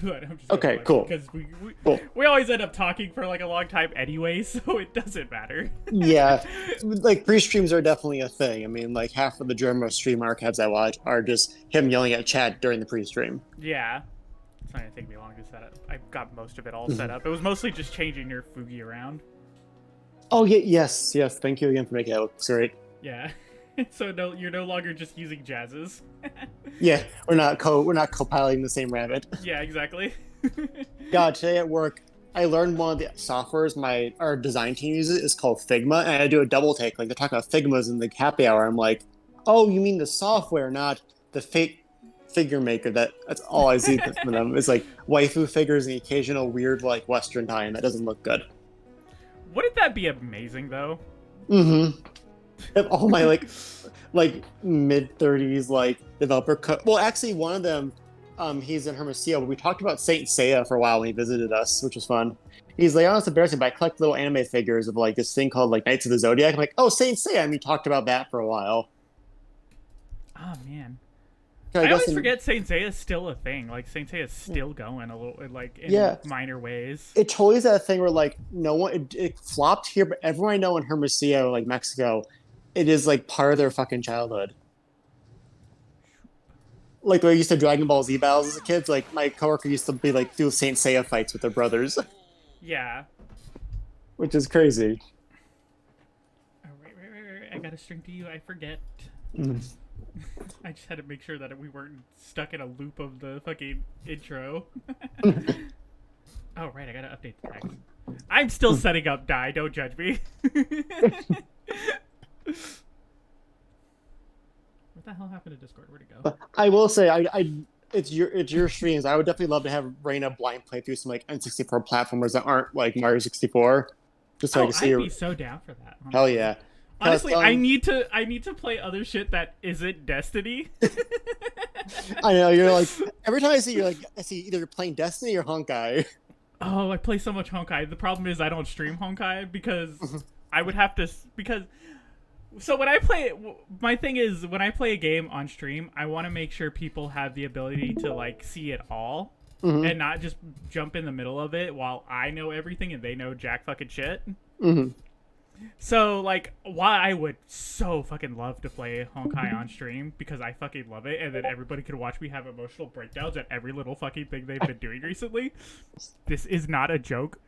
But I'm just gonna Okay, watch it cool. because Cool. we always end up talking for like a long time anyway, so it doesn't matter. Yeah, like pre-streams are definitely a thing. I mean, like half of the German stream archives I watch are just him yelling at chat during the pre-stream. Yeah. It's not gonna take me long to set up. I got most of it all set Mhm. up. It was mostly just changing your Fugi around. Oh yeah, yes, yes. Thank you again for making it look great. Yeah. So no, you're no longer just using jazzes. Yeah, we're not co-piloting the same rabbit. Yeah, exactly. God, today at work, I learned one of the softwares our design team uses is called Figma, and I do a double take. Like they're talking about Figmas in the happy hour. I'm like, oh, you mean the software, not the fake figure maker. That's all I see from them. It's like waifu figures and the occasional weird like Western tie, and that doesn't look good. Wouldn't that be amazing though? Mm-hmm. All my like mid 30s like developer well actually one of them he's in Hermosillo, but we talked about Saint Seiya for a while when he visited us, which was fun. He's like, oh, it's embarrassing, but I collect little anime figures of like this thing called like Knights of the Zodiac. I'm like, oh, Saint Seiya, and we talked about that for a while. Oh man. I I guess always forget Saint Seiya is still a thing. Like Saint Seiya is still going a little, like in yeah, minor ways. it totally is that thing where like no one it flopped here, but everyone I know in Hermosillo, like Mexico, it is like part of their fucking childhood. Like the way I used to Dragon Ball Z battles as a kid. Like my coworker used to be like do Saint Seiya fights with their brothers, Yeah. which is crazy. Oh, right. I got a string to you. I forget. Mm. I just had to make sure that we weren't stuck in a loop of the fucking intro. Oh, right. I gotta update the text. I'm still setting up die. Don't judge me. What the hell happened to Discord? Where'd it go? I will say, it's your streams. I would definitely love to have Reina blind play through some like N64 platformers that aren't like Mario 64, just so I Oh, can see. I'd be so down for that. Hell Honestly. yeah! Honestly, I need to play other shit that isn't Destiny. I know you're like every time I see you're like I see either you're playing Destiny or Honkai. Oh, I play so much Honkai. The problem is I don't stream Honkai because I would have to because so when I play my thing is when I play a game on stream, I want to make sure people have the ability to like see it all Mm-hmm. and not just jump in the middle of it while I know everything and they know jack fucking shit. Mm-hmm. So like, why I would so fucking love to play Honkai on stream because I fucking love it, and then everybody could watch me have emotional breakdowns at every little fucking thing they've been doing recently. This is not a joke.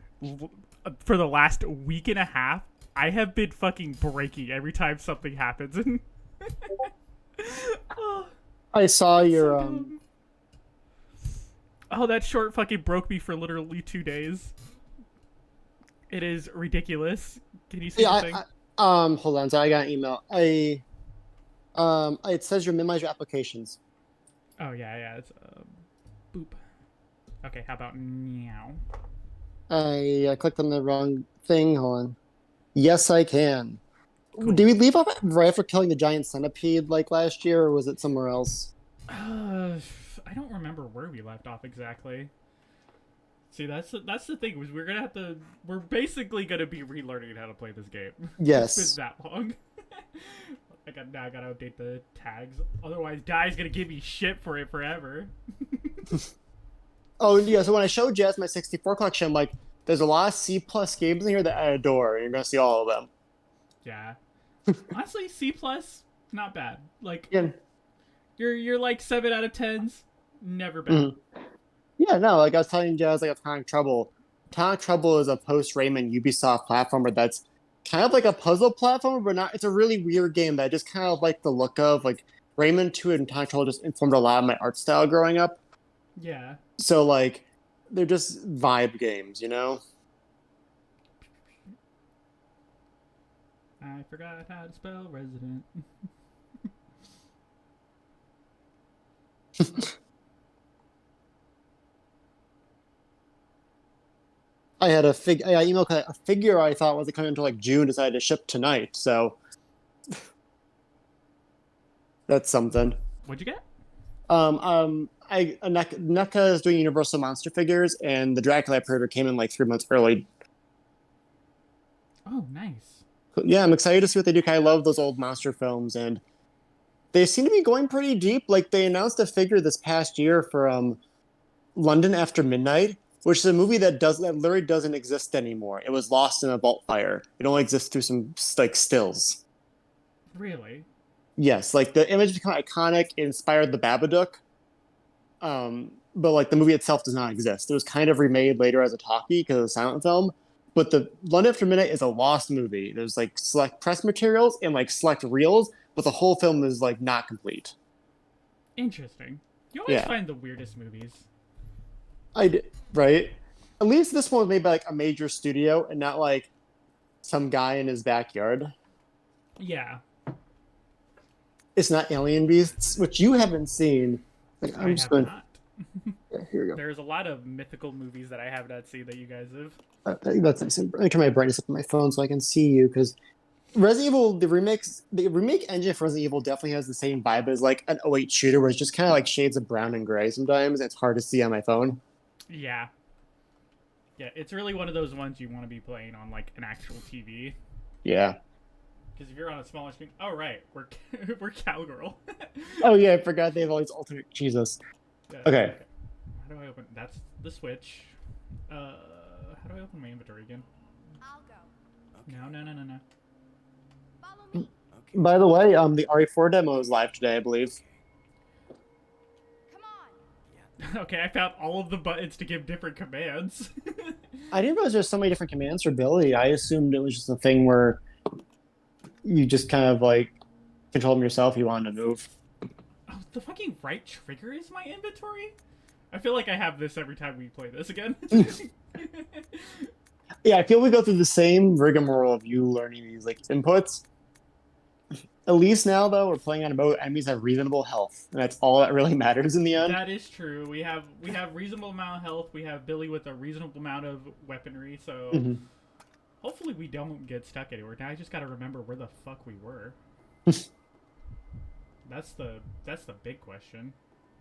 For the last week and a half, I have been fucking breaking every time something happens. Oh, I saw your so dumb. Oh, that short fucking broke me for literally 2 days. It is ridiculous. Can you see yeah. the thing? Hold on. So I got an email. It says you minimize your applications. Oh yeah. It's boop. Okay, how about meow? I clicked on the wrong thing. Hold on. Yes, I can. Cool. Did we leave off right after killing the giant centipede like last year, or was it somewhere else? I don't remember where we left off exactly. See, that's the thing. Was we're basically gonna be relearning how to play this game. Yes. It's been that long. Now I gotta update the tags. Otherwise, Die's gonna give me shit for it forever. Oh yeah. So when I showed Jazz my 64 collection, I'm like, there's a lot of C plus games in here that I adore, and you're gonna see all of them. Yeah. Honestly, C plus, not bad. Like Yeah. you're like 7 out of 10s. Never bad. Mhm. Yeah. No. Like I was telling Jazz, like Atomic Trouble. Atomic Trouble is a post Rayman Ubisoft platformer that's kind of like a puzzle platformer, but not. It's a really weird game that I just kind of like the look of. Like Rayman 2 and Atomic Trouble just informed a lot of my art style growing up. Yeah. So like they're just vibe games, you know? I forgot how to spell resident. I had I emailed a figure I thought was coming until like June, decided to ship tonight, so that's something. What'd you get? NECA is doing Universal Monster figures, and the Dracula Predator came in like 3 months early. Oh, nice. Yeah, I'm excited to see what they do. 'Cause I love those old monster films, and they seem to be going pretty deep. Like they announced a figure this past year for London After Midnight, which is a movie that literally doesn't exist anymore. It was lost in a vault fire. It only exists through some like stills. Really? Yes, like the image became iconic. It inspired the Babadook. But like the movie itself does not exist. It was kind of remade later as a talkie because of the silent film. But the London After Midnight is a lost movie. There's like select press materials and like select reels, but the whole film is like not complete. Interesting. You always Yeah, find the weirdest movies. I did, right. At least this one was made by like a major studio and not like some guy in his backyard. Yeah, It's not Alien Beasts, which you haven't seen. Like, I I'm just have going. not. Yeah, here we go. There's a lot of mythical movies that I have not seen that you guys have. That's nice. Let me turn my brightness up on my phone so I can see you because Resident Evil, the remake engine for Resident Evil definitely has the same vibe as like an '08 shooter, where it's just kind of like shades of brown and gray sometimes. It's hard to see on my phone. Yeah. Yeah, it's really one of those ones you want to be playing on like an actual TV. Yeah. Because if you're on a smaller screen, oh right, we're we're cowgirl. Oh yeah, I forgot they have all these alternate. Jesus. Yeah, Okay. how do I open? That's the Switch. How do I open my inventory again? I'll go. No. Follow me. By the way, the RE4 demo is live today, I believe. Come on. Okay, I found all of the buttons to give different commands. I didn't realize there's so many different commands for ability. I assumed it was just a thing where you just kind of like control them yourself. You wanted to move. Oh, the fucking right trigger is my inventory? I feel like I have this every time we play this again. Yeah, I feel we go through the same rigmarole of you learning these like inputs. At least now, though, we're playing on a boat. Enemies have reasonable health, and that's all that really matters in the end. That is true. We have reasonable amount of health. We have Billy with a reasonable amount of weaponry. So hopefully we don't get stuck anywhere. Now I just got to remember where the fuck we were. That's the big question.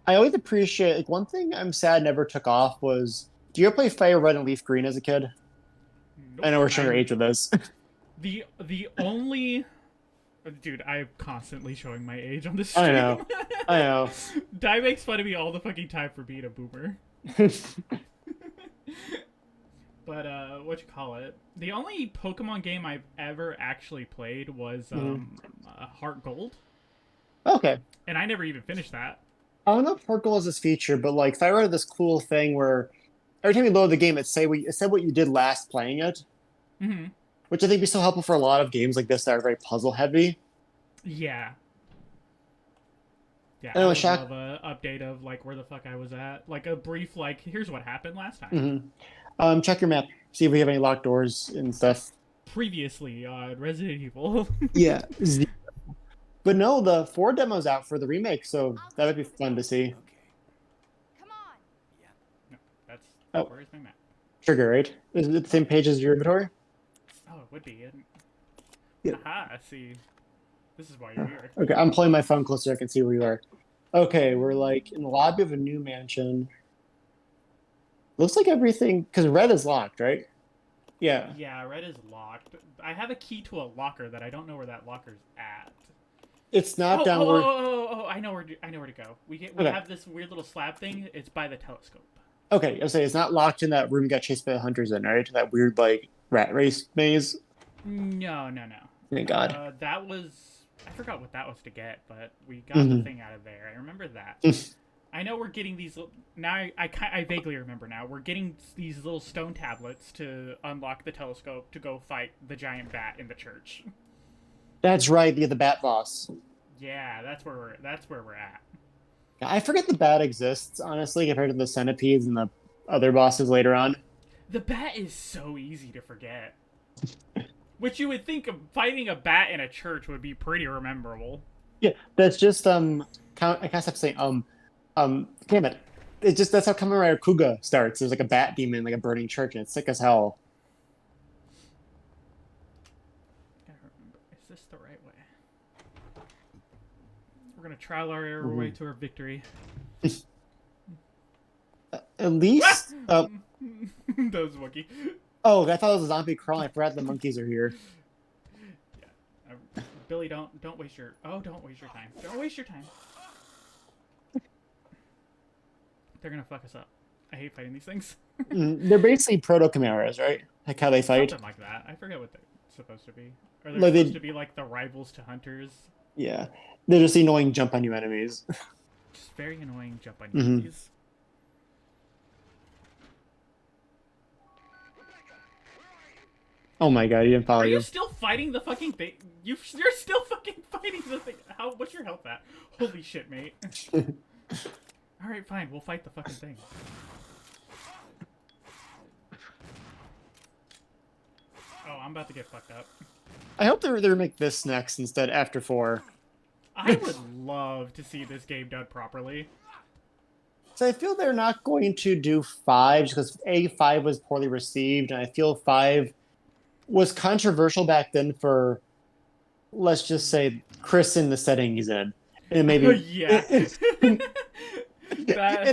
I always appreciate like one thing I'm sad never took off was. Do you ever play Fire Red and Leaf Green as a kid? Nope. I know we're showing your age with this. The only dude, I'm constantly showing my age on this stream. I know. Di makes fun of me all the fucking time for being a boomer. But what you call it? The only Pokemon game I've ever actually played was Heart Gold, Okay. and I never even finished that. I don't know if Heart Gold is this feature, but like Fire Red had this cool thing where every time you load the game, it said what you did last playing it, which I think would be so helpful for a lot of games like this that are very puzzle heavy. Yeah. Yeah, I I know, would Shaq- love a update of like where the fuck I was at, like a brief like here's what happened last time. Check your map, see if we have any locked doors and stuff. Previously on Resident Evil. Yeah. But no, the 4 demo's out for the remake, so that would be fun to see. Come on. No, that's Oh. where's my map? Trigger, right? Is it the same page as your inventory? Oh, it would be. Yeah. Aha, I see. This is why you're here. Okay, I'm pulling my phone closer. I can see where you are. Okay, we're like in the lobby of a new mansion. Looks like everything, because red is locked, right? Yeah. Yeah, red is locked. I have a key to a locker that I don't know where that locker's at. It's not Oh, down oh, where. oh, I know where to go. We Okay. have this weird little slab thing. It's by the telescope. Okay, I'll say it's not locked in that room you got chased by the hunters in, right? That weird, like, rat race maze. No. Thank God. That was I forgot what that was to get, but we got the thing out of there. I remember that. I know we're getting these now. I vaguely remember now. We're getting these little stone tablets to unlock the telescope to go fight the giant bat in the church. That's right, the bat boss. Yeah, that's where we're at. I forget the bat exists, honestly, compared to the centipedes and the other bosses later on. The bat is so easy to forget. Which you would think of fighting a bat in a church would be pretty memorable. Yeah, that's just I can't stop saying damn it. It's just that's how Kamen Rider Kuga starts. There's like a bat demon, like a burning church, and it's sick as hell. Gotta remember, is this the right way? We're gonna trial our error way to our victory. At least That was Wookie. Oh, I thought it was a zombie crawling. I forgot the monkeys are here. Yeah, Billy, don't waste your don't waste your time. Don't waste your time. They're gonna fuck us up. I hate fighting these things. They're basically proto chimeras, right? Like how they fight. Something like that. I forget what they're supposed to be. Are they Like supposed they, to be like the rivals to hunters? yeah, they're just annoying jump on you enemies. Just very annoying jump on Mhm. enemies. Oh my god, he didn't follow Are you you. still fighting the fucking thing? You're still fucking fighting the thing. How? What's your health at? Holy shit, mate. All right, fine. We'll fight the fucking thing. Oh, I'm about to get fucked up. I hope they make this next instead after 4. I would love to see this game done properly. So I feel they're not going to do 5 just because A5 was poorly received, and I feel 5 was controversial back then for, let's just say, Chris in the setting he's in. And maybe Yeah. and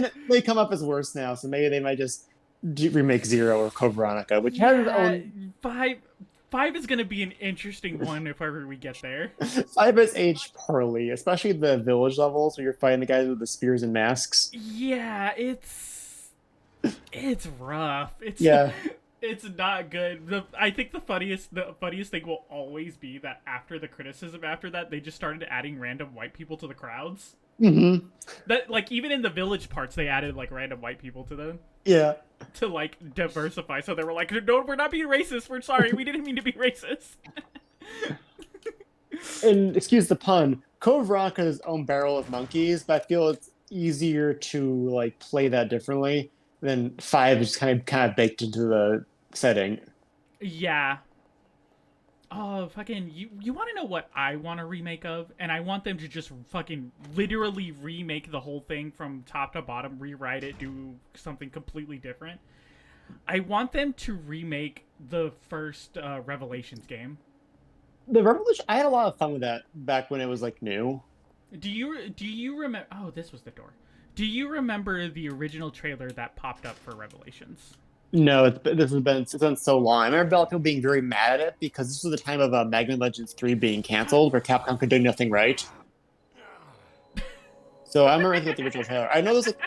it may come up as worse now, so maybe they might just remake 0 or Code Veronica, which has its own. Five is gonna be an interesting one if ever we get there. 5 has aged poorly, especially the village levels where you're fighting the guys with the spears and masks. Yeah, it's rough. Yeah. It's not good. I think the funniest thing will always be that after the criticism after that, they just started adding random white people to the crowds. Mm-hmm. That like even in the village parts, they added like random white people to them. Yeah. To like diversify, so they were like, "No, we're not being racist. We're sorry. We didn't mean to be racist." And excuse the pun, Code Veronica has its own barrel of monkeys, but I feel it's easier to like play that differently than 5 is kind of baked into the setting. Yeah. Oh, fucking, you want to know what I want a remake of? And I want them to just fucking literally remake the whole thing from top to bottom, rewrite it, do something completely different. I want them to remake the first Revelations game. The Revolution, I had a lot of fun with that back when it was like new. Do you remember? Oh, this was the door. Do you remember the original trailer that popped up for Revelations? No, it's been so long. I remember a lot of people being very mad at it because this was the time of Magma Legends 3 being canceled, where Capcom could do nothing right. So I remember thinking about the original trailer. I know there's like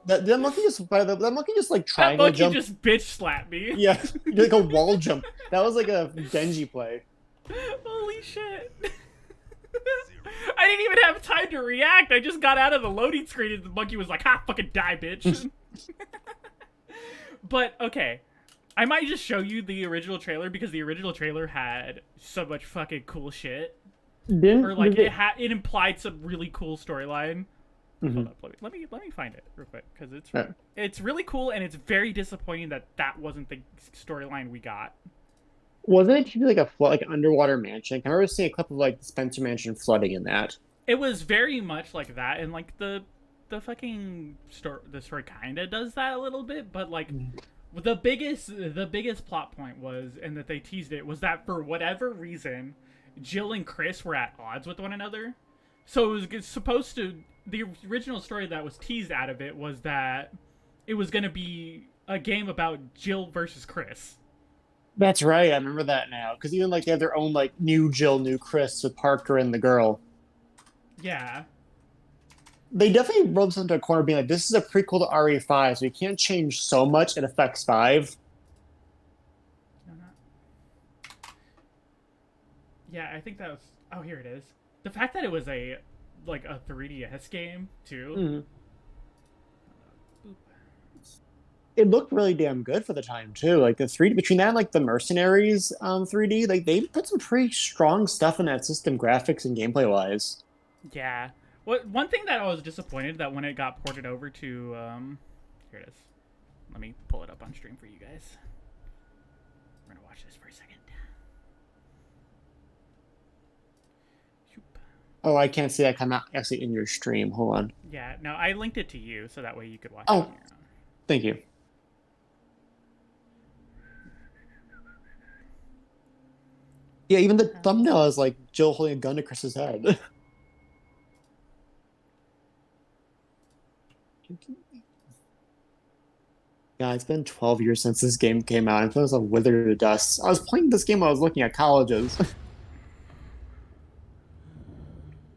that monkey just like That triangle monkey jump. just bitch slapped me. Yeah, he did like a wall jump. That was like a Denji play. Holy shit. I didn't even have time to react. I just got out of the loading screen and the monkey was like, "Ha, fucking die, bitch." But, okay. I might just show you the original trailer because the original trailer had so much fucking cool shit. Or like it implied some really cool storyline. Hold up, let me find it real quick because it's really cool and it's very disappointing that that wasn't the storyline we got. Wasn't it like a like underwater mansion? I remember seeing a clip of like the Spencer Mansion flooding in that. It was very much like that, and like the fucking story kind of does that a little bit, but like the biggest plot point was, and that they teased it, was that for whatever reason, Jill and Chris were at odds with one another. So it was supposed to, the original story that was teased out of it was that it was going to be a game about Jill versus Chris. That's right. I remember that now. Because even like they have their own like new Jill, new Chris with Parker and the girl. Yeah. They definitely wrote this into a corner being like, this is a prequel to RE5, so you can't change so much it affects 5. No, not. Yeah, I think that was, oh, here it is. The fact that it was a 3DS game too. It looked really damn good for the time too. Like the 3D between that and like the Mercenaries 3D, like they put some pretty strong stuff in that system, graphics and gameplay wise. Yeah. One thing that I was disappointed that when it got ported over to here it is. Let me pull it up on stream for you guys. We're gonna watch this for a second. Oh, I can't see that come out actually in your stream. Hold on. Yeah, no, I linked it to you so that way you could watch Oh, it on your own. Thank you. Yeah, even the thumbnail is like Jill holding a gun to Chris's head. Yeah, it's been 12 years since this game came out. I feel it's like withered to dust. I was playing this game while I was looking at colleges.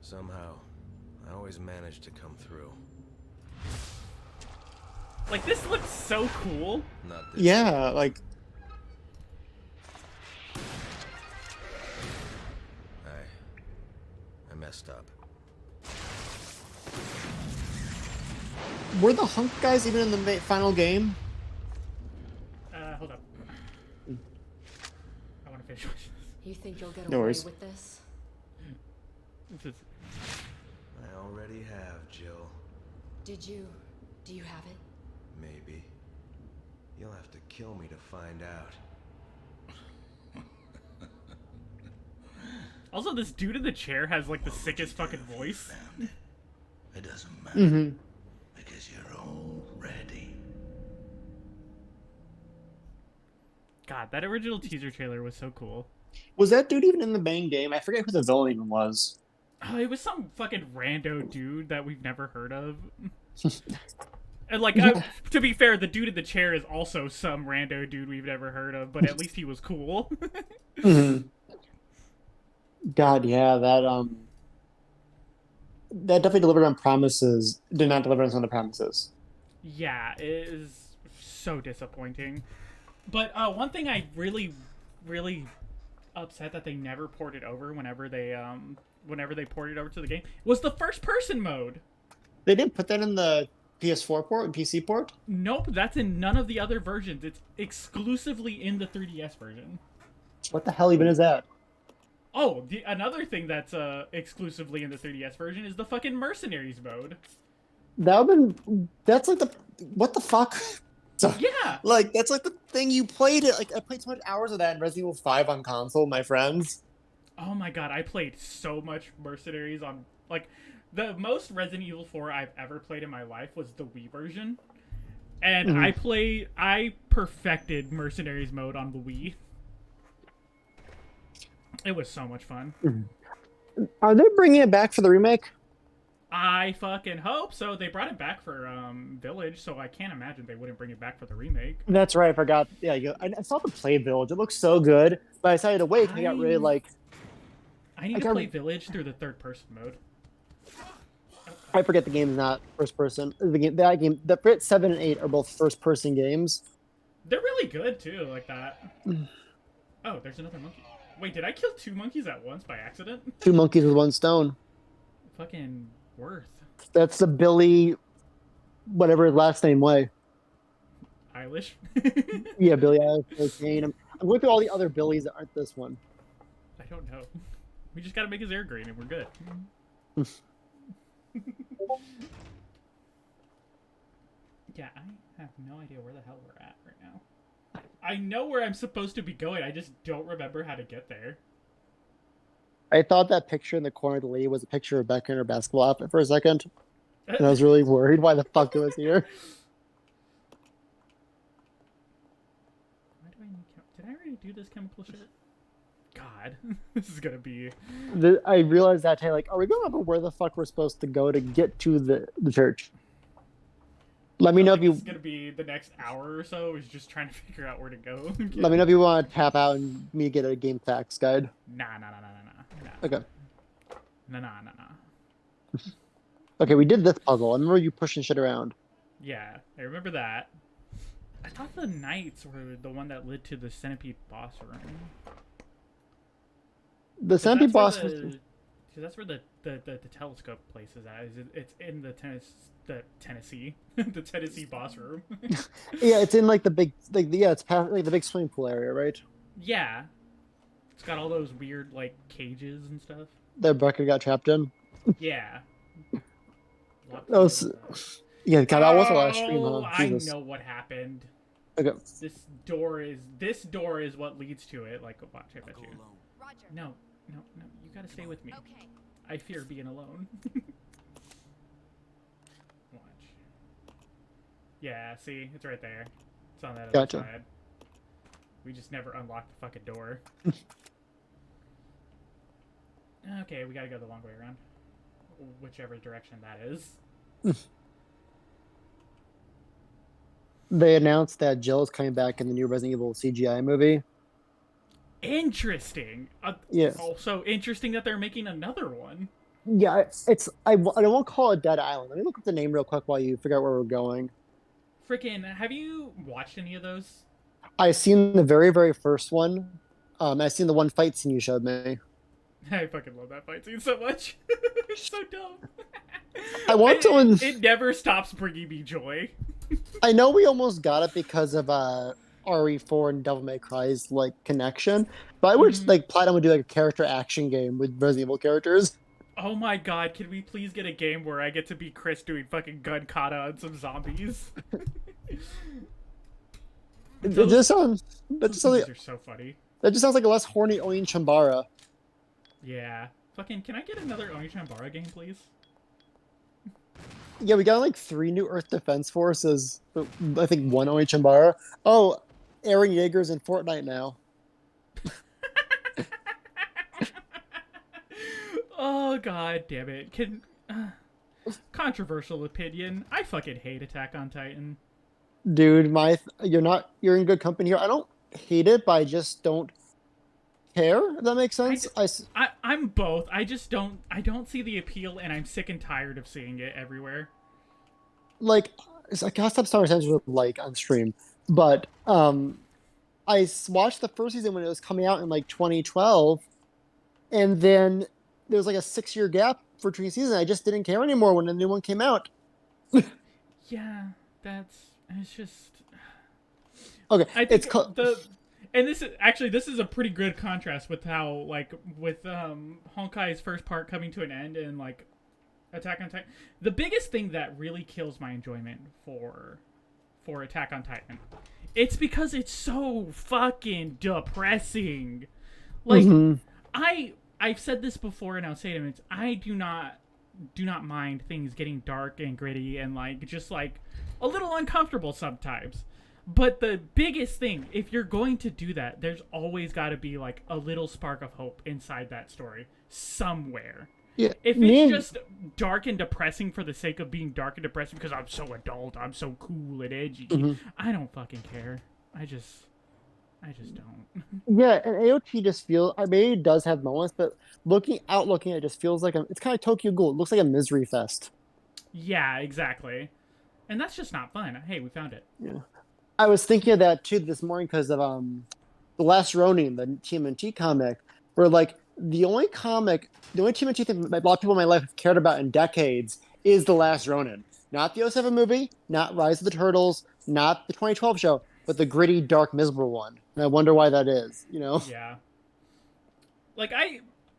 Somehow, I always manage to come through. Like, this looks so cool. Not this. Yeah, like I messed up. were the hunk guys even in the final game? Hold up. I want to finish watching You think you'll get No away worries. with this? this. This is... I already have, Jill. Do you have it? Maybe. You'll have to kill me to find out. Also, this dude in the chair has, like, the sickest fucking voice. It doesn't matter Mm-hmm. because you're all ready. God, that original teaser trailer was so cool. Was that dude even in the main game? I forget who the villain even was. Oh, it was some fucking rando dude that we've never heard of. And, like, to be fair, the dude in the chair is also some rando dude we've never heard of, but at least he was cool. Mm-hmm. God, yeah, that definitely delivered on promises. Did not deliver on some of the promises. Yeah, it is so disappointing. But one thing I really, really upset that they never ported over whenever they ported over to the game was the first person mode. They didn't put that in the PS4 port and PC port. Nope, that's in none of the other versions. It's exclusively in the 3DS version. What the hell even is that? Oh, another thing that's exclusively in the 3DS version is the fucking Mercenaries mode. That's like what the fuck? So, Yeah. like that's like the thing you played it. Like I played so much hours of that in Resident Evil 5 on console, with my friends. Oh my god, I played so much Mercenaries on, like, the most Resident Evil 4 I've ever played in my life was the Wii version. And I perfected Mercenaries mode on the Wii. It was so much fun. Are they bringing it back for the remake? I fucking hope so. They brought it back for Village, so I can't imagine they wouldn't bring it back for the remake. That's right. I forgot. Yeah, I saw the Play Village. It looks so good, but I decided to wait. I got really like. I need to play Village through the third person mode. I forget the game is not first person. The Frit 7 and 8 are both first person games. They're really good too, like that. Oh, there's another monkey. Wait, did I kill 2 monkeys at once by accident? 2 monkeys with 1 stone. Fucking worth. That's the Billy, whatever his last name way. Eilish. Yeah, Billy Eilish. I'm going through all the other Billies that aren't this one. I don't know. We just gotta make his hair green and we're good. Yeah, I have no idea where the hell we're at right now. I know where I'm supposed to be going, I just don't remember how to get there. I thought that picture in the corner of the lady was a picture of Becca in her basketball outfit for a second. And I was really worried why the fuck it was here. Why do I need did I already do this chemical shit? God, this is gonna be... I realized that day, like, are we going over where the fuck we're supposed to go to get to the church? Let me know if you... It's gonna be the next hour or so, is just trying to figure out where to go. Let me know if you want to tap out and me get a game facts guide. Nah. Okay. Nah. Okay, we did this puzzle. I remember you pushing shit around. Yeah, I remember that. I thought the knights were the one that led to the centipede boss room. The centipede boss was... Cause that's where the telescope place is at. It's in the Tennessee the Tennessee boss room. Yeah, it's in like the big it's past like the big swimming pool area, right? Yeah, it's got all those weird like cages and stuff. That Becca got trapped in. Yeah. That was... Yeah, God, that was the last stream, huh? I Jesus. know what happened. Okay. This door is what leads to it. Like, watch, I bet you. Roger. No, you gotta stay with me. Okay. I fear being alone. Watch. Yeah, see, it's right there. It's on that other Gotcha. side. We just never unlocked the fucking door. Okay, we gotta go the long way around. Whichever direction that is. They announced that Jill is coming back in the new Resident Evil CGI movie. Interesting. Yes. Also interesting that they're making another one. Yeah, I won't call it Dead Island. Let me look up the name real quick while you figure out where we're going. Freaking, have you watched any of those? I seen the very, very first one. I seen the one fight scene you showed me. I fucking love that fight scene so much. It's so dumb. I want to. It never stops bringing me joy. I know we almost got it because of RE4 and Devil May Cry's like connection, but I wish like Platinum would do like a character action game with Resident Evil characters. Oh my god, can we please get a game where I get to be Chris doing fucking gun kata on some zombies? It just sounds. Those are so funny. That just sounds like a less horny Oin Chambara. Yeah. Fucking, can I get another Onishambara game, please? Yeah, we got like 3 new Earth Defense Forces. But I think 1 Oin Chambara. Oh, Aaron Yeager's in Fortnite now. Oh god damn it. Controversial opinion. I fucking hate Attack on Titan. Dude, you're in good company here. I don't hate it, but I just don't care, if that makes sense. I'm both. I don't see the appeal, and I'm sick and tired of seeing it everywhere. Like, I gotta stop Star Wars with like on stream, but watched the first season when it was coming out in like 2012, and then there was like a 6-year gap between seasons. I just didn't care anymore when the new one came out. Yeah, it's just Okay, I think and this is a pretty good contrast with how like with Honkai's first part coming to an end and like Attack on Titan. The biggest thing that really kills my enjoyment for Attack on Titan, it's because it's so fucking depressing. Like I've said this before and I'll say it again. I do not mind things getting dark and gritty and like just like a little uncomfortable sometimes. But the biggest thing, if you're going to do that, there's always got to be like a little spark of hope inside that story somewhere. Yeah, if it's just dark and depressing for the sake of being dark and depressing because I'm so adult, I'm so cool and edgy, I don't fucking care. I just don't. Yeah, and AOT just feels. I mean, it does have moments, but looking at it just feels like it's kind of Tokyo Ghoul. It looks like a misery fest. Yeah, exactly. And that's just not fun. Hey, we found it. Yeah. I was thinking of that too this morning because of The Last Ronin, the TMNT comic, where like the only TMNT thing that a lot of people in my life have cared about in decades is The Last Ronin. Not the '07 movie, not Rise of the Turtles, not the 2012 show, but the gritty, dark, miserable one. And I wonder why that is, you know? Yeah. Like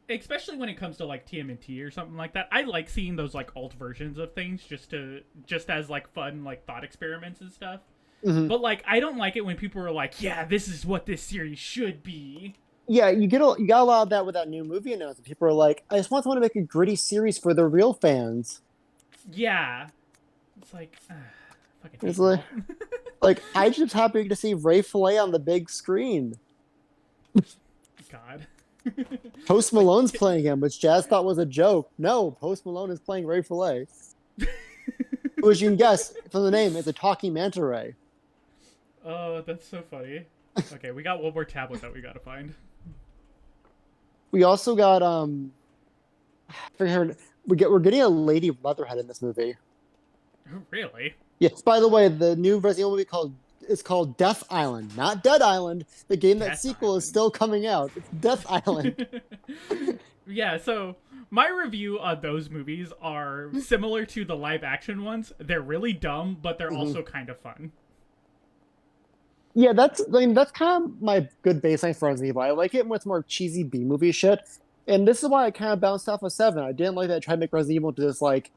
especially when it comes to like TMNT or something like that, I like seeing those like alt versions of things just as like fun like thought experiments and stuff. But like I don't like it when people are like, yeah, this is what this series should be. Yeah, you got a lot of that with that new movie announcement. People are like, I just want someone to make a gritty series for the real fans. Yeah. It's like fucking it's like I'm just happy to see Ray Fillet on the big screen. God. Post Malone's playing him, which Jazz thought was a joke. No, Post Malone is playing Ray Fillet. Which you can guess from the name, it's a talking manta ray. Oh, that's so funny. Okay, we got one more tablet that we gotta find. We also got we're getting a Lady Leatherhead in this movie. Really? Yes. By the way, the new Resident Evil movie is called Death Island, not Dead Island. The game that sequel is still coming out. It's Death Island. Yeah, so my review on those movies are similar to the live action ones. They're really dumb, but they're also kind of fun. Yeah, that's kind of my good baseline for Resident Evil. I like it when it's more cheesy B movie shit, and this is why I kind of bounced off of 7. I didn't like that I tried to make Resident Evil into this like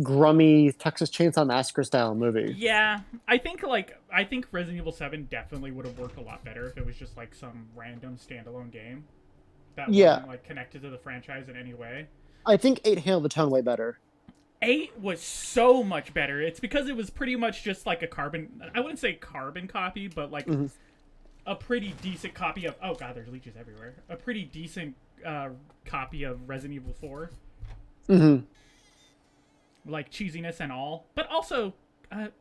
grummy Texas Chainsaw Massacre style movie. Yeah, I think Resident Evil 7 definitely would have worked a lot better if it was just like some random standalone game that wasn't like connected to the franchise in any way. I think 8 handled the tone way better. 8 was so much better. It's because it was pretty much just like I wouldn't say carbon copy, but like a pretty decent copy of, oh god, there's leeches everywhere. A pretty decent copy of Resident Evil 4. Like cheesiness and all. But also,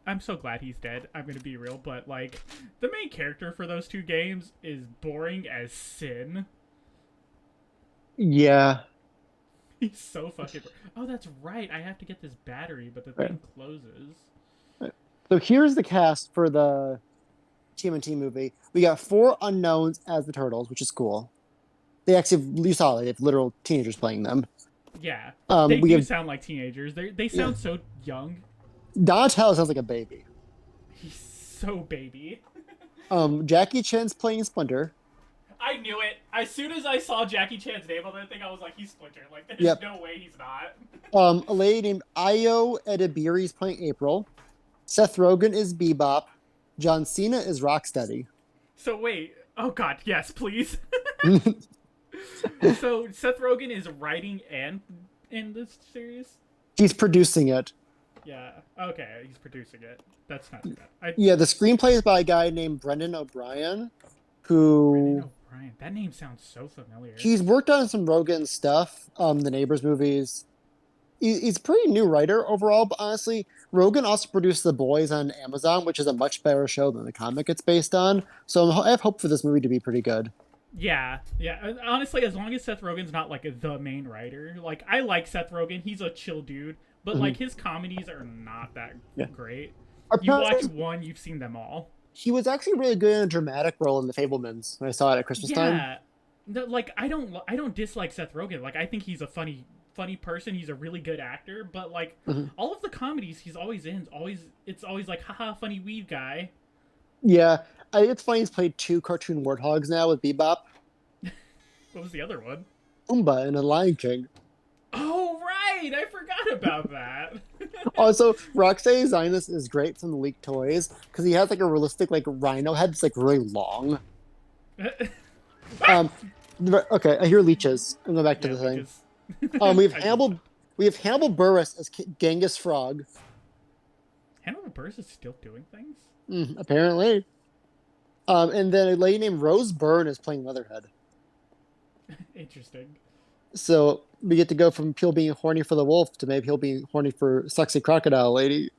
I'm so glad he's dead. I'm going to be real, but like the main character for those two games is boring as sin. Yeah. He's so fucking... Oh, that's right. I have to get this battery, but the thing closes. So here's the cast for the TMNT movie. We got 4 unknowns as the Turtles, which is cool. They actually, you saw it, they have literal teenagers playing them. Yeah, they We do have sound like teenagers. They sound so young. Donatello sounds like a baby. He's so baby. Jackie Chan's playing Splinter. I knew it. As soon as I saw Jackie Chan's name on that thing, I was like, he's Splinter. Like, there's Yep. no way he's not. A lady named Ayo Edebiri is playing April. Seth Rogen is Bebop. John Cena is Rocksteady. So wait. Oh god, yes, please. So Seth Rogen is writing and in this series? He's producing it. Yeah. Okay, he's producing it. That's not too bad. Yeah, the screenplay is by a guy named Brendan O'Brien, who Brendan O'Brien. That name sounds so familiar. he's worked on some Rogen stuff, the Neighbors movies. He's a pretty new writer overall, but honestly, Rogen also produced The Boys on Amazon, which is a much better show than the comic it's based on. So I have hope for this movie to be pretty good. Yeah. Honestly, as long as Seth Rogen's not like the main writer, like I like Seth Rogen. He's a chill dude, but like his comedies are not that great. You watch one, you've seen them all. He was actually really good in a dramatic role in The Fablemans when I saw it at Christmas time. Yeah. Like I don't dislike Seth Rogen. Like I think he's a funny person. He's a really good actor, but like all of the comedies he's always in, it's always like haha funny weed guy. Yeah, it's funny he's played 2 cartoon warthogs now with Bebop. What was the other one? Pumbaa in The Lion King. Oh right, I forgot about that. Also, Rocksteady Zionist is great from the leaked toys because he has like a realistic like rhino head that's like really long. Okay, I hear leeches. I'm going back to the thing. We have Hannibal Buress as Genghis Frog. Hannibal Buress is still doing things? Apparently. And then a lady named Rose Byrne is playing Leatherhead. Interesting. So we get to go from people being horny for the wolf to maybe he'll be horny for sexy crocodile lady.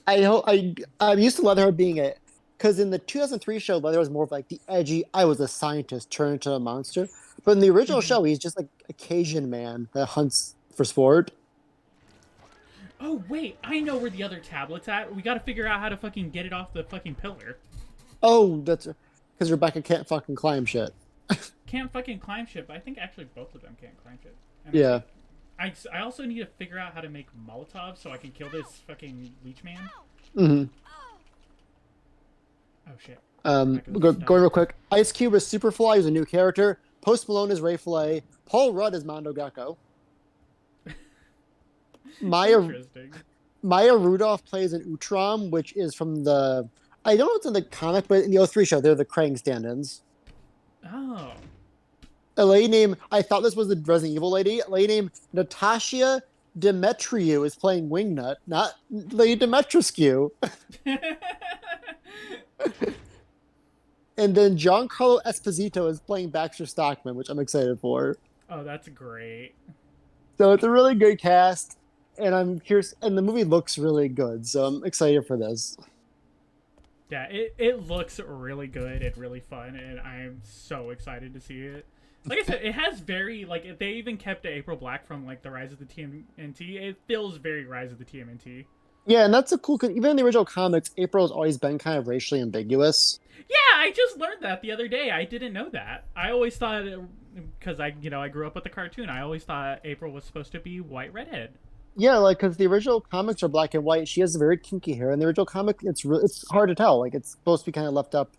I'm used to Leatherhead being a, because in the 2003 show, Leatherhead was more of like the edgy, I was a scientist turned into a monster. But in the original show, he's just like a Cajun man that hunts for sport. Oh wait, I know where the other tablet's at. We gotta figure out how to fucking get it off the fucking pillar. Oh, that's because Rebecca can't fucking climb shit. Can't fucking climb shit, but I think actually both of them can't climb shit. And Yeah. I also need to figure out how to make Molotovs so I can kill this fucking leech man. Mm-hmm. Oh shit. Going real quick. Ice Cube is Superfly, who's a new character. Post Malone is Ray Fillet. Paul Rudd is Mondo Gecko. Maya Rudolph plays an Utrom, which is from the, I don't know if it's in the comic, but in the O3 show, they're the Krang stand-ins. Oh. A lady named, I thought this was the Resident Evil lady, a lady named Natasha Demetriou is playing Wingnut, not Lady Demetrescu. And then Giancarlo Esposito is playing Baxter Stockman, which I'm excited for. Oh, that's great. So it's a really good cast, and I'm curious, and the movie looks really good, so I'm excited for this. Yeah, it looks really good and really fun, and I'm so excited to see it. Like I said, it has very, like, if they even kept April Black from, like, the Rise of the TMNT, it feels very Rise of the TMNT. Yeah, and that's a cool, because even in the original comics, April's always been kind of racially ambiguous. Yeah, I just learned that the other day. I didn't know that. I always thought, because I grew up with the cartoon, I always thought April was supposed to be white redhead. Yeah, like, because the original comics are black and white. She has very kinky hair. In the original comic, it's hard to tell. Like, it's supposed to be kind of left up.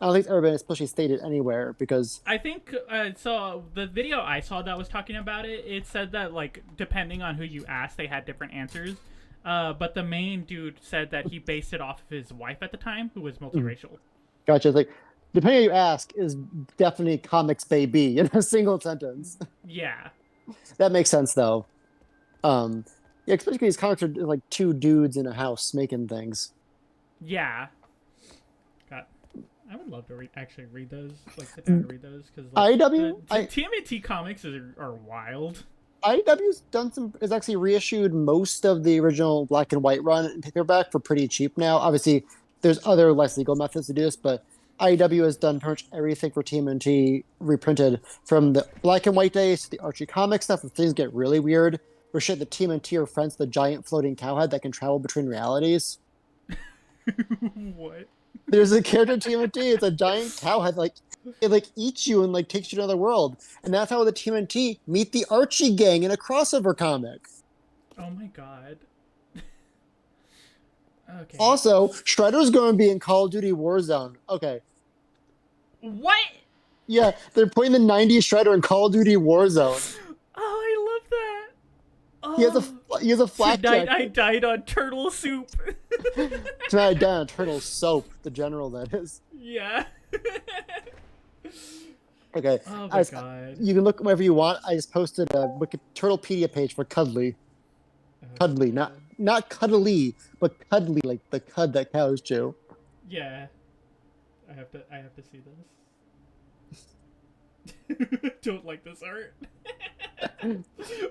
I don't think it's ever been especially stated anywhere, because... I think, so the video I saw that was talking about it, it said that, like, depending on who you asked, they had different answers. But the main dude said that he based it off of his wife at the time, who was multiracial. Gotcha. It's like, depending on who you ask, is definitely comics baby in a single sentence. Yeah. That makes sense, though. Yeah, especially because these comics are like 2 dudes in a house making things. Yeah. God, I would love to actually read those. Like, sit down and read those. Cause, like, TMNT comics are wild. IDW's is actually reissued most of the original black and white run in paperback for pretty cheap now. Obviously, there's other less legal methods to do this, but IDW has done pretty much everything for TMNT reprinted from the black and white days to the Archie comic stuff. If things get really weird, where shit, the TMNT are friends with the giant floating cowhead that can travel between realities. What? There's a character in TMNT. It's a giant cowhead. Like it like eats you and like takes you to another world. And that's how the TMNT meet the Archie gang in a crossover comic. Oh my god. Okay. Also, Shredder's going to be in Call of Duty Warzone. Okay. What? Yeah, they're putting the 90s Shredder in Call of Duty Warzone. Oh, I love that. Oh, He has a flak tonight jacket. I died on turtle soup. Tonight I died on Turtle Soap, the general that is. Yeah. Okay. Oh my god. You can look wherever you want. I just posted a Turtlepedia page for Cuddly. Cuddly, not cuddly, but cuddly, like the cud that cows chew. Yeah. I have to see this. Don't like this art.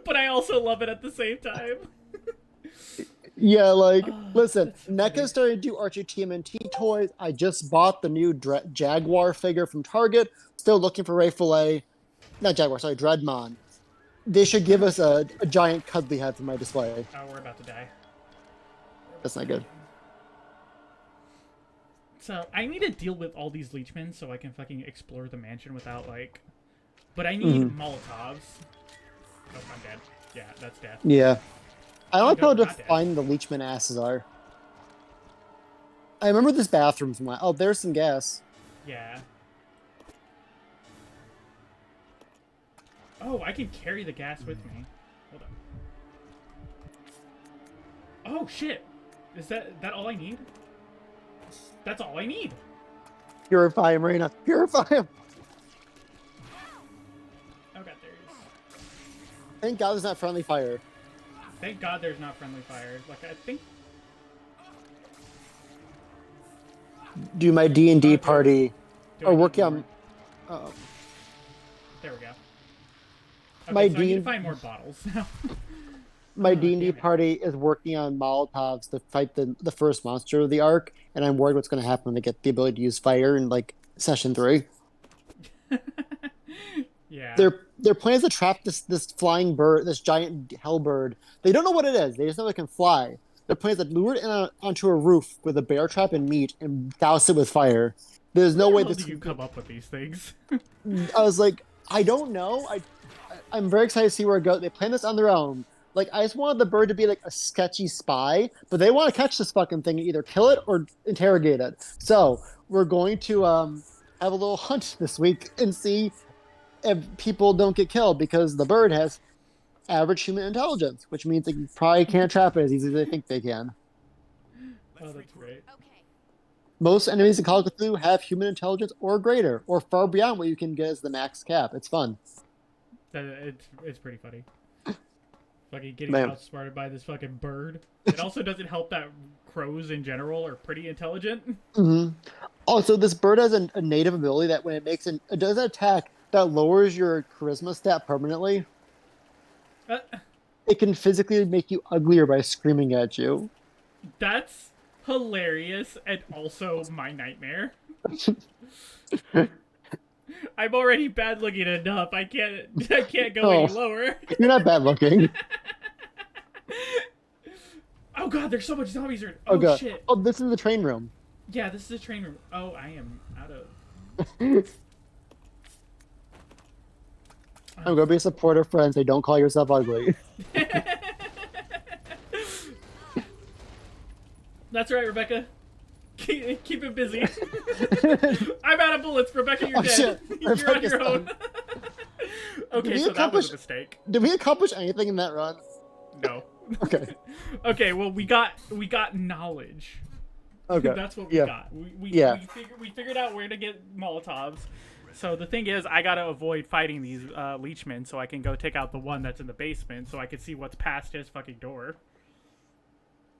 But I also love it at the same time. Yeah, like, Oh, listen, that's so NECA funny. started to do Archie TMNT toys. I just bought the new Jaguar figure from Target. Still looking for Ray Fillet. Not Jaguar, sorry, Dreadmon. They should give us a giant cuddly head for my display. Oh, we're about to die. That's not good. So, I need to deal with all these leechmen so I can fucking explore the mansion without, like... But I need Molotovs. Oh, I'm dead. Yeah, that's death. Yeah. I don't like no, how not dead. defined the Leechman asses are. I remember this bathroom from my... Oh, there's some gas. Yeah. Oh, I can carry the gas with me. Hold on. Oh, shit! Is that all I need? That's all I need! Purify him, Reina. Purify him! Oh god, there he is. Thank God there's not friendly fire. Thank god there's not friendly fire. Like, I think... Do my D&D Okay. party... Do I Or need working more? on... There we go. Okay, My so I need to D- find more bottles now. My Oh, D&D damn it. party is working on Molotovs to fight the first monster of the arc, and I'm worried what's going to happen when they get the ability to use fire in, like, Session 3. Yeah. Their plan is to trap this flying bird, this giant hell bird. They don't know what it is. They just know it can fly. Their plan is to lure it onto a roof with a bear trap and meat and douse it with fire. There's no How way the hell this... do you come up with these things? I was like, I don't know. I'm very excited to see where it goes. They plan this on their own. Like, I just wanted the bird to be like a sketchy spy, but they want to catch this fucking thing and either kill it or interrogate it. So we're going to have a little hunt this week and see if people don't get killed because the bird has average human intelligence, which means they probably can't trap it as easy as they think they can. Oh, that's great. Okay. Most enemies in Call of Cthulhu have human intelligence or greater, or far beyond what you can get as the max cap. It's fun. It's pretty funny. Fucking getting Man. outsmarted by this fucking bird. It also doesn't help that crows in general are pretty intelligent. Hmm. Also, this bird has a native ability that when it makes it does an attack that lowers your charisma stat permanently. Uh, It can physically make you uglier by screaming at you. that's hilarious and also my nightmare. I'm already bad looking enough. I can't go any Oh. lower. You're not bad looking. Oh god, there's so much zombies. Oh Oh god. shit. Oh, this is the train room. Yeah, this is a train room. Oh, I am out of. I'm gonna be a supporter, friends. They don't call yourself ugly. That's right, Rebecca. Keep it busy. I'm out of bullets, Rebecca. You're Oh, dead. shit. You're on Rebecca's your own. done. Okay, we so that was accomplish- a mistake. Did we accomplish anything in that run? No. Okay. Okay, well we got knowledge. Okay. That's what we Yeah. got. Yeah. We figured out where to get Molotovs. So the thing is, I gotta avoid fighting these leechmen so I can go take out the one that's in the basement so I can see what's past his fucking door.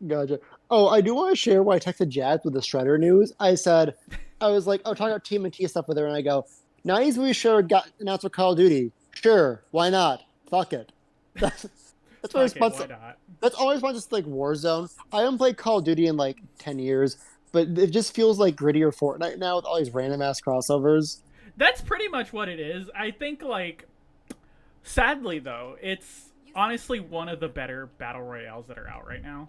Gotcha. Oh, I do want to share why I texted Jazz with the Shredder news. I was like, talking about TMNT stuff with her, and I go, 90s movie sure got announced for Call of Duty. Sure, why not? Fuck it. That's my Okay, response. why not? That's always my just like Warzone. I haven't played Call of Duty in like 10 years, but it just feels like grittier Fortnite now with all these random ass crossovers. That's pretty much what it is. I think, like, sadly though, it's honestly one of the better battle royales that are out right now.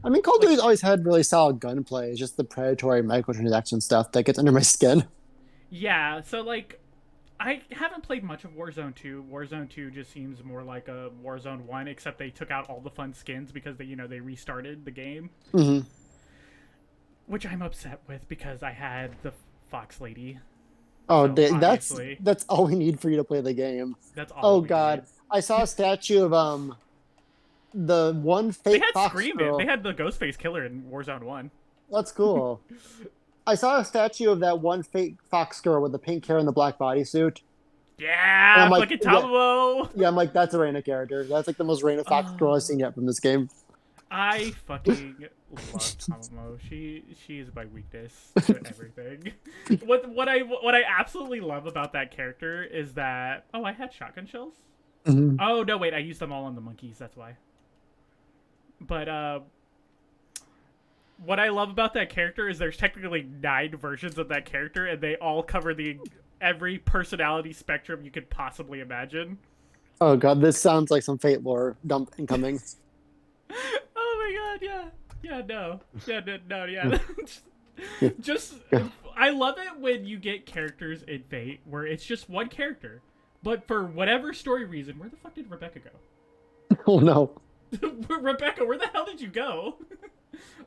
I mean, Call of Duty's always had really solid gunplay. It's just the predatory microtransaction stuff that gets under my skin. Yeah, so like I haven't played much of Warzone 2. Warzone 2 just seems more like a Warzone 1, except they took out all the fun skins because they restarted the game. Hmm. Which I'm upset with because I had the Fox Lady. Oh, So, that's obviously, that's all we need for you to play the game. that's all. Oh we God, need. I saw a statue of the one They fake had fox Scream girl. They had the Ghostface Killer in Warzone 1. That's cool. I saw a statue of that one fake fox girl with the pink hair and the black bodysuit. And Yeah, I'm like, fucking yeah, Tamamo. yeah, I'm like, that's a Reina character. That's like the most Reina fox girl I've seen yet from this game. I fucking love Tamamo. She is my weakness to everything. What I absolutely love about that character is that I had shotgun shells. Mhm. Oh no, wait, I used them all on the monkeys. That's why. But what I love about that character is there's technically 9 versions of that character, and they all cover every personality spectrum you could possibly imagine. Oh God, this sounds like some Fate lore dump incoming. Oh my god, yeah, no, yeah. Just, I love it when you get characters in Fate where it's just one character, but for whatever story reason, where the fuck did Rebecca go? Oh no. Rebecca, where the hell did you go?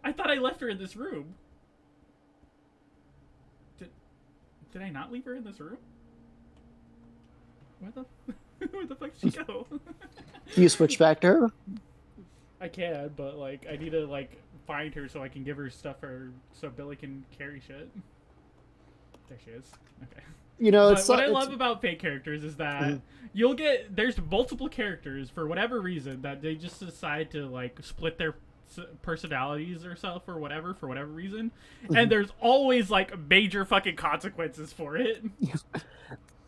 I thought I left her in this room. Did I not leave her in this room? Where the fuck did she go? Do you switch back to her? I can, but like I need to find her so I can give her stuff so Billy can carry shit. There she is. Okay. You know, But what I love about fake characters is that there's multiple characters for whatever reason that they just decide to split their personalities or self or whatever for whatever reason, and there's always major fucking consequences for it.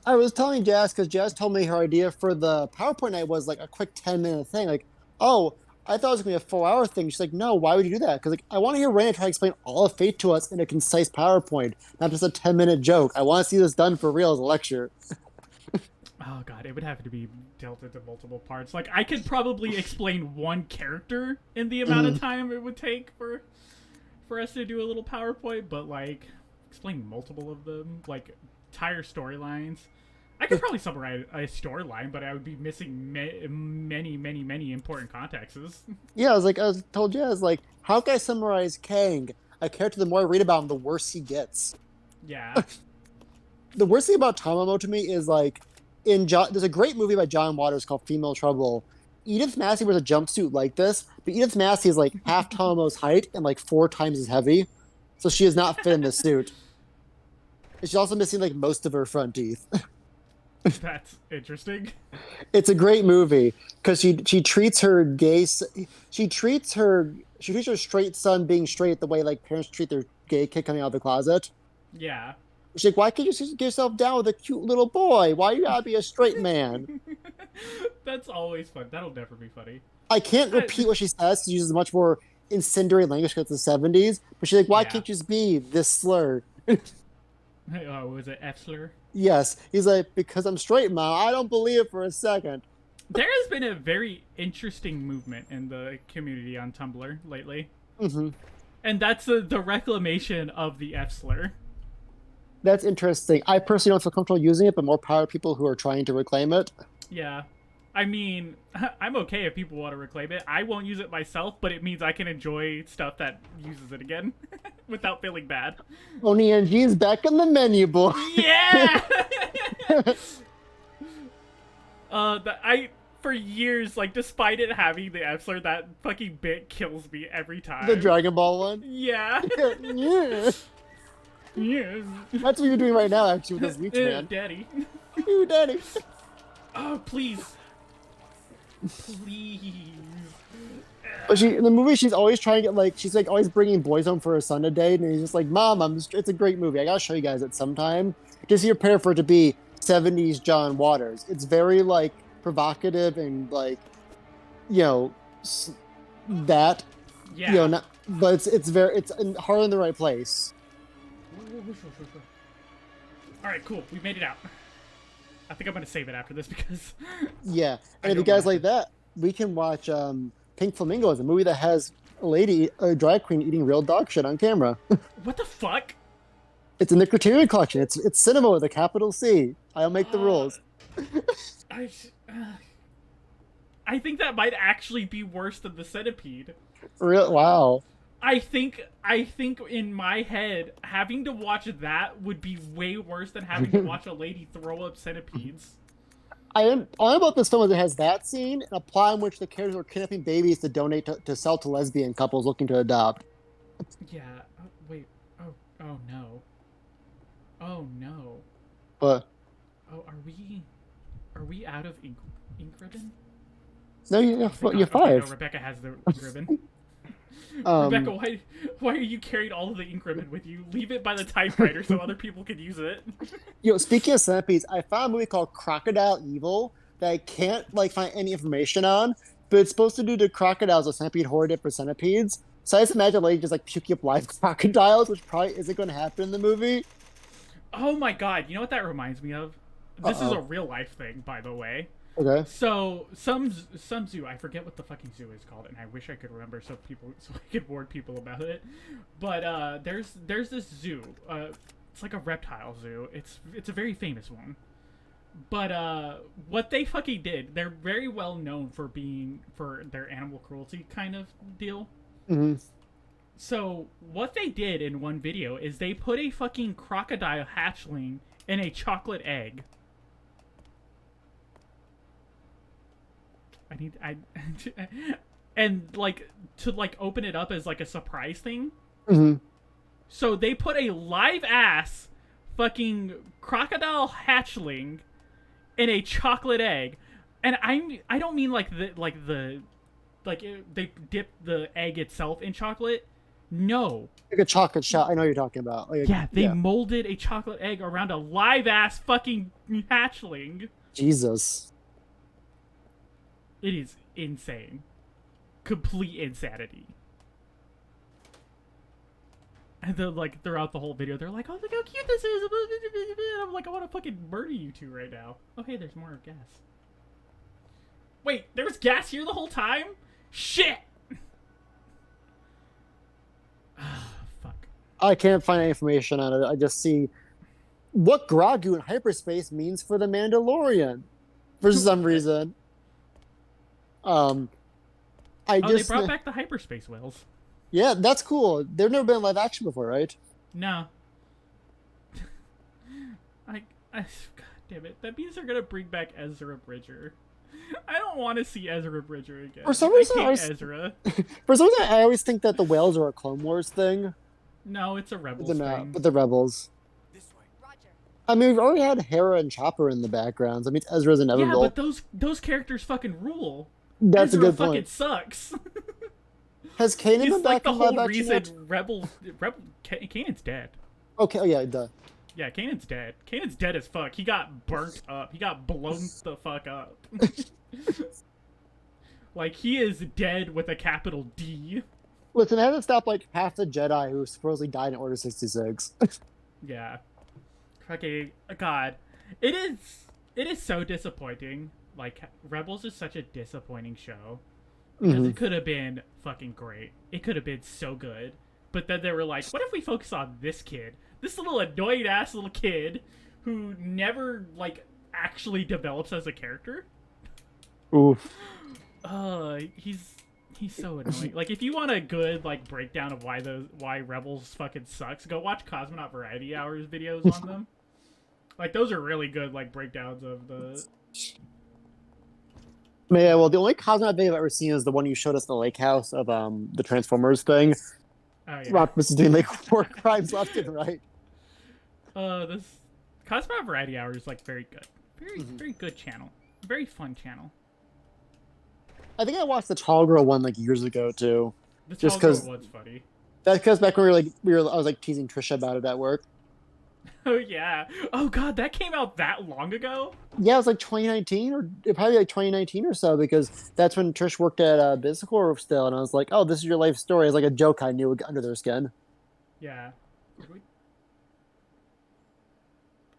I was telling Jazz because Jazz told me her idea for the PowerPoint night was like a quick 10-minute thing. Like, oh, I thought it was gonna be a 4-hour thing. She's like, no, why would you do that? Because I want to hear Raina try to explain all of Fate to us in a concise PowerPoint, not just a 10-minute joke. I want to see this done for real as a lecture. Oh god, it would have to be dealt into multiple parts. Like I could probably explain one character in the amount of time it would take for us to do a little PowerPoint, but explain multiple of them, entire storylines. I could probably summarize a storyline, but I would be missing many important contexts. Yeah, I told Jazz, how can I summarize Kang, a character the more I read about him, the worse he gets. Yeah. The worst thing about Tamamo to me is there's a great movie by John Waters called Female Trouble. Edith Massey wears a jumpsuit like this, but Edith Massey is half Tamamo's height and 4 times as heavy, so she is not fit in this suit. And she's also missing most of her front teeth. That's interesting. It's a great movie because she treats her she treats her straight son being straight the way parents treat their gay kid coming out of the closet. Yeah. She's like, why can't you just get yourself down with a cute little boy? Why you gotta be a straight man? That's always fun. That'll never be funny. I can't repeat what she says. She uses much more incendiary language because it's the 70s. But she's like, why can't you just be this slur? Oh, was it F slur? Yes. He's like, because I'm straight, Mom. I don't believe it for a second. There has been a very interesting movement in the community on Tumblr lately. Mm-hmm. And that's the reclamation of the F slur. That's interesting. I personally don't feel comfortable using it, but more power to people who are trying to reclaim it. Yeah. I mean, I'm okay if people want to reclaim it. I won't use it myself, but it means I can enjoy stuff that uses it again without feeling bad. Oni and G's back in the menu, boy. Yeah! For years, despite it having the F slur, that fucking bit kills me every time. The Dragon Ball one? Yeah. Yeah. Yes. That's what you're doing right now, actually, with this leech man. Daddy. Ooh, Daddy. Oh, please. Please. But in the movie, she's always trying to get, she's always bringing boys home for her son to date, and he's just like, Mom, it's a great movie. I gotta show you guys it sometime. Just be prepared for it to be 70s John Waters. It's very, provocative and, that. Yeah. But it's hard in the right place. Alright, cool. We made it out. I think I'm gonna save it after this because... Yeah. I And if you don't guys wanna- like that, we can watch Pink Flamingos, a movie that has a drag queen eating real dog shit on camera. What the fuck? It's in the Criterion Collection. It's cinema with a capital C. I'll make the Uh, rules. I, I think that might actually be worse than the centipede. Wow. I think in my head, having to watch that would be way worse than having to watch a lady throw up centipedes. I am all about this film is it has that scene and a plot in which the characters are kidnapping babies to donate to sell to lesbian couples looking to adopt. Yeah. Oh, wait. Oh no. Oh no. But Oh, are we out of ink ribbon? no, you're Okay, five. no, Rebecca has the ink ribbon. Um, Rebecca, why are you carrying all of the ink ribbon with you? Leave it by the typewriter so other people can use it. speaking of centipedes, I found a movie called Crocodile Evil that I can't find any information on, but it's supposed to do the crocodiles a centipede horde for centipedes. So I just imagine a lady just puking up live crocodiles, which probably isn't going to happen in the movie. Oh my god, you know what that reminds me of? This is Uh-oh. a real life thing, by the way. Okay. So some zoo, I forget what the fucking zoo is called, and I wish I could remember so I could warn people about it. But there's this zoo. It's like a reptile zoo. It's a very famous one. But what they fucking did, they're very well known for their animal cruelty kind of deal. Mm-hmm. So what they did in one video is they put a fucking crocodile hatchling in a chocolate egg. And to open it up as a surprise thing. Mm-hmm. So they put a live ass fucking crocodile hatchling in a chocolate egg, and I don't mean they dip the egg itself in chocolate. No. Like a chocolate shell. I know what you're talking about. Yeah, they molded a chocolate egg around a live ass fucking hatchling. Jesus. It is insane. Complete insanity. And then, throughout the whole video, they're like, oh, look how cute this is. And I'm like, I want to fucking murder you two right now. Oh, hey, there's more gas. Wait, there was gas here the whole time? Shit! Fuck. I can't find any information on it. I just see what Grogu in hyperspace means for the Mandalorian for some reason. They brought back the hyperspace whales. Yeah, that's cool. They've never been in live action before, right? No. God damn it. That means they're gonna bring back Ezra Bridger. I don't want to see Ezra Bridger again. For some reason, I hate Ezra. For some reason, I always think that the whales are a Clone Wars thing. No, it's a Rebels But thing. but the Rebels. Roger. I mean, we've already had Hera and Chopper in the backgrounds. I mean, Ezra's inevitable. Yeah, but those characters fucking rule. That's Ezra a good fucking point. sucks. Has Kanan He's been like back the in live whole action yet? reason Kanan's dead. Okay, oh yeah, duh. Yeah, Kanan's dead. Kanan's dead as fuck. He got burnt up. He got blown the fuck up. He is dead with a capital D. Listen, it hasn't stopped half the Jedi who supposedly died in Order 66. Yeah. Fucking God. It is so disappointing. Rebels is such a disappointing show. Because it could have been fucking great. It could have been so good. But then they were like, what if we focus on this kid? This little annoying ass little kid who never actually develops as a character. Oof. He's so annoying. If you want a good breakdown of why Rebels fucking sucks, go watch Cosmonaut Variety Hours videos on them. Those are really good breakdowns of the. Yeah, well, the only Cosmonaut video I've ever seen is the one you showed us in the lake house of the Transformers thing. Oh yeah. Optimus is doing war crimes left and right. This Cosmonaut Variety Hours is very good. Very good channel. Very fun channel. I think I watched the Tall Girl one years ago too. The Just Tall Girl 'cause- one's funny. That's because back when I was teasing Trisha about it at work. Oh yeah. Oh god, that came out that long ago? Yeah, it was 2019 or probably 2019 or so because that's when Trish worked at Business still, and I was like, "Oh, this is your life story." It's a joke I knew under their skin. Yeah.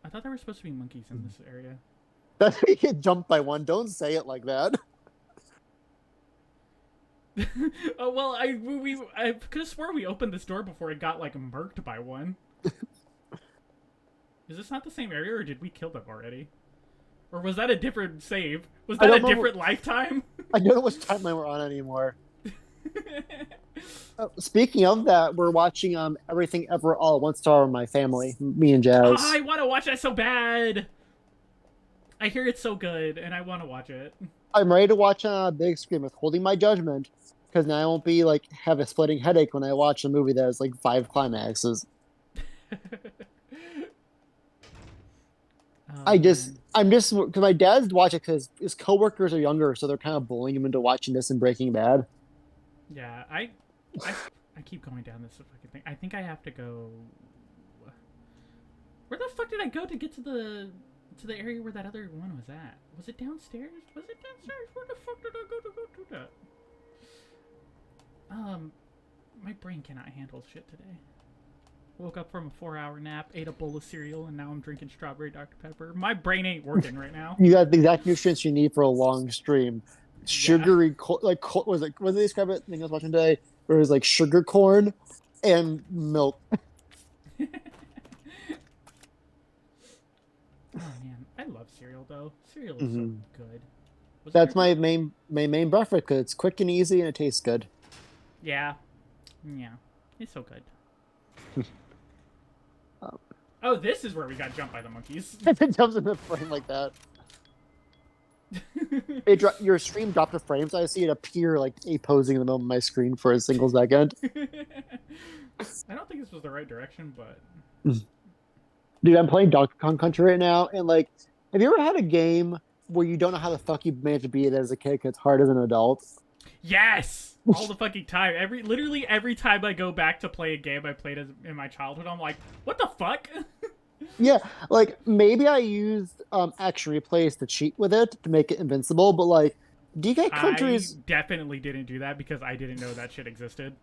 I thought there were supposed to be monkeys in this area. That's how you get jumped by one. Don't say it like that. Oh well, I could have swore we opened this door before it got like murked by one. Is this not the same area, or did we kill them already? Or was that a different save? Was I that a don't know different lifetime? I don't know which timeline we're on anymore. Speaking of that, we're watching Everything Ever All at Once Star with my family, me and Oh, Jazz. I want to watch that so bad. I hear it's so good, and I want to watch it. I'm ready to watch on a big screen with holding my judgment because now I won't be like have a splitting headache when I watch a movie that has like 5 climaxes. I'm just because my dad's watching because his coworkers are younger, so they're kind of bullying him into watching this and Breaking Bad. Yeah, I keep going down this fucking thing. I think I have to go. Where the fuck did I go to get to the area where that other one was at? Was it downstairs? Was it downstairs? Where the fuck did I go to do that? My brain cannot handle shit today. Woke up from a 4-hour nap, ate a bowl of cereal, and now I'm drinking strawberry Dr. Pepper. My brain ain't working right now. You got the exact nutrients you need for a long stream. Sugary, was it? What did they describe it? I think I was watching today, where it was like sugar corn and milk. Oh man, I love cereal though. Cereal is so good. That's my main breakfast because it's quick and easy and it tastes good. Yeah, it's so good. Oh, this is where we got jumped by the monkeys. If it jumps in the frame like that. Your stream dropped a frame, so I see it appear like a posing in the middle of my screen for a single second. I don't think this was the right direction, but Dude, I'm playing Donkey Kong Country right now, and like, have you ever had a game where you don't know how the fuck you managed to beat it as a kid? 'Cause it's hard as an adult. yes, all the fucking time. Literally every time I go back to play a game I played in my childhood, I'm like, what the fuck? Yeah, like maybe I used action replays to cheat with it to make it invincible, but like DK Countries, I definitely didn't do that because I didn't know that shit existed.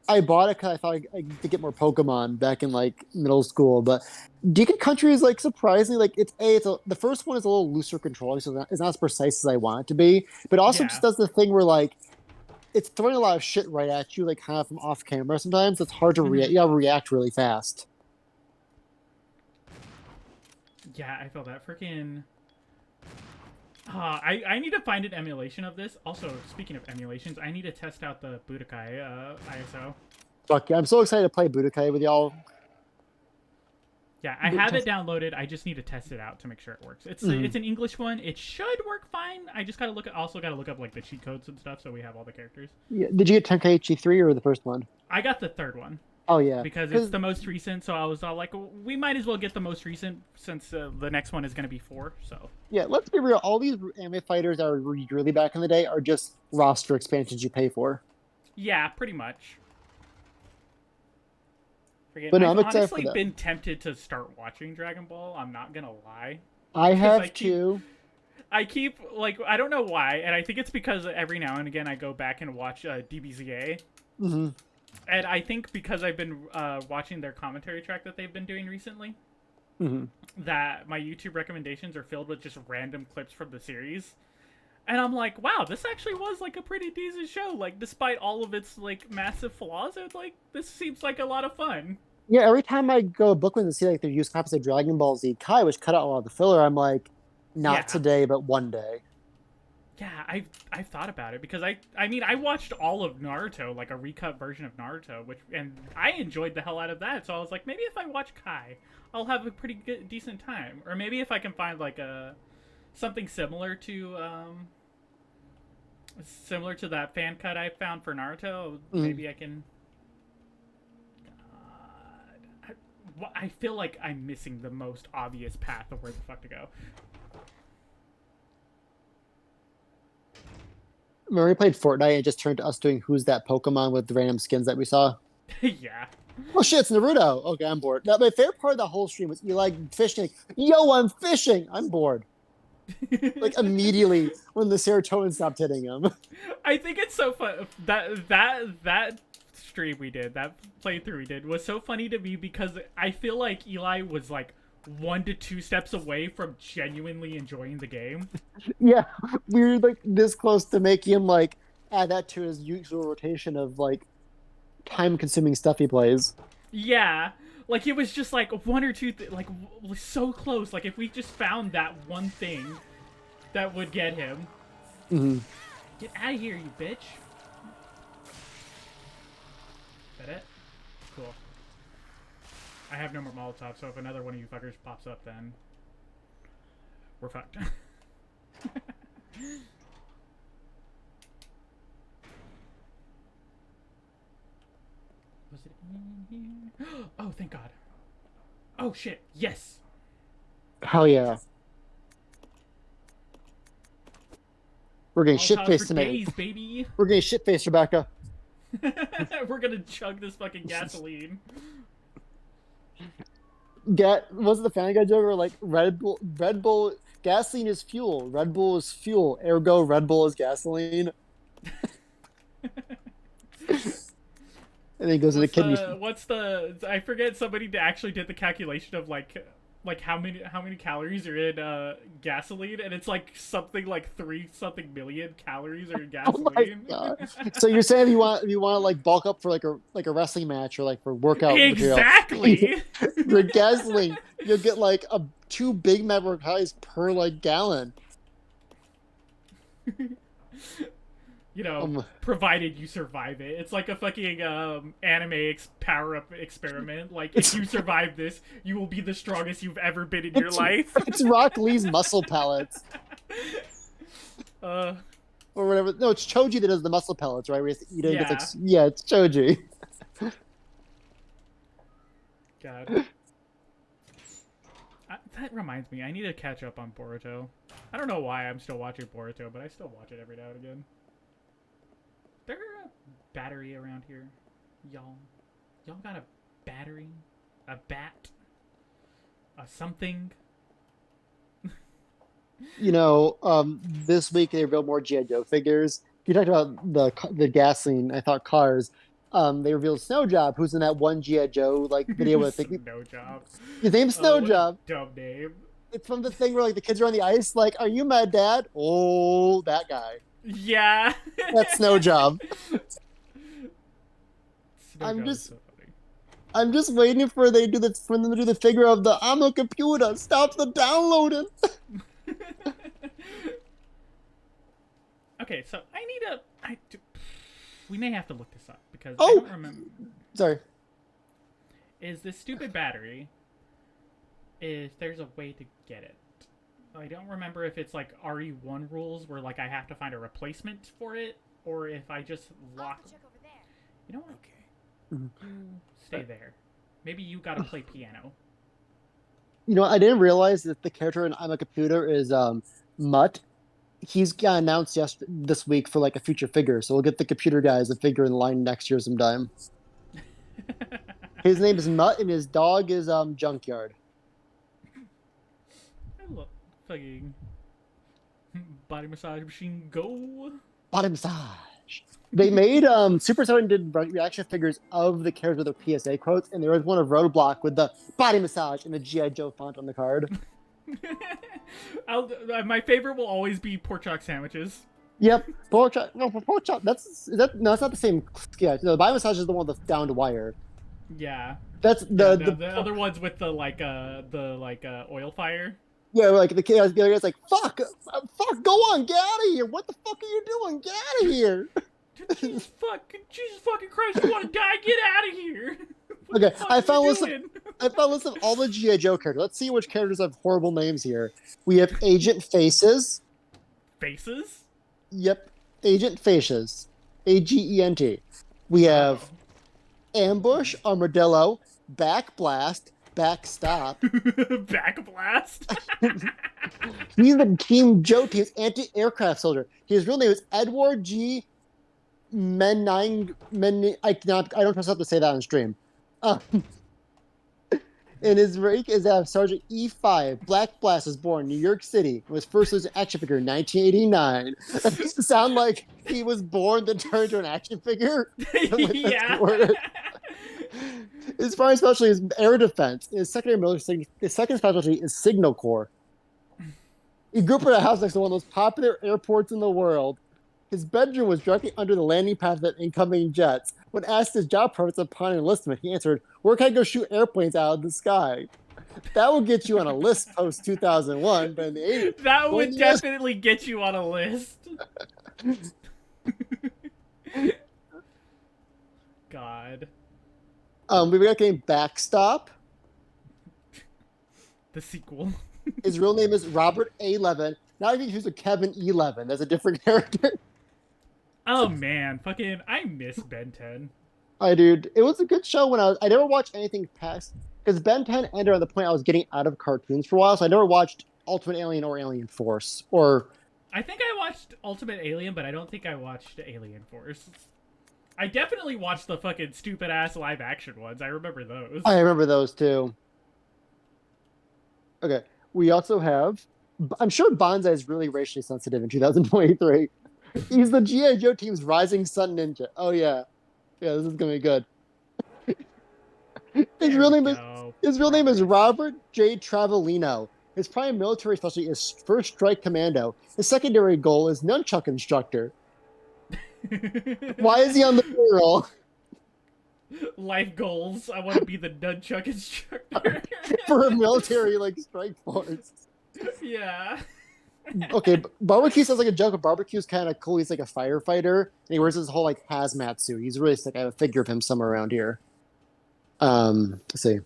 I bought it because I thought I could get more Pokemon back in like middle school. But DK Country is like surprisingly like the first one is a little looser controlling, so it's not as precise as I want it to be. But it also just does the thing where like it's throwing a lot of shit right at you, like kind of from off camera. Sometimes it's hard to react. You gotta react really fast. Yeah, I feel that. Freaking. I need to find an emulation of this. Also, speaking of emulations, I need to test out the Budokai ISO. Fuck yeah, I'm so excited to play Budokai with y'all. Yeah, I have it downloaded. I just need to test it out to make sure it works. It's an English one. It should work fine. I just gotta look up like the cheat codes and stuff so we have all the characters. Yeah. Did you get Tenkaichi 3 or the first one? I got the third one. Oh yeah, because it's the most recent, so I was all like, we might as well get the most recent since the next one is going to be 4. So yeah, let's be real. All these anime fighters that were really back in the day are just roster expansions you pay for. Yeah, pretty much. But no, I've I'm excited honestly for that. been tempted to start watching Dragon Ball. I'm not gonna lie. I have too. I keep like I don't know why, and I think it's because every now and again I go back and watch DBZA. Mm-hmm. And I think because I've been watching their commentary track that they've been doing recently, that my YouTube recommendations are filled with just random clips from the series. And I'm like, wow, this actually was like a pretty decent show. Like, despite all of its like massive flaws, it's like this seems like a lot of fun. Yeah, every time I go to Bookman and see like they use copies of Dragon Ball Z Kai, which cut out a lot of the filler, I'm like, not today, but one day. Yeah, I've thought about it because I mean I watched all of Naruto, like a recut version of Naruto, and I enjoyed the hell out of that. So I was like, maybe if I watch Kai, I'll have a pretty decent time. Or maybe if I can find like something similar to that fan cut I found for Naruto, maybe I can. God, I feel like I'm missing the most obvious path of where the fuck to go. Remember we played Fortnite and it just turned to us doing Who's That Pokemon with the random skins that we saw? Yeah. Oh shit, it's Naruto. Okay, I'm bored. Now, my favorite part of the whole stream was Eli fishing. Like, yo, I'm fishing. I'm bored. Like immediately when the serotonin stopped hitting him. I think it's so fun that stream we did, that playthrough we did, was so funny to me because I feel like Eli was like 1 to 2 steps away from genuinely enjoying the game. Yeah, we were like this close to making him like add that to his usual rotation of like time-consuming stuff he plays. Yeah, like it was just like one or two, so close. Like if we just found that one thing that would get him. Mm-hmm. Get out of here, you bitch. Is that it? Cool. I have no more Molotov, so if another one of you fuckers pops up, then we're fucked. Was it in here? Oh, thank God. Oh, shit. Yes. Hell yeah. We're getting Molotovs shit-faced for tonight. days, baby. We're getting shit-faced, Rebecca. We're gonna chug this fucking gasoline. Wasn't the Family Guy joke where like Red Bull, gasoline is fuel. Red Bull is fuel. Ergo, Red Bull is gasoline. And then he goes to the kidney. I forget, somebody actually did the calculation of like how many calories are in gasoline, and it's like something like 3 something million calories are in Oh my gasoline. God. So you're saying if you want to like bulk up for like a wrestling match or like for workout Exactly. material, the gasoline, you'll get like 2 Big Mac fries per like gallon. You know, provided you survive it. It's like a fucking anime power-up experiment. Like, if you survive this, you will be the strongest you've ever been in your life. It's Rock Lee's muscle pellets. Or whatever. No, it's Choji that does the muscle pellets, right? Where he has to eat it. Yeah. It's like, yeah, it's Choji. God. That reminds me, I need to catch up on Boruto. I don't know why I'm still watching Boruto, but I still watch it every now and again. There a battery around here, y'all? Y'all got a battery? A bat? A something? You know, this week they revealed more G.I. Joe figures. You talked about the gasoline, I thought cars. They revealed Snowjob, who's in that one G.I. Joe like video with Snowjob. His name's Snowjob. Dumb name. It's from the thing where like the kids are on the ice, like, "Are you my dad?" Oh, that guy. Yeah. That's Snowjob. Snowjob I'm just waiting for them to do the figure of the "I'm a computer, stop the downloading." Okay, so we may have to look this up because I don't remember. Sorry. Is this stupid battery? If there's a way to get it, I don't remember if it's like RE1 rules where like I have to find a replacement for it, or if I just lock. Check over there. You know what? Okay. You stay there. Maybe you gotta play piano. You know, I didn't realize that the character in "I'm a Computer" is Mutt. He's got announced this week for like a future figure, so we'll get the computer guy as a figure in line next year sometime. His name is Mutt, and his dog is Junkyard. I love fucking body massage machine. Go. Body massage. They made Super 7 did reaction figures of the characters with their PSA quotes, and there was one of Roadblock with the body massage and the G.I. Joe font on the card. My favorite will always be pork chop sandwiches. Yep, pork chop. No, pork chop. No, it's not the same. Yeah, no, the body massage is the one that's down to wire. Yeah. That's the other ones with the oil fire. Yeah, like the other guy's like, fuck, go on, get out of here. What the fuck are you doing? Get out of here. Jesus fucking Christ, you want to die? Get out of here. Okay, I found a list of all the G.I. Joe characters. Let's see which characters have horrible names here. We have Agent Faces. Faces? Yep, Agent Faces. Agent. We have Ambush, Armadillo, Backblast, Backstop. Backblast? He's the Team Joe Team's anti-aircraft soldier. His real name is Edward G. I don't trust to say that on stream. And his rank is Sergeant E5. Black Blast was born in New York City. Was first as an action figure in 1989. That makes it sound like he was born to turn into an action figure. Yeah. His primary specialty is air defense. His second specialty is Signal Corps. He grew up in a house next to one of the most popular airports in the world. His bedroom was directly under the landing pad of incoming jets. When asked his job purpose upon enlistment, he answered, "Where can I go shoot airplanes out of the sky?" That will get you on a list post 2001, but in the 80s, That going would to the US definitely get you on a list. God. we got game Backstop. The sequel. His real name is Robert A. Levin. Now you can use a Kevin E. Levin. That's a different character. Oh man, fucking I miss Ben 10. Dude, it was a good show when I never watched anything past because Ben 10 ended on the point I was getting out of cartoons for a while, so I never watched Ultimate Alien or Alien Force or. I think I watched Ultimate Alien, but I don't think I watched Alien Force. I definitely watched the fucking stupid ass live action ones. I remember those. I remember those too. Okay, we also have. I'm sure Banzai is really racially sensitive in 2023. He's the G.I. Joe team's rising sun ninja. Oh yeah, this is gonna be good. His real name is Robert J. Travellino. His prime military specialty is First Strike Commando. His secondary goal is nunchuck instructor. Why is he on the payroll? Life goals. I want to be the nunchuck instructor. For a military strike force. Yeah. Okay, barbecue sounds like a joke, but barbecue's kind of cool. He's like a firefighter, and he wears his whole hazmat suit. He's really sick. I have a figure of him somewhere around here. Let's see.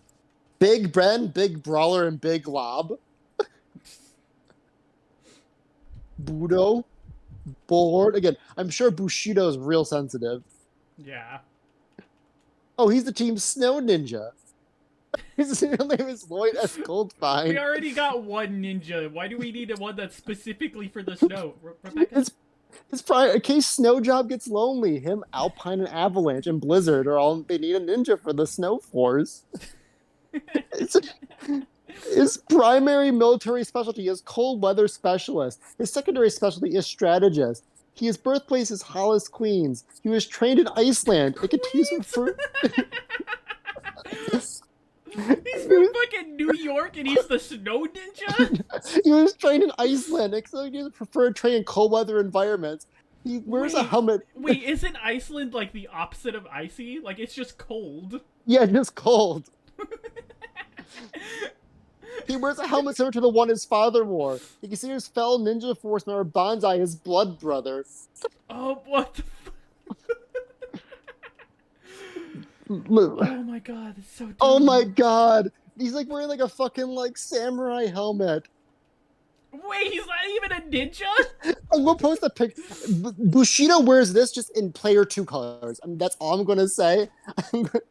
Big Bren, Big Brawler, and Big Lob. Budo. Bullhorn. Again, I'm sure Bushido is real sensitive. Yeah. Oh, he's the team's Snow Ninja. His real name is Lloyd S. Goldfine. We already got one ninja. Why do we need one that's specifically for the snow? Rebecca? It's probably in case Snow Job gets lonely. Him, Alpine, and Avalanche, and Blizzard are all. They need a ninja for the Snow Force. His primary military specialty is cold weather specialist. His secondary specialty is strategist. His birthplace is Hollis, Queens. He was trained in Iceland. It continues for. He's from fucking New York and he's the snow ninja? He was trained in Iceland, except he doesn't prefer to train in cold weather environments. He wears a helmet. Wait, isn't Iceland like the opposite of icy? Like it's just cold. Yeah, just cold. He wears a helmet similar to the one his father wore. He considers fellow ninja force member Banzai his blood brother. Oh, what the Oh my god, it's so dumb. Oh my god. He's wearing a fucking samurai helmet. Wait, he's not even a ninja? I'm gonna post a pic. Bushido wears this just in player 2 colors. That's all I'm gonna say. Oh my god,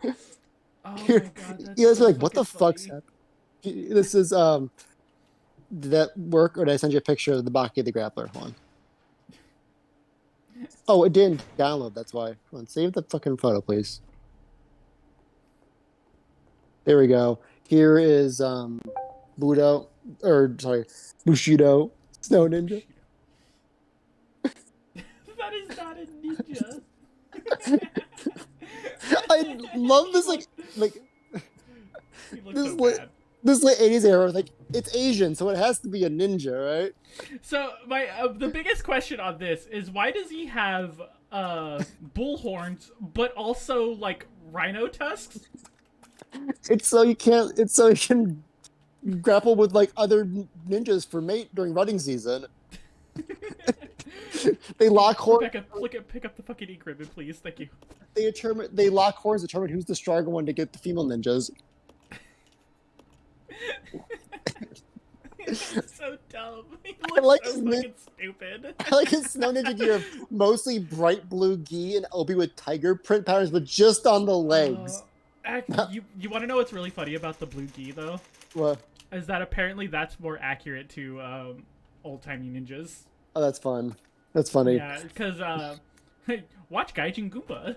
that's You guys so are like, what the fucking fuck's funny. happening? This is did that work, or did I send you a picture of the Baki the Grappler? Hold on. Oh, it didn't download, that's why. Come on, save the fucking photo, please. There we go. Here is Bushido, Snow Ninja. That is not a ninja. I love this He looks this so late bad. 80s era, it's Asian, so it has to be a ninja, right? So my the biggest question on this is why does he have bull horns but also rhino tusks? It's so you can grapple with like other ninjas for mate during running season. They lock horns. Rebecca, pick up the fucking ink ribbon, please. Thank you. They lock horns to determine who's the stronger one to get the female ninjas. It's so dumb. He I like looks so his fucking stupid. I like his snow ninja gear of mostly bright blue gi and obi with tiger print patterns, but just on the legs. You want to know what's really funny about the blue gi though? What? Is that apparently that's more accurate to old-timey ninjas. Oh, that's fun. That's funny. Yeah, because watch Gaijin Goomba.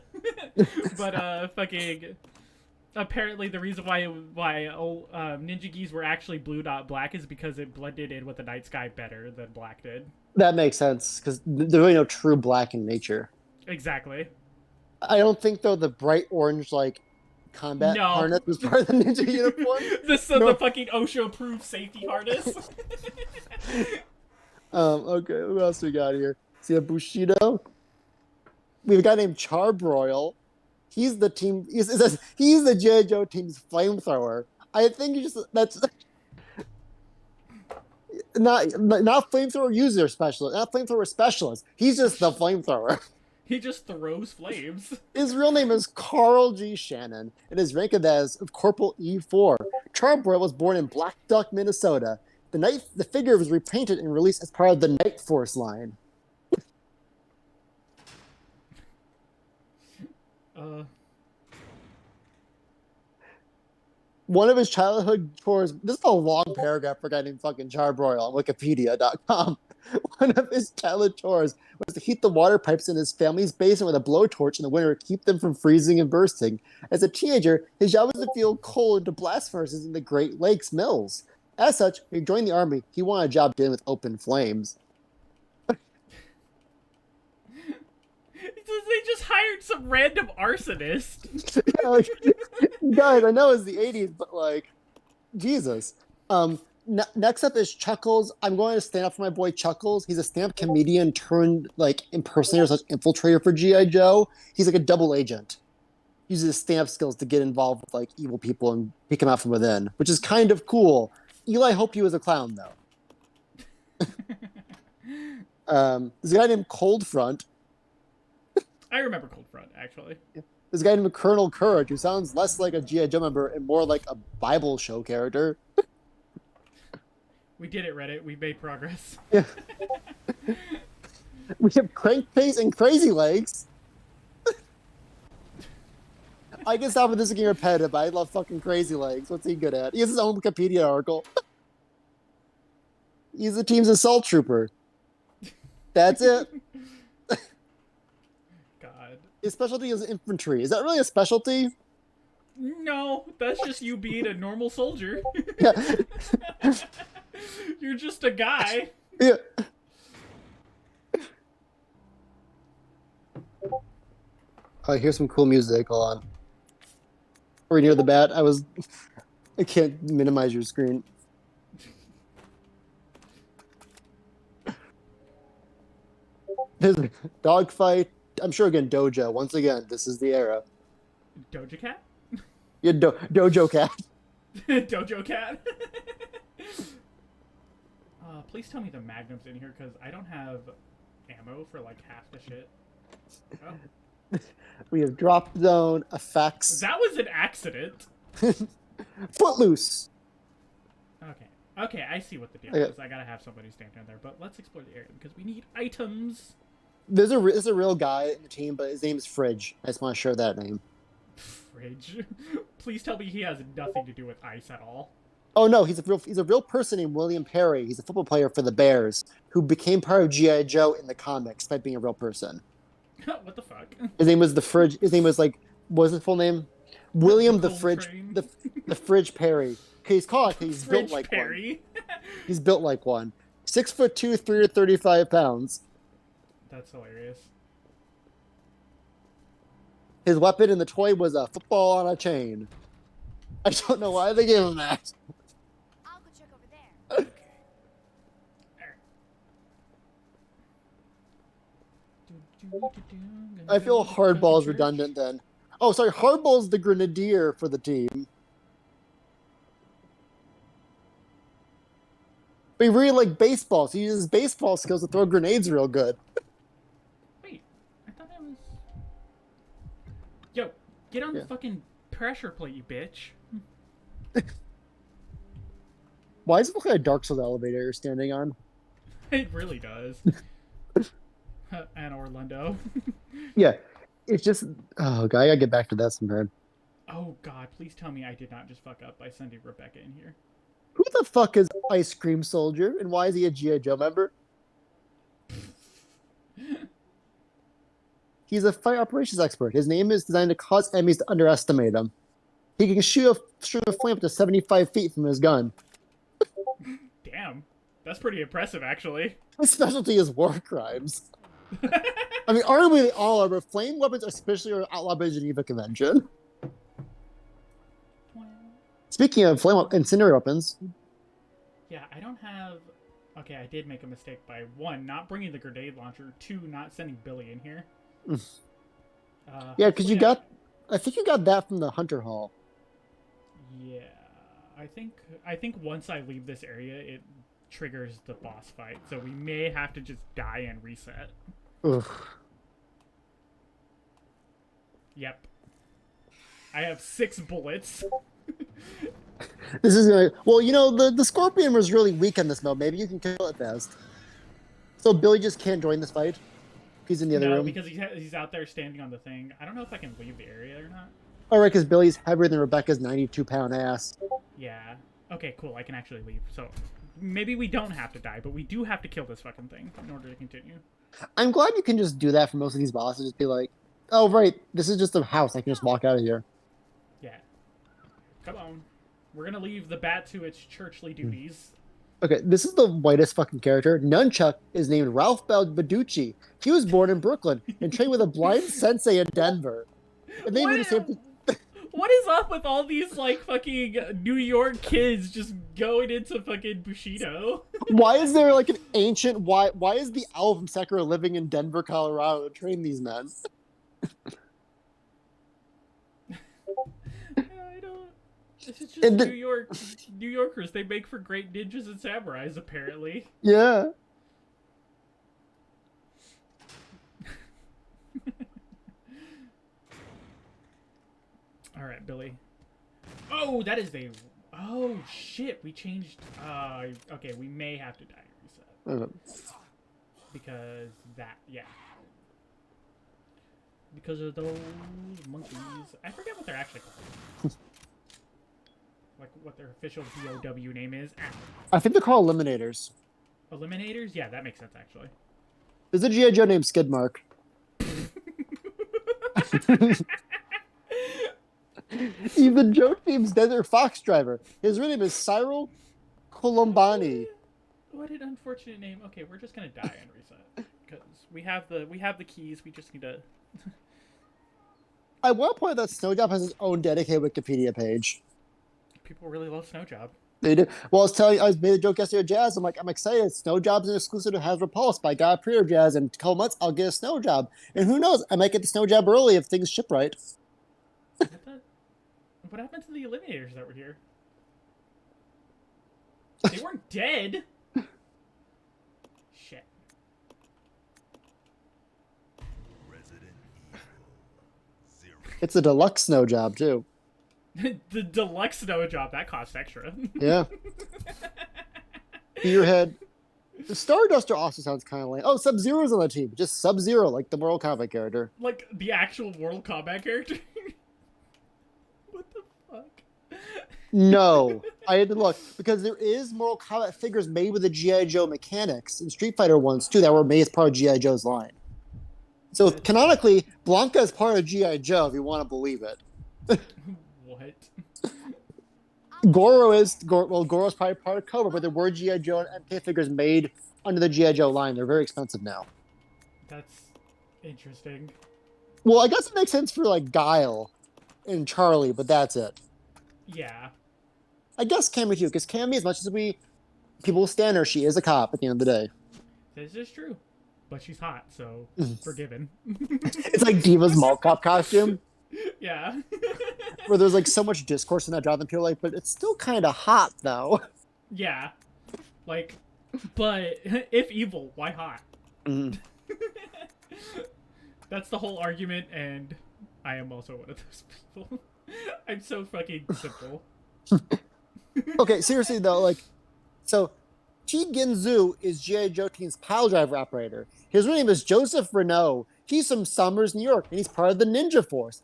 But fucking apparently the reason why ninja gis were actually blue not black is because it blended in with the night sky better than black did. That makes sense because there's really no true black in nature. Exactly. I don't think though the bright orange combat harness was part of the ninja uniform. The fucking OSHA approved safety harness. Okay, what else we got here? See a Bushido? We have a guy named Charbroil. He's the team. He's the G.I. Joe team's flamethrower. I think that's not flamethrower user specialist, not flamethrower specialist. He's just the flamethrower. He just throws flames. His real name is Carl G. Shannon, and is ranked as Corporal E4. Charbroil was born in Black Duck, Minnesota. The figure was repainted and released as part of the Night Force line. One of his childhood chores. This is a long paragraph for a guy named fucking Charbroil on Wikipedia.com. One of his childhood chores was to heat the water pipes in his family's basement with a blowtorch in the winter to keep them from freezing and bursting. As a teenager, his job was to feel coal into blast furnaces in the Great Lakes mills. As such, when he joined the army, he wanted a job dealing with open flames. They just hired some random arsonist. Yeah, like, guys, I know it's the 80s, but like, Jesus. Next up is Chuckles. I'm going to stand up for my boy Chuckles. He's a stand-up comedian turned like impersonator / infiltrator for G.I. Joe. He's like a double agent. He uses his stand-up skills to get involved with like evil people and pick them out from within, which is kind of cool. Eli hoped he was a clown though. There's a guy named Cold Front. I remember Cold Front, actually. There's a guy named Colonel Courage who sounds less like a G.I. Joe member and more like a Bible show character. We did it, Reddit. We made progress. Yeah. We have Crankface and Crazy Legs. I can stop with this getting repetitive, but I love fucking Crazy Legs. What's he good at? He has his own Wikipedia article. He's the team's assault trooper. That's it. God. His specialty is infantry. Is that really a specialty? No, that's just you being a normal soldier. Yeah. You're just a guy. Yeah. Here's some cool music. Hold on. Are we near the bat? I can't minimize your screen. There's a dogfight. I'm sure again, Dojo. Once again, this is the era. Doja Cat? Yeah, Dojo Cat. Dojo Cat? Please tell me the Magnum's in here, because I don't have ammo for like half the shit. Oh. We have Drop Zone, Effects. That was an accident. Footloose. Okay, I see what the deal is. I gotta have somebody stand down there, but let's explore the area, because we need items. There's a real guy in the team, but his name is Fridge. I just want to share that name. Fridge. Please tell me he has nothing to do with ice at all. Oh no, he's a real person named William Perry. He's a football player for the Bears who became part of G.I. Joe in the comics by being a real person. What the fuck? His name was the Fridge. His name was like, what was his full name? William the Cold Fridge. Train. The Fridge Perry. He's called. He's Fridge built like Perry. one. He's built like one. 6'2", 335 pounds. That's hilarious. His weapon in the toy was a football on a chain. I don't know why they gave him that. I'll go check over there. I feel Hardball is redundant then. Oh, sorry, Hardball's the grenadier for the team. But he really liked baseball, so he uses baseball skills to throw grenades real good. Wait, I thought that was... Yo, get on the fucking pressure plate, you bitch. Why does it look like a Dark Souls elevator you're standing on? It really does. And Orlando. Yeah, it's just... Oh, God, I gotta get back to that sometime. Oh god, please tell me I did not just fuck up by sending Rebecca in here. Who the fuck is Ice Cream Soldier, and why is he a G.I. Joe member? He's a fire operations expert. His name is designed to cause enemies to underestimate him. He can shoot a flame up to 75 feet from his gun. Damn. That's pretty impressive, actually. His specialty is war crimes. I mean, arguably they all are, but flame weapons especially are outlawed by the Geneva Convention. Speaking of incendiary weapons... Yeah, I don't have Okay, I did make a mistake by 1, not bringing the grenade launcher, 2, not sending Billy in here. Yeah, because you hopefully I think you got that from the Hunter Hall. Yeah, I think once I leave this area, it triggers the boss fight, so we may have to just die and reset. Ugh. Yep. I have 6 bullets. This is gonna. Well, you know, the Scorpion was really weak in this mode. Maybe you can kill it fast. So Billy just can't join this fight. He's in the other No, room. because he's out there standing on the thing. I don't know if I can leave the area or not. All right, because Billy's heavier than Rebecca's 92-pound ass. Yeah. Okay, cool. I can actually leave. So maybe we don't have to die, but we do have to kill this fucking thing in order to continue. I'm glad you can just do that for most of these bosses. Just be like, oh, right, this is just a house. I can just walk out of here. Yeah. Come on. We're gonna leave the bat to its churchly duties. Okay, this is the whitest fucking character. Nunchuck is named Ralph Balducci. He was born in Brooklyn and trained with a blind sensei in Denver. And they were the same. What is up with all these, like, fucking New York kids just going into fucking Bushido? Why is there like an ancient? Why is the owl from Sekiro living in Denver, Colorado to train these men? I don't. This is just New York. New Yorkers. They make for great ninjas and samurais, apparently. Yeah. All right, Billy. Oh, that is a. Oh shit! We changed. Okay, we may have to die and reset because that. Yeah. Because of those monkeys. I forget what they're actually called. Like what their official DOW name is. Ow. I think they're called Eliminators. Eliminators? Yeah, that makes sense actually. There's a G.I. Joe named Skidmark. He's the Joe team's Desert Fox driver. His real name is Cyril Colombani. What an unfortunate name. Okay, we're just gonna die and reset because we have the keys. We just need to. I want to point out that Snowjob has his own dedicated Wikipedia page. People really love Snowjob. They do. Well, I was made a joke yesterday at Jazz. I'm excited. Snowjob's an exclusive to Has Repulsed, but I got a pre-order Jazz, and in a couple months I'll get a Snowjob. And who knows? I might get the Snowjob early if things ship right. What happened to the Eliminators that were here? They weren't dead. Shit. Resident Evil 0. It's a deluxe Snowjob too. The deluxe snow job that costs extra. Yeah. Your head. The Starduster also sounds kind of lame. Oh, Sub-Zero's on the team. Just Sub-Zero, like the Mortal Kombat character. Like the actual Mortal Kombat character. What the fuck? No, I had to look because there is Mortal Kombat figures made with the G.I. Joe mechanics and Street Fighter ones too that were made as part of G.I. Joe's line. So canonically, Blanca is part of G.I. Joe if you want to believe it. What? Goro's probably part of Cobra, but there were G.I. Joe and MK figures made under the G.I. Joe line. They're very expensive now. That's interesting. Well, I guess it makes sense for like Guile and Charlie, but that's it. Yeah. I guess Cammy too, because Cammy, as much as people stand her, she is a cop at the end of the day. This is true. But she's hot, so forgiven. It's like Diva's mall cop costume. Yeah. Where there's like so much discourse in that job, and people are like, but it's still kind of hot though. Yeah. Like, but if evil, why hot? Mm. That's the whole argument, and I am also one of those people. I'm so fucking simple. Okay, seriously though, like, so Chi Ginzu is G.I. Joe Team's pile driver operator. His real name is Joseph Renault. He's from Somers, New York, and he's part of the Ninja Force.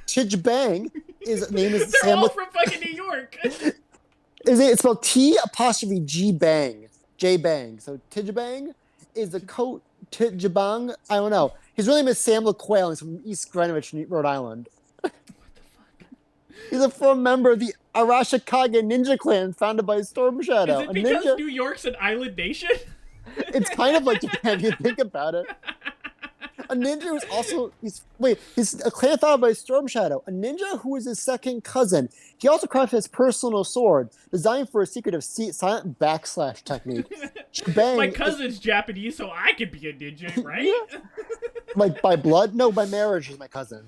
Tij Bang is name is They're Sam. all from fucking New York. It's spelled T''G Bang. J Bang. So Tij Bang is the coat Tijabang. I don't know. His real name is Sam LaQuail, and he's from East Greenwich, Rhode Island. What the fuck? He's a former member of the Arashikage Ninja Clan founded by Storm Shadow. Is it because New York's an island nation? It's kind of like Japan if you think about it. A ninja who's also he's a clan founded by Storm Shadow, a ninja who is his second cousin. He also crafted his personal sword, designed for a secret of silent backslash technique. My cousin's Japanese, so I could be a ninja, right? Yeah. Like by blood? No, by marriage. He's my cousin.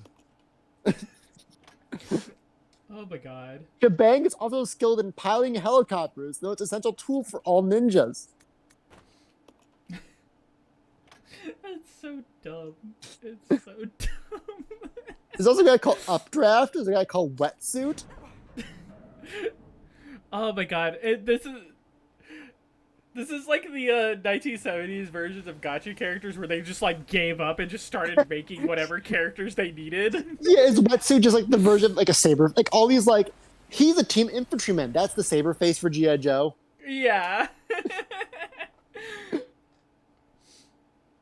Oh my god. Shebang is also skilled in piloting helicopters, though it's an essential tool for all ninjas. That's so dumb. It's so dumb. There's also a guy called Updraft. There's a guy called Wetsuit. Oh my god. This is like the 1970s versions of gacha characters where they just like gave up and just started making whatever characters they needed. Yeah, is Wetsuit just like the version like a saber? Like all these like he's a team infantryman. That's the saber face for G.I. Joe. Yeah.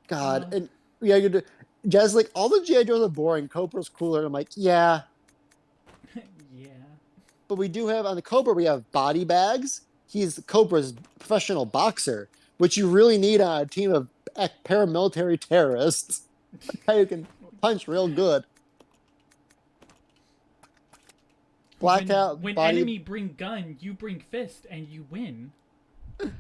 God, and yeah, Jazz like all the G.I. Joes are boring. Cobra's cooler. And I'm like, yeah, Yeah. but we do have on the Cobra we have body bags. He's Cobra's professional boxer, which you really need on a team of paramilitary terrorists. Who can punch real good. Blackout. When body... enemy bring gun, you bring fist, and you win. To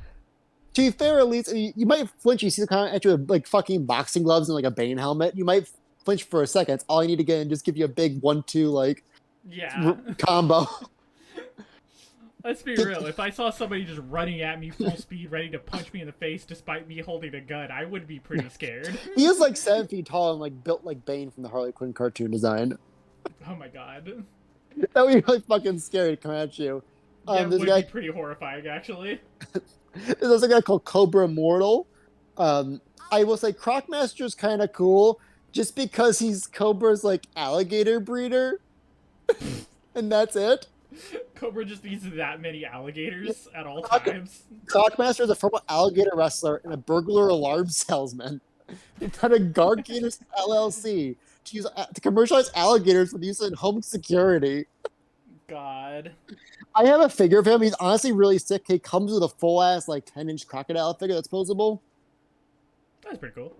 be fair, at least you might flinch. You see the kind at you with like fucking boxing gloves and like a Bane helmet. You might flinch for a second. It's all you need to get and just give you a big 1-2 like combo. Let's be real. If I saw somebody just running at me full speed, ready to punch me in the face despite me holding a gun, I would be pretty scared. He is like 7 feet tall and like built like Bane from the Harley Quinn cartoon design. Oh my god. That would be really fucking scary to come at you. That There's would a guy, be pretty horrifying, actually. there's also a guy called Cobra Immortal. I will say Crocmaster's kind of cool just because he's Cobra's like alligator breeder. And that's it. Cobra just needs that many alligators at all times. Clockmaster is a former alligator wrestler and a burglar alarm salesman. He founded Guard Gators LLC to commercialize alligators for use in home security. God. I have a figure of him. He's honestly really sick. He comes with a full ass like 10-inch crocodile figure that's posable. That's pretty cool.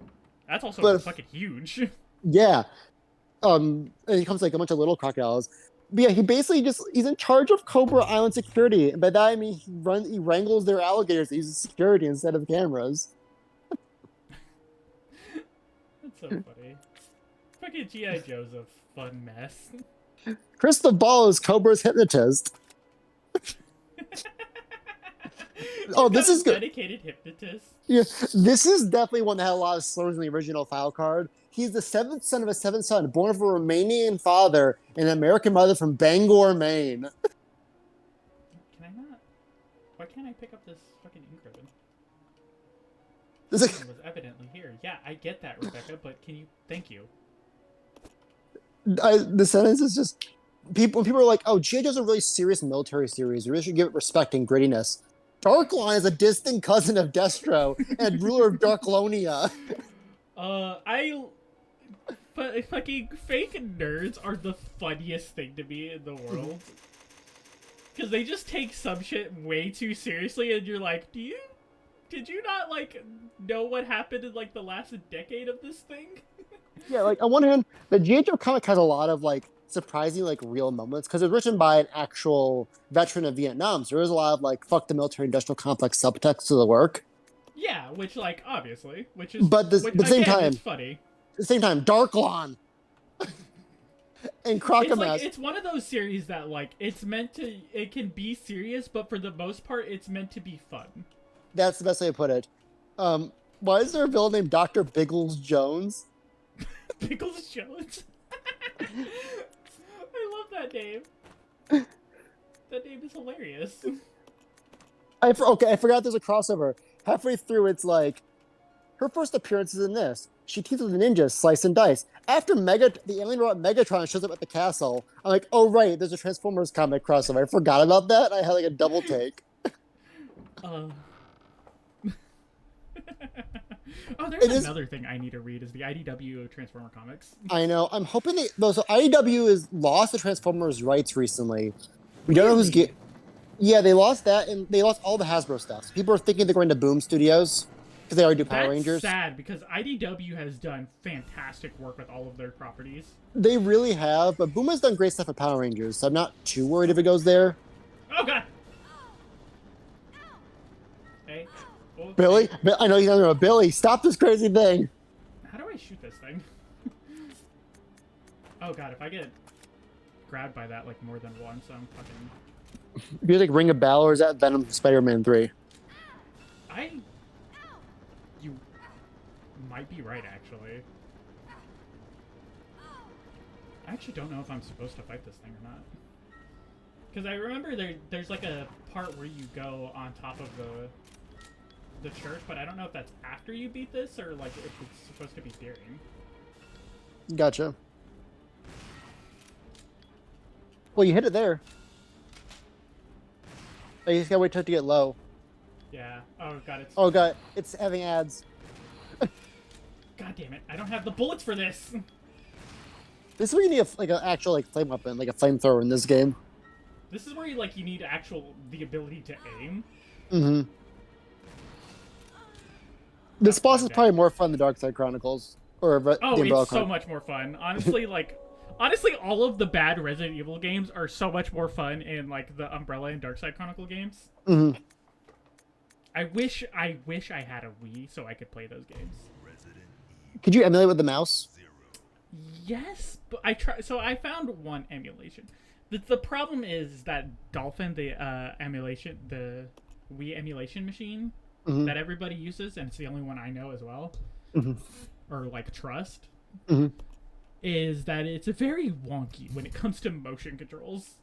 That's also fucking huge. Yeah. And he comes like a bunch of little crocodiles. But yeah, he basically he's in charge of Cobra Island security. And by that I mean he wrangles their alligators to use security instead of cameras. That's so funny. Fucking G.I. Joe's a fun mess. Crystal Ball is Cobra's hypnotist. Oh, this is good. Dedicated hypnotist. Yeah, this is definitely one that had a lot of slurs in the original file card. He's the seventh son of a seventh son, born of a Romanian father and an American mother from Bangor, Maine. Can I not? Why can't I pick up this fucking ink ribbon? This It was evidently here. Yeah, I get that, Rebecca, but can you... Thank you. The sentence is just... When people are like, oh, G.I. Joe's a really serious military series. You really should give it respect and grittiness. Darkline is a distant cousin of Destro and ruler of Darklonia. Fucking fake nerds are the funniest thing to me in the world. Because they just take some shit way too seriously, and you're like, did you not, like, know what happened in, like, the last decade of this thing? Yeah, like, on one hand, the G.I. Joe comic has a lot of, like, surprising, like, real moments, because it was written by an actual veteran of Vietnam, so there is a lot of, like, fuck the military-industrial complex subtext to the work. Yeah, which, like, obviously, which is... But at the same time... It's funny. At the same time, Darklon! And Crocomast. It's one of those series that, like, it can be serious, but for the most part, it's meant to be fun. That's the best way to put it. Why is there a villain named Dr. Biggles Jones? Biggles Jones? I love that name. That name is hilarious. I forgot there's a crossover. Halfway through, it's like, her first appearance is in this. She teaches the ninjas slice and dice. After the alien robot Megatron shows up at the castle, I'm like, oh right, there's a Transformers comic crossover. I forgot about that. I had like a double take. Oh, there's another thing I need to read is the IDW Transformer comics. I know. I'm hoping so IDW has lost the Transformers rights recently. We don't know who's Yeah, they lost that, and they lost all the Hasbro stuff. People are thinking they're going to Boom Studios. Because they already do Power That's Rangers. sad because IDW has done fantastic work with all of their properties. They really have, but Boom has done great stuff with Power Rangers, so I'm not too worried if it goes there. Oh god. Hey. Oh, Billy? I know you're talking about Billy. Stop this crazy thing. How do I shoot this thing? Oh god, if I get grabbed by that like more than once, I'm fucking. Do you like Ring of Battle or is that Venom Spider-Man 3? You might be right, actually. I actually don't know if I'm supposed to fight this thing or not. Because I remember there's like a part where you go on top of the church, but I don't know if that's after you beat this or like if it's supposed to be during. Gotcha. Well, you hit it there. Oh, you just gotta wait till it to get low. Yeah. Oh god, it's. Oh god, it's having ads. God damn it! I don't have the bullets for this. This is where you need like an actual like flame weapon, like a flamethrower in this game. This is where you need the ability to aim. Mm-hmm. This boss is probably more fun than Dark Side Chronicles or the Oh, Umbrella it's so much more fun. Honestly, honestly, all of the bad Resident Evil games are so much more fun in like the Umbrella and Dark Side Chronicle games. Mm-hmm. I wish I had a Wii so I could play those games. Resident Could you emulate with the mouse? Yes, but I found one emulation. The problem is that Dolphin, the emulation, the Wii emulation machine Mm-hmm. that everybody uses, and it's the only one I know as well, Mm-hmm. or like trust, Mm-hmm. is that it's very wonky when it comes to motion controls.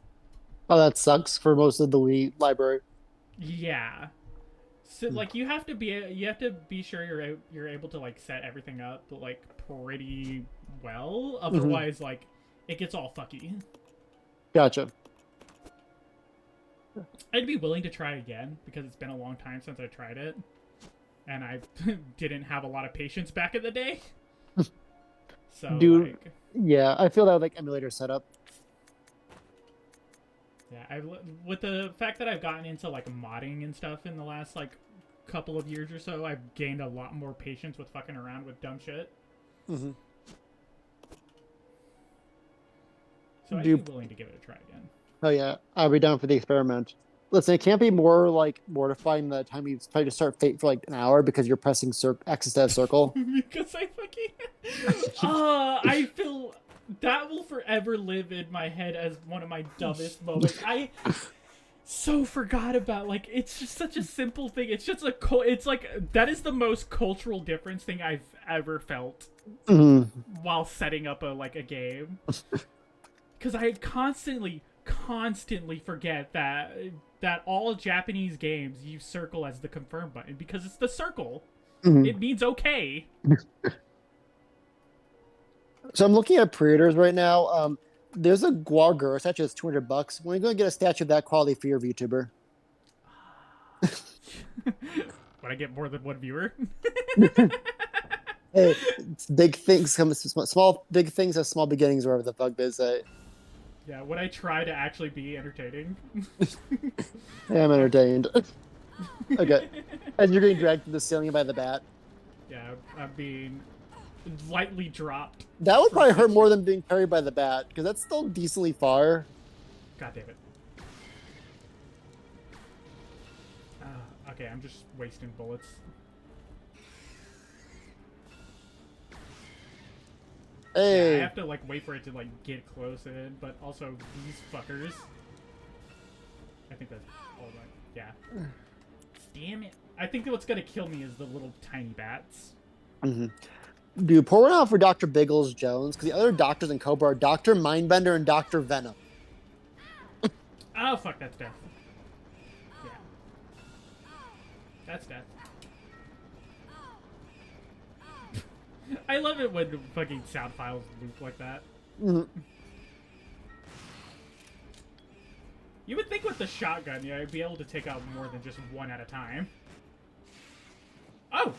Oh, that sucks for most of the Wii library. Yeah. So like you have to be sure you're able to like set everything up like pretty well. Otherwise, like it gets all fucky. Gotcha. I'd be willing to try again because it's been a long time since I tried it, and I didn't have a lot of patience back in the day. So, Dude, like, yeah, I feel that with, like emulator setup. yeah, with the fact that I've gotten into like modding and stuff in the last like couple of years or so, I've gained a lot more patience with fucking around with dumb shit. Mm-hmm. So I'd be willing to give it a try again. Oh yeah, I'll be down for the experiment. Listen, it can't be more like mortifying the time you try to start Fate for like an hour because you're pressing X instead of circle. Because I fucking I feel that will forever live in my head as one of my dumbest moments. I so forgot about like it's just such a simple thing. It's just it's like that is the most cultural difference thing I've ever felt while setting up a game. Because I constantly forget that all Japanese games use circle as the confirm button because it's the circle. It means okay. So I'm looking at pre-orders right now. There's a Guagur statue that's $200. When are you going to get a statue of that quality for your VTuber? When I get more than one viewer. Hey, big things come small. Big things have small beginnings, wherever the fuck they say. Yeah, when I try to actually be entertaining. I am entertained. Okay, and you're getting dragged to the ceiling by the bat. Yeah, I'm being lightly dropped. That would probably hurt more than being parried by the bat, because that's still decently far. God damn it. Okay, I'm just wasting bullets. Hey. Yeah, I have to like wait for it to like get close in, but also these fuckers. I think that's all right. Yeah. Damn it. I think that what's gonna kill me is the little tiny bats. Dude, pour one out for Dr. Biggles Jones, because the other doctors in Cobra are Dr. Mindbender and Dr. Venom. Oh fuck, that's death. Yeah. That's death. I love it when fucking sound files loop like that. You would think with the shotgun, yeah, I'd be able to take out more than just one at a time. Oh!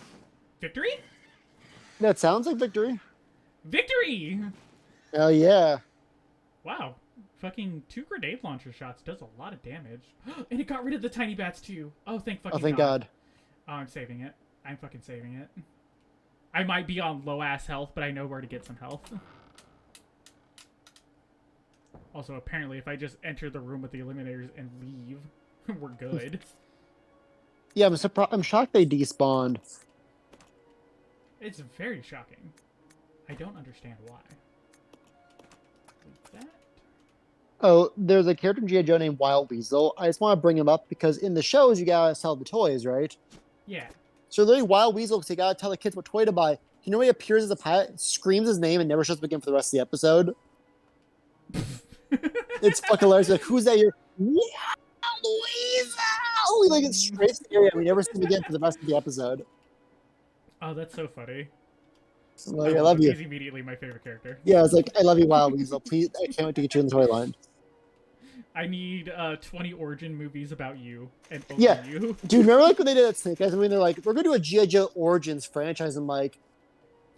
Victory? That sounds like victory. Victory! Oh yeah. Wow. Fucking 2 grenade launcher shots does a lot of damage. And it got rid of the tiny bats too. Oh, thank fucking Oh, thank God. Oh, I'm saving it. I'm fucking saving it. I might be on low-ass health, but I know where to get some health. Also, apparently, if I just enter the room with the eliminators and leave, we're good. Yeah, I'm shocked they despawned. It's very shocking. I don't understand why. Like that? Oh, there's a character in G.I. Joe named Wild Weasel. I just want to bring him up because in the shows, you gotta sell the toys, right? Yeah. So literally, Wild Weasel, because you gotta tell the kids what toy to buy. You know, he appears as a pilot, screams his name, and never shows up again for the rest of the episode. It's fucking hilarious. Like, who's that? You're Wild Weasel. He like gets straight to the area. We never see him again for the rest of the episode. Oh, that's so funny. Like, I love you. He's immediately my favorite character. Yeah, it's like, I love you, Wild Weasel. Please, I can't wait to get you in the toy line. I need 20 origin movies about you and only Yeah. you. Dude, remember like when they did that Snake Eyes? I mean, they're like, we're gonna do a G.I. Joe Origins franchise. I'm like,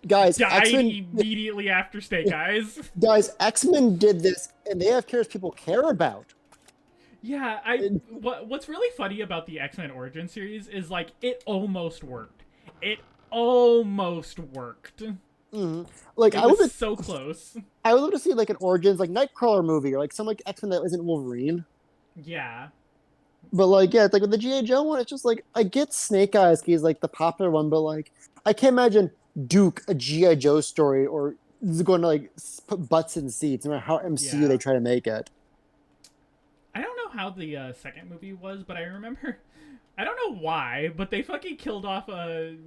guys, Died X-Men, immediately after Snake Eyes. X-Men did this, and they have characters people care about. Yeah, what's really funny about the X-Men Origin series is like it almost worked. It almost worked. Mm-hmm. Like It I would was so close. I would love to see like an Origins like Nightcrawler movie or like some like X-Men that isn't Wolverine. Yeah. But like yeah, it's like with the G.I. Joe one, it's just like I get Snake Eyes, he's like the popular one, but like I can't imagine Duke a G.I. Joe story or going to like put butts in seats, no matter how MCU Yeah. they try to make it. I don't know how the second movie was, but I remember, I don't know why, but they fucking killed off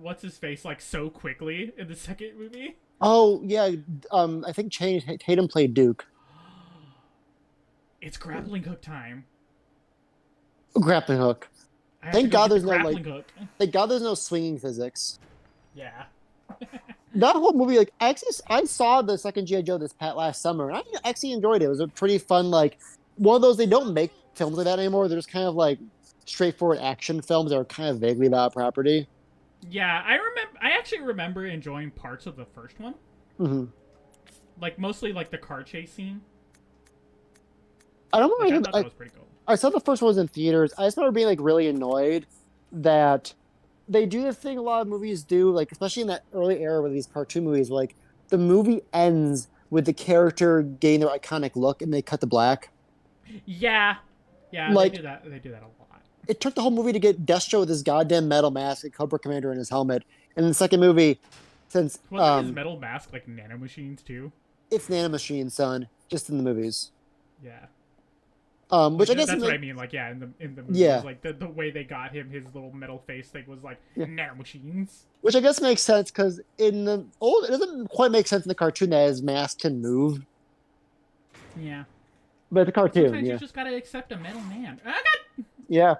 what's his face like so quickly in the second movie. Oh yeah, I think Tatum played Duke. It's grappling hook time. Grappling hook. I have Thank to go God get the there's no, grappling like- hook. Thank God there's no swinging physics. Yeah. That whole movie, like I saw the second G.I. Joe last summer, and I actually enjoyed it. It was a pretty fun, like one of those they don't make films like that anymore. They're just kind of like straightforward action films that are kind of vaguely about property. Yeah, I actually remember enjoying parts of the first one. Mm-hmm. Like mostly like the car chase scene. I don't Like, I remember. thought that was pretty cool. I saw the first one was in theaters. I just remember being like really annoyed that they do the thing a lot of movies do, like especially in that early era with these cartoon movies, like the movie ends with the character getting their iconic look and they cut to black. Yeah. Yeah, Like- they do that a lot. It took the whole movie to get Destro with his goddamn metal mask and Cobra Commander in his helmet. And in the second movie, since Wasn't his metal mask like nanomachines too? it's Nanomachine, son, just in the movies. Yeah. Which I guess that's is what like, I mean. Like, yeah, in the movies, Yeah. like the way they got him, his little metal face thing was like Yeah. nanomachines. which I guess makes sense because in the old, it doesn't quite make sense in the cartoon that his mask can move, Yeah. but the cartoon, Sometimes yeah, you just gotta accept a metal man. Ah, God! yeah.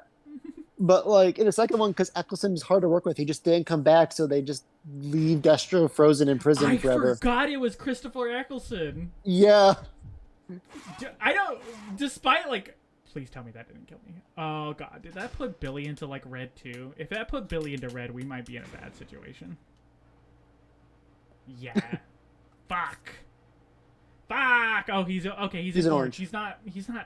But like in the second one, because Eccleston is hard to work with, he just didn't come back, so they just leave Destro frozen in prison I forever. forgot it was Christopher Eccleston. Yeah, I don't. Despite like, please tell me that didn't kill me. Oh God, did that put Billy into like red too? If that put Billy into red, we might be in a bad situation. Yeah. Fuck. Fuck. Oh, he's okay. He's in orange. He's not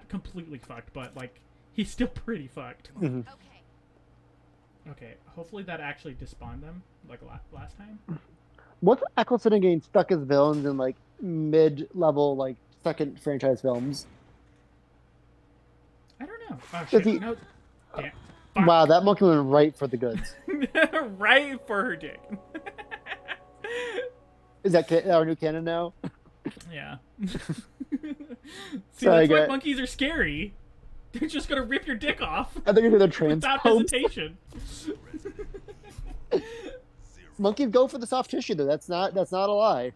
completely fucked, but like he's still pretty fucked. Mhm. Okay. Okay. Hopefully that actually despawned them like last time. What's Eccleston getting stuck as villains in like mid-level like second franchise films? I don't know. Oh Does shit. he- No. Damn. Fuck. Wow, that monkey went right for the goods. Right for her dick. Is that our new canon now? Yeah. See, Sorry, that's why guy. monkeys are scary. They're just gonna rip your dick off I think you're the without transpose. hesitation. Monkeys go for the soft tissue though. That's not a lie.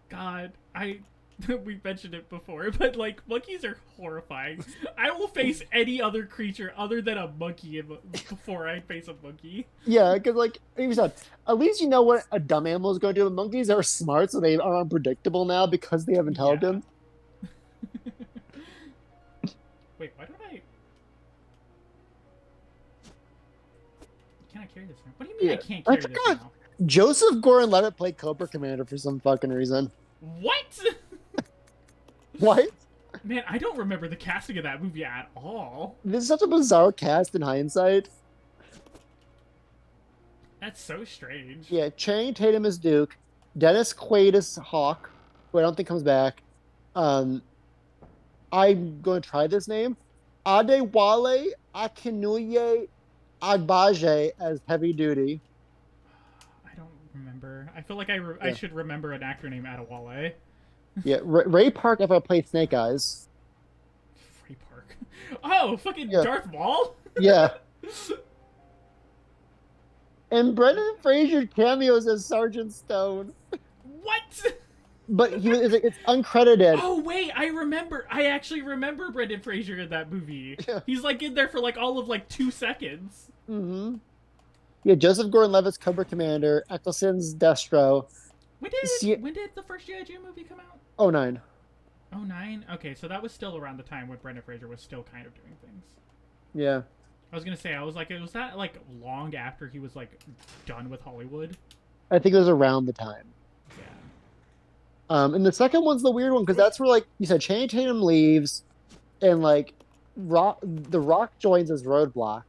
God, we mentioned it before, but like monkeys are horrifying. I will face any other creature other than a monkey before I face a monkey. Yeah, because like you said, at least you know what a dumb animal is going to do. But monkeys are smart, so they are unpredictable now because they have intelligence. Wait, why don't I? Can I carry this now? What do you mean I Yeah. can't I carry this forgot. now? Joseph Gordon-Levitt played Cobra Commander for some fucking reason. What? What? Man, I don't remember the casting of that movie at all. This is such a bizarre cast in hindsight. That's so strange. Yeah, Channing Tatum is Duke. Dennis Quaid is Hawk, who I don't think comes back. Um, I'm going to try this name. Adewale Akinnuye Agbaje as Heavy Duty. I don't remember. I feel like I Yeah, should remember an actor named Adewale. yeah. Ray Park if I played Snake Eyes. Free Park. Oh, fucking Yeah, Darth Maul. yeah. And Brendan Fraser cameos as Sergeant Stone, What? but it's uncredited. Oh wait, I remember. I actually remember Brendan Fraser in that movie. Yeah. He's like in there for like all of like 2 seconds. Mm-hmm. Yeah, Joseph Gordon-Levitt's Cobra Commander, Eccleston's Destro. See, When did the first G.I. Joe movie come out? oh nine. Oh nine. Okay, so that was still around the time when Brendan Fraser was still kind of doing things. Yeah. I was gonna say, I was like, was that like long after he was like done with Hollywood? I think it was around the time. Yeah. And the second one's the weird one because that's where, like you said, Channing Tatum leaves, and like The Rock joins as Roadblock,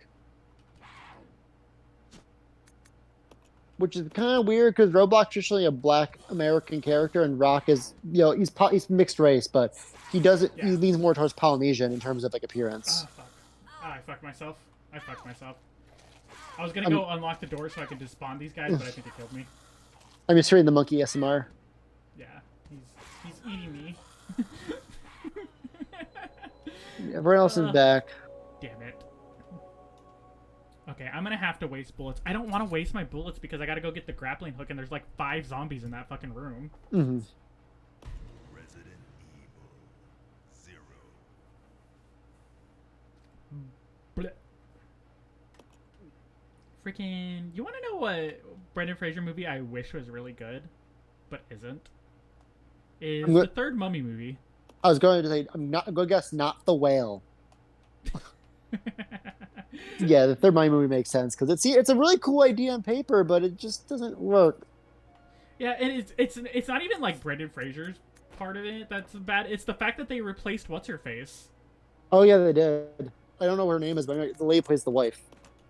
which is kind of weird because Roadblock's traditionally a Black American character, and Rock is, he's mixed race, but he doesn't. Yeah. He leans more towards Polynesian in terms of like appearance. Oh fuck. Oh, I fucked myself. I was gonna go unlock the door so I could just spawn these guys, but I think it killed me. I'm just hearing the monkey SMR. Yeah, he's eating me. Everyone else is back. Damn it. Okay, I'm gonna have to waste bullets. I don't want to waste my bullets because I gotta go get the grappling hook, and there's like 5 zombies in that fucking room. Mm-hmm. Resident Evil 0. Blech. Freaking, you want to know what Brendan Fraser movie I wish was really good, but isn't? Is the third Mummy movie. I was going to say, I'm not going to guess not The Whale. Yeah, the third Mummy movie makes sense because it's a really cool idea on paper, but it just doesn't work. Yeah, and it's not even like Brendan Fraser's part of it that's bad. It's the fact that they replaced what's her face. Oh yeah, they did. I don't know what her name is, but the lady plays the wife.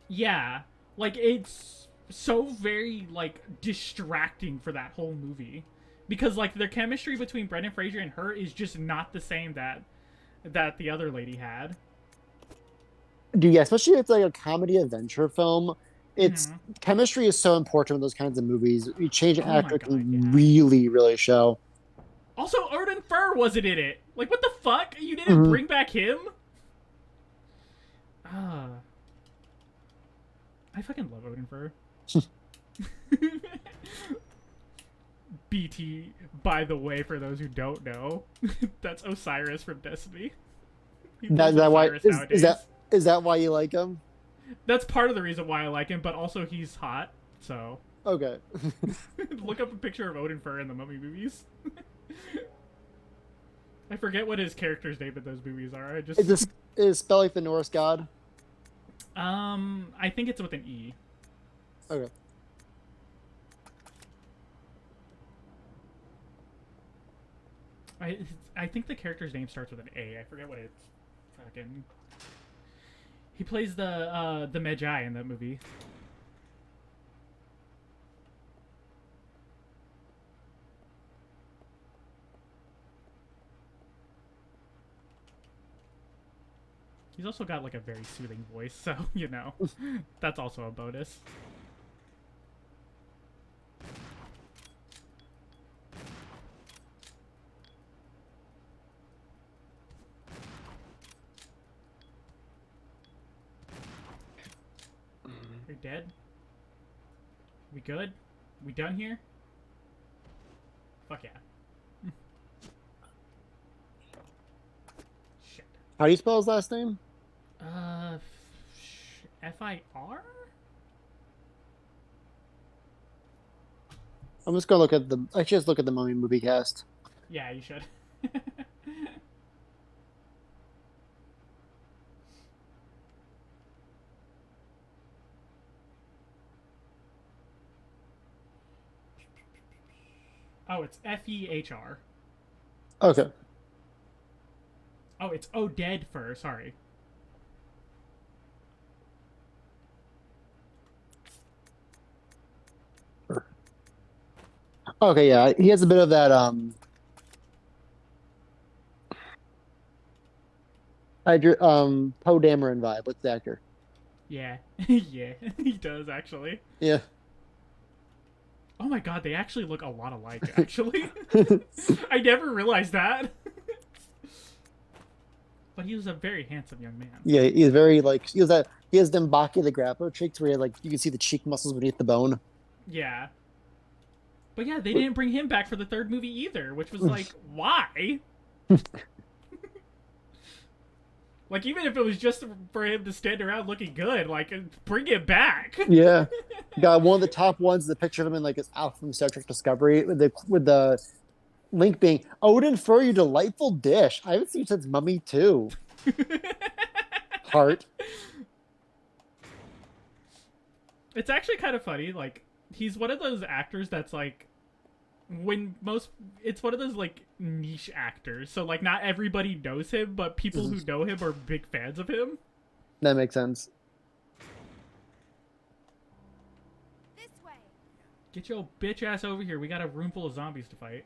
Yeah, like it's so very like distracting for that whole movie because like their chemistry between Brendan Fraser and her is just not the same that the other lady had. Dude, yeah, especially if it's like a comedy adventure film. It's chemistry is so important in those kinds of movies. You change an Oh my actor God, can yeah. really, really show. Also, Odin Fur wasn't in it. Like, what the fuck? You didn't bring back him? I fucking love Odin Fur. BT, by the way, for those who don't know, that's Osiris from Destiny. He plays Osiris nowadays. Is that why you like him? That's part of the reason why I like him, but also he's hot, so... Okay. Look up a picture of Odin Fur in the Mummy movies. I forget what his character's name in those movies are. Is spell like the Norse god? I think it's with an E. Okay. I think the character's name starts with an A. I forget what it's fucking... He plays the Magi in that movie. He's also got like a very soothing voice, so you know, that's also a bonus. You're dead? We good? We done here? Fuck yeah. Shit. How do you spell his last name? F-I-R? I'm just gonna look at the. I should just look at the Mummy movie cast. Yeah, you should. Oh, it's F-E-H-R. Okay. Oh, it's Dead Fur, sorry. Okay, yeah, he has a bit of that Poe Dameron vibe. What's the actor? Yeah, yeah, he does actually. Yeah. Oh my god, they actually look a lot alike. Actually, I never realized that. But he was a very handsome young man. Yeah, he's very like he has them Baki the grappler cheeks where like you can see the cheek muscles beneath the bone. Yeah. But yeah, they didn't bring him back for the third movie either, which was like, why? Like, even if it was just for him to stand around looking good, like, bring him back. Yeah. Got one of the top ones, the picture of him in like his outfit from Star Trek Discovery with the link being, Odin for your delightful dish. I haven't seen you since Mummy 2. Heart. It's actually kind of funny. Like, he's one of those actors that's like, it's one of those like niche actors. So like, not everybody knows him, but people who know him are big fans of him. That makes sense. This way. Get your bitch ass over here. We got a room full of zombies to fight.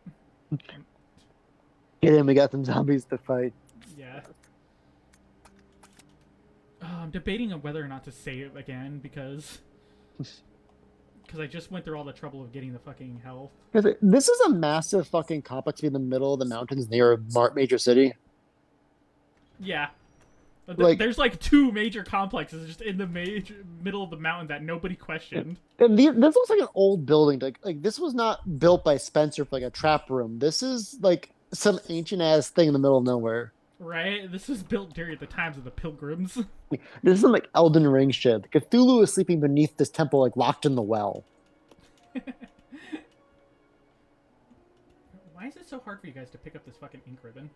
Get in, we got some zombies to fight. Yeah. I'm debating on whether or not to save again because I just went through all the trouble of getting the fucking health. This is a massive fucking complex in the middle of the mountains near a major city. Yeah. Like- There's like two major complexes just in the middle of the mountain that nobody questioned. And this looks like an old building. Like this was not built by Spencer for like a trap room. This is like some ancient ass thing in the middle of nowhere. Right? This was built during the times of the pilgrims. This is like Elden Ring shit. Cthulhu is sleeping beneath this temple, like locked in the well. Why is it so hard for you guys to pick up this fucking ink ribbon?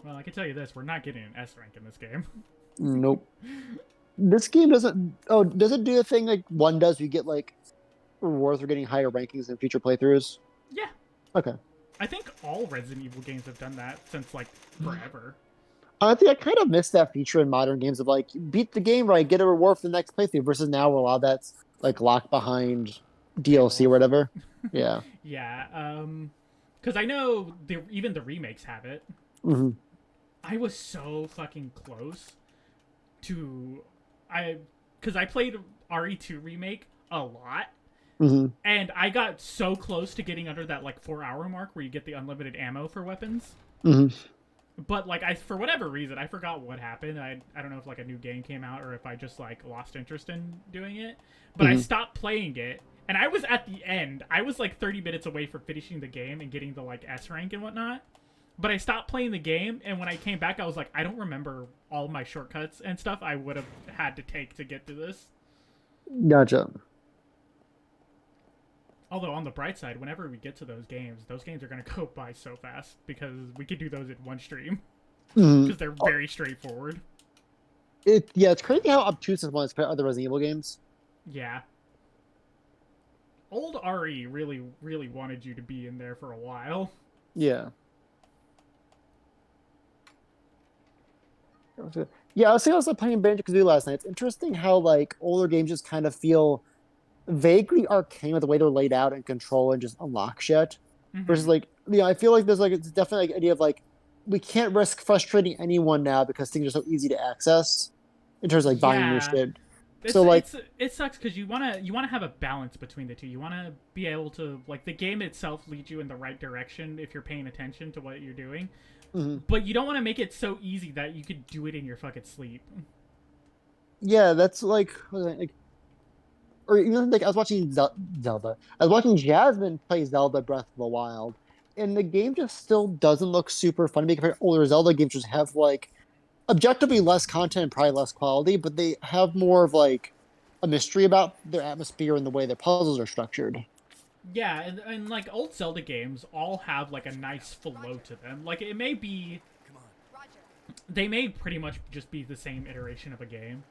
Well, I can tell you this, we're not getting an S rank in this game. Nope. This game doesn't. Oh, does it do a thing like one does? You get like rewards for getting higher rankings in future playthroughs. Yeah. Okay. I think all Resident Evil games have done that since, like, forever. I think I kind of missed that feature in modern games of like beat the game right, get a reward for the next playthrough. Versus now, where a lot of that's like locked behind DLC or whatever. Yeah. Yeah. Because I know even the remakes have it. hmm I was so fucking close to because I played RE2 remake a lot. hmm And I got so close to getting under that like 4-hour mark where you get the unlimited ammo for weapons. hmm But like for whatever reason, I forgot what happened. I don't know if like a new game came out or if I just like lost interest in doing it. But I stopped playing it, and I was at the end. I was like 30 minutes away from finishing the game and getting the like S rank and whatnot. But I stopped playing the game, and when I came back, I was like, I don't remember all my shortcuts and stuff I would have had to take to get to this. Gotcha. Although on the bright side, whenever we get to those games are going to go by so fast because we could do those in one stream Mhm. because they're very straightforward. It's crazy how obtuse this one is compared to other Resident Evil games. Yeah. Old RE really, really wanted you to be in there for a while. Yeah. Yeah, I was thinking I was playing Banjo-Kazooie last night. It's interesting how like older games just kind of feel vaguely arcane with the way they're laid out and control and just unlock shit. Versus like, I feel like there's like it's definitely like idea of like we can't risk frustrating anyone now because things are so easy to access in terms of like buying new Yeah. shit. So like, it sucks because you wanna have a balance between the two. You wanna be able to like the game itself lead you in the right direction if you're paying attention to what you're doing, but you don't want to make it so easy that you could do it in your fucking sleep. yeah, that's like, or even like I was watching Zelda. I was watching Jasmine play Zelda Breath of the Wild, and the game just still doesn't look super fun to me compared to older Zelda games, which have like objectively less content and probably less quality, but they have more of like a mystery about their atmosphere and the way their puzzles are structured. Yeah, and like old Zelda games all have like a nice flow to them. Like it may be, Roger. they may pretty much just be the same iteration of a game.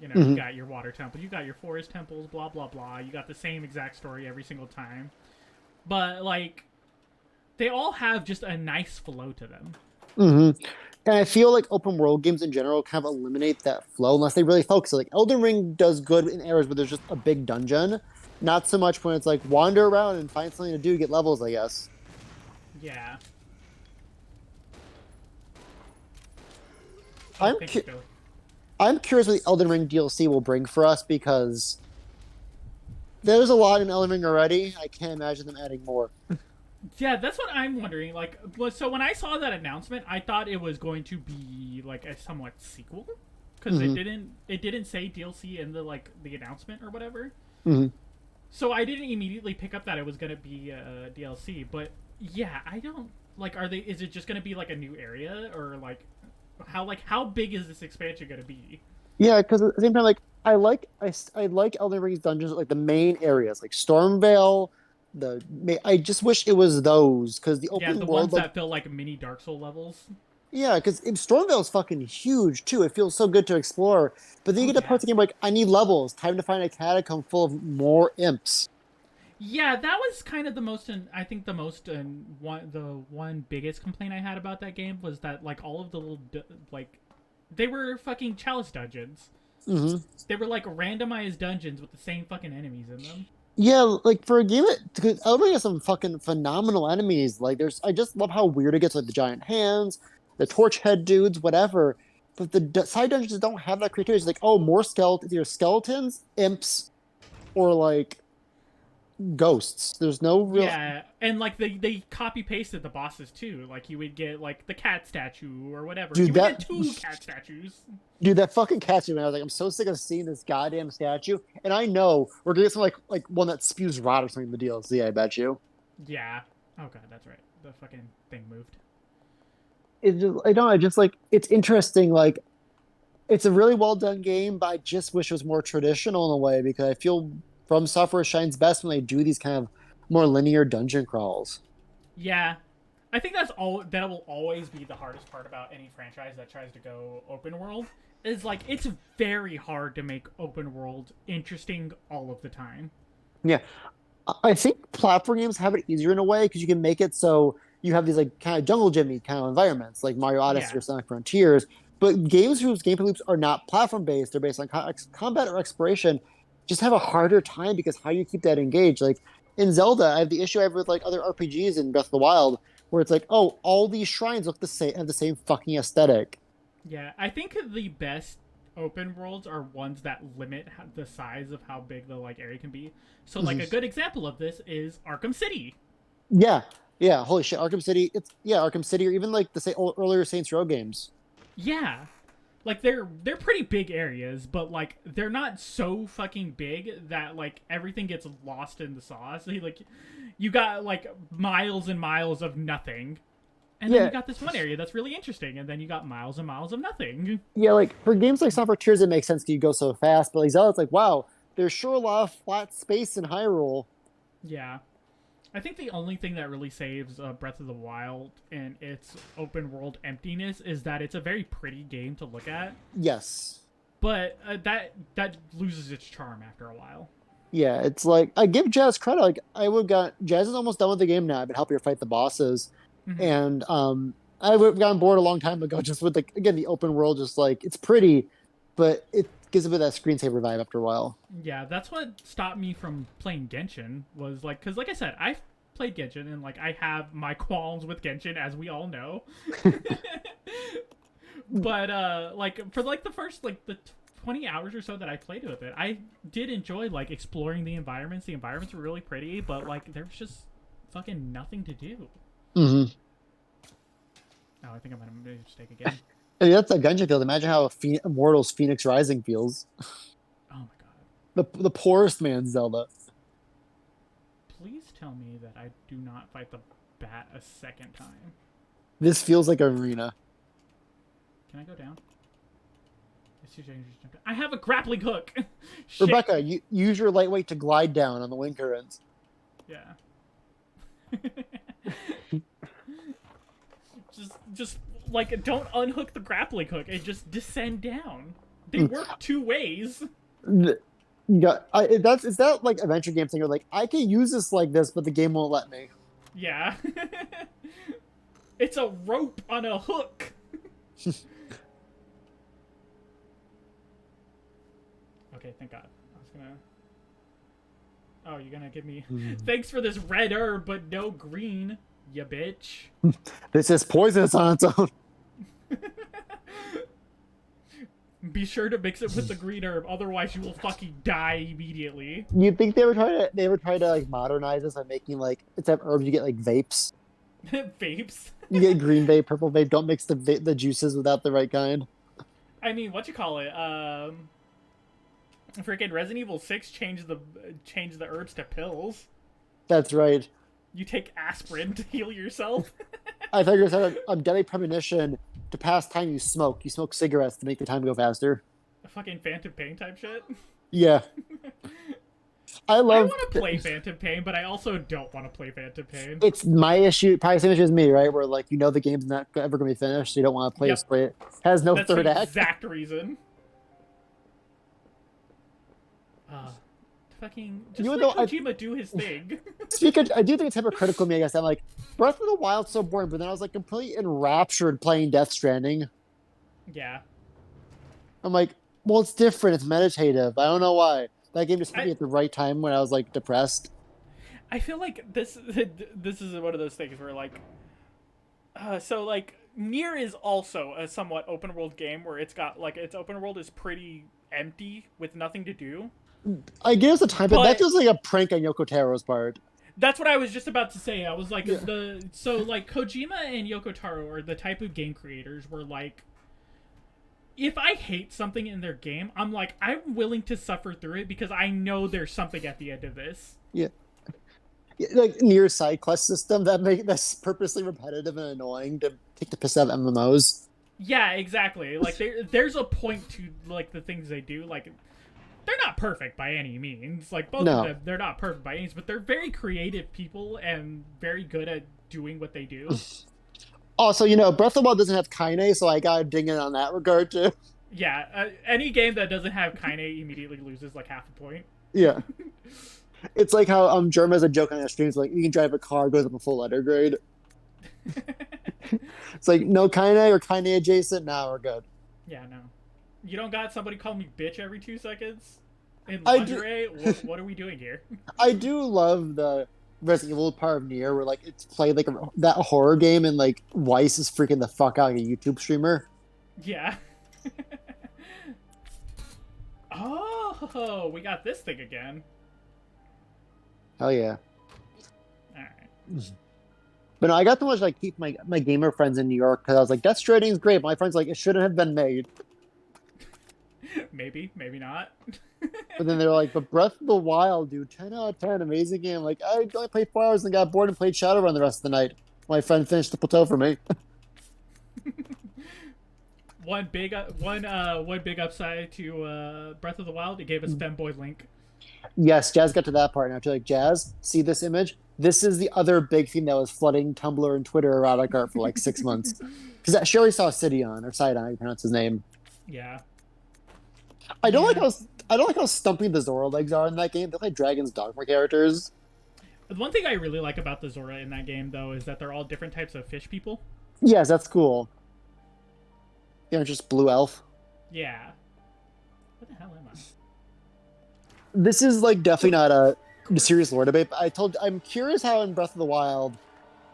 You know, Mm-hmm. you got your water temple, you got your forest temples, blah blah blah. You got the same exact story every single time, but like they all have just a nice flow to them. And I feel like open world games in general kind of eliminate that flow unless they really focus. Like Elden Ring does good in areas where there's just a big dungeon, not so much when it's like wander around and find something to do, get levels, I guess. Yeah. Oh, I'm thank you, cu- Billy. I'm curious what the Elden Ring DLC will bring for us because there's a lot in Elden Ring already. I can't imagine them adding more. Yeah, that's what I'm wondering. Like, so when I saw that announcement, I thought it was going to be like a somewhat sequel, because Hmm. it didn't say DLC in the like the announcement or whatever. Hmm. So I didn't immediately pick up that it was gonna be a DLC. But yeah, I don't like. Are they? Is it just gonna be like a new area, or like how big is this expansion gonna be? Yeah, because at the same time, like I like Elden Ring's dungeons, like the main areas, like Stormvale. I just wish it was those because the Yeah, open the world, ones like that feel like mini Dark Soul levels. yeah, because Stormvale is fucking huge too. It feels so good to explore, but then you Oh get to yeah. parts of the game like I need levels. Time to find a catacomb full of more imps. Yeah, that was kind of the most. I think the most the one biggest complaint I had about that game was that like all of the little like they were fucking chalice dungeons. Hmm. They were like randomized dungeons with the same fucking enemies in them. Yeah, like for a game because Elden Ring has some fucking phenomenal enemies. Like I just love how weird it gets, like the giant hands, the torch head dudes, whatever. But the side dungeons don't have that creativity. It's like, oh, more skeletons, either skeletons, imps, or like ghosts. There's no real. Yeah, and like they copy pasted the bosses too. Like you would get like the cat statue or whatever. Dude, You would get two cat statues. dude, that fucking statue, man. I was like, I'm so sick of seeing this goddamn statue. And I know we're gonna get some like one that spews rot or something in the DLC, I bet you. Yeah. Oh god, that's right. The fucking thing moved. It just I don't know, I just like it's interesting, like it's a really well done game, but I just wish it was more traditional in a way because I feel From Software shines best when they do these kind of more linear dungeon crawls. Yeah. I think that's all that will always be the hardest part about any franchise that tries to go open world is like it's very hard to make open world interesting all of the time. Yeah, I think platform games have it easier in a way because you can make it so you have these like kind of jungle gymmy kind of environments like Mario Odyssey Yeah. or Sonic Frontiers. But games whose gameplay loops are not platform based, they're based on combat or exploration, just have a harder time because how do you keep that engaged? Like in Zelda, I have the issue I have with like other RPGs in Breath of the Wild, where it's like, oh, all these shrines look the same, have the same fucking aesthetic. Yeah, I think the best open worlds are ones that limit the size of how big the like area can be. So like a good example of this is Arkham City. Yeah, yeah, holy shit, Arkham City. It's yeah, Arkham City, or even like the say earlier Saints Row games. Yeah. Like they're pretty big areas, but like they're not so fucking big that like everything gets lost in the sauce. Like you got like miles and miles of nothing. And then Yeah, you got this one area that's really interesting, and then you got miles and miles of nothing. yeah, like for games like Sonic Frontiers, it makes sense because you go so fast. But like Zelda, it's like, wow, there's sure a lot of flat space in Hyrule. Yeah. I think the only thing that really saves Breath of the Wild and its open world emptiness is that it's a very pretty game to look at, Yes. but that loses its charm after a while. Yeah, it's like I give Jazz credit. Like I would got Jazz is almost done with the game now. I've been helping her fight the bosses, Mhm. and I would have gotten bored a long time ago just with like again the open world. Just like it's pretty, but it gives a bit of that screensaver vibe after a while. Yeah, that's what stopped me from playing Genshin was like, because like I said, I've played Genshin and like I have my qualms with Genshin, as we all know. But like for like the first like the 20 hours or so that I played with it, I did enjoy like exploring the environments. The environments were really pretty, but like there was just fucking nothing to do. Mm-hmm. Oh, I think I'm gonna make a mistake again. And that's a Gungeon field. Imagine how a Immortals Phoenix Rising feels. Oh my god. The poorest man Zelda. Please tell me that I do not fight the bat a second time. This feels like arena. Can I go down? It's too dangerous to jump down. I have a grappling hook. Shit. Rebecca, you use your lightweight to glide down on the wind currents. Yeah. just like don't unhook the grappling hook and just descend down. They work two ways. Yeah, it's that like adventure game thing where like I can use this like this, but the game won't let me. Yeah. It's a rope on a hook. Okay, thank God. I was gonna. Oh, you're gonna give me. Thanks for this red herb, but no green, ya bitch. This is poisonous on its own. Be sure to mix it with the green herb, otherwise you will fucking die immediately. You think they were trying to like modernize this by making like instead of herbs you get like vapes? Vapes. You get green vape, purple vape. Don't mix the juices without the right kind. I mean, what you call it? Freaking Resident Evil 6 changed the herbs to pills. That's right. You take aspirin to heal yourself. I thought you were saying a deadly premonition to pass time. You smoke cigarettes to make the time go faster. A fucking Phantom Pain type shit. Yeah. I I love. want to play Phantom Pain, but I also don't want to play Phantom Pain. It's my issue, probably the same issue as me, right? Where like the game's not ever going to be finished, so you don't want to play Yep. it. Has no That's third the act. exact reason. Fucking just You let know, Kojima do his thing. I do think it's hypocritical of me. I guess I'm like Breath of the Wild's so boring, but then I was like completely enraptured playing Death Stranding. Yeah. I'm like, well, it's different. It's meditative. I don't know why. That game just hit me at the right time when I was like depressed. I feel like this is one of those things where like so like Nier is also a somewhat open world game where it's got like its open world is pretty empty with nothing to do. I guess the time, but that But- feels like a prank on Yoko Taro's part. That's what I was just about to say. I was like Yeah. like Kojima and Yoko Taro are the type of game creators where like if I hate something in their game, I'm like I'm willing to suffer through it because I know there's something at the end of this. Yeah. Like near side quest system that's purposely repetitive and annoying to take the piss out of MMOs. Yeah, exactly. Like there's a point to like the things they do. Like they're not perfect by any means. Like both No. of them, they're not perfect by any means, but they're very creative people and very good at doing what they do. Also, Breath of the Wild doesn't have Kaine, so I gotta ding it on that regard too. Yeah, any game that doesn't have Kaine immediately loses like half a point. Yeah. It's like how Germ has a joke on their streams, like you can drive a car, goes up a full letter grade. It's like no Kaine or Kaine adjacent, now we're good. Yeah, no. You don't got somebody call me bitch every 2 seconds in I do- lingerie? What are we doing here? I do love the Resident Evil part of Nier where like it's played like that horror game and like Weiss is freaking the fuck out like a YouTube streamer. Yeah. Oh, we got this thing again. Hell yeah. Alright. But no, I got to much like keep my gamer friends in New York because I was like, Death Stranding's great. My friends like it shouldn't have been made. Maybe not. But then they're like, but Breath of the Wild, dude, 10 out of 10, amazing game. Like, I only played 4 hours and got bored and played Shadowrun the rest of the night. My friend finished the plateau for me. One big upside to Breath of the Wild, it gave us Femboy Link. Yes, Jazz got to that part. And after like, Jazz, see this image? This is the other big thing that was flooding Tumblr and Twitter erotic art for like 6 months. Because she already saw Sidion, or Sidon, how you pronounce his name. Yeah. I don't like how stumpy the Zora legs are in that game. They're like Dragon's Dogma characters. The one thing I really like about the Zora in that game, though, is that they're all different types of fish people. Yes, that's cool. Just blue elf. Yeah. What the hell am I? This is like definitely not a serious lore debate, but I'm curious how in Breath of the Wild,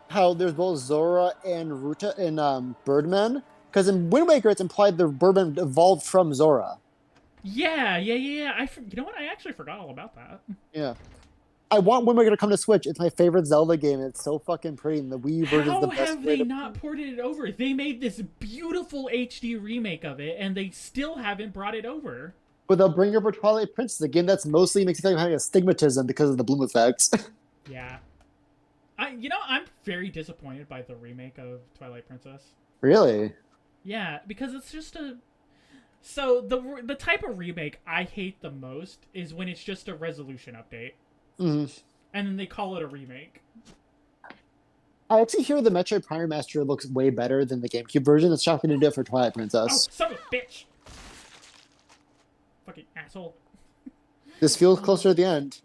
how there's both Zora and Ruta and Birdman, because in Wind Waker it's implied the Birdman evolved from Zora. Yeah. You know what? I actually forgot all about that. Yeah. I want Wind Waker to come to Switch. It's my favorite Zelda game. It's so fucking pretty, and the Wii version is How the best have way they to... not ported it over? They made this beautiful HD remake of it, and they still haven't brought it over. But they'll bring over Twilight Princess, a game that's mostly makes you feel like having astigmatism because of the bloom effects. Yeah. I'm very disappointed by the remake of Twilight Princess. Really? Yeah, because it's just a... So, the type of remake I hate the most is when it's just a resolution update. Mm-hmm. And then they call it a remake. I actually hear the Metroid Prime Remaster looks way better than the GameCube version. It's shocking to do it for Twilight Oh, Princess. son of a bitch! Fucking asshole. This feels closer to the end.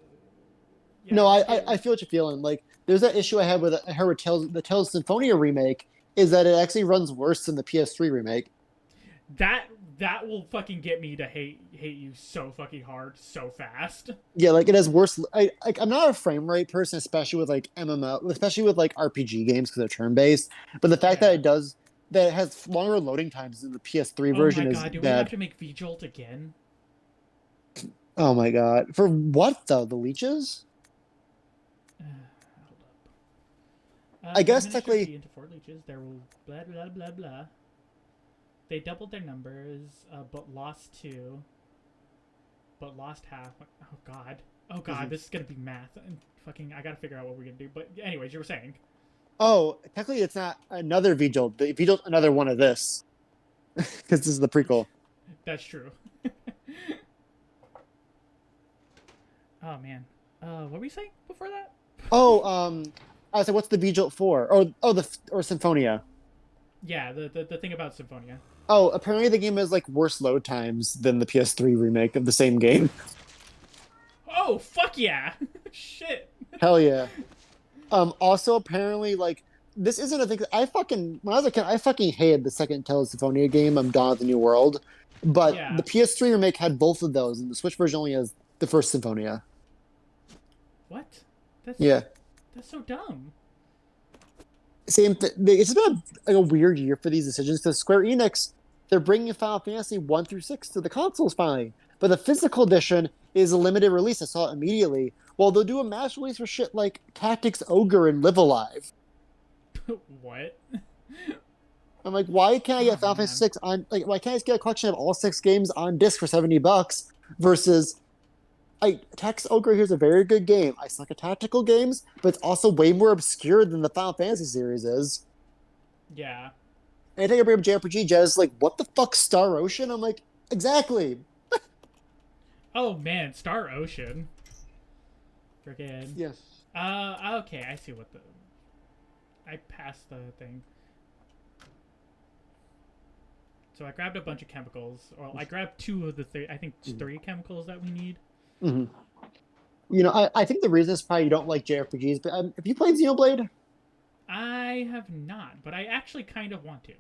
Yeah, No, I feel what you're feeling. Like, there's that issue I had with the Tales of Symphonia remake. is that it actually runs worse than the PS3 remake. That will fucking get me to hate you so fucking hard so fast. Yeah, like it has worse. I'm not a frame rate person, especially with like MMO, especially with like RPG games because they're turn based. But the fact Yeah. that it has longer loading times than the PS3 Oh my version is god, do we have bad. to make V-Jolt again? Oh my god, for what though? The leeches? Hold up. I guess Administer technically, V into 4 leeches. There will blah blah blah blah. They doubled their numbers, but lost 2. But lost half. Oh god. Oh god, this is gonna be math. And fucking, I gotta figure out what we're gonna do. But anyways, you were saying. oh, technically it's not another V-Jolt. The V-Jolt's another one of this because this is the prequel. That's true. Oh man. What were we saying before that? Oh, I was like, what's the V-Jolt for? Or Symphonia. Yeah, the thing about Symphonia. Oh, apparently the game has like worse load times than the PS3 remake of the same game. Oh fuck yeah! Shit. Hell yeah. Also, apparently, like this isn't a thing. I fucking when I was a kid, I fucking hated the second Tales of Symphonia game. I'm Dawn of the New World, but Yeah. the PS3 remake had both of those, and the Switch version only has the first Symphonia. What? That's Yeah, That's so dumb. same. It's been a weird year for these decisions because Square Enix they're bringing Final Fantasy 1 through 6 to the consoles finally, but the physical edition is a limited release. I saw it immediately. Well, they'll do a mass release for shit like Tactics Ogre and Live Alive. What? I'm like, why can't I get Final man. Fantasy 6 on like why can't I just get a collection of all 6 games on disc for $70 versus Tactics Ogre here's a very good game. I suck at tactical games, but it's also way more obscure than the Final Fantasy series is. Yeah. Anytime I bring up JRPG, Jez like, what the fuck, Star Ocean? I'm like, exactly. Oh man, Star Ocean. Friggin'. Yes. Okay, I see what the. I passed the thing. So I grabbed a bunch of chemicals, or I grabbed 2 of the I think 3 chemicals that we need. Mm-hmm. You know, I think the reason is probably you don't like JRPGs, but have you played Xenoblade? I have not, but I actually kind of want to.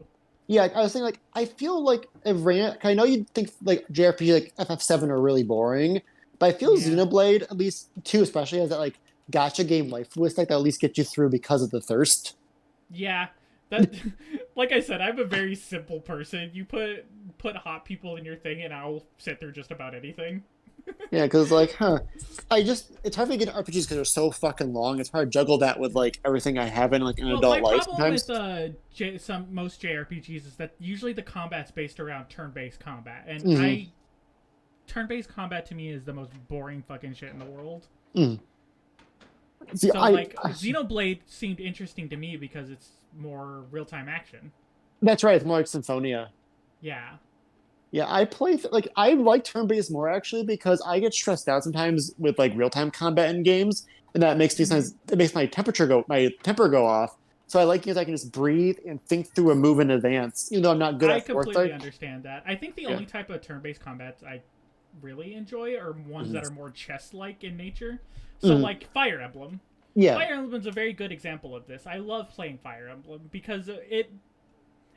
Yeah, I was thinking like I feel like it ran. I know you'd think like JRPG like FF7 are really boring, but I feel Yeah. Xenoblade at least 2 especially has that like gotcha game life twist like that at least get you through because of the thirst. Yeah, that. Like I said, I'm a very simple person. You put hot people in your thing, and I'll sit through just about anything. Yeah, because like, it's hard to get RPGs because they're so fucking long. It's hard to juggle that with like everything I have in like an Well, adult my life. problem Sometimes. with most JRPGs is that usually the combat's based around turn-based combat, and Mhm. turn-based combat to me is the most boring fucking shit in the world. See, So like Xenoblade seemed interesting to me because it's more real-time action. that's right. It's more like Symphonia. Yeah. Yeah, I like turn-based more actually because I get stressed out sometimes with like real-time combat in games, and that makes me sometimes it makes my temper go off. So I like games I can just breathe and think through a move in advance, even though I'm not good I at sports. completely understand that. I think the Yeah. only type of turn-based combats I really enjoy are ones that are more chess-like in nature. So like Fire Emblem. Yeah, Fire Emblem's a very good example of this. I love playing Fire Emblem because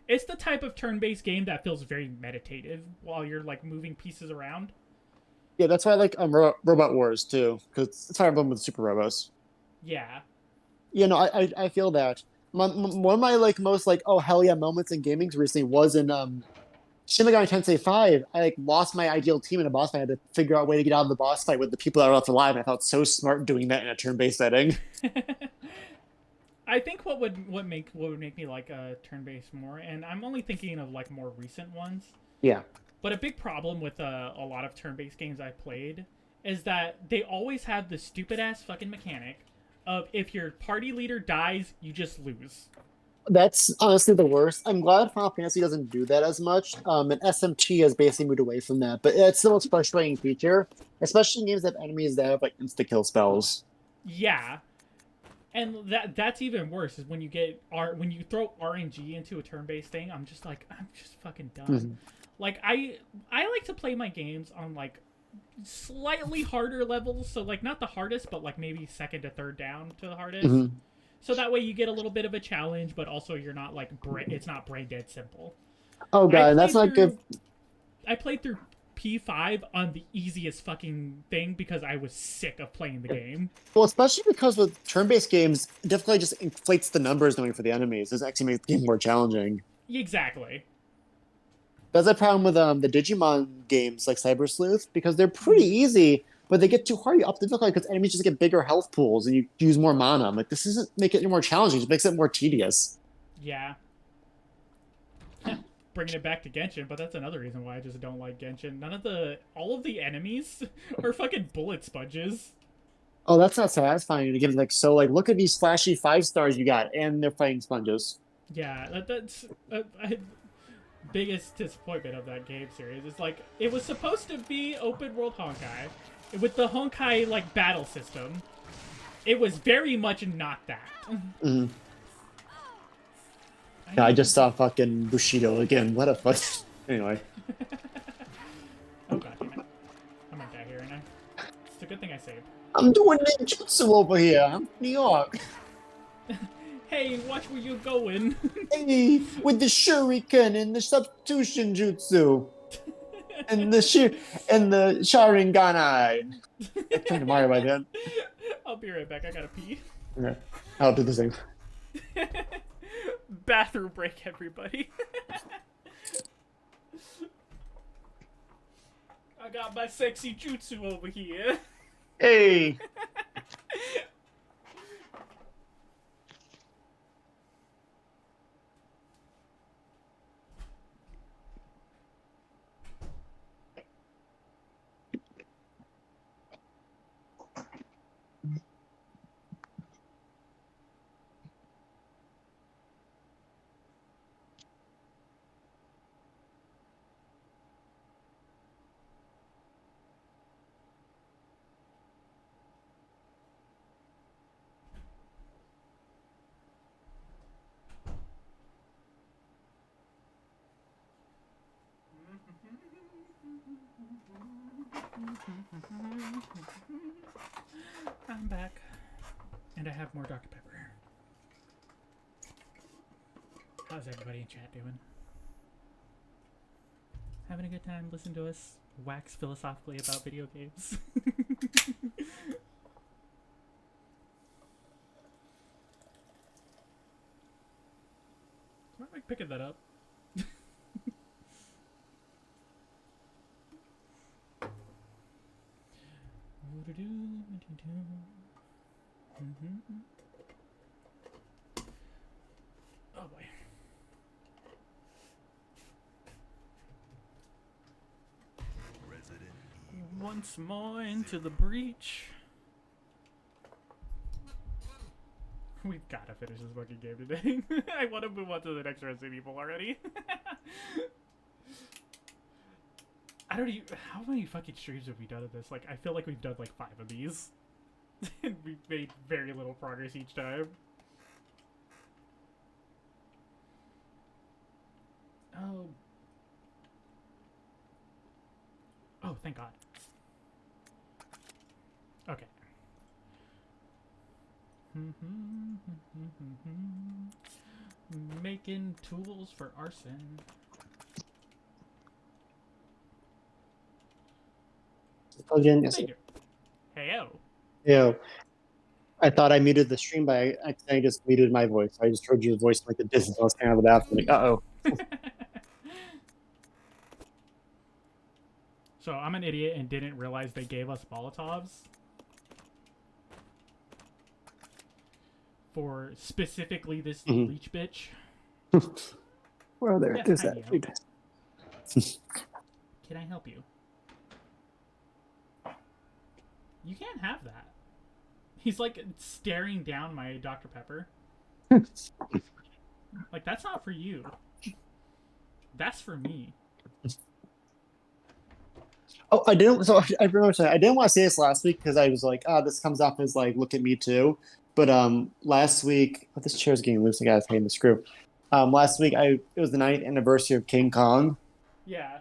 it's the type of turn-based game that feels very meditative while you're like moving pieces around. yeah, that's why I like Robot Wars too, because it's Fire Emblem with super robots. Yeah. You know, I feel that. One of my like most like oh hell yeah moments in gaming recently was in Shin Megami Tensei 5. I like lost my ideal team in a boss fight. I had to figure out a way to get out of the boss fight with the people that are left alive. And I felt so smart doing that in a turn-based setting. I think what would make me like turn-based more, and I'm only thinking of like more recent ones. Yeah. But a big problem with a lot of turn-based games I've played is that they always have the stupid-ass fucking mechanic of if your party leader dies, you just lose. That's honestly the worst. I'm glad Final Fantasy doesn't do that as much. And SMT has basically moved away from that, but it's the most frustrating feature, especially in games that have enemies that have like insta kill spells. Yeah. And that's even worse is when you throw RNG into a turn-based thing, I'm just fucking done. Like I like to play my games on like slightly harder levels, so like not the hardest, but like maybe second to third down to the hardest. So that way you get a little bit of a challenge, but also you're not like it's not brain dead simple. Oh I god, that's played not good. I played through P5 on the easiest fucking thing because I was sick of playing the game. Well, especially because with turn-based games, difficulty just inflates the numbers knowing for the enemies. This actually makes the game more challenging. Exactly. That's the problem with the Digimon games like Cyber Sleuth, because they're pretty easy, but they get too hard. You up the difficulty because enemies just get bigger health pools and you use more mana. I'm like, this doesn't make it any more challenging, it makes it more tedious. Yeah. Bringing it back to Genshin, but that's another reason why I just don't like Genshin. All of the enemies are fucking bullet sponges. Oh, that's not satisfying to give it like, look at these flashy 5 stars you got, and they're fighting sponges. Yeah, that's biggest disappointment of that game series. It's like, it was supposed to be open world Honkai with the Honkai like battle system. It was very much not that. Mm-hmm. Yeah, I just saw fucking Bushido again. What a fuck. Anyway. Oh god damn it. I'm gonna die here, aren't I? It's a good thing I saved. I'm doing ninjutsu over here. I'm New York. Hey, watch where you're going. Hey, with the shuriken and the substitution jutsu. and the Sharinganai. I'm trying to Mario by then. I'll be right back. I gotta pee. Okay. I'll do the same. Bathroom break, everybody. I got my sexy jutsu over here. Hey. I'm back. And I have more Dr. Pepper. How's everybody in chat doing? Having a good time listening to us wax philosophically about video games? Am I picking that up? Oh boy. Resident Evil. Once more into the breach. We've got to finish this fucking game today. I want to move on to the next Resident Evil already. I don't even... How many fucking streams have we done of this? Like, I feel like we've done like 5 of these. And we've made very little progress each time. Oh. Oh, thank God. Okay. Making tools for arson. Again, Yes, Heyo. Yo, I thought I muted the stream, but I accidentally just muted my voice. I just heard your voice like the distance. I was kind of the bathroom. Like, uh-oh. So I'm an idiot and didn't realize they gave us Molotovs for specifically this leech bitch. Well, there, Yes, there's hi, that. Neo. Can I help you? You can't have that. He's like staring down my Dr. Pepper. Like, that's not for you. That's for me. Oh, I didn't. So I remember saying I didn't want to say this last week because I was like, "Oh, this comes off as like, look at me too." But last week, this chair's getting loose. I gotta tighten the screw. Last week, it was the 9th anniversary of King Kong, Yeah.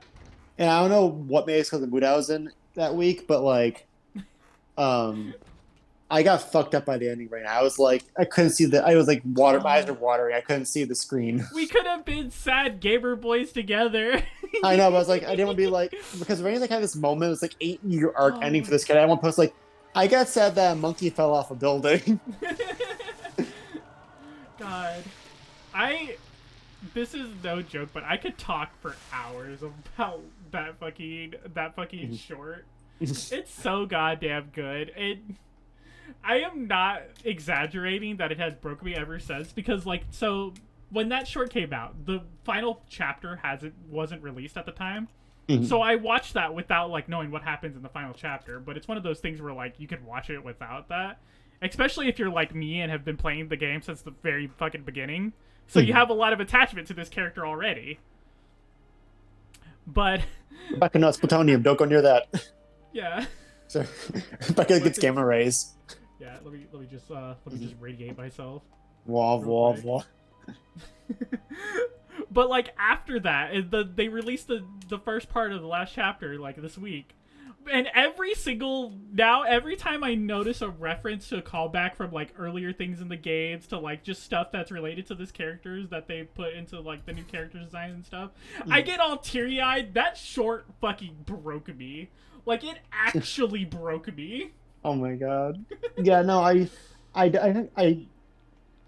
and I don't know what made us because of the mood I was in that week, but like, I I got fucked up by the ending right now. I was like, I couldn't see the. I was like, water. My eyes Oh. are watering. I couldn't see the screen. We could have been sad gamer boys together. I know, but I was like, I didn't want to be like, because Rain's like had this moment. It was like 8-year arc ending Oh. for this kid. I want to post like, I got sad that a monkey fell off a building. God, this is no joke, but I could talk for hours about that fucking short. It's so goddamn good. I am not exaggerating that it has broken me ever since, because like, so when that short came out, the final chapter wasn't released at the time. So I watched that without like knowing what happens in the final chapter, but it's one of those things where like you could watch it without that. Especially if you're like me and have been playing the game since the very fucking beginning. So you have a lot of attachment to this character already. But Rebecca knows plutonium. Don't go near that. yeah. So, Rebecca gets gamma rays. Yeah, let me just radiate myself. Wah, Real wah, quick. wah. But like after that, they released the first part of the last chapter like this week. And every time I notice a reference to a callback from like earlier things in the games to like just stuff that's related to this characters that they put into like the new character design and stuff, I get all teary-eyed. That short fucking broke me. Like it actually broke me. Oh my god. Yeah, no, I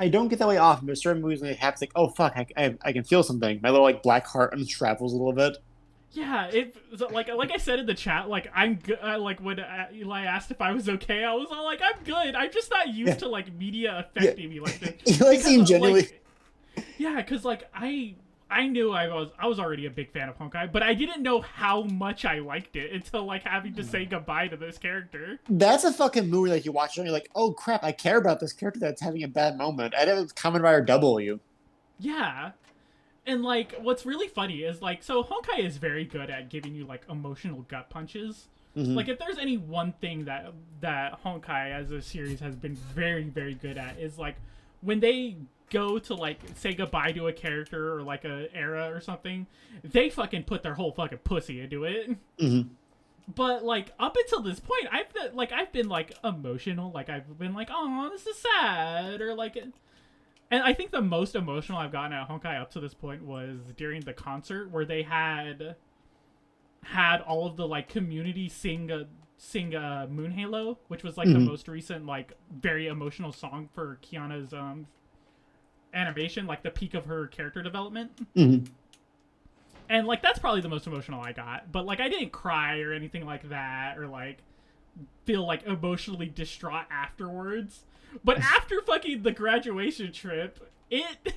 don't get that way often, but certain movies when it happens, like, oh fuck, I can feel something. My little like black heart untravels a little bit. Yeah, like I said in the chat, like I'm good. Like when Eli asked if I was okay, I was all like, I'm good. I'm just not used to like media affecting me like this. You like seem genuinely. Yeah, because like I knew I was already a big fan of Honkai, but I didn't know how much I liked it until like having to say goodbye to this character. That's a fucking movie like you watch it and you're like, oh crap, I care about this character that's having a bad moment. I didn't comment by W. Yeah. And, like, what's really funny is, like, so Honkai is very good at giving you, like, emotional gut punches. Like, if there's any one thing that Honkai as a series has been very, very good at is, like, when they go to, like, say goodbye to a character or, like, a era or something, they fucking put their whole fucking pussy into it. But, like, up until this point, I've been, like, emotional. Like, I've been like, oh, this is sad. Or, like... And I think the most emotional I've gotten at Honkai up to this point was during the concert where they had all of the like community sing Moon Halo, which was like the most recent like very emotional song for Kiana's animation, like the peak of her character development. And like that's probably the most emotional I got. But like I didn't cry or anything like that or like feel like emotionally distraught afterwards. But after fucking the graduation trip, it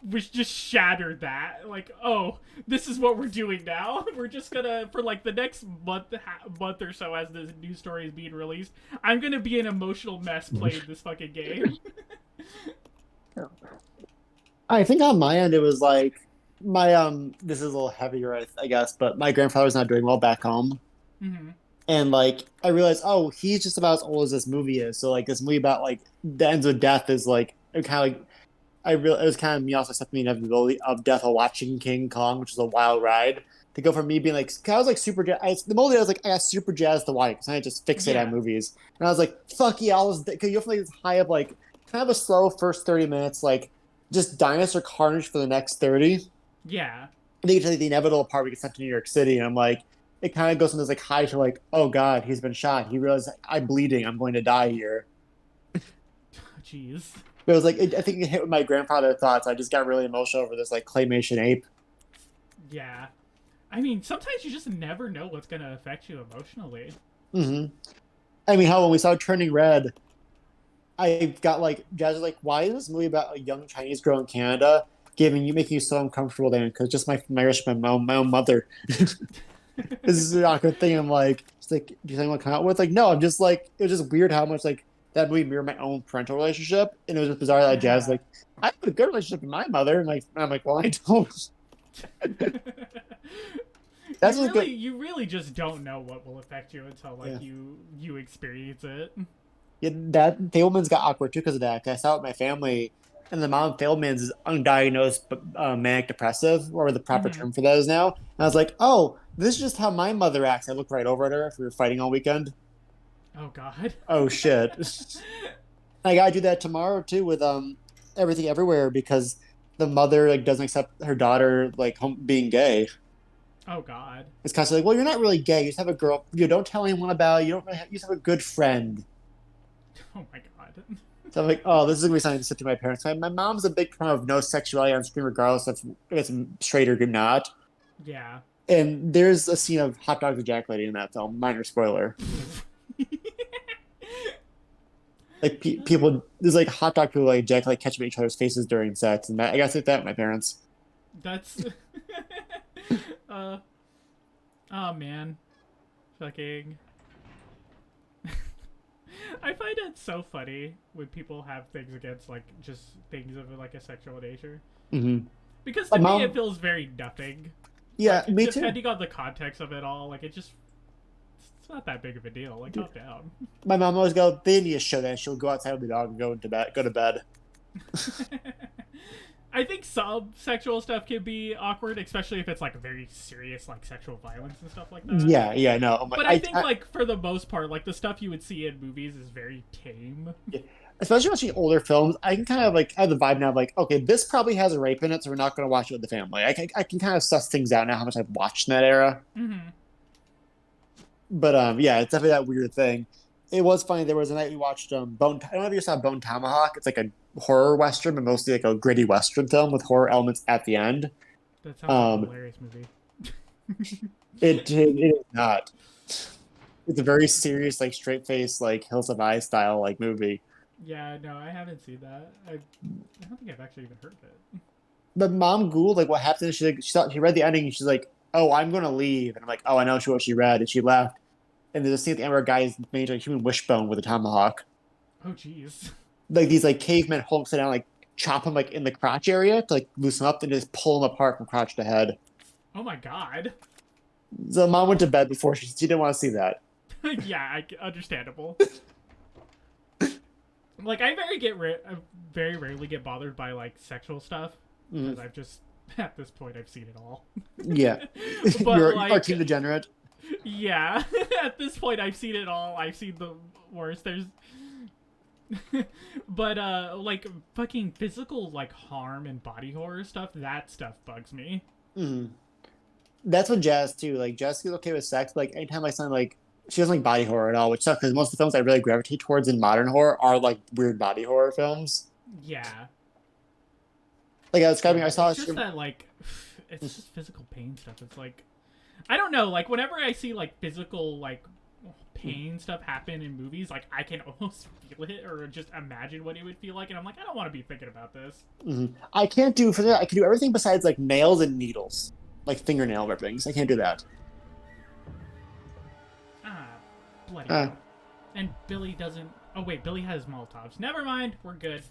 was just shattered that. Like, oh, this is what we're doing now. We're just gonna, for like the next month or so as the new story is being released, I'm gonna be an emotional mess playing this fucking game. I think on my end it was like my this is a little heavier I guess, but my grandfather's not doing well back home. And like I realized, oh, he's just about as old as this movie is. So like this movie about like the ends with death is like it kind of like it was kind of me also accepting the inevitability of death while watching King Kong, which is a wild ride. To go from me being like, 'cause I was like super jazzed. The moment I was like, I got super jazzed to watch it because I just fixate on movies, and I was like, fuck yeah, because you have like this high of like kind of a slow first 30 minutes, like just dinosaur carnage for the next 30. Yeah. And then you get to like, the inevitable part where we get sent to New York City, and I'm like. It kind of goes from this like high to like, oh god, he's been shot. He realized I'm bleeding. I'm going to die here. Jeez. But it was like I think it hit with my grandfather thoughts. I just got really emotional over this like claymation ape. Yeah. I mean, sometimes you just never know what's gonna affect you emotionally. I mean, how when we saw Turning Red, I got like Jazz was like, why is this movie about a young Chinese girl in Canada making you so uncomfortable then? Because just my own mother. This is an awkward thing. I'm like, it's like, do you think I'm come out with? Like, no, I'm just like, it was just weird how much like that movie mirrored my own parental relationship, and it was just bizarre that Jazz like, I have a good relationship with my mother, and like, I'm like, well, I don't. That's you really just don't know what will affect you until like you experience it. Yeah, that Fableman's got awkward too because of that. 'Cause I saw it with my family, and the mom of Fableman's is undiagnosed manic depressive, or the proper term for that is now. And I was like, oh, this is just how my mother acts. I looked right over at her if we were fighting all weekend. Oh God. Oh shit. I gotta do that tomorrow too with Everything Everywhere because the mother like doesn't accept her daughter like being gay. Oh God. It's constantly like, well, you're not really gay. You just have a girl. You don't tell anyone about it. You don't really have, you just have a good friend. Oh my God. So I'm like, oh, this is gonna be something to say to my parents. My mom's a big proponent of no sexuality on screen, regardless of if it's straight or not. Yeah. And there's a scene of hot dogs ejaculating in that film. Minor spoiler. Like people, there's like hot dog people like ejaculate catching each other's faces during sex, and I gotta say that with my parents. That's. uh. Oh man. Fucking. I find it so funny when people have things against like just things of like a sexual nature. Mm-hmm. Because to My mom- me it feels very nothing. Yeah, me too. Depending on the context of it all, like it's not that big of a deal. Like calm down. My mom always go, they need to show that. She'll go outside with the dog and go to bed. I think some sexual stuff can be awkward, especially if it's like very serious, like sexual violence and stuff like that. Yeah, no. But I think, like, for the most part, like, the stuff you would see in movies is very tame. Yeah. Especially watching older films, I can kind of like have the vibe now of like, okay, this probably has a rape in it, so we're not going to watch it with the family. I can kind of suss things out now how much I've watched in that era. Mm-hmm. But yeah, it's definitely that weird thing. It was funny. There was a night we watched Bone. I don't know if you saw Bone Tomahawk. It's like a horror western, but mostly like a gritty western film with horror elements at the end. That sounds like a hilarious movie. It is not. It's a very serious, like straight face, like Hills of Eyes style like movie. Yeah, no, I haven't seen that. I don't think I've actually even heard of it. But Mom Googled like what happened. She read the ending and she's like, "Oh, I'm gonna leave." And I'm like, "Oh, I know what she read," and she left. And there's a scene at the end where a guy is made a human wishbone with a tomahawk. Oh, jeez. Like these like cavemen hold him sit down, like chop him like in the crotch area to like loosen him up, and just pull him apart from crotch to head. Oh my God. So Mom went to bed before she didn't want to see that. Yeah, understandable. Like I very rarely get bothered by like sexual stuff because I've just at this point I've seen it all. Yeah, But you're like, a teen degenerate. Yeah, at this point I've seen it all. I've seen the worst. There's, but like fucking physical like harm and body horror stuff. That stuff bugs me. Mm-hmm. That's what Jazz too. Like Jazz is okay with sex, but like anytime I sound like she doesn't like body horror at all, which sucks because most of the films I really gravitate towards in modern horror are like weird body horror films. Yeah. Like I was describing, I saw it's just that like it's just physical pain stuff. It's like I don't know. Like whenever I see like physical like pain stuff happen in movies, like I can almost feel it or just imagine what it would feel like, and I'm like, I don't want to be thinking about this. Mm-hmm. I can't do for that. I can do everything besides like nails and needles, like fingernail rippings. I can't do that. Bloody hell. And Billy doesn't. Oh wait, Billy has Molotovs. Never mind, we're good.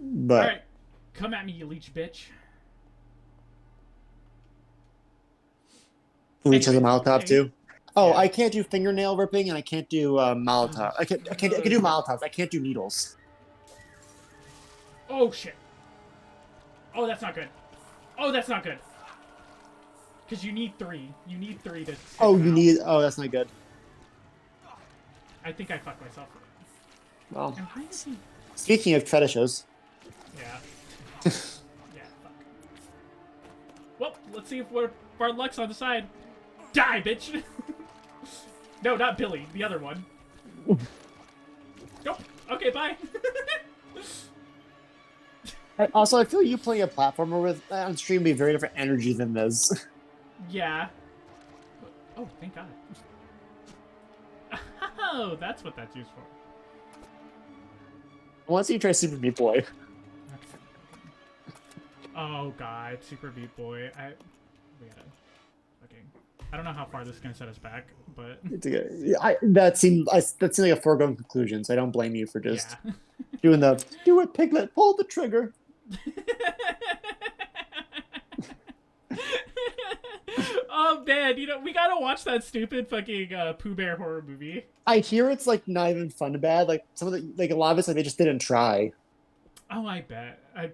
But all right, come at me, you leech bitch. Leech has a Anyways, Molotov too. Oh, yeah. I can't do fingernail ripping, and I can't do Molotov. I can do Molotovs. I can't do needles. Oh shit. Oh, that's not good. Oh, that's not good. Because you need 3. You need 3 to. Oh, you need. Oh, that's not good. I think I fucked myself. Well, And why is he? speaking of fetishes, Yeah. Yeah. Fuck. Well, let's see if our luck's on the side. Die, bitch. No, not Billy. The other one. Nope. Okay, bye. also I feel you playing a platformer with on stream would be very different energy than this. Yeah. Oh, thank God. Oh, that's what that's used for. I want to see you try Super Meat Boy. Oh God, Super Beat Boy. We gotta fucking. I don't know how far this is gonna set us back, but That seemed like a foregone conclusion, so I don't blame you for just yeah. doing the do it, Piglet, pull the trigger. Oh man, we gotta watch that stupid fucking Pooh Bear horror movie. I hear it's like not even fun bad. Like some of the like a lot of it's like they just didn't try. Oh, I bet. I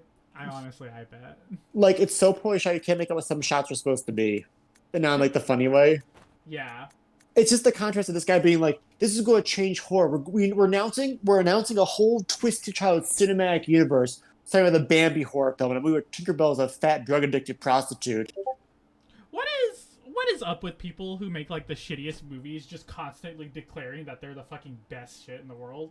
honestly, I bet. Like it's so poorly shot you can't make out what some shots are supposed to be, and not in like the funny way. Yeah. It's just the contrast of this guy being like, "This is going to change horror. We're announcing a whole twisted child cinematic universe, starting with a Bambi horror film, and a movie where Tinkerbell is a fat drug addicted prostitute." What is up with people who make like the shittiest movies just constantly declaring that they're the fucking best shit in the world?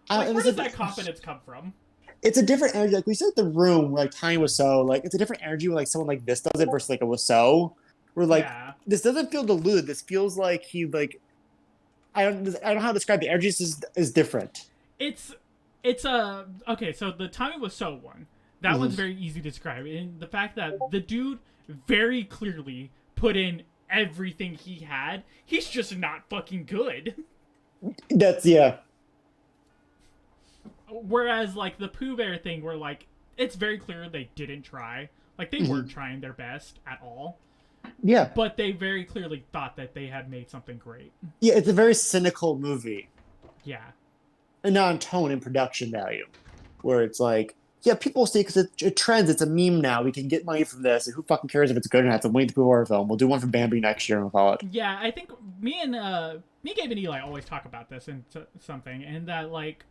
Like, where does that confidence come from? It's a different energy. Like we said, the room where like Tiny Wiseau, like it's a different energy when like someone like this does it versus like a Wiseau, where like Yeah. this doesn't feel diluted. This feels like he like I don't know how to describe the energy. Is different. It's a okay. So the Tommy Wiseau one, that one's very easy to describe, and the fact that the dude very clearly put in everything he had. He's just not fucking good. That's yeah. Whereas like the Pooh Bear thing, where like it's very clear they didn't try. Like they weren't trying their best at all. Yeah. But they very clearly thought that they had made something great. Yeah, it's a very cynical movie. Yeah. And not on tone and production value. Where it's like, yeah, people see because it trends, it's a meme now. We can get money from this. And who fucking cares if it's good or not? It's a Winnie the Pooh horror film. We'll do one for Bambi next year and we'll call it. Yeah, I think me, Gabe, and Eli always talk about this and something, and that like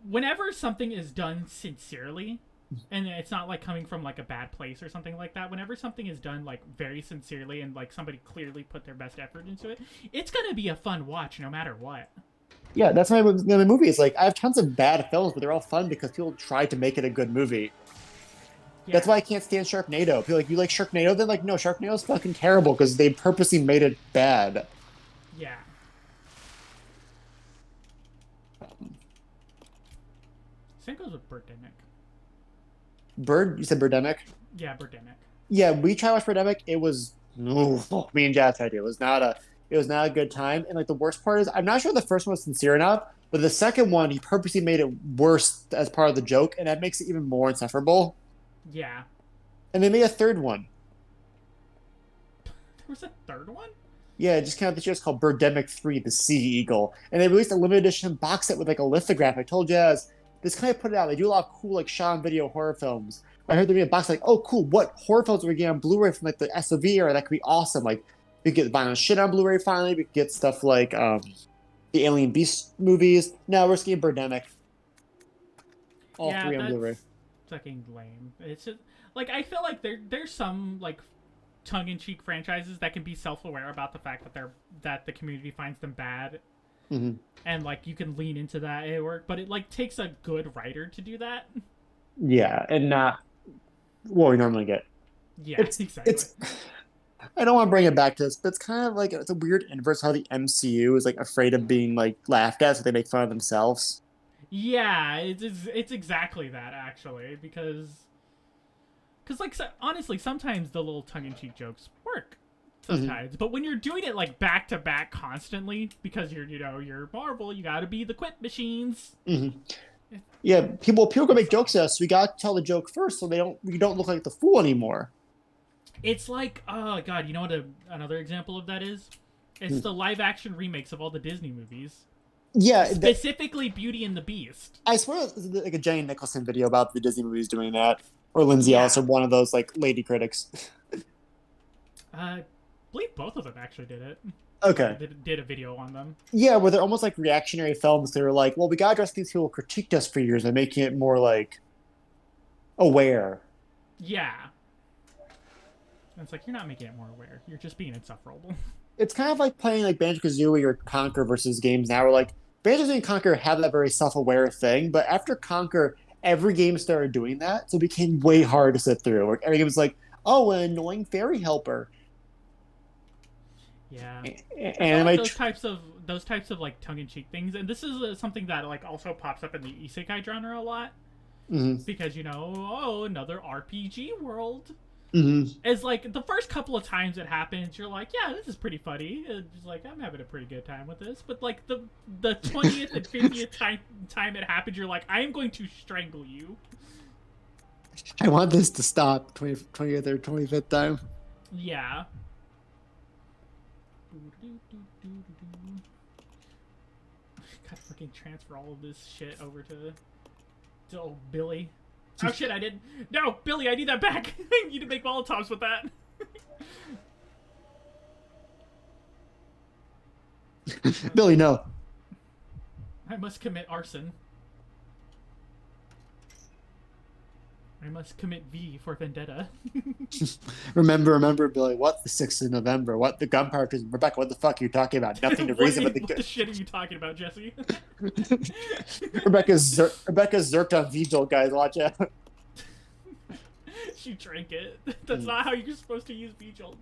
whenever something is done sincerely, and it's not like coming from like a bad place or something like that, whenever something is done like very sincerely and like somebody clearly put their best effort into it, it's gonna be a fun watch no matter what. Yeah, that's why the movie is like, I have tons of bad films, but they're all fun because people try to make it a good movie. Yeah. That's why I can't stand Sharknado. People are like, you like Sharknado? Then like, no, Sharknado's fucking terrible because they purposely made it bad. Yeah. Same goes with Birdemic. You said Birdemic? Yeah, Birdemic. Yeah, we tried to watch Birdemic. It was me and Jazz tried to. It was not a good time. And like the worst part is, I'm not sure the first one was sincere enough, but the second one he purposely made it worse as part of the joke, and that makes it even more insufferable. Yeah. And they made a third one. There was a third one? Yeah, it just came out this year. It's called Birdemic 3, The Sea Eagle. And they released a limited edition box set with like a lithograph. I told Jazz, this kind of put it out. They do a lot of cool like Sean video horror films. I heard there be a box like, oh cool, what horror films are we getting on Blu-ray from like the SOV era? That could be awesome. Like we could get violent shit on Blu-ray finally. We could get stuff like the Alien Beast movies. No, we're just getting Birdemic. All three on Blu-ray. Fucking lame. It's just like I feel like there's some like tongue-in-cheek franchises that can be self-aware about the fact that the community finds them bad, and like you can lean into that at work, but it like takes a good writer to do that. Yeah, and not what we normally get. Yeah, exactly. I don't want to bring it back to this, but it's kind of like it's a weird inverse how the MCU is like afraid of being like laughed at, so they make fun of themselves. Yeah, it's exactly that actually, because like honestly, sometimes the little tongue-in-cheek jokes work sometimes, but when you're doing it like back to back constantly because you're Marvel, you got to be the quip machines. Yeah, people gonna make jokes at us. So we gotta tell the joke first, so we don't look like the fool anymore. It's like, oh god, you know what another example of that is? It's the live-action remakes of all the Disney movies. Yeah, specifically Beauty and the Beast. I swear, there's like a Jane Nicholson video about the Disney movies doing that, or Lindsay Ellis, or one of those like lady critics. I believe both of them actually did it. Okay. They did a video on them. Yeah, where they're almost like reactionary films. They were like, well, we gotta address these people who critiqued us for years and making it more like aware. Yeah. And it's like, you're not making it more aware. You're just being insufferable. It's kind of like playing like Banjo-Kazooie or Conquer versus games now. Where like Banjo-Kazooie and Conquer have that very self-aware thing, but after Conquer, every game started doing that, so it became way hard to sit through. Like, every game was like, oh, an annoying fairy helper. Yeah, and like those types of like tongue-in-cheek things, and this is something that like also pops up in the isekai genre a lot, because another RPG world. It's like the first couple of times it happens, you're like, yeah, this is pretty funny. It's like I'm having a pretty good time with this, but like the 20th and 50th time it happens, you're like, I am going to strangle you. I want this to stop 20th or 25th time. Yeah. Gotta fucking transfer all of this shit over to old Billy. Oh shit, I didn't. No, Billy, I need that back. I need to make Molotovs with that. Billy, no. I must commit arson. I must commit V for vendetta. Remember, Billy. What the 6th of November? What the gunpowder? Rebecca, what the fuck are you talking about? Nothing to reason but What the shit are you talking about, Jesse? Rebecca's zerked on V-Jolt, guys. Watch out. She drank it. That's not how you're supposed to use V-Jolt.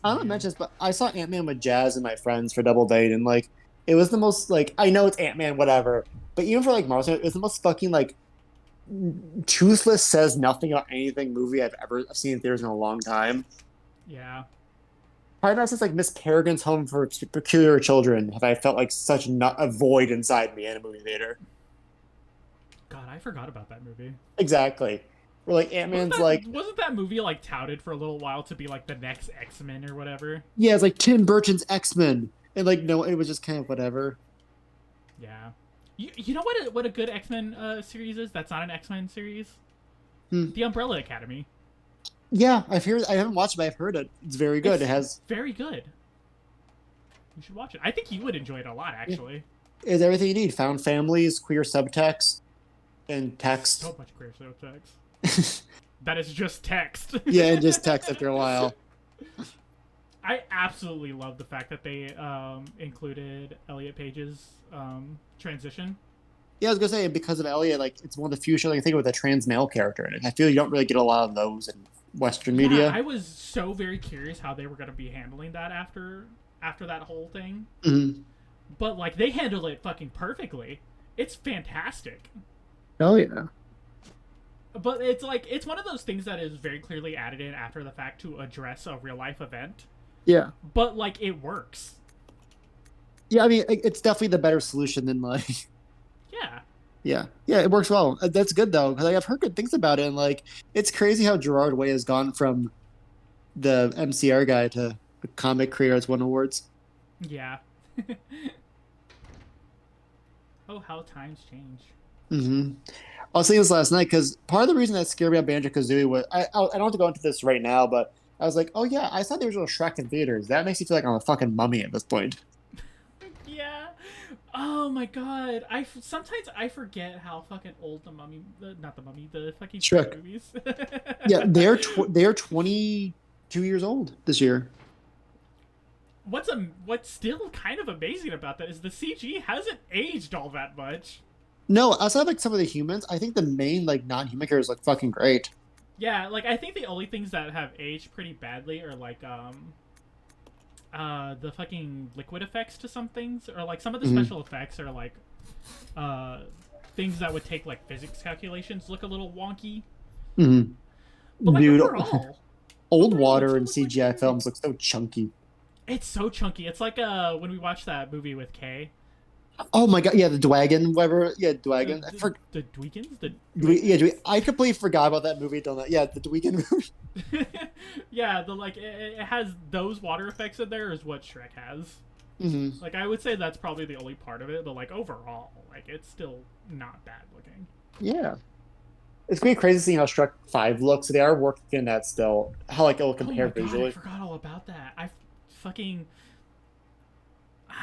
I don't mention this, but I saw Ant-Man with Jazz and my friends for double date, and like, it was the most like I know it's Ant-Man, whatever, but even for like Marvel, it was the most fucking like toothless, says nothing about anything movie I've ever seen in theaters in a long time. Yeah. Probably not since like Miss Peregrine's Home for Peculiar Children have I felt like such a void inside me in a movie theater. God, I forgot about that movie. Exactly. Where like Ant-Man's like, wasn't that movie like touted for a little while to be like the next X-Men or whatever? yeah, it's like Tim Burton's X-Men, and like no, it was just kind of whatever. Yeah. You know what a good X-Men series is? That's not an X-Men series. The Umbrella Academy. Yeah, I haven't watched it, but I've heard it. It's very good. It's It has very good. You should watch it. I think you would enjoy it a lot, actually. is everything you need. Found families, queer subtext, and text. So much queer subtext. That is just text. Yeah, and just text after a while. I absolutely love the fact that they included Elliot Page's transition. Yeah, I was gonna say because of Elliot, like it's one of the few shows I can think of with a trans male character in it. I feel you don't really get a lot of those in Western media. I was so very curious how they were going to be handling that after that whole thing. Mm-hmm. But like they handle it fucking perfectly. It's fantastic. Oh yeah. But it's like it's one of those things that is very clearly added in after the fact to address a real life event. Yeah. But like it works. Yeah, I mean it's definitely the better solution than like. Yeah. Yeah, it works well. That's good though, because like, I've heard good things about it, and like it's crazy how Gerard Way has gone from the MCR guy to the comic creators won awards. Yeah. Oh, how times change. Mm-hmm. I was saying this last night because part of the reason that scared me about Banjo-Kazooie was I don't have to go into this right now, but I was like, oh yeah, I saw the original Shrek in theaters. That makes me feel like I'm a fucking mummy at this point. Yeah. Oh my god. Sometimes I forget how fucking old the fucking Shrek movies. Yeah, they're 22 years old this year. What's still kind of amazing about that is the CG hasn't aged all that much. No, outside of like some of the humans, I think the main like non-human characters look fucking great. Yeah, like I think the only things that have aged pretty badly are like the fucking liquid effects to some things, or like some of the special effects are like things that would take like physics calculations look a little wonky. Mm-hmm. But like Dude, overall, old overall, water it in still looks CGI like films look so chunky. it's so chunky. It's like when we watched that movie with Kay. Oh my god, yeah, the Dwagon, whatever. Yeah, Dwagon. The Dweekins? I completely forgot about that movie until that. Yeah, the Dwagon movie. Yeah, it has those water effects in there is what Shrek has. Mm-hmm. Like I would say that's probably the only part of it, but like overall, like it's still not bad looking. Yeah. It's gonna be crazy seeing how Shrek 5 looks. They are working in that still. How like it'll compare God, visually. I forgot all about that.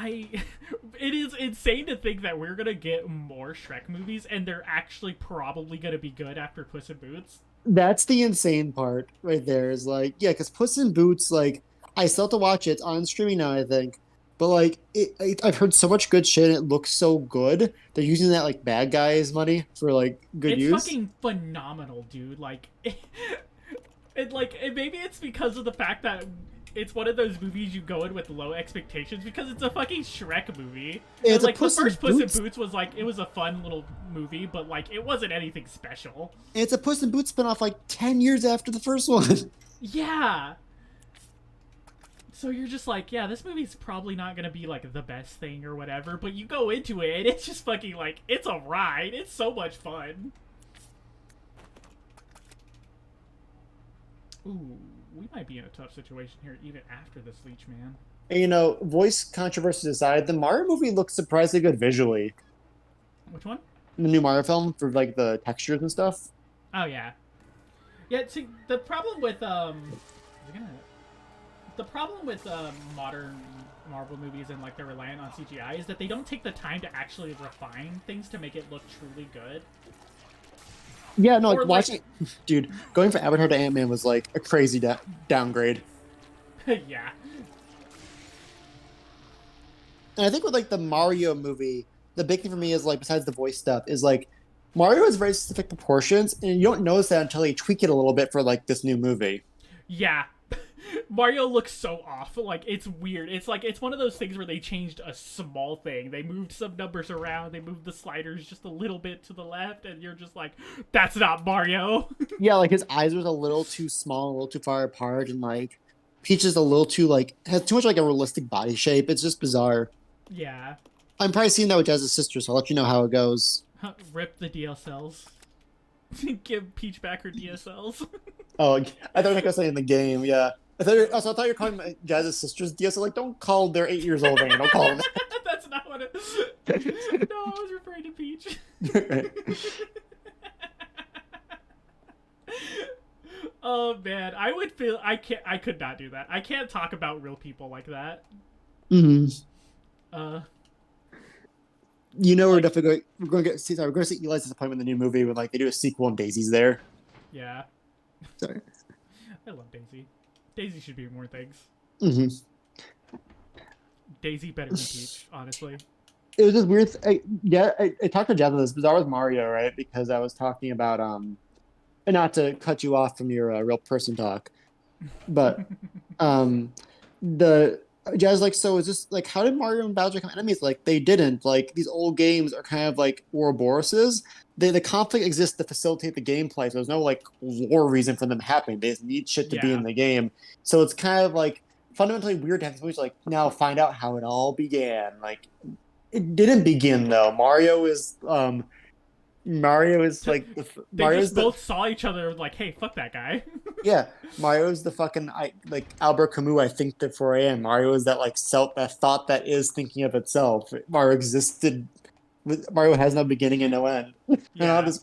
It is insane to think that we're gonna get more Shrek movies, and they're actually probably gonna be good after Puss in Boots. That's the insane part right there. Is like, yeah, because Puss in Boots, like, I still have to watch it. It's on streaming now, I think. But like, I've heard so much good shit. And it looks so good. They're using that like bad guys money for like good use. It's fucking phenomenal, dude. Like, maybe it's because of the fact that it's one of those movies you go in with low expectations because it's a fucking Shrek movie. Yeah, and, like the Puss in first Puss in Boots. Boots was like it was a fun little movie, but like it wasn't anything special. It's a Puss in Boots spinoff like 10 years after the first one. Yeah. So you're just like, yeah, this movie's probably not gonna be like the best thing or whatever, but you go into it and it's just fucking like it's a ride. It's so much fun. Ooh, we might be in a tough situation here even after this Leech Man. And, you know, voice controversy aside, the Mario movie looks surprisingly good visually. Which one? The new Mario film for like the textures and stuff. Oh yeah. Yeah, see, the problem with modern Marvel movies and like they're reliant on CGI is that they don't take the time to actually refine things to make it look truly good. Yeah, no, Or, like watching, dude, going from Avatar to Ant-Man was like a crazy downgrade. Yeah. And I think with like the Mario movie, the big thing for me is like besides the voice stuff is like Mario has very specific proportions, and you don't notice that until they tweak it a little bit for like this new movie. Yeah. Mario looks so off. Like, it's weird. It's like, it's one of those things where they changed a small thing. They moved some numbers around. They moved the sliders just a little bit to the left, and you're just like, that's not Mario. Yeah, like his eyes was a little too small, a little too far apart, and like Peach is a little too like has too much like a realistic body shape. It's just bizarre. Yeah. I'm probably seeing that with Jazz's sister, so I'll let you know how it goes. Rip the DSLs. Give Peach back her DSLs. Oh, I thought you were gonna say in the game. Yeah, I thought you were calling my Jazz's sister's DSL. Like, don't call. They're 8 years old, man. Don't call them. That's not what it. No, I was referring to Peach. Oh man, I would feel I could not do that. I can't talk about real people like that. Mm-hmm. You know, like, we're going to see Eli's disappointment in the new movie when like they do a sequel and Daisy's there. Yeah. Sorry. I love Daisy. Daisy should be more things. Mm-hmm. Daisy better than Peach, honestly. It was just weird. I talked to Jazz about this bizarre with Mario, right? Because I was talking about and not to cut you off from your real person talk, but the Jazz like, so is this like how did Mario and Bowser become enemies? Like they didn't. Like these old games are kind of like Ouroboroses. The conflict exists to facilitate the gameplay. So there's no like lore reason for them happening. They just need shit to be in the game. So it's kind of like fundamentally weird to have this movie like now find out how it all began. Like it didn't begin though. Mario is like They just both saw each other like, hey, fuck that guy. Yeah, Mario's the fucking like Albert Camus. I think that 4 a.m. Mario is that like that thought that is thinking of itself. Mario existed. Mario has no beginning and no end. Yeah. I think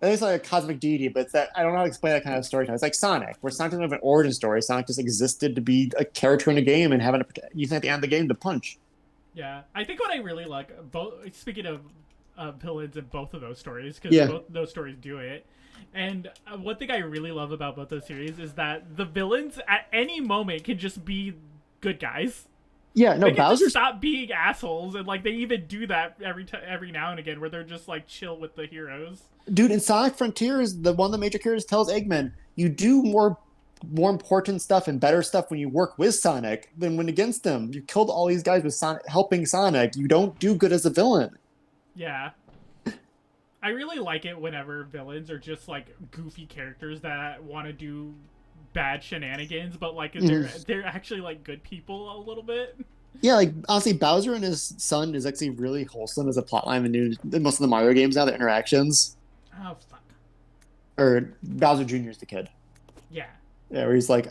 it's like a cosmic deity, but it's that I don't know how to explain that kind of storytelling. It's like Sonic, where Sonic doesn't have an origin story. Sonic just existed to be a character in a game and having using at the end of the game to punch. Yeah, I think what I really like, speaking of villains in both of those stories, because both those stories do it. And one thing I really love about both those series is that the villains at any moment can just be good guys. Yeah, no, they can Bowser just stop being assholes, and like they even do that every now and again, where they're just like chill with the heroes. Dude, in Sonic Frontiers, the one of the major characters tells Eggman, "You do more important stuff and better stuff when you work with Sonic than when against him. You killed all these guys with Sonic helping Sonic. You don't do good as a villain." Yeah. I really like it whenever villains are just like goofy characters that want to do bad shenanigans, but like they're actually like good people a little bit. Yeah, like honestly, Bowser and his son is actually really wholesome as a plotline in most of the Mario games now. The interactions. Oh fuck. Or Bowser Jr. is the kid. Yeah. Yeah, where he's like,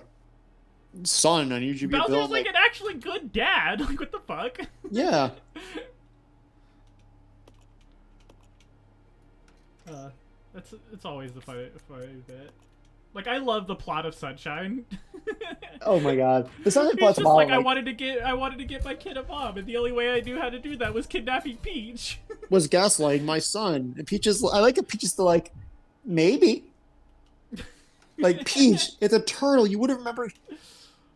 "Son, I need you to be a villain." Bowser's like an actually good dad. Like what the fuck? Yeah. It's always the funny bit. Like I love the plot of Sunshine. Oh my god, the Sunshine He's plot's just wild. like, I wanted to get my kid a mom, and the only way I knew how to do that was kidnapping Peach. Was gaslighting my son. And Peach is, I like it. Peach is still like, maybe. Like Peach, it's a turtle. You wouldn't remember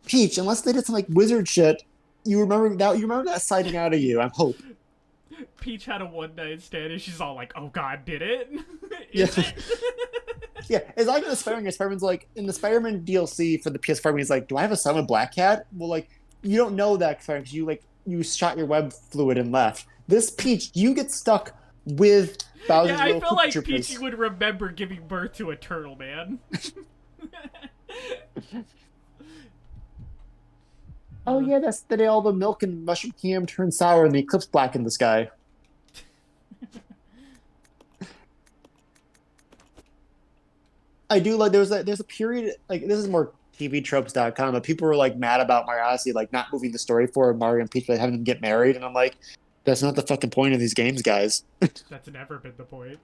Peach unless they did some like wizard shit. You remember that sighting out of you. I hope. Peach had a one-night stand, and she's all like, "Oh God, did it?" Yeah. Yeah, it's like in the Spider-Man. Spider-Man's like in the Spider-Man DLC for the PS4. He's like, "Do I have a son with Black Cat?" Well, like you don't know that because you shot your web fluid and left. This Peach, you get stuck with Bowser's Yeah, I little feel like troopers. Peachy would remember giving birth to a turtle, man. Oh yeah, that's the day all the milk and mushroom cam turned sour and the eclipse black in the sky. I do like there's a period like this is more TVtropes.com, but people were like mad about Mario Odyssey like not moving the story forward, Mario and Peach like, having them get married, and I'm like, that's not the fucking point of these games, guys. That's never been the point.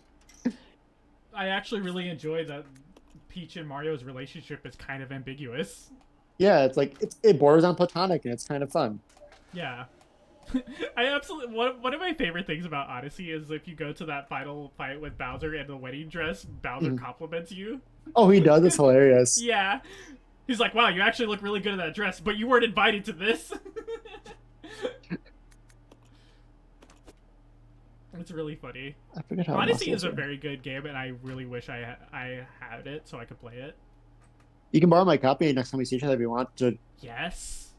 I actually really enjoy that Peach and Mario's relationship is kind of ambiguous. Yeah, it's like it borders on platonic, and it's kind of fun. Yeah. I absolutely one of my favorite things about Odyssey is if you go to that final fight with Bowser in the wedding dress, Bowser compliments you. Oh, he does. It's hilarious. Yeah. He's like, "Wow, you actually look really good in that dress, but you weren't invited to this." It's really funny. I forget how. Odyssey is a muscles are. very good game, and I really wish I had it so I could play it. You can borrow my copy next time we see each other if you want to. Yes,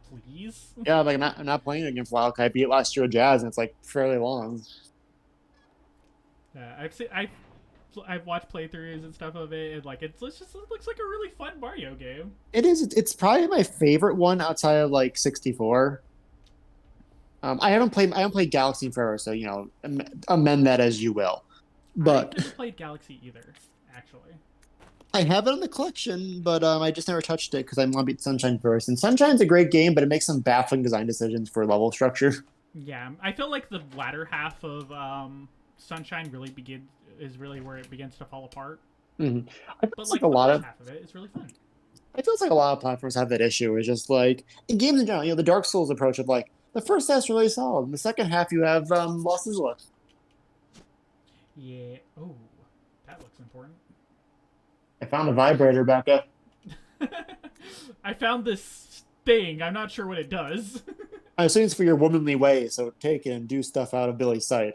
please. Yeah, like I'm not playing it again for a while. 'Cause I beat it last year with Jazz, and it's like fairly long. Yeah, I've watched playthroughs and stuff of it, and like it looks like a really fun Mario game. It is. It's probably my favorite one outside of like 64. I haven't played Galaxy forever, so you know, amend that as you will. I But haven't played Galaxy either, actually. I have it on the collection, but I just never touched it because I want to beat Sunshine first. And Sunshine's a great game, but it makes some baffling design decisions for level structure. Yeah, I feel like the latter half of Sunshine is really where it begins to fall apart. I feel But it's like like a the lot first of. half of it is really fun. I feel it's like a lot of platforms have that issue. It's just like in games in general, you know, the Dark Souls approach of like the first half's really solid, and the second half you have Lost Isla. Yeah. Oh, that looks important. I found a vibrator, Becca. I found this thing. I'm not sure what it does. I assume it's for your womanly ways, so take it and do stuff out of Billy's sight.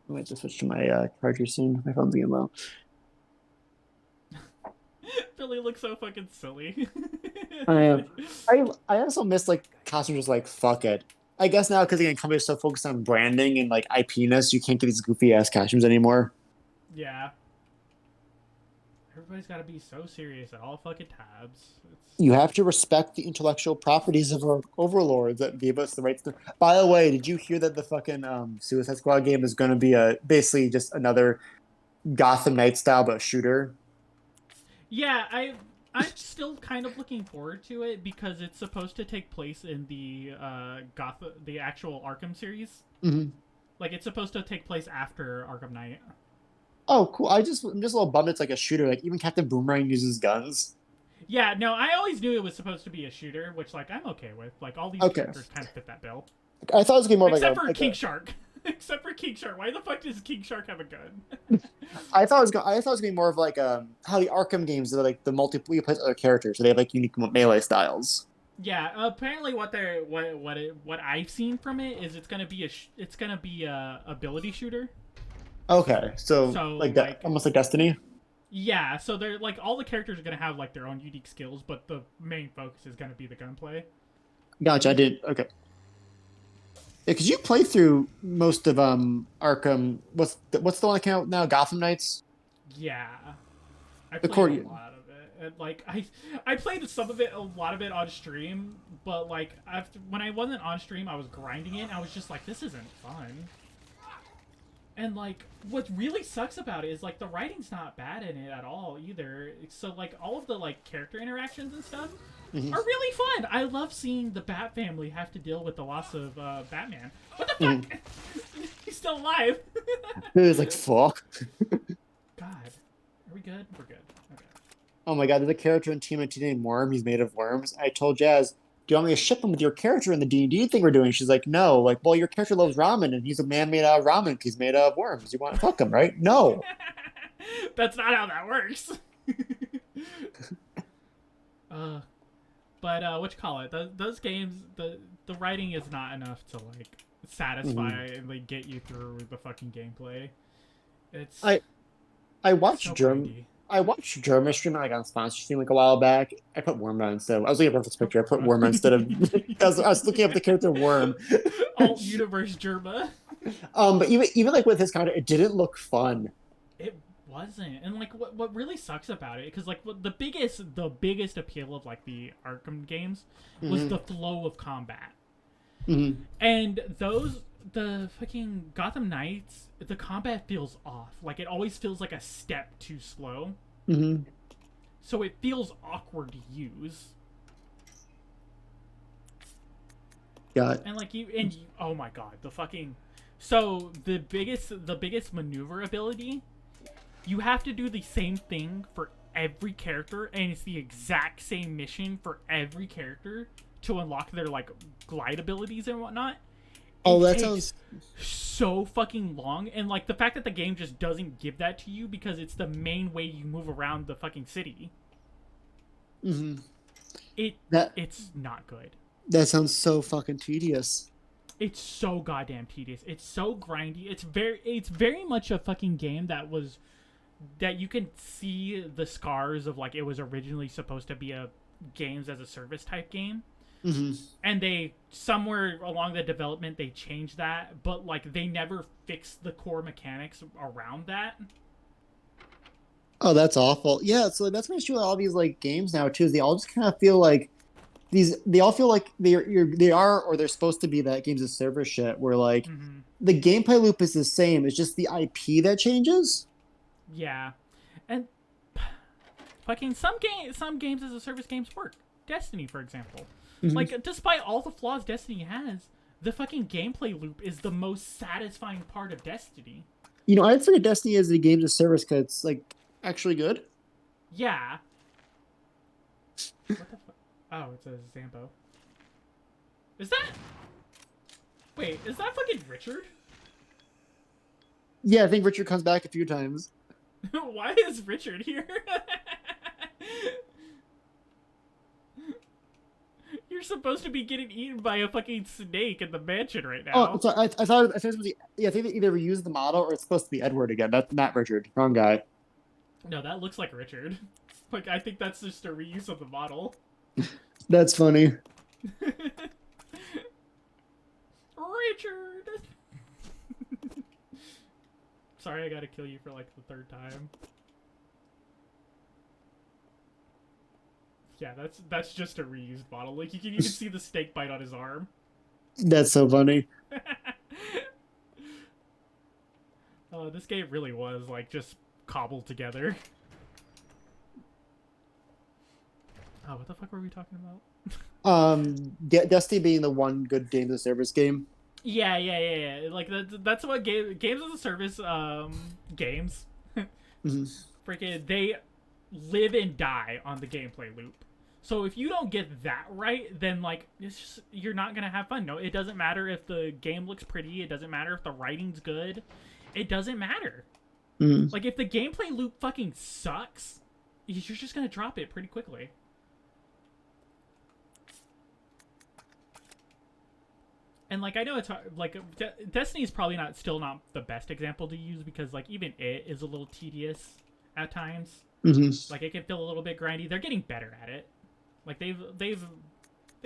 I might just switch to my charger soon. My phone's getting low. Billy looks so fucking silly. I am. I also miss like costumes just like fuck it. I guess now because again companies are so focused on branding and like IP-ness, you can't get these goofy ass costumes anymore. Yeah. Everybody's got to be so serious at all fucking times. You have to respect the intellectual properties of our overlords that gave us the rights to. By the way, did you hear that the fucking Suicide Squad game is going to be basically just another Gotham Knights style but shooter? Yeah, I'm still kind of looking forward to it because it's supposed to take place in the the actual Arkham series. Mm-hmm. Like it's supposed to take place after Arkham Knight. Oh, cool. I'm just a little bummed it's like a shooter. Like even Captain Boomerang uses guns. Yeah, no, I always knew it was supposed to be a shooter, which like I'm okay with. Like all these Okay. characters kind of fit that bill. I thought it was gonna be more Except like for a, King like Shark. Except for King Shark. Why the fuck does King Shark have a gun? I thought it was gonna be more of like how the Arkham games are like the multiple you play with other characters, so they have like unique melee styles. Yeah, apparently what I've seen from it is it's gonna be a ability shooter. Okay, so like that, like- almost like Destiny. Yeah, so they're like all the characters are gonna have like their own unique skills, but the main focus is gonna be the gunplay. Gotcha. I did. Okay. Yeah, because you played through most of Arkham. What's the one that came out now? Gotham Knights. Yeah, I The played core- a lot of it, and like I played a lot of it on stream, but like when I wasn't on stream, I was grinding it. And I was just like, this isn't fun. And like, what really sucks about it is like the writing's not bad in it at all either. So like all of the like character interactions and stuff are really fun. I love seeing the Bat family have to deal with the loss of Batman. What the fuck? He's still alive. It was like fuck. God, are we good? We're good. Okay. Oh my god, there's a character in Team Teen named Worm. He's made of worms. I told Jazz, do you want me to ship him with your character in the D&D thing we're doing? She's like, no. Like, well, your character loves ramen, and he's a man made out of ramen because he's made out of worms. You want to fuck him, right? No. That's not how that works. But what you call it? Those games, the writing is not enough to like satisfy and like get you through the fucking gameplay. It's I watched so German. grindy. I watched German stream like on sponsor stream like a while back. I put Worm on instead. I was looking at Reference picture. I put Worm instead of. I was looking up the character Worm. Alt universe Germa. But even like with his content, it didn't look fun. It wasn't, and like what really sucks about it, because like the biggest appeal of like the Arkham games was the flow of combat, and the fucking Gotham Knights, the combat feels off. Like it always feels like a step too slow. So it feels awkward to use. Got And like oh my god, the fucking So the biggest maneuverability, you have to do the same thing for every character, and it's the exact same mission for every character to unlock their like glide abilities and whatnot. Oh, It that takes sounds. so fucking long, and like the fact that the game just doesn't give that to you because it's the main way you move around the fucking city. Hmm. It That it's not good. that sounds so fucking tedious. It's so goddamn tedious. It's so grindy. It's very much a fucking game that you can see the scars of like it was originally supposed to be a games as a service type game. Hmm. And they somewhere along the development they changed that, but like they never fixed the core mechanics around that. Oh, that's awful. Yeah, so that's my issue with all these like games now too. Is they all just kind of feel like these. They all feel like they are or they're supposed to be that games of service shit. Where like Mm-hmm. the gameplay loop is the same. It's just the IP that changes. Yeah, and fucking some games as a service games work. Destiny, for example. Mhm. Like, despite all the flaws Destiny has, the fucking gameplay loop is the most satisfying part of Destiny. You know, I'd say Destiny is the games of service because it's like actually good. Yeah. What the fuck? Oh, it's a Zambo. Is that? Wait, is that fucking Richard? Yeah, I think Richard comes back a few times. Why is Richard here? You're supposed to be getting eaten by a fucking snake in the mansion right now. Oh, so I thought it was yeah, I think they either reused the model or it's supposed to be Edward again. That's not Richard. Wrong guy. No, that looks like Richard. Like, I think that's just a reuse of the model. That's funny. Richard! Sorry, I gotta kill you for like the third time. Yeah, that's just a reused model. Like, you can see the snake bite on his arm. That's so funny. This game really was like just cobbled together. Oh, what the fuck were we talking about? Destiny being the one good games of service game. Yeah. Like that's what games as a service games. Mhm. Freaking they live and die on the gameplay loop. So if you don't get that right, then like it's just, you're not gonna have fun. No, it doesn't matter if the game looks pretty. It doesn't matter if the writing's good. It doesn't matter. Mhm. Like if the gameplay loop fucking sucks, you're just gonna drop it pretty quickly. And like I know it's hard, like Destiny is probably still not the best example to use because like even it is a little tedious at times. Mhm. Like it can feel a little bit grindy. They're getting better at it. Like they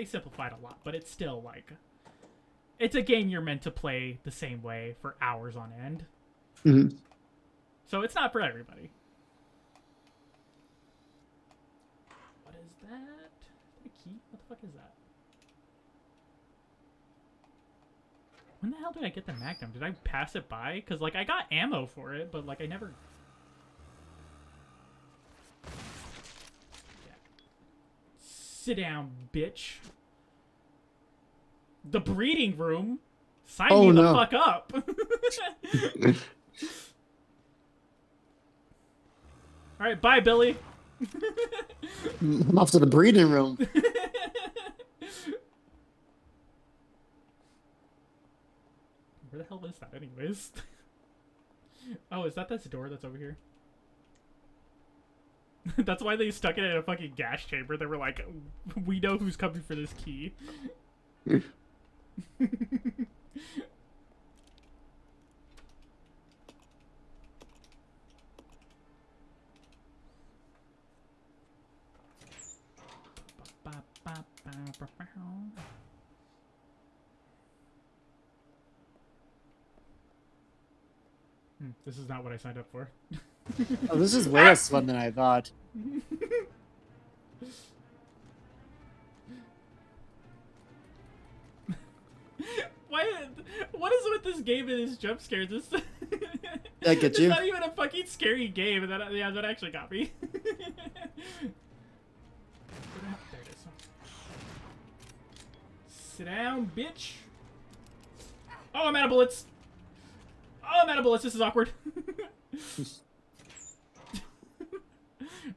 simplified a lot, but it's still like it's a game you're meant to play the same way for hours on end. Mhm. So it's not for everybody. What is that? Is that a key? What the fuck is that? When the hell did I get the Magnum? Did I pass it by? Because, like, I got ammo for it, but, like, I never... Yeah. Sit down, bitch. The breeding room? Sign Oh, me the no. fuck up. Alright, bye, Billy. I'm off to the breeding room. Where the hell is that, anyways? Oh, is that this door that's over here? That's why they stuck it in a fucking gas chamber. They were like, we know who's coming for this key. This is not what I signed up for. Oh, this is way less fun than I thought. What is with this game and its jump scares? This That gets it's you? not even a fucking scary game, and that actually got me. There it is. Sit down, bitch. Oh, I'm out of bullets. I'm out of bullets. This is awkward.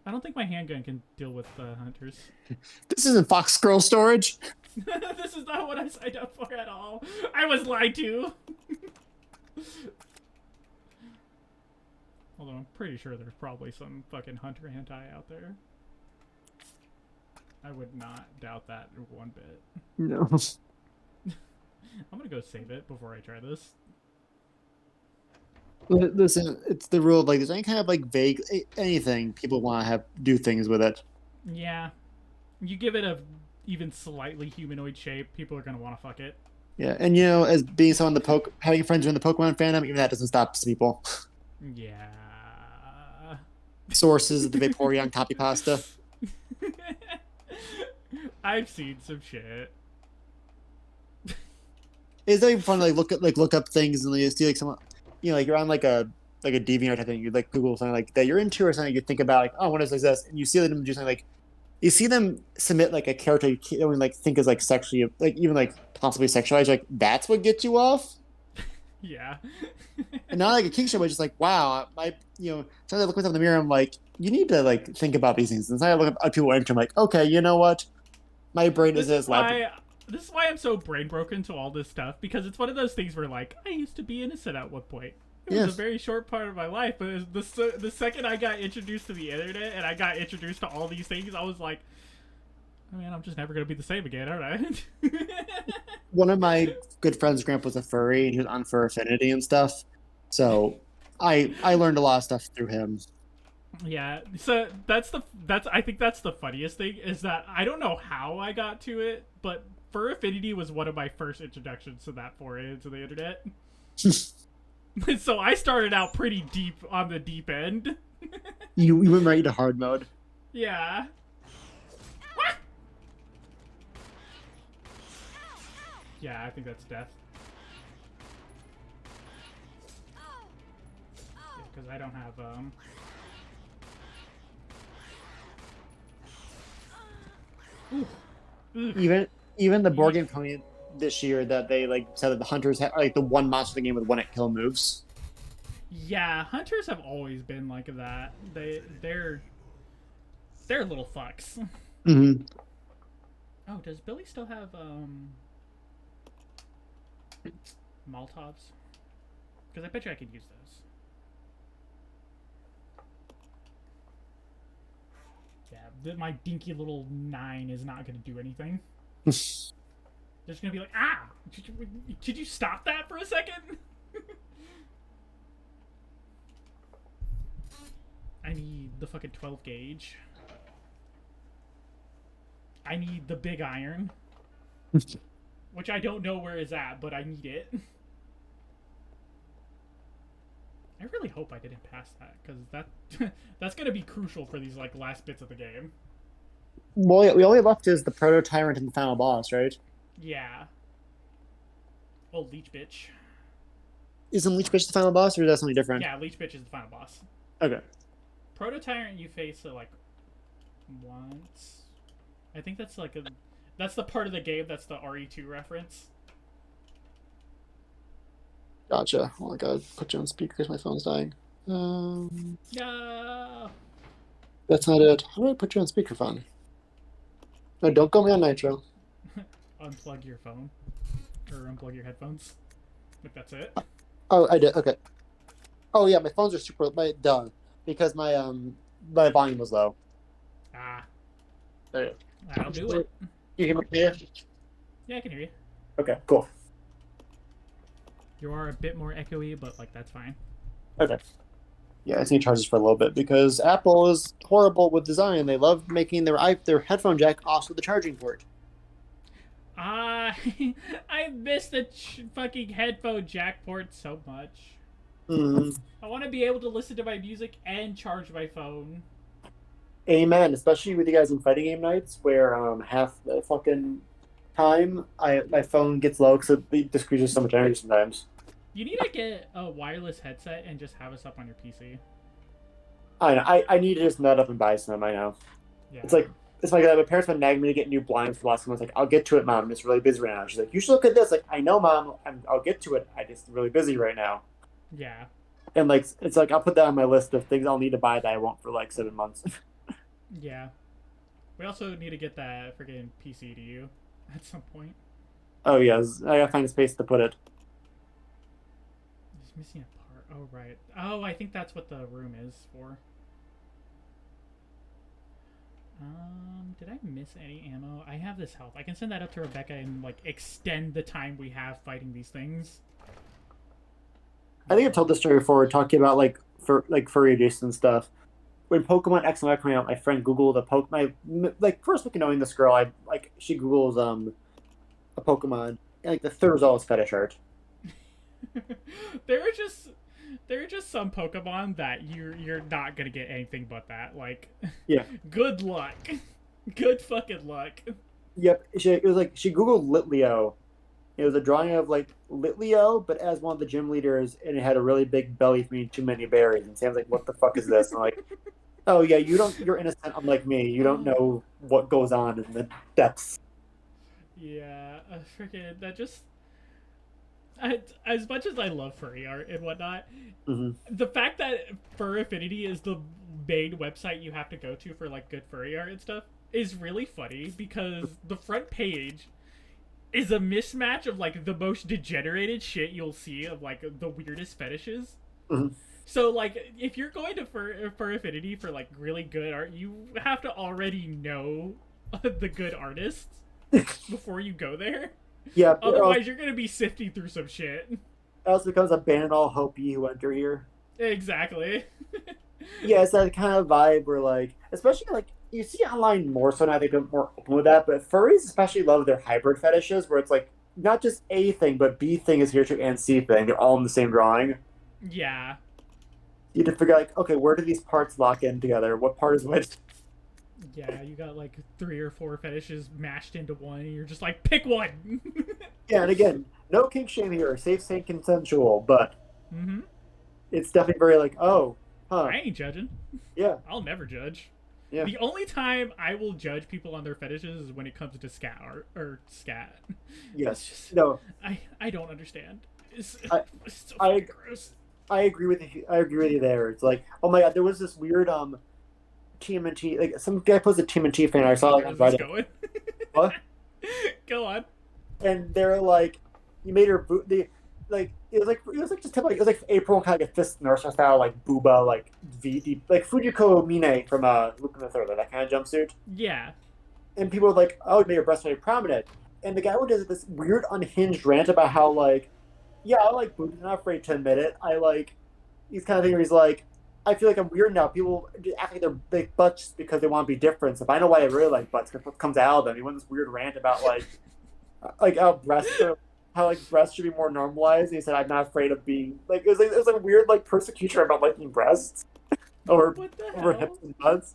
I don't think my handgun can deal with hunters. This isn't Fox Squirrel storage. This is not what I signed up for at all. I was lied to. Although I'm pretty sure there's probably some fucking hunter hentai out there. I would not doubt that one bit. No. I'm gonna go save it before I try this. Listen, it's the rule of like there's any kind of like vague anything people want to have do things with it. Yeah. You give it a even slightly humanoid shape, people are gonna want to fuck it. Yeah, and you know, as being someone having friends in the Pokemon fandom, even that doesn't stop people. Yeah. Sources of the Vaporeon copy pasta. I've seen some shit. It's not even fun to look up things and you see like someone, you know, like you're on like a DeviantArt type thing. You like Google something like that you're into or something. You think about like, oh, what is this? And you see them do something like, you see them submit like a character you can't even like think is like sexually, like even like possibly sexualized. Like that's what gets you off. Yeah. And not like a kink show, but just like, wow, you know, sometimes I look myself in the mirror. I'm like, you need to like think about these things. And sometimes I look at people enter. I'm like, okay, you know what? My brain is as loud. This is why I'm so brain broken to all this stuff, because it's one of those things where, like, I used to be innocent at one point. It was Yes. a very short part of my life, but it was the second I got introduced to the internet and I got introduced to all these things, I was like, oh, man, I'm just never going to be the same again, aren't I? One of my good friends' grandpa was a furry, and he was on Fur Affinity and stuff. So I learned a lot of stuff through him. Yeah, so I think that's the funniest thing, is that I don't know how I got to it, but Fur Affinity was one of my first introductions to that foray into the internet. So I started out pretty deep on the deep end. You went right into hard mode. Yeah. Yeah, I think that's death. Because I don't have Even the board game coming this year that they like said that the hunters are like the one monster in the game with one hit kill moves. Yeah, hunters have always been like that. They're little fucks. Mm-hmm. Oh, does Billy still have Molotovs? Because I bet you I could use those. Yeah, my dinky little 9 is not going to do anything. They're just going to be like, ah! Could you stop that for a second? I need the fucking 12 gauge. I need the big iron. Which I don't know where is at, but I need it. I really hope I didn't pass that, because that's going to be crucial for these like last bits of the game. Well, we only left is the proto tyrant and the final boss, right? Yeah. Oh, Leech Bitch. Isn't Leech Bitch the final boss, or is that something different? Yeah, Leech Bitch is the final boss. Okay. Proto Tyrant you face like once. I think that's like that's the part of the game that's the RE2 reference. Gotcha. Oh my god, put you on speaker because my phone's dying. No. That's not it. How do I put you on speakerphone? No, don't go me on Nitro. Unplug your phone. Or unplug your headphones. If that's it. Oh, I did. Okay. Oh yeah, my phones are super. Duh. Because my volume was low. Ah. There you go. That'll do it. You hear me here? Yeah, I can hear you. Okay, cool. You are a bit more echoey, but like that's fine. Okay. Yeah, I just need to charge this for a little bit because Apple is horrible with design. They love making their headphone jack also the charging port. I miss the fucking headphone jack port so much. Mm. I want to be able to listen to my music and charge my phone. Amen. Especially with you guys in fighting game nights where half the fucking time my phone gets low because it decreases so much energy sometimes. You need to get a wireless headset and just have us up on your PC. I know. I need to just nut up and buy some. I know. Yeah. It's like my parents been nagging me to get new blinds for the last few months. Like, I'll get to it, Mom. I'm just really busy right now. She's like, you should look at this. Like, I know, Mom. I'll get to it. I'm just really busy right now. Yeah. And like it's like I'll put that on my list of things I'll need to buy that I won't for like 7 months. Yeah. We also need to get that freaking PC to you at some point. Oh yes, I gotta find a space to put it. Just missing a part. Oh, right. Oh, I think that's what the room is for. Did I miss any ammo? I have this health. I can send that up to Rebecca and, like, extend the time we have fighting these things. I think I've told this story before, talking about like furry adjacent stuff. When Pokemon X and Y came out, my friend Googled a Pokemon. Like first look knowing this girl, I like she Googles a Pokemon, and like the third result is fetish art. there are just some Pokemon that you're not gonna get anything but that. Like, Yeah. good luck. Good fucking luck. Yep. It was like she Googled Litleo. It was a drawing of like Litleo, but as one of the gym leaders, and it had a really big belly from eating too many berries. And Sam's like, "What the fuck is this?" And I'm like, "Oh yeah, you're innocent, unlike me. You don't know what goes on in the depths." Yeah, freaking that just. As much as I love furry art and whatnot, Hmm. the fact that Fur Affinity is the main website you have to go to for like good furry art and stuff is really funny because the front page is a mismatch of like the most degenerated shit you'll see of like the weirdest fetishes. Hmm. So like if you're going to Fur Affinity for like really good art, you have to already know the good artists before you go there. Yeah. Otherwise, you're gonna be sifting through some shit. Else becomes abandon all hope ye who enter here. Exactly. Yeah, it's that kind of vibe where like, especially like you see online more so now. I think they're more open with that, but furries especially love their hybrid fetishes where it's like not just A thing, but B thing is here too and C thing. They're all in the same drawing. Yeah. You have to figure like, okay, where do these parts lock in together? What part is which? Yeah, you got like 3 or 4 fetishes mashed into one, and you're just like, pick one. Yeah, and again, no kink shame here, safe, sane, consensual, but Mm-hmm. it's definitely very like, oh, huh, I ain't judging. yeah, I'll never judge. yeah, The only time I will judge people on their fetishes is when it comes to scat art or scat. yes, Just, no, I don't understand. It's, I- it's so I- fucking gross. I agree with you. I agree with you there. It's like, oh my god, there was this weird TMNT, like some guy posted TMNT fan I saw like on Where's this Reddit. going? What? Go on. And they're like, you made her boot the like it was like just typical, it was like April kind of like a fist nurse style like booba like V like Fujiko Mine from Lupin the Third, like, that kind of jumpsuit. Yeah. And people were like, oh, it made her breast very prominent. And the guy went into this weird unhinged rant about how like, yeah, I like boobs, I'm not afraid to admit it. I like he's kind of thing where he's like, I feel like I'm weird now. People act like they're big butts because they want to be different. So if I know why I really like butts, because what comes out of them. He went this weird rant about like how breasts are, how like breasts should be more normalized. And he said, I'm not afraid of being like it was like weird like persecution about liking breasts over What the over hell? hips and butts.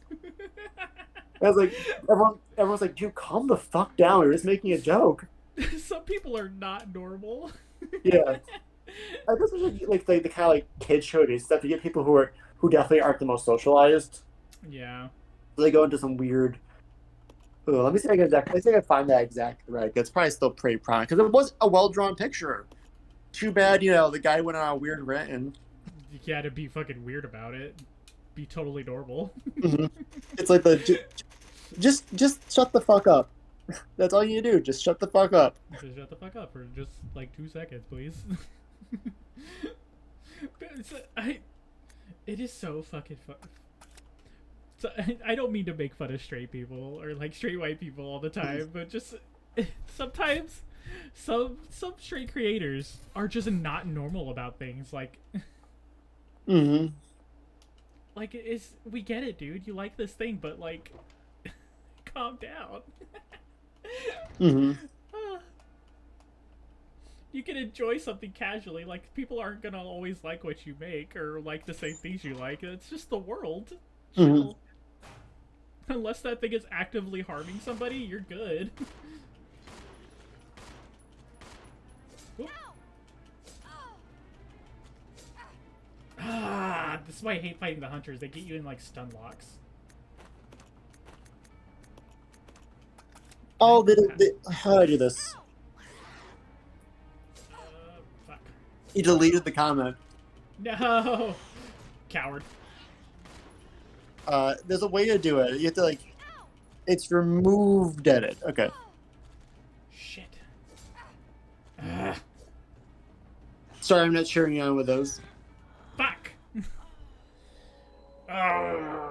I was like, everyone's like, dude, calm the fuck down. You're just making a joke. Some people are not normal. Yeah. I guess it's like the kind of like kid show stuff. You get people who definitely aren't the most socialized. Yeah. So they go into some weird. Oh, let me see if I can exactly. I think I find that exactly right. It's probably still pretty prime because it was a well drawn picture. Too bad, the guy went on a weird rant and You gotta be fucking weird about it. Be totally normal. it's like just shut the fuck up. That's all you do. Just shut the fuck up. Just shut the fuck up for just like 2 seconds, please. It is so fucking fun. So, I don't mean to make fun of straight people or like straight white people all the time, but just sometimes some straight creators are just not normal about things. Like, Mm-hmm. like we get it, dude. You like this thing, but like, calm down. Mm-hmm. You can enjoy something casually. Like, people aren't gonna always like what you make or like the same things you like. It's just the world. Chill. Unless that thing is actively harming somebody, you're good. Oop. Ah, this is why I hate fighting the hunters. They get you in like stun locks. Oh, how do I do this? Fuck. He deleted the comment. No! Coward. There's a way to do it. You have to like, it's removed edit. Okay. Shit. Ugh. Sorry, I'm not cheering you on with those. Fuck! I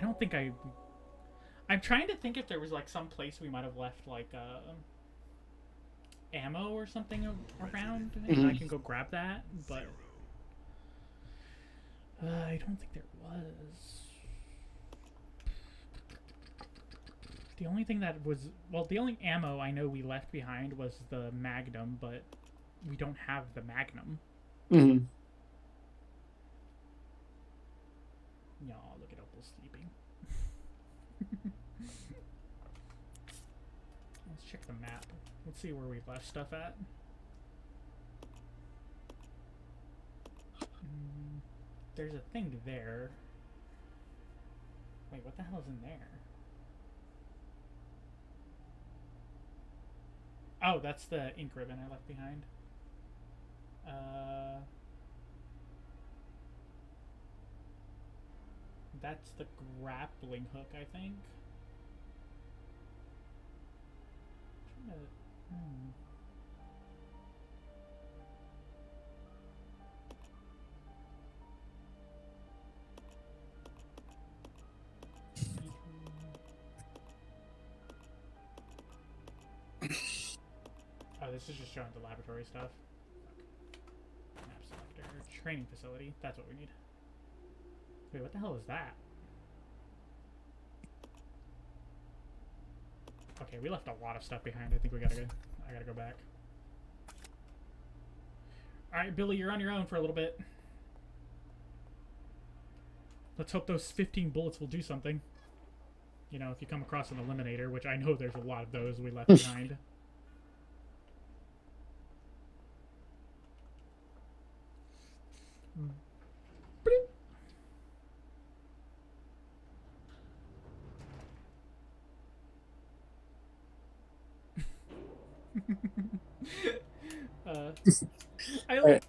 don't think I'm trying to think if there was like some place we might have left like ammo or something around, and I can go grab that, but I don't think there was. The only thing that was, well, the only ammo I know we left behind was the Magnum, but we don't have the Magnum. Mm-hmm. No, look at Opal sleeping. Let's check the map. Let's see where we left stuff at. There's a thing there. Wait, what the hell is in there? Oh, that's the ink ribbon I left behind. That's the grappling hook, I think. Oh, this is just showing the laboratory stuff. Map selector. Training facility. That's what we need. Wait, what the hell is that? Okay, we left a lot of stuff behind. I think we gotta go. I gotta go back. Alright, Billy, you're on your own for a little bit. Let's hope those 15 bullets will do something. You know, if you come across an eliminator, which I know there's a lot of those we left behind. I like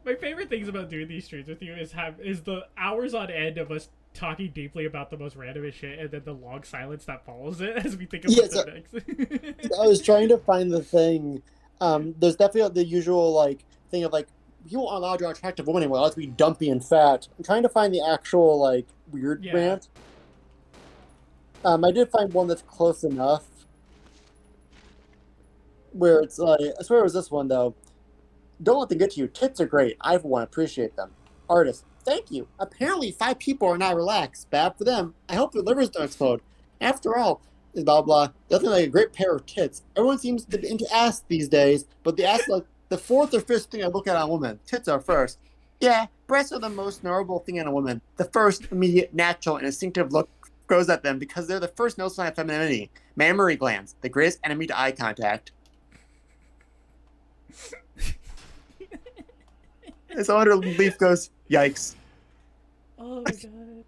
my favorite things about doing these streams with you is the hours on end of us talking deeply about the most randomest shit, and then the long silence that follows it as we think about the next. I was trying to find the thing. There's definitely the usual like thing of like people aren't allowed to attractive women anymore. Allowed to be dumpy and fat. I'm trying to find the actual like weird rant. I did find one that's close enough. Where it's like, I swear it was this one though. Don't let them get to you. Tits are great. I, for one, appreciate them. Artist, thank you. Apparently, 5 people are not relaxed. Bad for them. I hope their livers don't explode. After all, blah blah. Nothing like a great pair of tits. Everyone seems to be into ass these days, but the ass is like the 4th or 5th thing I look at on a woman. Tits are first. Yeah, breasts are the most notable thing in a woman. The first, immediate, natural, and instinctive look goes at them because they're the first notice sign of femininity. Mammary glands, the greatest enemy to eye contact. And so under Leaf goes, yikes. Oh my god.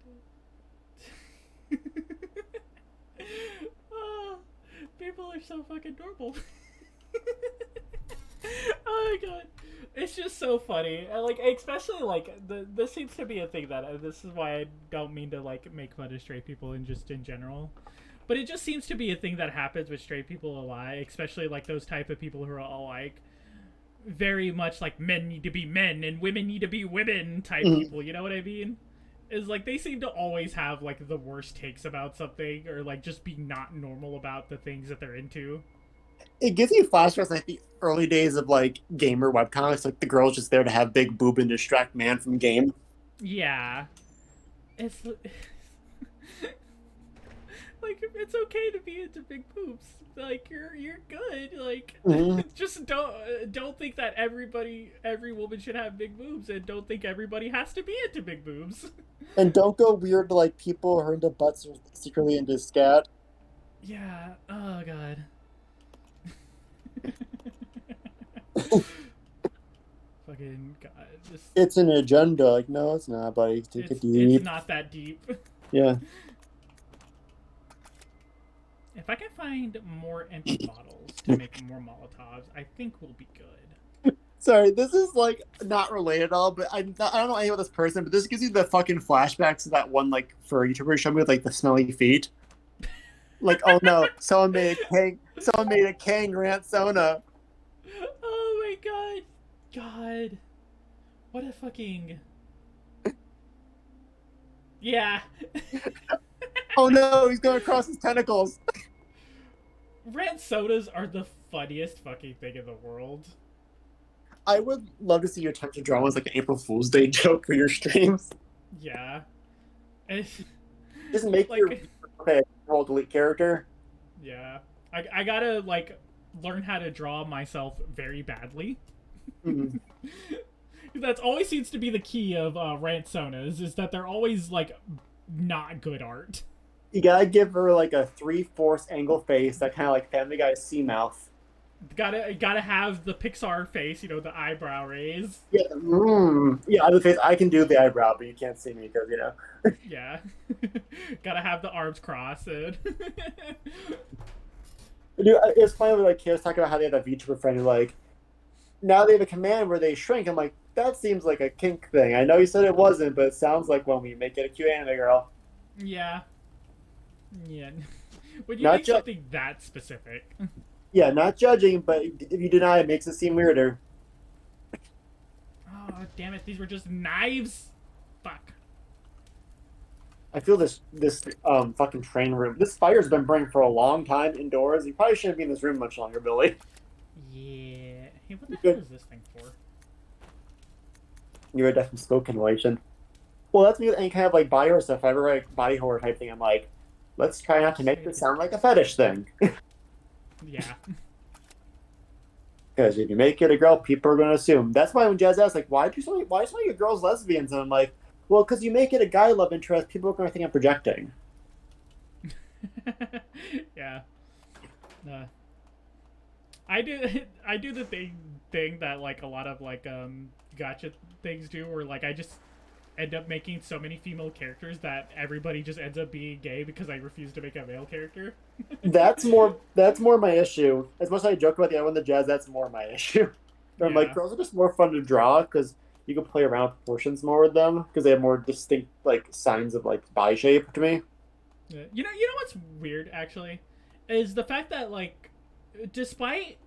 Oh, people are so fucking normal. Oh my god. It's just so funny. And like, especially like, this seems to be a thing that, this is why I don't mean to like make fun of straight people and just in general. But it just seems to be a thing that happens with straight people alike, especially like those type of people who are all like, very much like men need to be men and women need to be women type people, you know what I mean? Is like they seem to always have like the worst takes about something, or like just be not normal about the things that they're into. It gives me flashbacks like the early days of like gamer webcomics, like the girl's just there to have big boob and distract man from game. Yeah. It's like, it's okay to be into big boobs. Like, you're good. Like, just don't think that every woman should have big boobs, and don't think everybody has to be into big boobs. And don't go weird to like people who are into butts or secretly into scat. Yeah. Oh god. Fucking god. It's an agenda. Like, no, it's not, buddy. Take it deep. It's not that deep. Yeah. If I can find more empty bottles to make more Molotovs, I think we'll be good. Sorry, this is like not related at all, but I don't know anything about this person, but this gives you the fucking flashbacks to that one like for YouTuber showed me with like the smelly feet. Like, oh no, someone made a Kang Rant Sona. Oh my god. God. What a fucking. Yeah. Oh no, he's going across his tentacles. Rant sodas are the funniest fucking thing in the world. I would love to see you attempt to draw as like an April Fool's Day joke for your streams. Yeah. It's, Just make like, your okay, roll delete character. yeah. I gotta, like, learn how to draw myself very badly. Mhm. That always seems to be the key of rant sonas, is that they're always, like, not good art. You gotta give her like a 3/4 angle face, that kind of like Family Guy sea mouth. Gotta have the Pixar face, you know, the eyebrow raise. Yeah, yeah. The face. I can do the eyebrow, but you can't see me because you know. Yeah. Gotta have the arms crossed. And Dude, it's funny when like kids talking about how they have that VTuber friend who like now they have a command where they shrink. I'm like, that seems like a kink thing. I know you said it wasn't, but it sounds like when we make it a cute anime girl. yeah. Yeah. When you Not make something that specific. Yeah, not judging, but if you deny it, makes it seem weirder. Oh, damn it. These were just knives. Fuck. I feel this fucking train room. This fire's been burning for a long time indoors. You probably shouldn't be in this room much longer, Billy. Yeah. Hey, what the Good. hell is this thing for? You're a definitely smoke inhalation. Well, that's me with any kind of like body horror stuff. If I ever write body horror type thing, I'm like, let's try not to make this sound like a fetish thing. Yeah. Because if you make it a girl, people are going to assume. That's why when Jazz asks, like, why do so many girls lesbians? And I'm like, well, because you make it a guy love interest, people are going to think I'm projecting. Yeah. I do the thing that like a lot of like gotcha things do, where like I just end up making so many female characters that everybody just ends up being gay because I refuse to make a male character. That's more my issue. As much as I joke about the other one, the Jazz, that's more my issue. I'm like, Yeah. girls are just more fun to draw because you can play around with proportions more with them because they have more distinct like signs of like body shape to me. Yeah. You know what's weird actually is the fact that like despite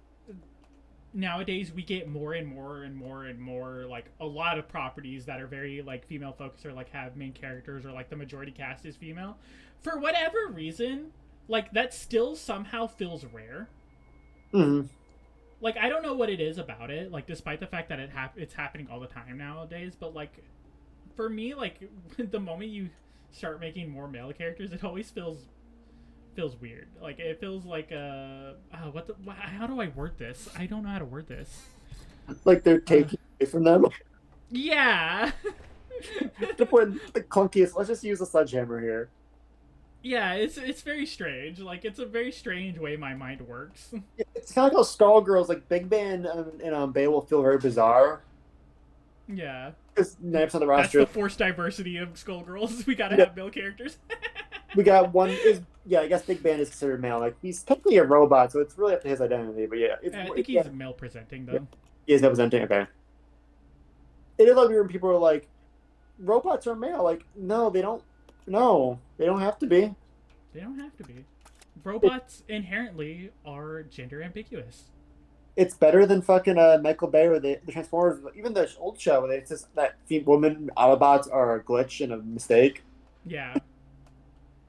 nowadays we get more and more and more and more like a lot of properties that are very like female focused or like have main characters or like the majority cast is female, for whatever reason like that still somehow feels rare. Mm-hmm. Like I don't know what it is about it, like despite the fact that it's happening all the time nowadays, but like for me like the moment you start making more male characters it always feels weird. Like it feels like how do I word this? I don't know how to word this. Like they're taking away from them. Yeah. To put in the clunkiest, let's just use a sledgehammer here. Yeah, it's very strange. Like it's a very strange way my mind works. It's kind of like how Skull Girls, like Big Bang and Bay will feel very bizarre Yeah. because 9% of the That's roster. the forced diversity of Skullgirls. We gotta Yeah. have male characters. We got one I guess Big Bang is considered male. Like he's technically a robot, so it's really up to his identity. But yeah, I think he's male presenting though. he is representing. Okay, it is like weird when people are like, robots are male. Like, no, they don't. No, they don't have to be. They don't have to be. Robots inherently are gender ambiguous. It's better than fucking Michael Bay or the Transformers, even the old show where it's just that women Autobots are a glitch and a mistake. Yeah.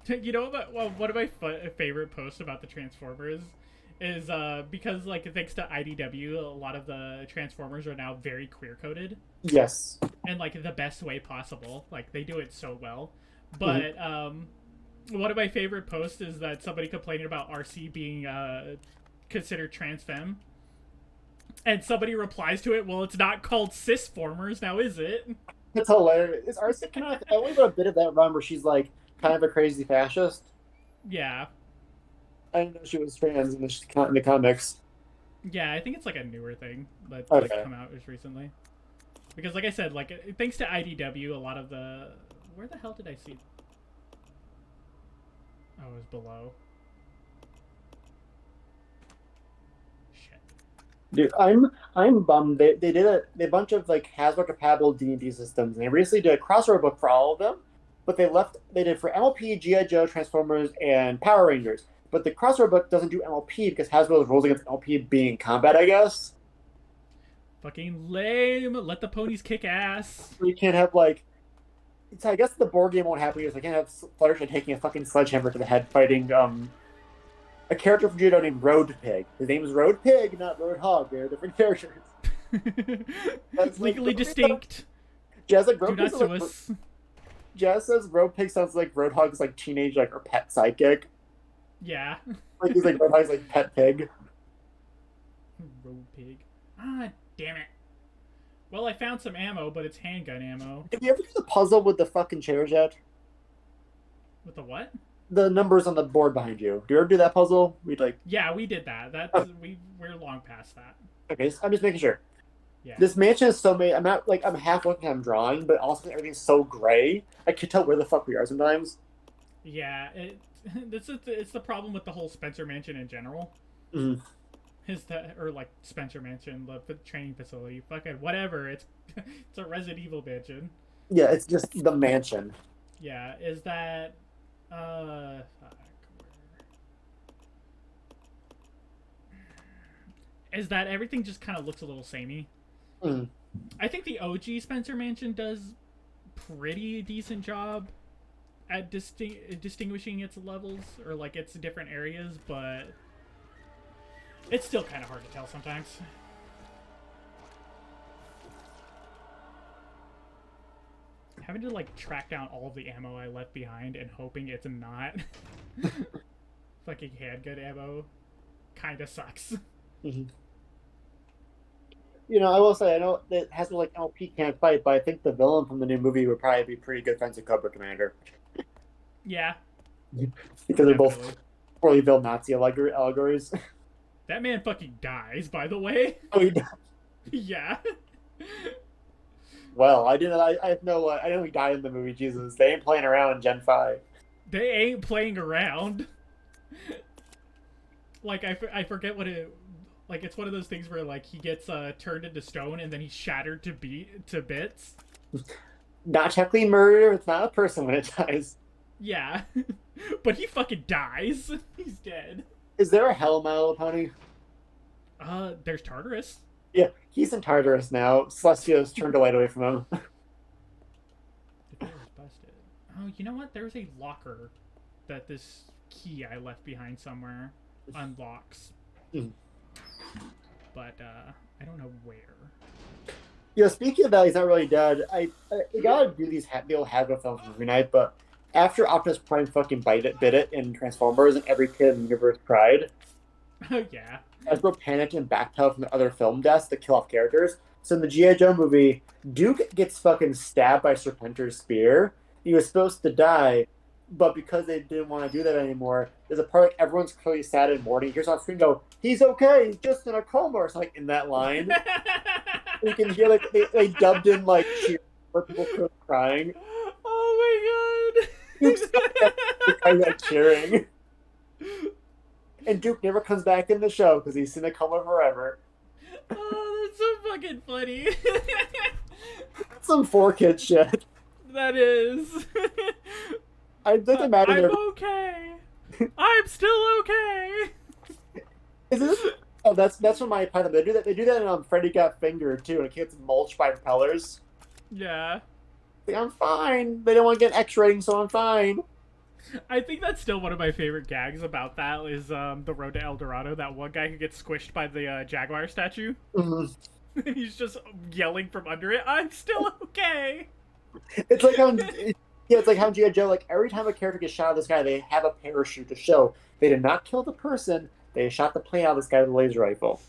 You know what? Well, one of my favorite posts about the Transformers is because like thanks to IDW, a lot of the Transformers are now very queer coded Yes. and like the best way possible. Like they do it so well. But one of my favorite posts is that somebody complaining about RC being considered trans femme. And somebody replies to it, well, it's not called cisformers, now is it? It's hilarious. It's RC kind of. I only got a bit of that run where she's like kind of a crazy fascist. Yeah. I didn't know she was trans in the comics. Yeah, I think it's like a newer thing that's Okay. like come out as recently. Because like I said, like thanks to IDW, a lot of the where the hell did I see? Oh, it was below. Shit. Dude, I'm bummed. They did a bunch of like Hasbro compatible D&D systems, and they recently did a crossover book for all of them. But they did for MLP, GI Joe, Transformers, and Power Rangers. But the crossover book doesn't do MLP because Hasbro's rules against MLP being in combat, I guess. Fucking lame. Let the ponies kick ass. So you can't have like. So I guess the board game won't happen because I can't have Fluttershy taking a fucking sledgehammer to the head fighting a character from Judo named Road Pig. His name is Road Pig, not Road Hog. They're different characters. That's Legally like, distinct. Jazz like Do Road not Pig. sue Like, us. Jazz says Road Pig sounds like Road Hog's like teenage like or pet sidekick. Yeah. Like he's like Road Hog's like pet pig. Road pig. Ah, damn it. Well, I found some ammo, but it's handgun ammo. Did you ever do the puzzle with the fucking chairs yet? With the what? The numbers on the board behind you. Do you ever do that puzzle? We'd like Yeah, we did that. That's we're long past that. okay. So I'm just making sure. Yeah. This mansion is so made. I'm not like I'm half looking. I'm drawing, but also everything's so gray. I can't tell where the fuck we are sometimes. Yeah, it's the problem with the whole Spencer Mansion in general. Mhm. Is that or like Spencer Mansion, the training facility, fucking whatever. It's it's a Resident Evil mansion. Yeah, it's just the mansion. Yeah, is that fuck, is that everything just kind of looks a little samey. Mm. I think the OG Spencer Mansion does pretty decent job at distinguishing its levels or like its different areas, but it's still kind of hard to tell sometimes. Having to like track down all of the ammo I left behind and hoping it's not fucking handgun ammo kind of sucks. Mhm. You know, I will say I know that has like LP can't fight, but I think the villain from the new movie would probably be pretty good friends with Cobra Commander Yeah, because they're both definitely. poorly built Nazi allegories. That man fucking dies, by the way. Oh, he died. Yeah. Well, I didn't. I know. I know he died in the movie. Jesus, they ain't playing around in Gen 5. They ain't playing around. Like, I forget what it... Like, it's one of those things where, like, he gets turned into stone and then he's shattered to bits. Not technically murder. It's not a person when it dies. Yeah. But he fucking dies. He's dead. Is there a Hell Mile Pony? There's Tartarus. Yeah, he's in Tartarus now. Celestio's turned the light away from him. The door is busted. Oh, you know what? There's a locker that this key I left behind somewhere unlocks. Mm. But, I don't know where. Yeah, speaking of that, he's not really dead. I gotta do the old Hasbro films every night, but after Optimus Prime fucking bit it in Transformers and every kid in the universe cried, Oh, yeah. Hasbro panicked and backpedaled from the other film deaths to kill off characters. So in the G.I. Joe movie, Duke gets fucking stabbed by Serpentor's spear. He was supposed to die, but because they didn't want to do that anymore, there's a part like everyone's clearly sad and mourning. Here's on screen go, he's okay, he's just in a coma or something in that line. You can hear like they dubbed in like cheers where people were crying. Oh my god. Duke's like cheering. And Duke never comes back in the show because he's in a coma forever. Oh, that's so fucking funny. That's some 4 kid shit. That is. I doesn't matter. I'm okay. I'm still okay. Is this? Oh, that's from my Python. They do that. They do that in Freddy Got Fingered too, and it gets mulched by propellers. Yeah. Like, I'm fine. They don't want to get an X rating, so I'm fine. I think that's still one of my favorite gags about that is the Road to El Dorado. That one guy who gets squished by the Jaguar statue. Mhm. He's just yelling from under it, I'm still okay. It's like it's like how G.I. Joe, like every time a character gets shot out of the sky, they have a parachute to show they did not kill the person. They shot the plane out of the sky with a laser rifle.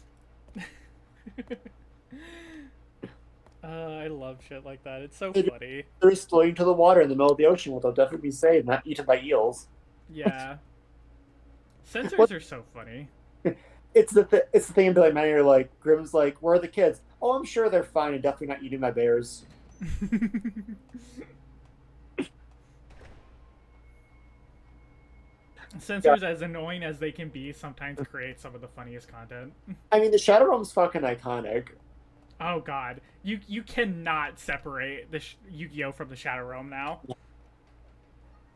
I love shit like that. It's so They do- funny. They're just floating to the water in the middle of the ocean, where they'll definitely be saved, not eaten by eels. Yeah. Sensors What? are so funny. It's the thing in Billy Manor, like Grimm's like, where are the kids? Oh, I'm sure they're fine and definitely not eaten by bears. Censors, as annoying as they can be, sometimes create some of the funniest content. I mean, the Shadow Realm's fucking iconic. Oh god, you cannot separate the Yu-Gi-Oh from the Shadow Realm now.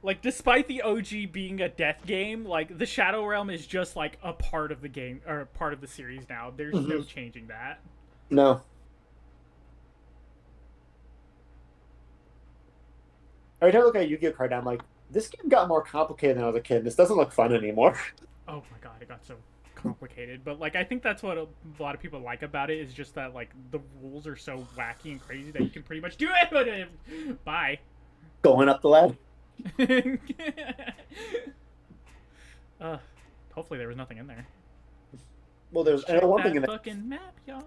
Like, despite the OG being a death game, like the Shadow Realm is just like a part of the game or part of the series now. There's no changing that. No. Every time I look at a Yu-Gi-Oh card, I'm like, this game got more complicated when I was a kid. This doesn't look fun anymore. Oh my god, it got so complicated. But like, I think that's what a lot of people like about it is just that like the rules are so wacky and crazy that you can pretty much do it. Bye. Going up the ladder. Hopefully there was nothing in there. Well, there's Check one that thing in there. fucking map, y'all.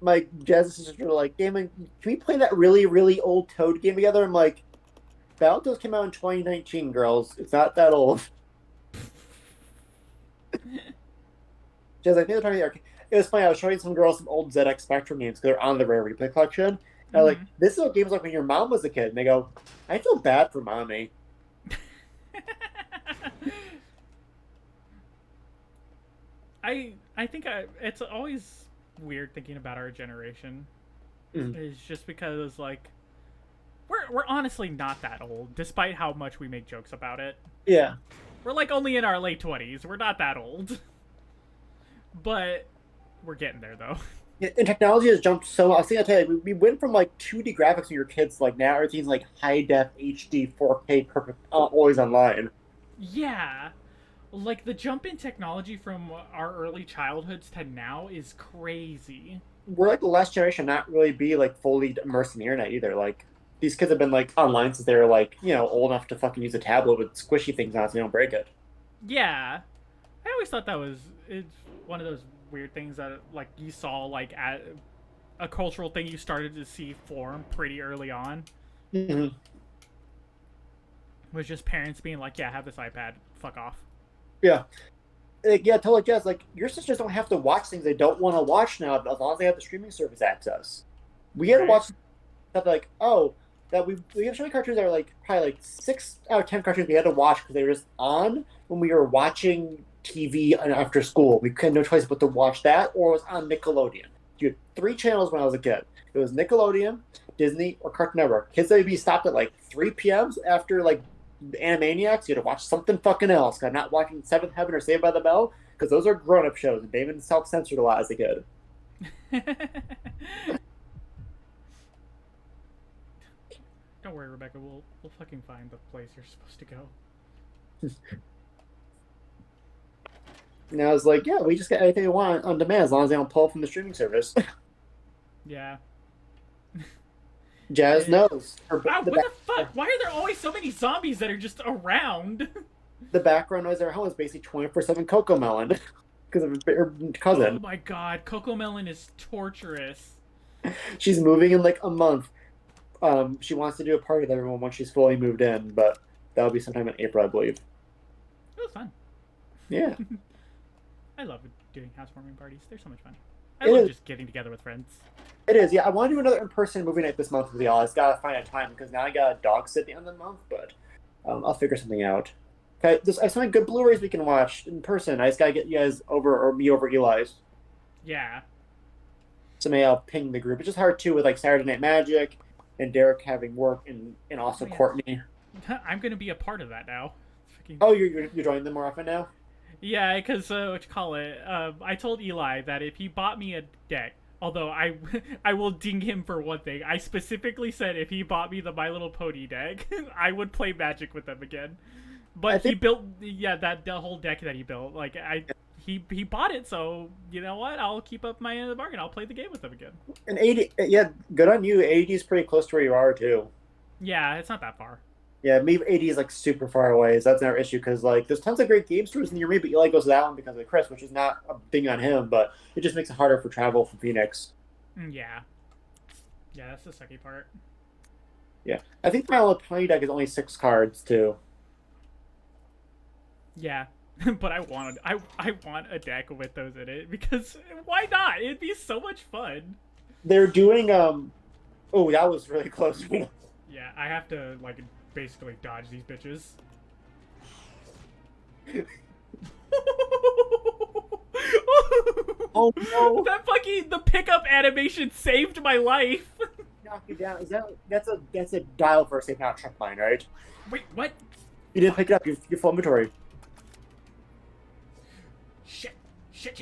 My Jazz sister were like, Damon, can we play that really, really old Toad game together? I'm like, Battletoads came out in 2019, girls. It's not that old. Jazz, I think they're talking about it was funny. I was showing some girls some old ZX Spectrum games because they're on the Rare Replay collection. And I'm like, this is what games like when your mom was a kid. And they go, I feel bad for mommy. I think it's always weird thinking about our generation. It's just because like we're honestly not that old, despite how much we make jokes about it. Yeah. We're like only in our late 20s. We're not that old. But we're getting there though. Yeah, and technology has jumped so much. I was thinking, I tell you, we went from like 2D graphics when we were kids, like now everything's like high def, HD, 4K, perfect, always online. Yeah. Like the jump in technology from our early childhoods to now is crazy. We're like the last generation not really be like fully immersed in the internet either. Like these kids have been like online since they were like, old enough to fucking use a tablet with squishy things on it so they don't break it. Yeah. I always thought that was it's one of those weird things that like you saw like at a cultural thing you started to see form pretty early on. Mm-hmm. Was just parents being like, yeah, have this iPad, fuck off. Yeah. Yeah, totally, Jess. Like, your sisters don't have to watch things they don't want to watch now as long as they have the streaming service access. We had to watch stuff like, that we have so many cartoons that are like probably like 6 out of 10 cartoons we had to watch because they were just on when we were watching TV after school. We had no choice but to watch that or it was on Nickelodeon. You had 3 channels when I was a kid. It was Nickelodeon, Disney, or Cartoon Network. Kids that would be stopped at like 3 p.m. after like Animaniacs. You had to watch something fucking else. I'm not watching Seventh Heaven or Saved by the Bell because those are grown-up shows and David self-censored a lot as a kid. Don't worry, Rebecca. We'll fucking find the place you're supposed to go. And I was like, yeah, we just get anything we want on demand as long as they don't pull from the streaming service. Yeah. Jazz knows. Wow, what the fuck? Why are there always so many zombies that are just around? The background noise at her home is basically 24/7 Coco Melon because of her cousin. Oh my god, Coco Melon is torturous. She's moving in like a month. She wants to do a party with everyone once she's fully moved in, but that'll be sometime in April, I believe. It was fun. Yeah. I love doing housewarming parties. They're so much fun. I love just getting together with friends. It is, yeah. I want to do another in-person movie night this month with y'all. I just gotta find a time because now I got a dog sit at the end of the month, but I'll figure something out. Okay, I have some good Blu-rays we can watch in person. I just gotta get you guys over or me over Eli's. Yeah. So maybe I'll ping the group. It's just hard too with like Saturday Night Magic and Derek having work and also Courtney. I'm gonna be a part of that now. Oh, you're joining them more often now? Yeah, because what you call it? I told Eli that if he bought me a deck, although I will ding him for one thing. I specifically said if he bought me the My Little Pony deck, I would play Magic with them again. But he built the whole deck that he built. Like he bought it, so you know what? I'll keep up my end of the bargain. I'll play the game with them again. And 80, yeah, good on you. 80 is pretty close to where you are too. Yeah, it's not that far. Yeah, me 80 is like super far away. So that's another issue because like there's tons of great game stores near me, but Eli goes to that one because of Chris, which is not a thing on him, but it just makes it harder for travel from Phoenix. Yeah. Yeah, that's the sucky part. Yeah, I think my little pony deck is only 6 cards too. Yeah, but I want a deck with those in it because why not? It'd be so much fun. They're doing oh, that was really close. Yeah, I have to like basically dodge these bitches. Oh no! That fucking the pickup animation saved my life. Knock you down. Is that's a dial for a safe not trip line, right? Wait, what? You didn't pick it up. Your full inventory. Shit. Shit.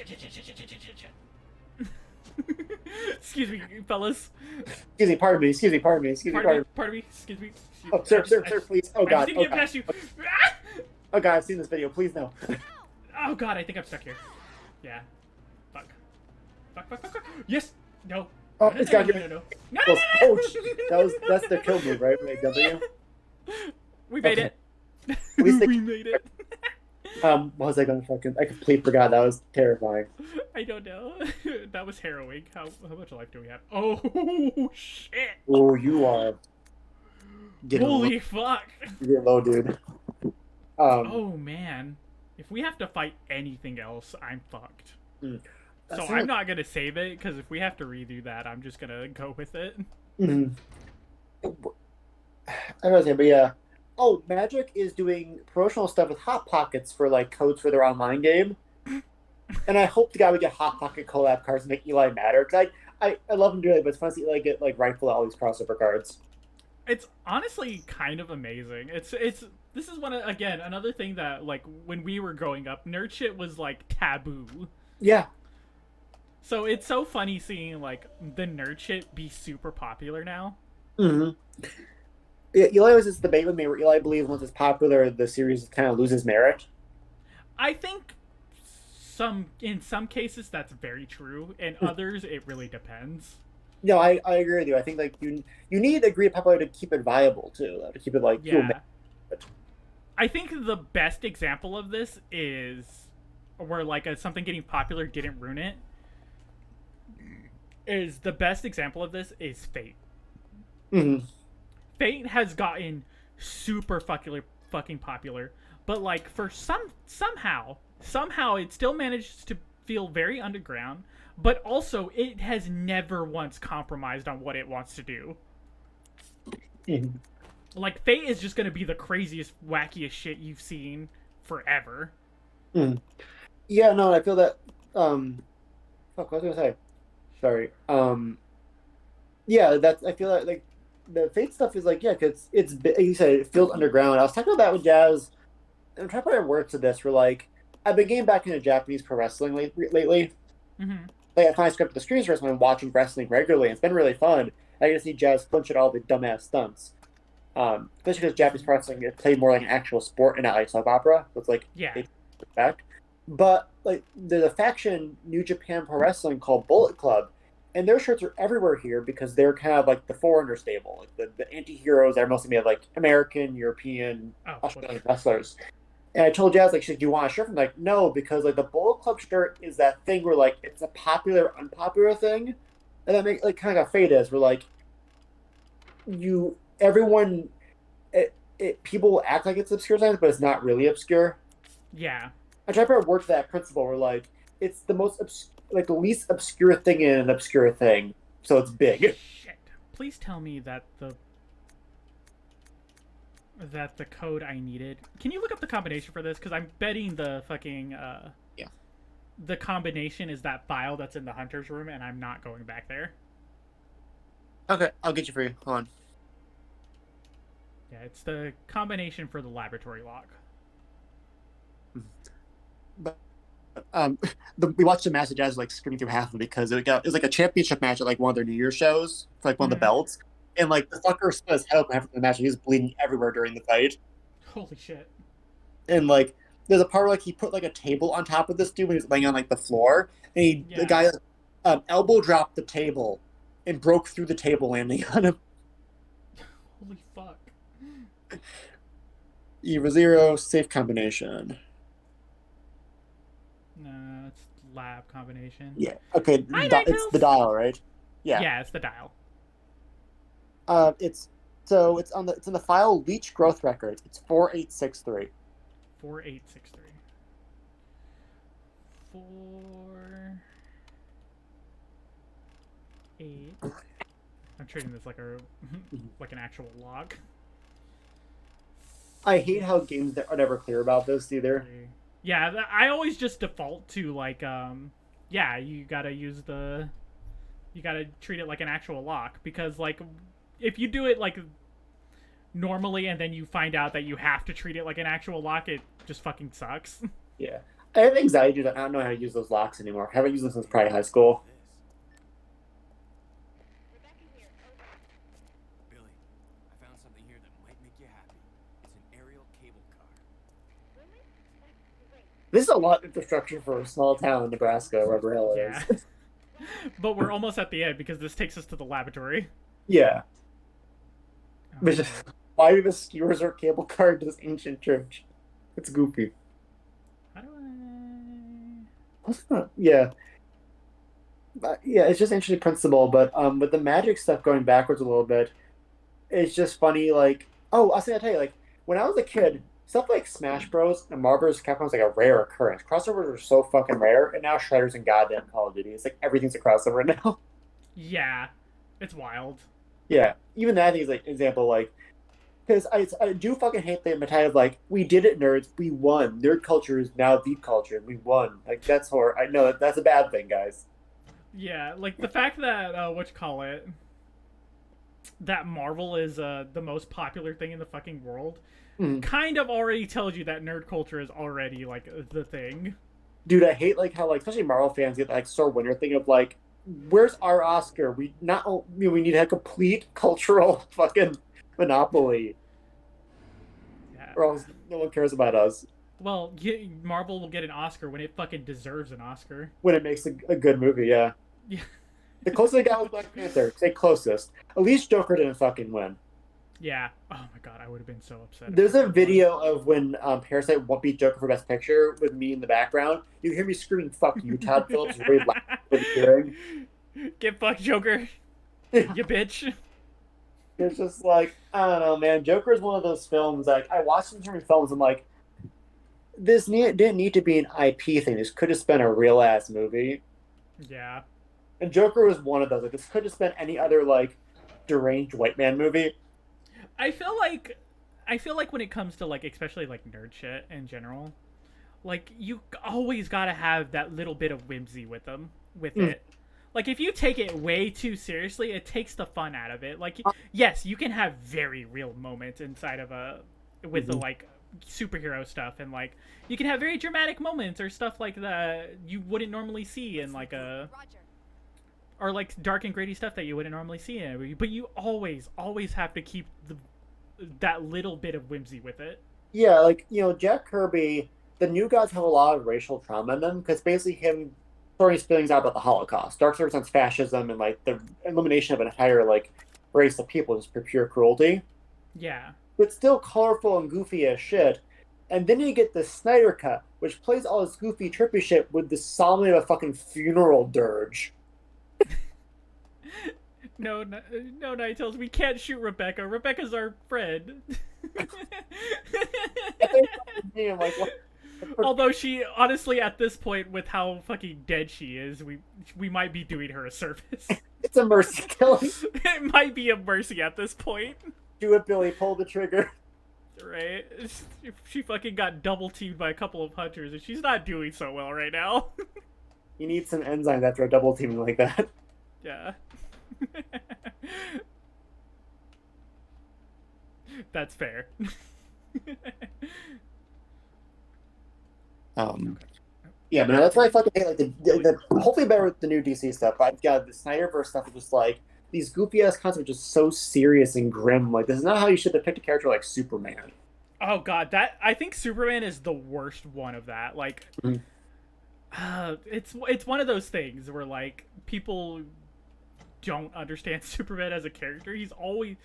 Excuse me, fellas. Excuse me. Pardon me. Excuse me. Pardon me. Excuse me. Pardon me. Excuse me. Oh, sir, please. Oh I God. just need to Oh get God. past you. Ah! Oh God. I've seen this video. Please no. Oh God, I think I'm stuck here. Yeah. Fuck. Yes. No. Oh, No. it's got you. No. Oh, that's the kill move, right? When they W. We made Okay. it. At least they- We made it. What was I gonna fucking? I completely forgot. That was terrifying. I don't know. That was harrowing. How much life do we have? Oh shit! Oh, you are. Holy fuck! You're low, dude. Oh man, if we have to fight anything else, I'm fucked. So I'm not gonna save it because if we have to redo that, I'm just gonna go with it. I don't know, but yeah. Oh, Magic is doing promotional stuff with Hot Pockets for like codes for their online game, and I hope the guy would get Hot Pocket collab cards and make Eli matter because I love him dearly, but it's fun to see Eli get like rightful all these crossover cards. It's honestly kind of amazing. It's this is one of, again, another thing that like when we were growing up, nerd shit was like taboo. Yeah. So it's so funny seeing like the nerd shit be super popular now. Mm-hmm. Yeah, Eli was this debate with me where Eli believes once it's popular, the series kind of loses merit. I think in some cases that's very true. In others, it really depends. No, I agree with you. I think like you need a degree of popularity to keep it viable too, to keep it like Yeah. I think the best example of this is where like something getting popular didn't ruin it. Is the best example of this is Fate. Mm-hmm. Fate has gotten super fucking popular, but like for somehow it still manages to feel very underground, but also it has never once compromised on what it wants to do. Mm-hmm. Like Fate is just gonna be the craziest, wackiest shit you've seen forever. Mm. Yeah, no, I feel that. Fuck, what was I gonna say? Sorry. Yeah, that's. I feel like the Fate stuff is like, yeah, cause it's you said it feels underground. I was talking about that with Jazz. I'm trying to put words to this. Where like I've been getting back into Japanese pro wrestling lately. Mm-hmm. Like I finally scripted the streams for us and I'm watching wrestling regularly. And it's been really fun. I get to see Jazz flinch at all the dumbass stunts. Especially because Japanese pro wrestling is played more like an actual sport and not like soap opera. So it's like Yeah. they back. But like there's a faction New Japan Pro Wrestling called Bullet Club, and their shirts are everywhere here because they're kind of like the forerunner stable, like the anti-heroes that are mostly made of like American, European, Australian wrestlers. And I told Jazz, like, she's like, do you want a shirt? I'm like, no, because like the Bullet Club shirt is that thing where like it's a popular, unpopular thing, and that makes like kind of like a Fate is where like everyone people will act like it's obscure science, but it's not really obscure. Yeah. I try to work that principle where like it's the most like the least obscure thing in an obscure thing, so it's big. Shit. Please tell me that the code I needed. Can you look up the combination for this? Because I'm betting the fucking Yeah. The combination is that file that's in the hunter's room, and I'm not going back there. Okay, I'll get you for you. Hold on. Yeah, it's the combination for the laboratory lock. But we watched the match that Jazz was, like screaming through half of it because it was like a championship match at like one of their New Year's shows for like one of the belts, and like the fucker split his head open after the match. And he was bleeding everywhere during the fight. Holy shit! And like there's a part where like he put like a table on top of this dude when he was laying on like the floor, and the guy elbow dropped the table and broke through the table, landing on him. Holy fuck! Eva Zero safe combination. No, it's lab combination. Yeah. Okay. Hi, It's the dial, right? Yeah. Yeah, it's the dial. It's in the file Leech Growth Records. It's 4863. 4863. 4 8. I'm treating this like a like an actual log. I hate how games that are never clear about this either. Yeah, I always just default to like, yeah, you gotta treat it like an actual lock because like, if you do it like normally and then you find out that you have to treat it like an actual lock, it just fucking sucks. Yeah. I have anxiety that I don't know how to use those locks anymore. I haven't used them since probably high school. Billy, I found something here that might make you happy. It's an aerial cable car. This is a lot of infrastructure for a small town in Nebraska, wherever hell it Yeah. is. But we're almost at the end because this takes us to the laboratory. Yeah. Oh, But just, why do the ski resort cable car to this ancient church? It's goofy. how do Yeah. Yeah, it's just interesting principle, but with the magic stuff going backwards a little bit, it's just funny. Like, oh, I was gonna tell you, like when I was a kid, stuff like Smash Bros. And Marvel vs. Capcom was like a rare occurrence. Crossovers are so fucking rare, and now Shredder's and goddamn Call of Duty. It's like everything's a crossover now. Yeah, it's wild. Yeah, even that I think is like an example, like because I do fucking hate the mentality of like we did it, nerds, we won. Nerd culture is now the culture, we won. Like that's horror. I know that's a bad thing, guys. Yeah, like the fact that that Marvel is the most popular thing in the fucking world Mhm. kind of already tells you that nerd culture is already like the thing. Dude, I hate like how like especially Marvel fans get like sore winner thing of like, where's our Oscar? We not we need a complete cultural fucking monopoly, Yeah. or else no one cares about us Well, Marvel will get an Oscar when it fucking deserves an Oscar. when it makes a good movie. Yeah, Yeah. the closest they got was Black Panther. Say closest. At least Joker didn't fucking win. Yeah. Oh my god, I would have been so upset. if There's it a won. video of when Parasite won't beat Joker for Best Picture with me in the background. You hear me screaming "fuck you," Todd Phillips, really loud for the hearing. Get fucked, Joker. Yeah. You bitch. It's just like I don't know, man. Joker is one of those films. Like I watched so many films, I'm like, didn't need to be an IP thing. This could have been a real ass movie. Yeah. And Joker was one of those. Like this could have been any other like deranged white man movie. I feel like when it comes to like especially like nerd shit in general, like you always gotta have that little bit of whimsy with it. Like if you take it way too seriously, it takes the fun out of it. Like yes, you can have very real moments inside of with the like superhero stuff, and like you can have very dramatic moments or stuff like that you wouldn't normally see in like Roger. or like dark and gritty stuff that you wouldn't normally see in a movie. But you always have to keep that little bit of whimsy with it. Yeah, like Jack Kirby. The New Gods have a lot of racial trauma in them because basically him throwing his feelings out about the Holocaust. Dark Sword represents fascism and like the elimination of an entire like race of people just for pure cruelty. Yeah. But still colorful and goofy as shit. And then you get the Snyder Cut, which plays all this goofy, trippy shit with the solemnity of a fucking funeral dirge. No, Night Tales, we can't shoot Rebecca. Rebecca's our friend. I'm like, what? Although she, honestly, at this point, with how fucking dead she is, we might be doing her a service. It's a mercy killing. It might be a mercy at this point. Do it, Billy. Pull the trigger. Right? She fucking got double teamed by a couple of hunters, and she's not doing so well right now. You need some enzymes after a double teaming like that. Yeah. That's fair. Yeah, but no, that's why I fucking hate like the hopefully better with the new DC stuff. But yeah, the Snyderverse stuff is just like these goofy ass concepts are just so serious and grim. Like this is not how you should depict a character like Superman. Oh god, I think Superman is the worst one of that. Like, it's one of those things where like people don't understand Superman as a character. He's always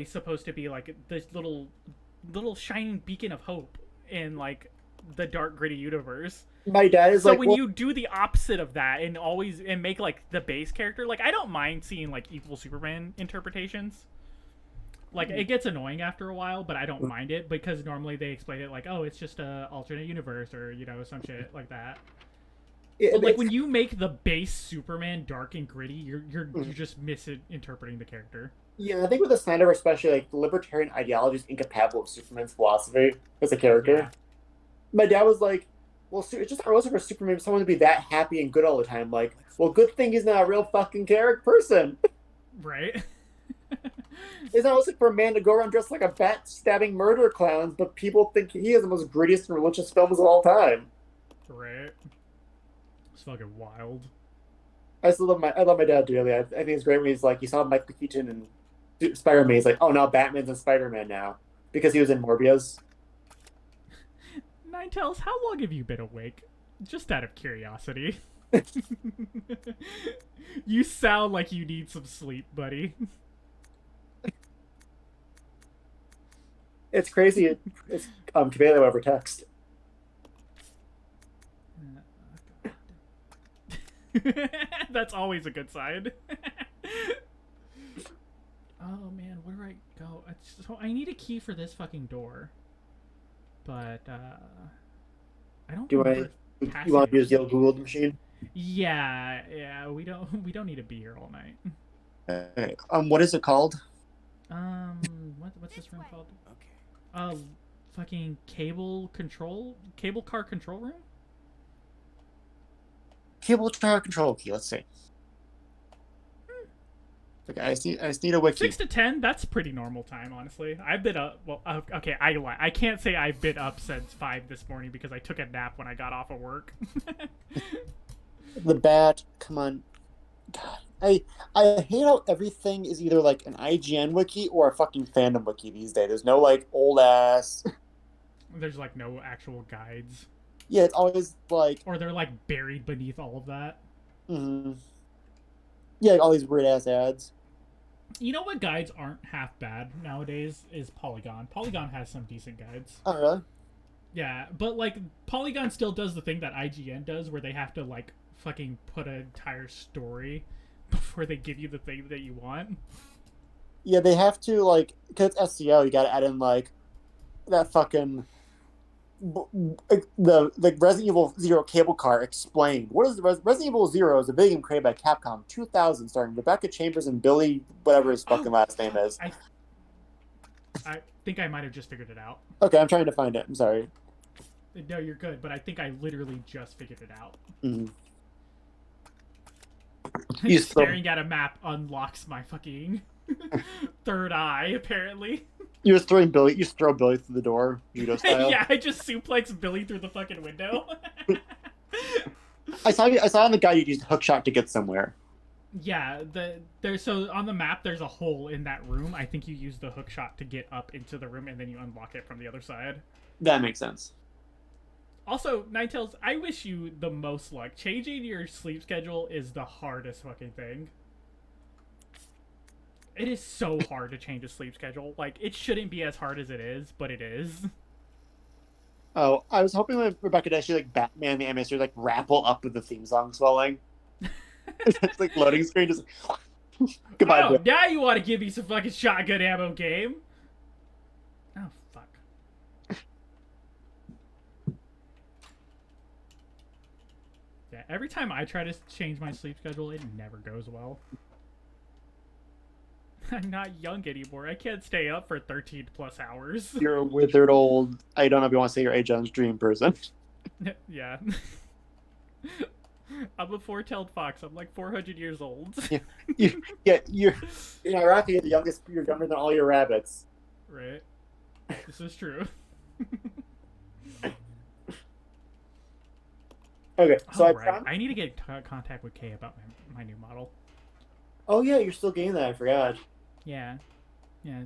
supposed to be like this little shining beacon of hope in like the dark gritty universe. My dad is so like, when well, you do the opposite of that and make like the base character, like I don't mind seeing like equal Superman interpretations. Like it gets annoying after a while, but I don't mind it because normally they explain it like, oh, it's just a alternate universe or some shit like that. But like when you make the base Superman dark and gritty, you're just misinterpreting the character. Yeah, I think with the Snyder, especially like the libertarian ideology is incompatible with Superman's philosophy as a Yeah. character. My dad was like, "Well, it's just not for Superman for someone to be that happy and good all the time." Like, Let's well, good thing he's not a real fucking character person. Right. It's not like for a man to go around dressed like a bat stabbing murder clowns, but people think he is the most grittiest and religious films of all time. Right. It's fucking wild. I love my dad dearly. I think it's great when he's like, he saw Michael Keaton and Spider Man. He's like, oh, now Batman's in Spider Man now because he was in Morbius. Ninetales, how long have you been awake? Just out of curiosity. You sound like you need some sleep, buddy. It's crazy. It's completely over text. That's always a good sign. Oh man, where do I go? So I need a key for this fucking door. But I don't Do I? remember You want to passing use the it. old Google machine? Yeah, we don't need to be here all night. Okay. What is it called? What's this This room way. called? Okay. Fucking cable car control room? Cable car control key. Let's see. Okay, I just need a wiki. 6 to 10, that's pretty normal time, honestly. I've been up, well, okay, I lie. I can't say I've been up since 5 this morning because I took a nap when I got off of work. The bat. Come on. God, I hate how everything is either like an IGN wiki or a fucking fandom wiki these days. There's no like old ass. There's like no actual guides. Yeah, it's always like. Or they're like buried beneath all of that. Mm-hmm. Yeah, like all these weird ass ads. You know what guides aren't half bad nowadays is Polygon. Polygon has some decent guides. Oh really? Yeah, but like Polygon still does the thing that IGN does where they have to like fucking put an entire story before they give you the thing that you want. Yeah, they have to like because it's SEO. You got to add in like that fucking the like Resident Evil Zero cable car explained. What is Resident Evil Zero is a video game created by Capcom 2000, starring Rebecca Chambers and Billy whatever his fucking last name is. I think I might have just figured it out. Okay, I'm trying to find it. I'm sorry. No, you're good, but I think I literally just figured it out. Mm-hmm. You still- Staring at a map unlocks my fucking third eye, apparently. You just throwing Billy. You just throw Billy through the door, judo style. Yeah, I just suplex Billy through the fucking window. I saw on the guide you used hook shot to get somewhere. Yeah, so on the map there's a hole in that room. I think you use the hook shot to get up into the room and then you unlock it from the other side. That makes sense. Also, Ninetales, I wish you the most luck. Changing your sleep schedule is the hardest fucking thing. It is so hard to change a sleep schedule. Like, it shouldn't be as hard as it is, but it is. Oh, I was hoping when Rebecca does, she like Batman the animator like rapple up with the theme song swelling. It's like loading screen just goodbye. Oh, Bill. now you want to give me some fucking shotgun ammo game? Oh, fuck. Yeah, every time I try to change my sleep schedule, it never goes well. I'm not young anymore. I can't stay up for 13 plus hours. You're a withered old. I don't know if you want to say your age on stream person. Yeah. I'm a four-tailed fox. I'm like 400 years old. You're in Iraq. You're the youngest. You're younger than all your rabbits. Right. This is true. Okay, so Oh, right. I need to get in contact with Kay about my new model. Oh yeah, you're still getting that. I forgot. Yeah. Yeah.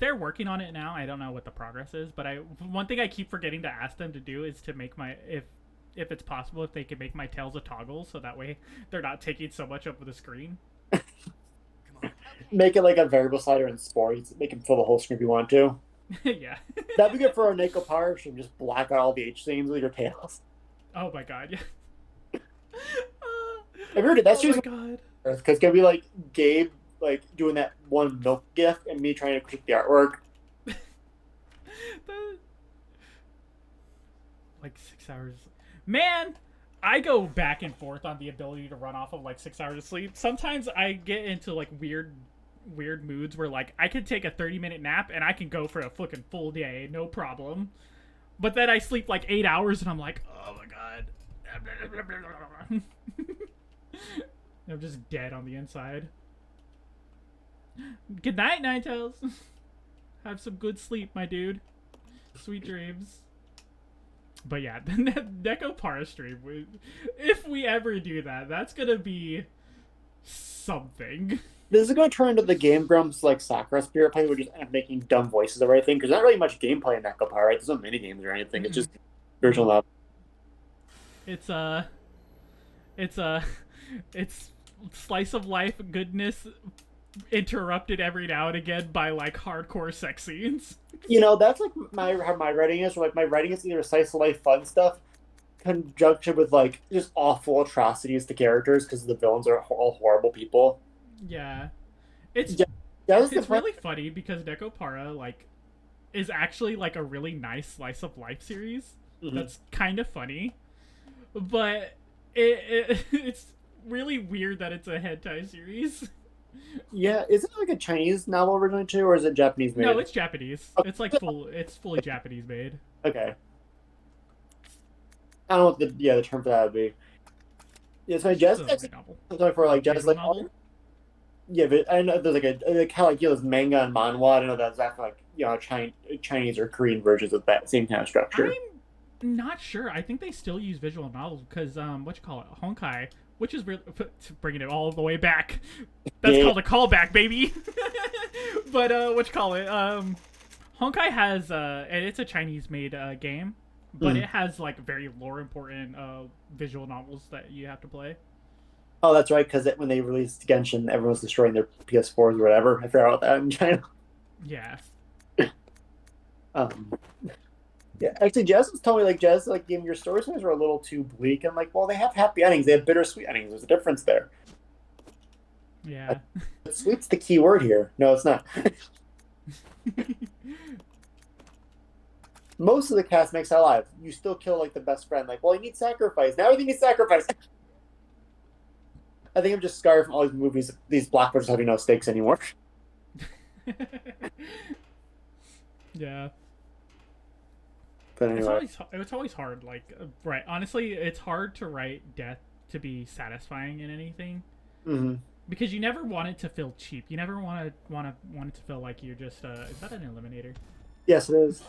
They're working on it now. I don't know what the progress is, but one thing I keep forgetting to ask them to do is to make my if it's possible if they can make my tails a toggle so that way they're not taking so much up of the screen. Come on. Make it like a variable slider in sports. Make him fill the whole screen if you want to. Yeah. That'd be good for our Neko Power. You just black out all the H scenes with your tails. Oh my god, yeah. Have you heard it? That's Oh my just god. because it's gonna be like Gabe like doing that one milk gif and me trying to critique the artwork. Like 6 hours. Man, I go back and forth on the ability to run off of like 6 hours of sleep. Sometimes I get into like weird weird moods where like I could take a 30-minute nap and I can go for a fucking full day, no problem. But then I sleep like 8 hours and I'm like, oh my god. I'm just dead on the inside. Good night, Ninetales. Have some good sleep, my dude. Sweet dreams. But yeah, the Neko Para stream, if we ever do that, that's gonna be something. This is going to turn into the Game Grumps like Sakura Spirit play, where you just end up making dumb voices of everything, because there's not really much gameplay in Neko Power, right? There's no mini games or anything. It's just virtual level. It's slice of life goodness interrupted every now and again by like hardcore sex scenes. You know, that's like how my writing is. Like my writing is either slice of life fun stuff, conjunction with like just awful atrocities to characters because the villains are all horrible people. Yeah, it's really funny because Neko Para like is actually like a really nice slice of life series. That's kind of funny, but it's really weird that it's a hentai series. Yeah, is it like a Chinese novel originally too, or is it Japanese made? No, it's Japanese. Okay. It's like it's fully Japanese made. Okay. I don't know what the term for that would be. Yeah, it's like jazz. It's a novel. Sorry for like jazz Visual like. novel? Yeah, but I know there's like how like there's manga and manhwa. I know that's like Chinese or Korean versions of that same kind of structure. I'm not sure. I think they still use visual novels because Honkai, which is really bringing it all the way back. That's called a callback, baby. But Honkai has and it's a Chinese-made game, but it has like very lore important visual novels that you have to play. Oh, that's right, because when they released Genshin, everyone was destroying their PS4s or whatever. I forgot about that in China. Yeah. Yeah, actually, Jazz was telling me, like, Jazz, like, your story stories were a little too bleak. I'm like, well, they have happy endings. They have bittersweet endings. There's a difference there. Yeah. Sweet's the key word here. No, it's not. Most of the cast makes it alive. You still kill, like, the best friend. Like, well, you need sacrifice. Now everything needs sacrifice. I think I'm just scarred from all these movies. These blockbusters having no stakes anymore. Yeah. But anyway. It's always hard. Like, right. Honestly, it's hard to write death to be satisfying in anything. Mm-hmm. Because you never want it to feel cheap. You never want it to feel like you're just. Is that an eliminator? Yes, it is.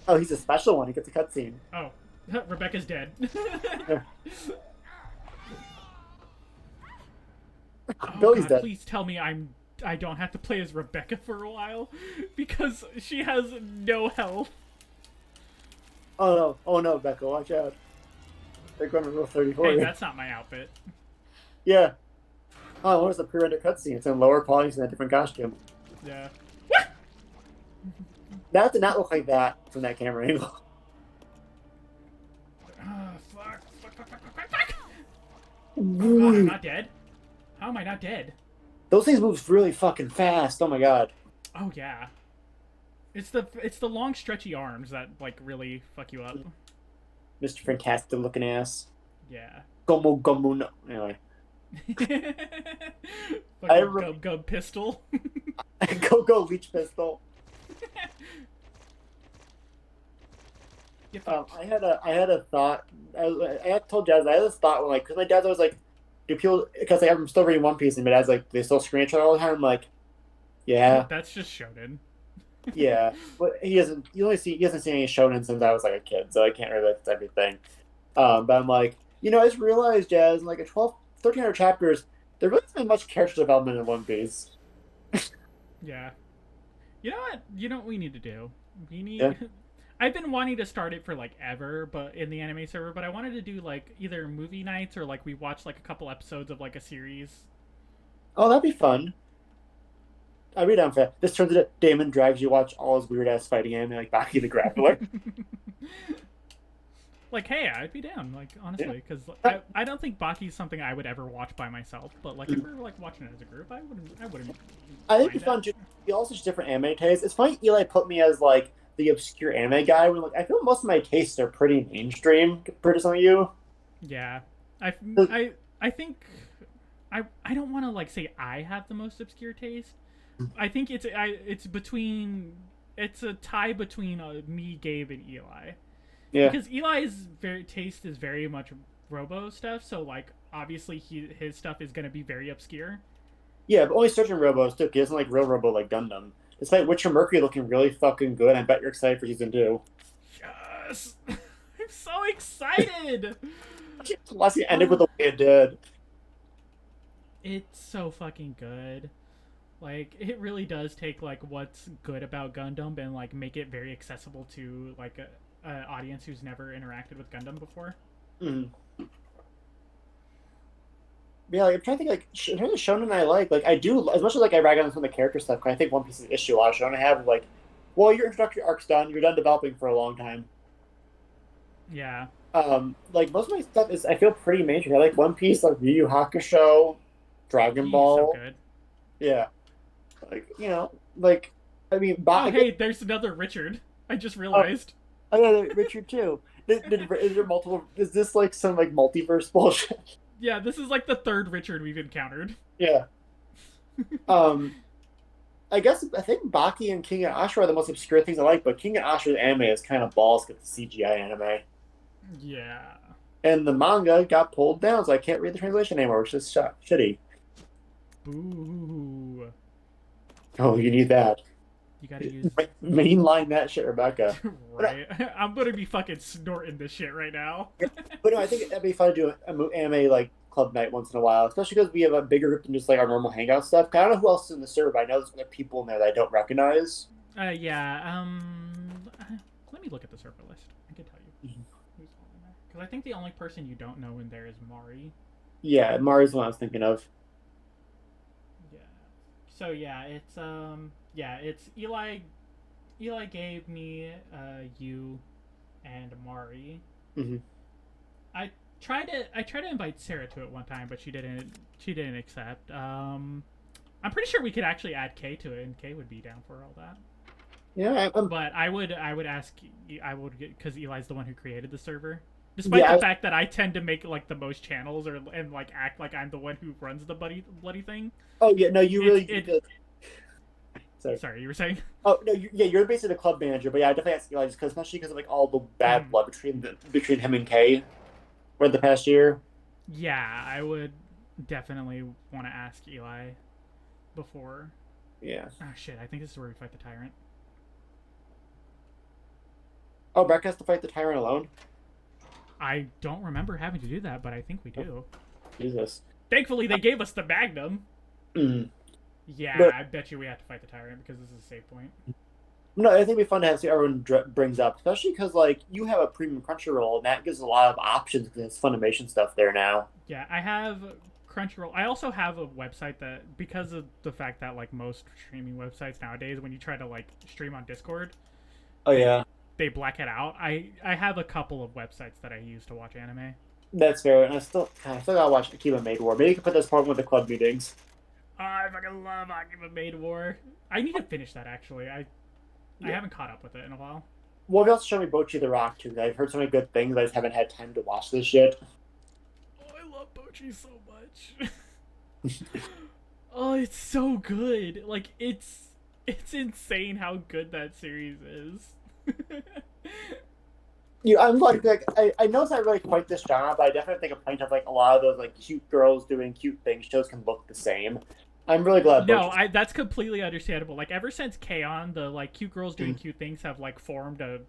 Oh, he's a special one. He gets a cutscene. Oh, Rebecca's dead. Oh, Billy's God, dead. please tell me I don't have to play as Rebecca for a while because she has no health. Oh no, Becca, watch out. They're going to rule 34. Hey, that's not my outfit. Yeah. Oh, what is the pre-rendered cutscene? It's in lower quality in a different costume. Yeah. That did not look like that from that camera angle. Fuck. Oh, God, I'm not dead? How am I not dead? Those things move really fucking fast. Oh my god. Oh yeah. It's the long stretchy arms that like really fuck you up. Mr. Fantastic looking ass. Yeah. Gomu no. Anyway. Gum pistol. Go leech pistol. I had a thought. I told Jazz I had this thought when because my dad's always like, do people because I'm still reading One Piece and my dad's like they still screen each other all the time. I'm like, yeah. That's just shonen. Yeah, but he hasn't seen any shonen since I was like a kid, so I can't relate to everything. But I'm like, I just realized, Jazz, in like 1,300 chapters, there really hasn't been much character development in One Piece. Yeah. You know what? You know what we need to do? We need. Yeah. I've been wanting to start it for like ever, but in the anime server. But I wanted to do like either movie nights or like we watch like a couple episodes of like a series. Oh, that'd be fun. I'd be down for that. This turns into Damon drags you watch all his weird ass fighting anime like Baki the Grappler. Like, hey, I'd be down. Like, honestly, because I don't think Baki's something I would ever watch by myself. But like, if we were like watching it as a group, I wouldn't. I think it'd be fun too. We all such different anime tastes. It's funny Eli put me as like the obscure anime guy when like I feel most of my tastes are pretty mainstream compared to some of you. Yeah, I think I don't want to like say I have the most obscure taste. I think it's a tie between me, Gabe, and Eli. Yeah. Because Eli's taste is very much Robo stuff, so like obviously his stuff is gonna be very obscure. Yeah, but only certain Robos too. He doesn't like real Robo like Gundam. Despite Witcher Mercury looking really fucking good, I bet you're excited for season 2. Yes, I'm so excited. Last season ended with the way it did. It's so fucking good. Like it really does take like what's good about Gundam and like make it very accessible to like a audience who's never interacted with Gundam before. Mm. Yeah, like, I'm trying to think, like, in terms of shonen I like I do, as much as, like, I rag on some of the character stuff, 'cause I think One Piece's issue a lot of shonen have, like, well, your introductory arc's done, you're done developing for a long time. Yeah. Like, most of my stuff is, I feel pretty mainstream. I like One Piece, like, Yu Yu Hakusho, Dragon Ball. So good. Yeah. Like, you know, like, I mean, Oh, hey, there's another Richard. I just realized. Oh, yeah, Richard, too. Is there multiple, is this, like, some, like, multiverse bullshit? Yeah, this is like the third Richard we've encountered. Yeah. I think Baki and King of Ashura are the most obscure things I like, but King of Ashura's anime is kind of balls with the CGI anime. Yeah. And the manga got pulled down, so I can't read the translation anymore, which is shitty. Boo. Oh, you need that. You gotta use... Mainline that shit, Rebecca. Right. I'm gonna be fucking snorting this shit right now. But no, I think it'd be fun to do an anime, like, club night once in a while, especially because we have a bigger group than just, like, our normal hangout stuff. I don't know who else is in the server, but I know there's other people in there that I don't recognize. Yeah, let me look at the server list. I can tell you who's all in there. Because I think the only person you don't know in there is Mari. Yeah, Mari's the one I was thinking of. Yeah. So yeah, it's Eli. Eli gave me you and Mari. Mm-hmm. I tried to invite Sarah to it one time, but she didn't accept. I'm pretty sure we could actually add Kay to it, and Kay would be down for all that. Yeah, but I would ask, because Eli's the one who created the server. Despite the fact that I tend to make like the most channels and like act like I'm the one who runs the bloody thing. Oh yeah, no, you really. Sorry, you were saying? Oh no, you're basically the club manager, but yeah, I definitely ask Eli, just especially because of like all the bad blood between him and Kay for the past year. Yeah, I would definitely want to ask Eli before. Yeah. Oh shit! I think this is where we fight the tyrant. Oh, Breck has to fight the tyrant alone? I don't remember having to do that, but I think we do. Jesus. Thankfully, they gave us the Magnum. Mm. Yeah, But, I bet you we have to fight the tyrant because this is a save point. No, I think it'd be fun to have see everyone brings up, especially because like you have a premium Crunchyroll, and that gives a lot of options because it's Funimation stuff there now. Yeah, I have Crunchyroll. I also have a website that, because of the fact that like most streaming websites nowadays, when you try to like stream on Discord, Oh yeah, they black it out. I have a couple of websites that I use to watch anime. that's fair. And I still gotta watch Akiba Maid War. Maybe you can put this part with the club meetings. Oh, I fucking love Akiba Maid War. I need to finish that actually. I haven't caught up with it in a while. Well, you also showed me Bochi the Rock too. I've heard so many good things. I just haven't had time to watch this shit. Oh, I love Bochi so much. Oh, it's so good. Like it's insane how good that series is. Yeah, I'm like I know it's not really quite this genre, but I definitely think a point of like a lot of those like cute girls doing cute things shows can look the same. I'm really glad. No, that's completely understandable. Like ever since K-On!, the like cute girls doing cute things have like formed a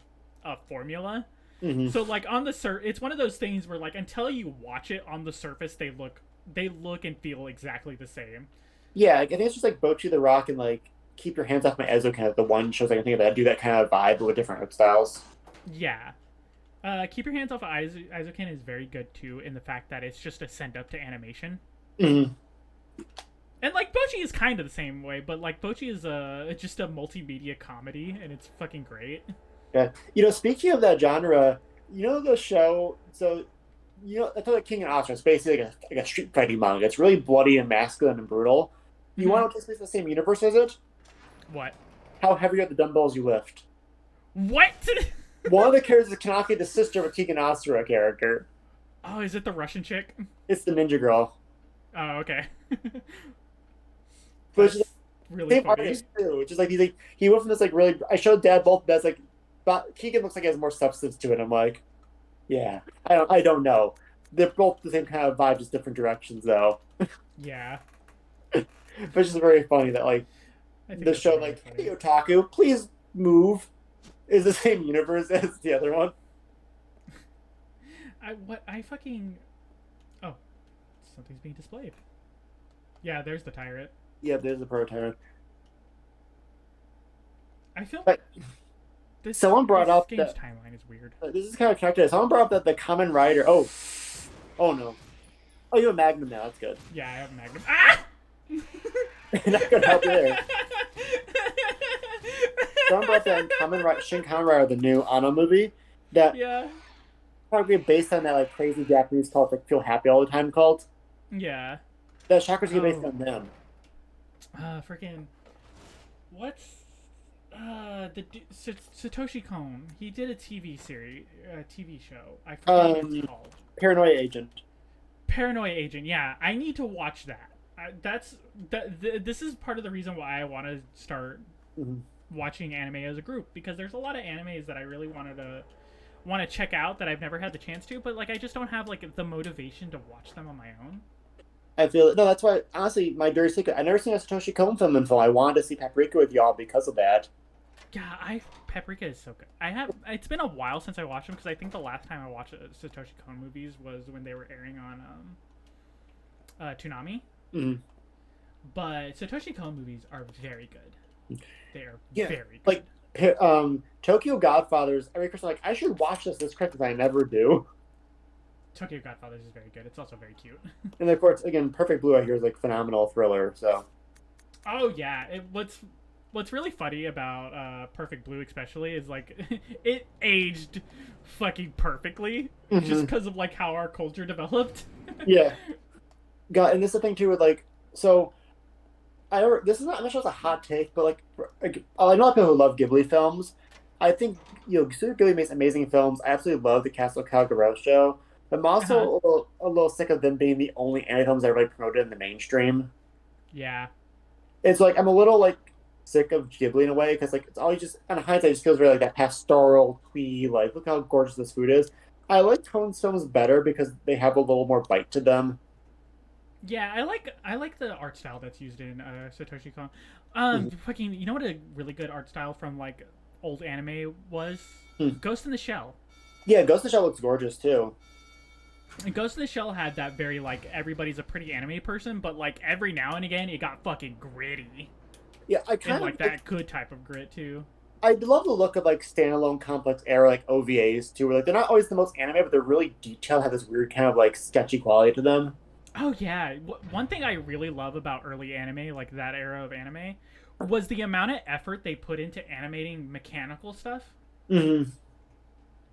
formula. Mm-hmm. So like on the it's one of those things where like until you watch it on the surface, they look and feel exactly the same. Yeah, I think it's just like Bochi the Rock and like Keep Your Hands Off My Ezo kind of the one shows I can think of that do that kind of vibe but with different art styles. Yeah. Keep Your Hands Off Izoken is very good too in the fact that it's just a send up to animation. Mm-hmm. And like Bochi is kind of the same way, but like Bochi is just a multimedia comedy and it's fucking great. Yeah. You know, speaking of that genre, you know the show, so you know, I thought King and Oscar is basically like a street fighting manga. It's really bloody and masculine and brutal. You want to take place in the same universe as it? What? How heavy are the dumbbells you lift? What? One of the characters is Kanaki, the sister of a Tegan Asura character. Oh, is it the Russian chick? It's the ninja girl. Yeah. Oh, okay. But it's That's just really same funny. artist too. Just like he's like he went from this like really. I showed Dad both beds like, but Keegan looks like he has more substance to it. I'm like, yeah. I don't know. They're both the same kind of vibe, just different directions though. Yeah, But it's just very funny that like I think the that's show really like, funny. hey Otaku, please move is the same universe as the other one. I fucking oh, something's being displayed. Yeah, there's the tyrant. Yeah, there's the prototype. I feel But this someone brought this up game's that timeline is weird. this is kind of connected. Someone brought up that the Common Rider. Oh no. Oh, you have Magnum now. That's good. Yeah, I have Magnum. Ah! Not gonna help you there. Someone brought up that in Shin Kamen Rider, the new Anno movie, that Yeah, probably based on that like crazy Japanese cult like feel happy all the time cult. yeah. That chakras get based Oh, on them. freaking what's Satoshi Kon? He did a TV series, a TV show. I forget what it's called. Paranoia Agent. Paranoia Agent. Yeah, I need to watch that. This is part of the reason why I want to start Mhm. watching anime as a group, because there's a lot of animes that I really want to check out that I've never had the chance to, but like I just don't have like the motivation to watch them on my own. I feel no. That's why honestly, my dirty secret. I never seen a Satoshi Kon film info. I wanted to see Paprika with y'all because of that. Yeah, Paprika is so good. It's been a while since I watched them, because I think the last time I watched Satoshi Kon movies was when they were airing on Toonami. Mhm. But Satoshi Kon movies are very good. They are Yeah, very good. like Tokyo Godfathers. Every person like I should watch this Christmas. I never do. Tokyo Godfathers is very good. It's also very cute. And of course, again, Perfect Blue I hear is like phenomenal thriller. So Oh yeah, what's really funny about Perfect Blue especially is like it aged fucking perfectly, just because of like how our culture developed. yeah, God, and this is the thing too with like so. I don't, this is not. I'm not sure it's a hot take, but like I know a lot of people who love Ghibli films. I think Studio Ghibli makes amazing films. I absolutely love the Castle Calgaro show. But I'm also Uh-huh. a little sick of them being the only anime films that are really promoted in the mainstream. Yeah. It's like I'm a little like sick of Ghibli in a way because like it's always just on hindsight it just feels very like that pastoral twee like look how gorgeous this food is. I like Tone's films better because they have a little more bite to them. Yeah, I like the art style that's used in Satoshi Kon. Mhm. Fucking, you know what a really good art style from like old anime was? Hmm. Ghost in the Shell. Yeah, Ghost in the Shell looks gorgeous too. And Ghost in the Shell had that very like everybody's a pretty anime person, but like every now and again it got fucking gritty Yeah, I and kind like of that good type of grit too. I love the look of like standalone complex era like OVAs too, where like they're not always the most anime, but they're really detailed, have this weird kind of like sketchy quality to them. Oh yeah, one thing I really love about early anime, like that era of anime, was the amount of effort they put into animating mechanical stuff. Hmm.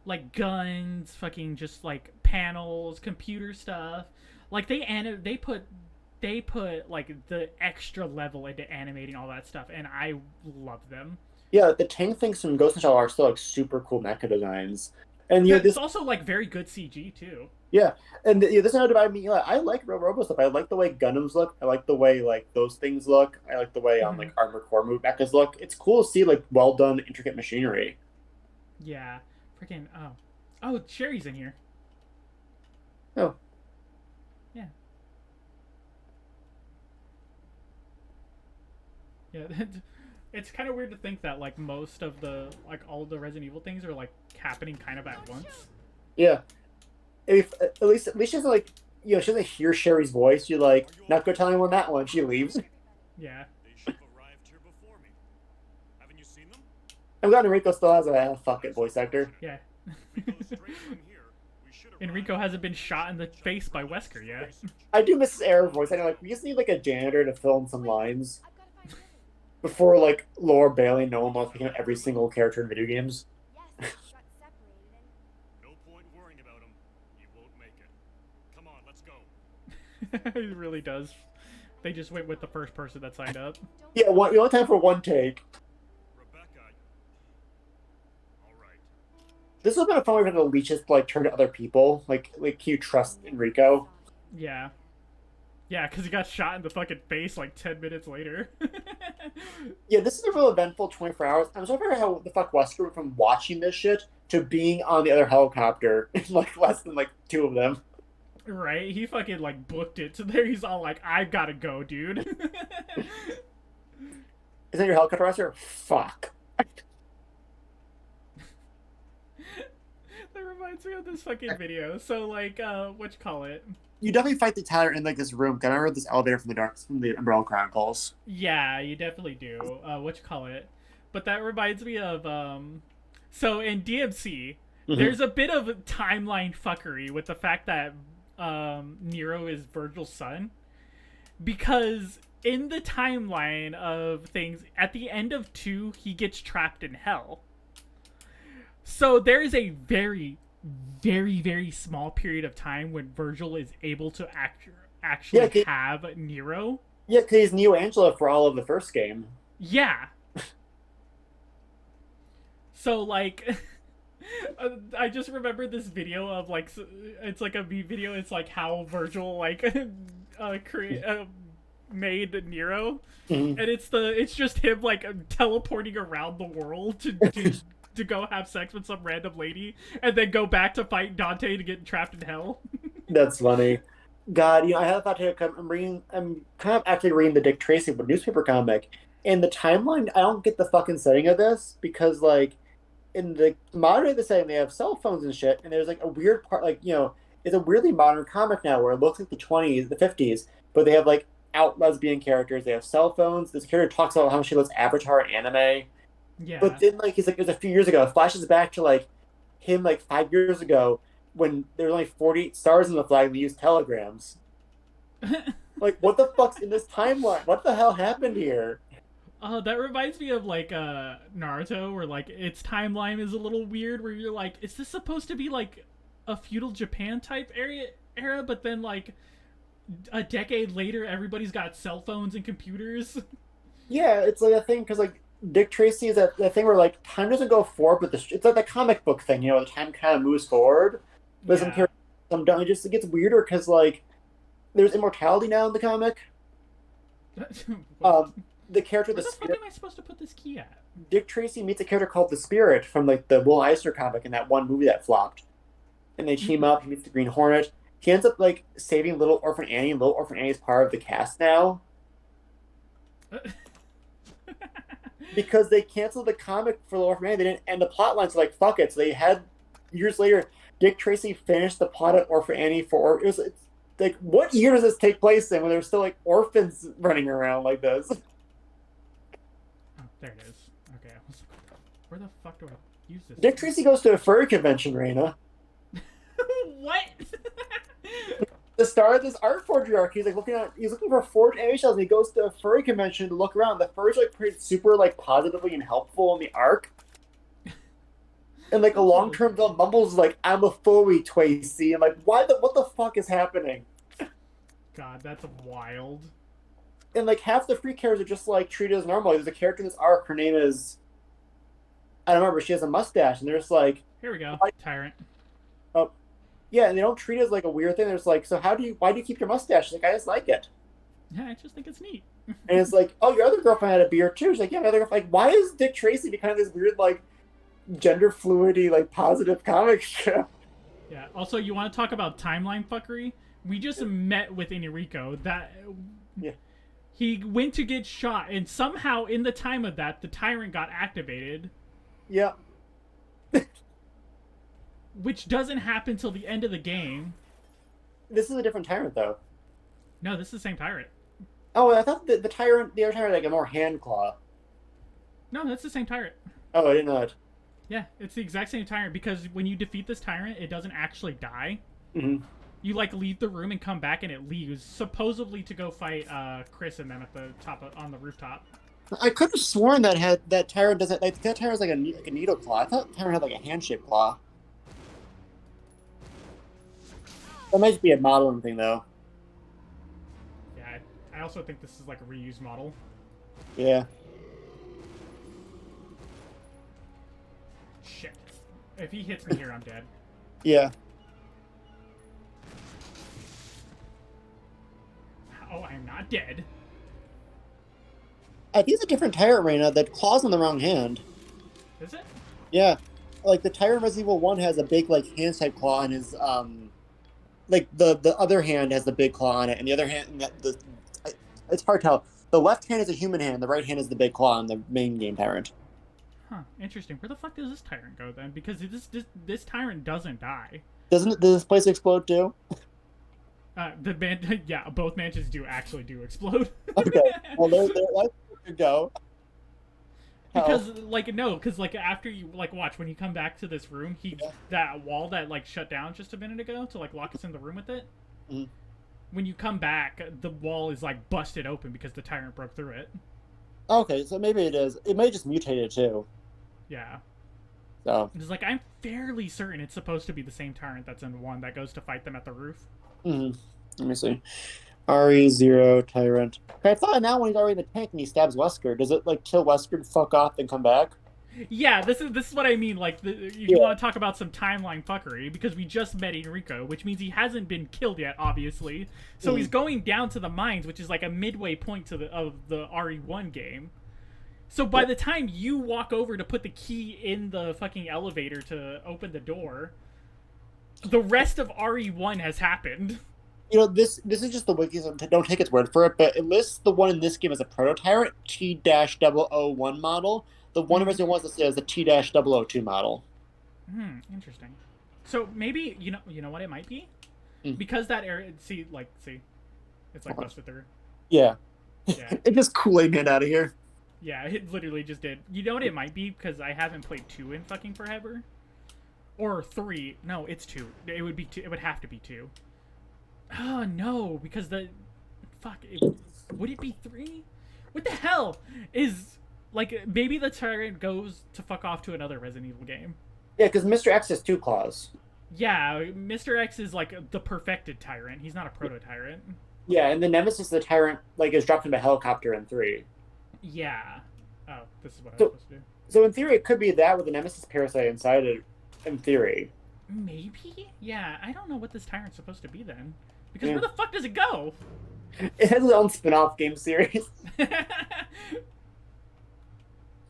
Like guns, fucking just like panels, computer stuff. Like they put like the extra level into animating all that stuff, and I love them. Yeah, the tank things from Ghost in the Shell are still like super cool mecha designs. And It's this also like very good CG too. yeah, and this is another divide me. I like Real Robo stuff. I like the way Gundams look. I like the way like those things look. I like the way Hmm. like Armored Core move mechas look. It's cool to see like well done intricate machinery. Yeah, freaking oh Sherry's in here. Oh, Yeah, yeah. It's kind of weird to think that like most of the like all of the Resident Evil things are like happening kind of at once. yeah. If at least she doesn't like she doesn't hear Sherry's voice. You're like not go tell anyone that one. She leaves. Yeah. They should have arrived here before me. Haven't you seen them? I'm glad Enrico still has a fuck it voice actor. Yeah. We go straight from here. We should arrive Enrico hasn't been shot in the face by Wesker yet. I do miss his air voice. I know like we just need like a janitor to fill in some lines I've got to find Lily. before like Laura Bailey and Nolan wants to become every single character in video games. Yes, we got separated and No point worrying about him. He won't make it. Come on, let's go. It really does. They just went with the first person that signed up. don't Yeah, you only time for one take. Rebecca. All right. This would have been a fun way for the leeches to like turn to other people. Like can you trust Enrico? Yeah. Yeah, because he got shot in the fucking face like 10 minutes later. Yeah, this is a real eventful 24 hours. I'm so figuring how the fuck Wesker went from watching this shit to being on the other helicopter in like less than like 2 of them. Right? He fucking like booked it to there. He's all like, "I've gotta go, dude." Is that your helicopter, Wesker? Fuck. That reminds me of this fucking video. So like, what you call it? You definitely fight the Tyler in like this room. 'Cause I remember this elevator from the Umbrella Chronicles. Yeah, you definitely do. What you call it? But that reminds me of so in DMC, there's a bit of timeline fuckery with the fact that Nero is Virgil's son, because in the timeline of things, at the end of 2, he gets trapped in hell. So there is a very, very, very small period of time when Virgil is able to actually have Nero. Yeah, because he's Neo Angela for all of the first game. Yeah. So like, I just remember this video of like, it's like a video. It's like how Virgil like made Nero, and it's just him like teleporting around the world to go have sex with some random lady, and then go back to fight Dante to get trapped in hell. That's funny. God, I had thought to come. I'm kind of actually reading the Dick Tracy newspaper comic, and the timeline. I don't get the fucking setting of this because, like, in the modern day setting, they have cell phones and shit, and there's like a weird part, like it's a weirdly modern comic now where it looks like the 20s, the 50s, but they have like out lesbian characters. They have cell phones. This character talks about how much she loves Avatar and anime. Yeah. But then, like, he's like, it was a few years ago. It flashes back to like him like 5 years ago when there were only 48 stars in the flag and they used telegrams. Like, what the fuck's in this timeline? What the hell happened here? That reminds me of like Naruto, where like its timeline is a little weird. Where you're like, is this supposed to be like a feudal Japan type era? But then like a decade later, everybody's got cell phones and computers. Yeah, it's like a thing because like Dick Tracy is that thing where like time doesn't go forward, but it's like the comic book thing. The time kind of moves forward. But some don't. It gets weirder because like there's immortality now in the comic. The character, Where the the fuck Spirit, am I supposed to put this key at? Dick Tracy meets a character called the Spirit from like the Will Eisner comic in that one movie that flopped. And they team up. He meets the Green Hornet. He ends up like saving Little Orphan Annie, and Little Orphan Annie is part of the cast now because they canceled the comic for Little Orphan Annie. They didn't end the plot line, so like fuck it. So they had years later, Dick Tracy finished the plot of Orphan Annie for it's like what year does this take place in when there's still like orphans running around like this? Oh, there it is. Okay, I was like, where the fuck do I use this? Dick Tracy goes to a furry convention, Raina. What? The star of this art forgery arc, he's looking for forged anime shells, and he goes to a furry convention to look around. The furries like pretty super like positively and helpful in the arc. And like a long-term villain Mumble's like, I'm a furry, Tracy. I'm like, what the fuck is happening? God, that's wild. And like half the free characters are just like treated as normal. There's a character in this arc, her name is I don't remember, she has a mustache, and they're just like, here we go. Tyrant. oh yeah, and they don't treat it as like a weird thing. They're just like, so why do you keep your mustache? She's like, I just like it. Yeah, I just think it's neat. And it's like, oh, your other girlfriend had a beard too. She's like, yeah, my other girlfriend. Like, why is Dick Tracy becoming this weird like gender fluidity like positive comic strip? Yeah. Also, you want to talk about timeline fuckery? We just met with Enrico. Yeah. He went to get shot, and somehow in the time of that, the tyrant got activated. Yeah. Which doesn't happen till the end of the game. This is a different tyrant though. No, this is the same tyrant. Oh, I thought the other tyrant had like a more hand claw. No, that's the same tyrant. Oh, I didn't know it. Yeah, it's the exact same tyrant, because when you defeat this tyrant, it doesn't actually die. Mm-hmm. You like leave the room and come back, and it leaves, supposedly to go fight Chris and them at the on the rooftop. I could have sworn that tyrant doesn't like that tyrant's like a needle claw. I thought tyrant had like a hand-shaped claw. That might be a modeling thing though. Yeah, I also think this is like a reused model. Yeah. Shit. If he hits me here, I'm dead. Yeah. I'm not dead. I think it's a different tyrant, Reina. The claw's on the wrong hand. Is it? Yeah, like the tyrant Resident Evil 1 has a big like hand type claw in his like the other hand has the big claw on it, and the other hand it's hard to tell. The left hand is a human hand, the right hand is the big claw on the main game tyrant. Huh. Interesting. Where the fuck does this tyrant go then? Because this tyrant doesn't die. Does this place explode too? Yeah, both mansions do explode. Okay, well they're like to go. Because after you watch when you come back to this room, that wall that shut down just a minute ago to lock us in the room with it. Mm-hmm. When you come back, the wall is busted open because the tyrant broke through it. Okay, so maybe it is. It may just mutated too. Yeah. So it's I'm fairly certain it's supposed to be the same tyrant that's in 1 that goes to fight them at the roof. let me see. RE0 tyrant. Okay, I thought now when he's already in the tank and he stabs Wesker, does it kill Wesker, fuck off, then come back? Yeah, this is what I mean. You want to talk about some timeline fuckery, because we just met Enrico, which means he hasn't been killed yet, obviously. So he's going down to the mines, which is a midway point of the RE1 game. So by the time you walk over to put the key in the fucking elevator to open the door, the rest of RE1 has happened. This is just the wiki, so don't take its word for it, but it lists the one in this game as a proto-tyrant, T-001 model. The one in Resident 1 listed as the T-002 model. Interesting. So maybe, you know what it might be? Because that area, see, it's busted through. Yeah. Yeah. It just Kool-Aid Man out of here. Yeah, it literally just did. You know what it might be? Because I haven't played 2 in fucking forever. Or 3. No, it's 2. It would be 2. It would have to be 2. Oh, no, because would it be 3? What the hell is, maybe the tyrant goes to fuck off to another Resident Evil game. Yeah, because Mr. X has 2 claws. Yeah, Mr. X is, the perfected tyrant. He's not a proto-tyrant. Yeah, and the Nemesis, the tyrant, is dropped into a helicopter in 3. Yeah. Oh, this is what I was supposed to do. So in theory, it could be that with the Nemesis parasite inside it, in theory. Maybe? Yeah, I don't know what this tyrant's supposed to be then. Because where the fuck does it go? It has its own spin-off game series.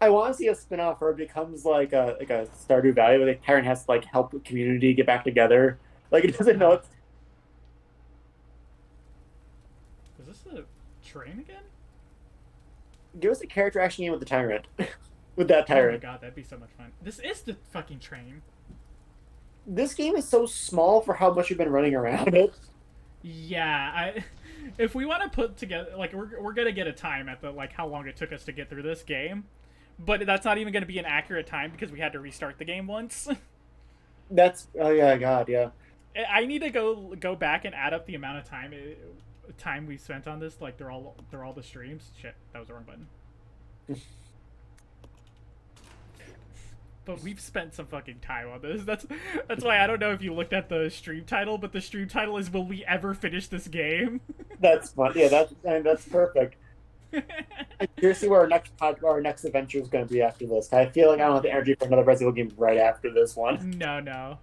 I want to see a spin-off where it becomes like a Stardew Valley where the tyrant has to help the community get back together. It doesn't know it's... Is this a train again? Give us a character action game with the tyrant. With that tyrant. Oh my god, that'd be so much fun. This is the fucking train. This game is so small for how much you've been running around it. Yeah, if we want to put together, we're gonna get a time at the how long it took us to get through this game, but that's not even gonna be an accurate time because we had to restart the game once. Oh yeah, god, yeah. I need to go back and add up the amount of time we spent on this. They're all the streams. Shit, that was the wrong button. But we've spent some fucking time on this. That's why I don't know if you looked at the stream title, but the stream title is "Will we ever finish this game?" That's fun. Yeah, that's perfect. I'm curious to see where our next adventure is going to be after this. I feel like I don't have the energy for another Resident Evil game right after this one. No,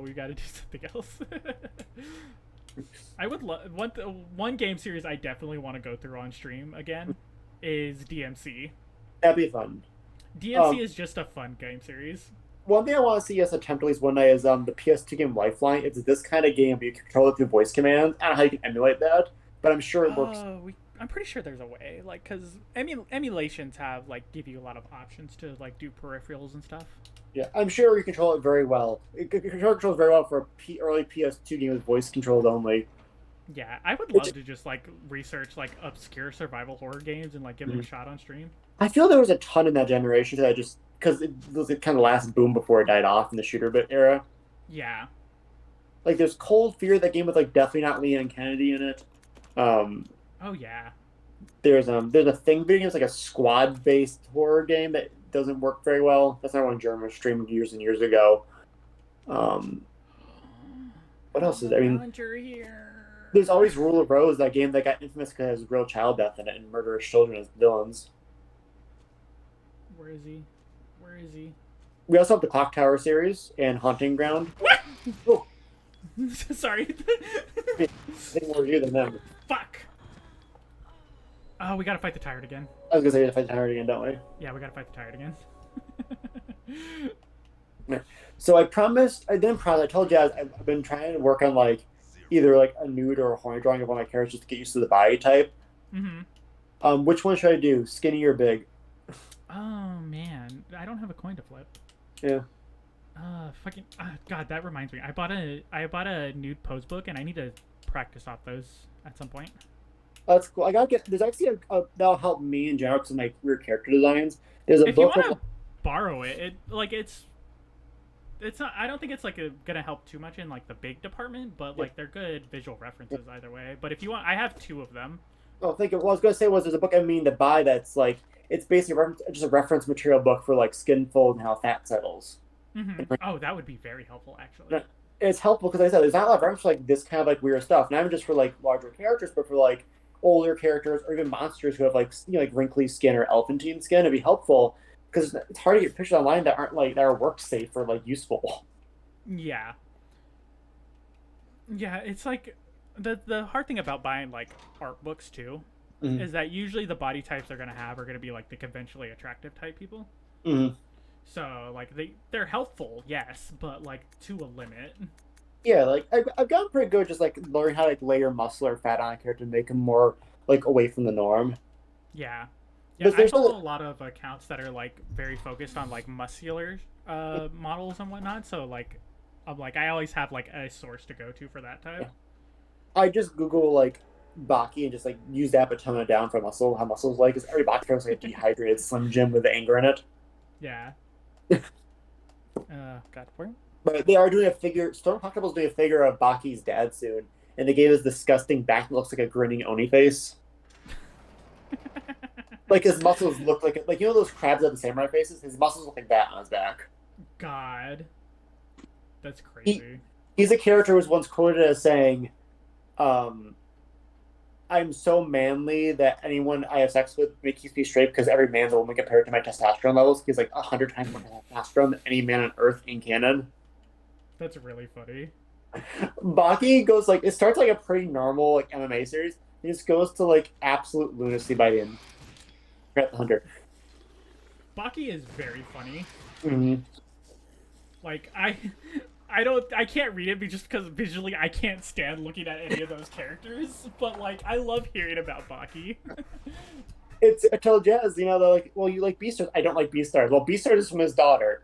we got to do something else. I would love one game series I definitely want to go through on stream again is DMC. That'd be fun. DMC is just a fun game series. One thing I want to see us attempt at least one night is the PS2 game Lifeline. It's this kind of game where you can control it through voice commands. I don't know how you can emulate that, but I'm sure it works. I'm pretty sure there's a way, because emulations have give you a lot of options to do peripherals and stuff. Yeah, I'm sure you control it very well. It controls very well for a early PS2 game with voice controls only. Yeah, I would love to just research obscure survival horror games and give them a shot on stream. I feel there was a ton in that generation that because it was the kind of last boom before it died off in the shooter bit era. Yeah. There's Cold Fear, that game with definitely not Leon Kennedy in it. Oh yeah. There's a Thing video game, it's a squad-based horror game that doesn't work very well. That's not one German streamed years and years ago. What else is there? I mean, there's always Rule of Rose, that game that got infamous because it has real child death in it and murderous children as villains. Where is he? We also have the Clock Tower series and Haunting Ground. What? Oh. Sorry. I think more you than them. Fuck. Oh, we gotta fight the tyrant again. I was gonna say we have to fight Tyrant again, don't we? Yeah, we gotta fight the tyrant again. Yeah. So I didn't promise. I told Jazz I've been trying to work on like either like a nude or a horny drawing of one of my characters to get used to the body type. Mm-hmm. Which one should I do? Skinny or big? Oh man, I don't have a coin to flip. Yeah. Fucking God, that reminds me. I bought a nude pose book, and I need to practice off those at some point. That's cool. I gotta get. There's actually that'll help me in general because of my weird character designs. There's a If you book. want to borrow it, it's not. I don't think it's like gonna help too much in like the big department, but like they're good visual references either way. But if you want, I have two of them. Oh, I think what I was gonna say was there's a book I mean to buy that's like it's basically just a reference material book for like skin fold and how fat settles. Mm-hmm. Oh, that would be very helpful, actually. It's helpful because like I said there's not a lot of reference for like this kind of like weird stuff, not even just for like larger characters, but for like older characters or even monsters who have like like wrinkly skin or elephantine skin. It'd be helpful because it's hard to get pictures online that aren't like that are work safe or like useful. Yeah. Yeah, it's like the hard thing about buying like art books too Mhm. is that usually the body types they're gonna have are gonna be like the conventionally attractive type people. Mm-hmm. So like they're helpful, yes, but like to a limit. Yeah, like I've gotten pretty good just like learning how to like layer muscle or fat on a character to make them more like away from the norm. Yeah. Yeah, But I there's follow still- a lot of accounts that are like very focused on like muscular models and whatnot. So like I'm like I always have like a source to go to for that type. I just Google like Baki and just like use that but tone it down for muscle, how muscles like because every Baki character is like a dehydrated Slim Jim with anger in it. Yeah. God, where? But they are doing a figure. Storm Collectibles doing a figure of Baki's dad soon, and they gave us disgusting back that looks like a grinning Oni face. Like his muscles look like you know those crabs that have the samurai faces. His muscles look like that on his back. God. That's crazy. He's a character who was once quoted as saying, "I'm so manly that anyone I have sex with keeps me straight because every man's a woman compared to my testosterone levels. He's like 100 times more testosterone than any man on Earth in canon." That's really funny. Baki goes like it starts like a pretty normal like MMA series. He just goes to like absolute lunacy by the end. Rat the Hunter. Baki is very funny. Mm-hmm. Like I can't read it just because visually I can't stand looking at any of those characters. But like I love hearing about Baki. It's I told Jazz, you know, they're like, well, you like Beastars. I don't like Beastars. Well, Beastars is from his daughter.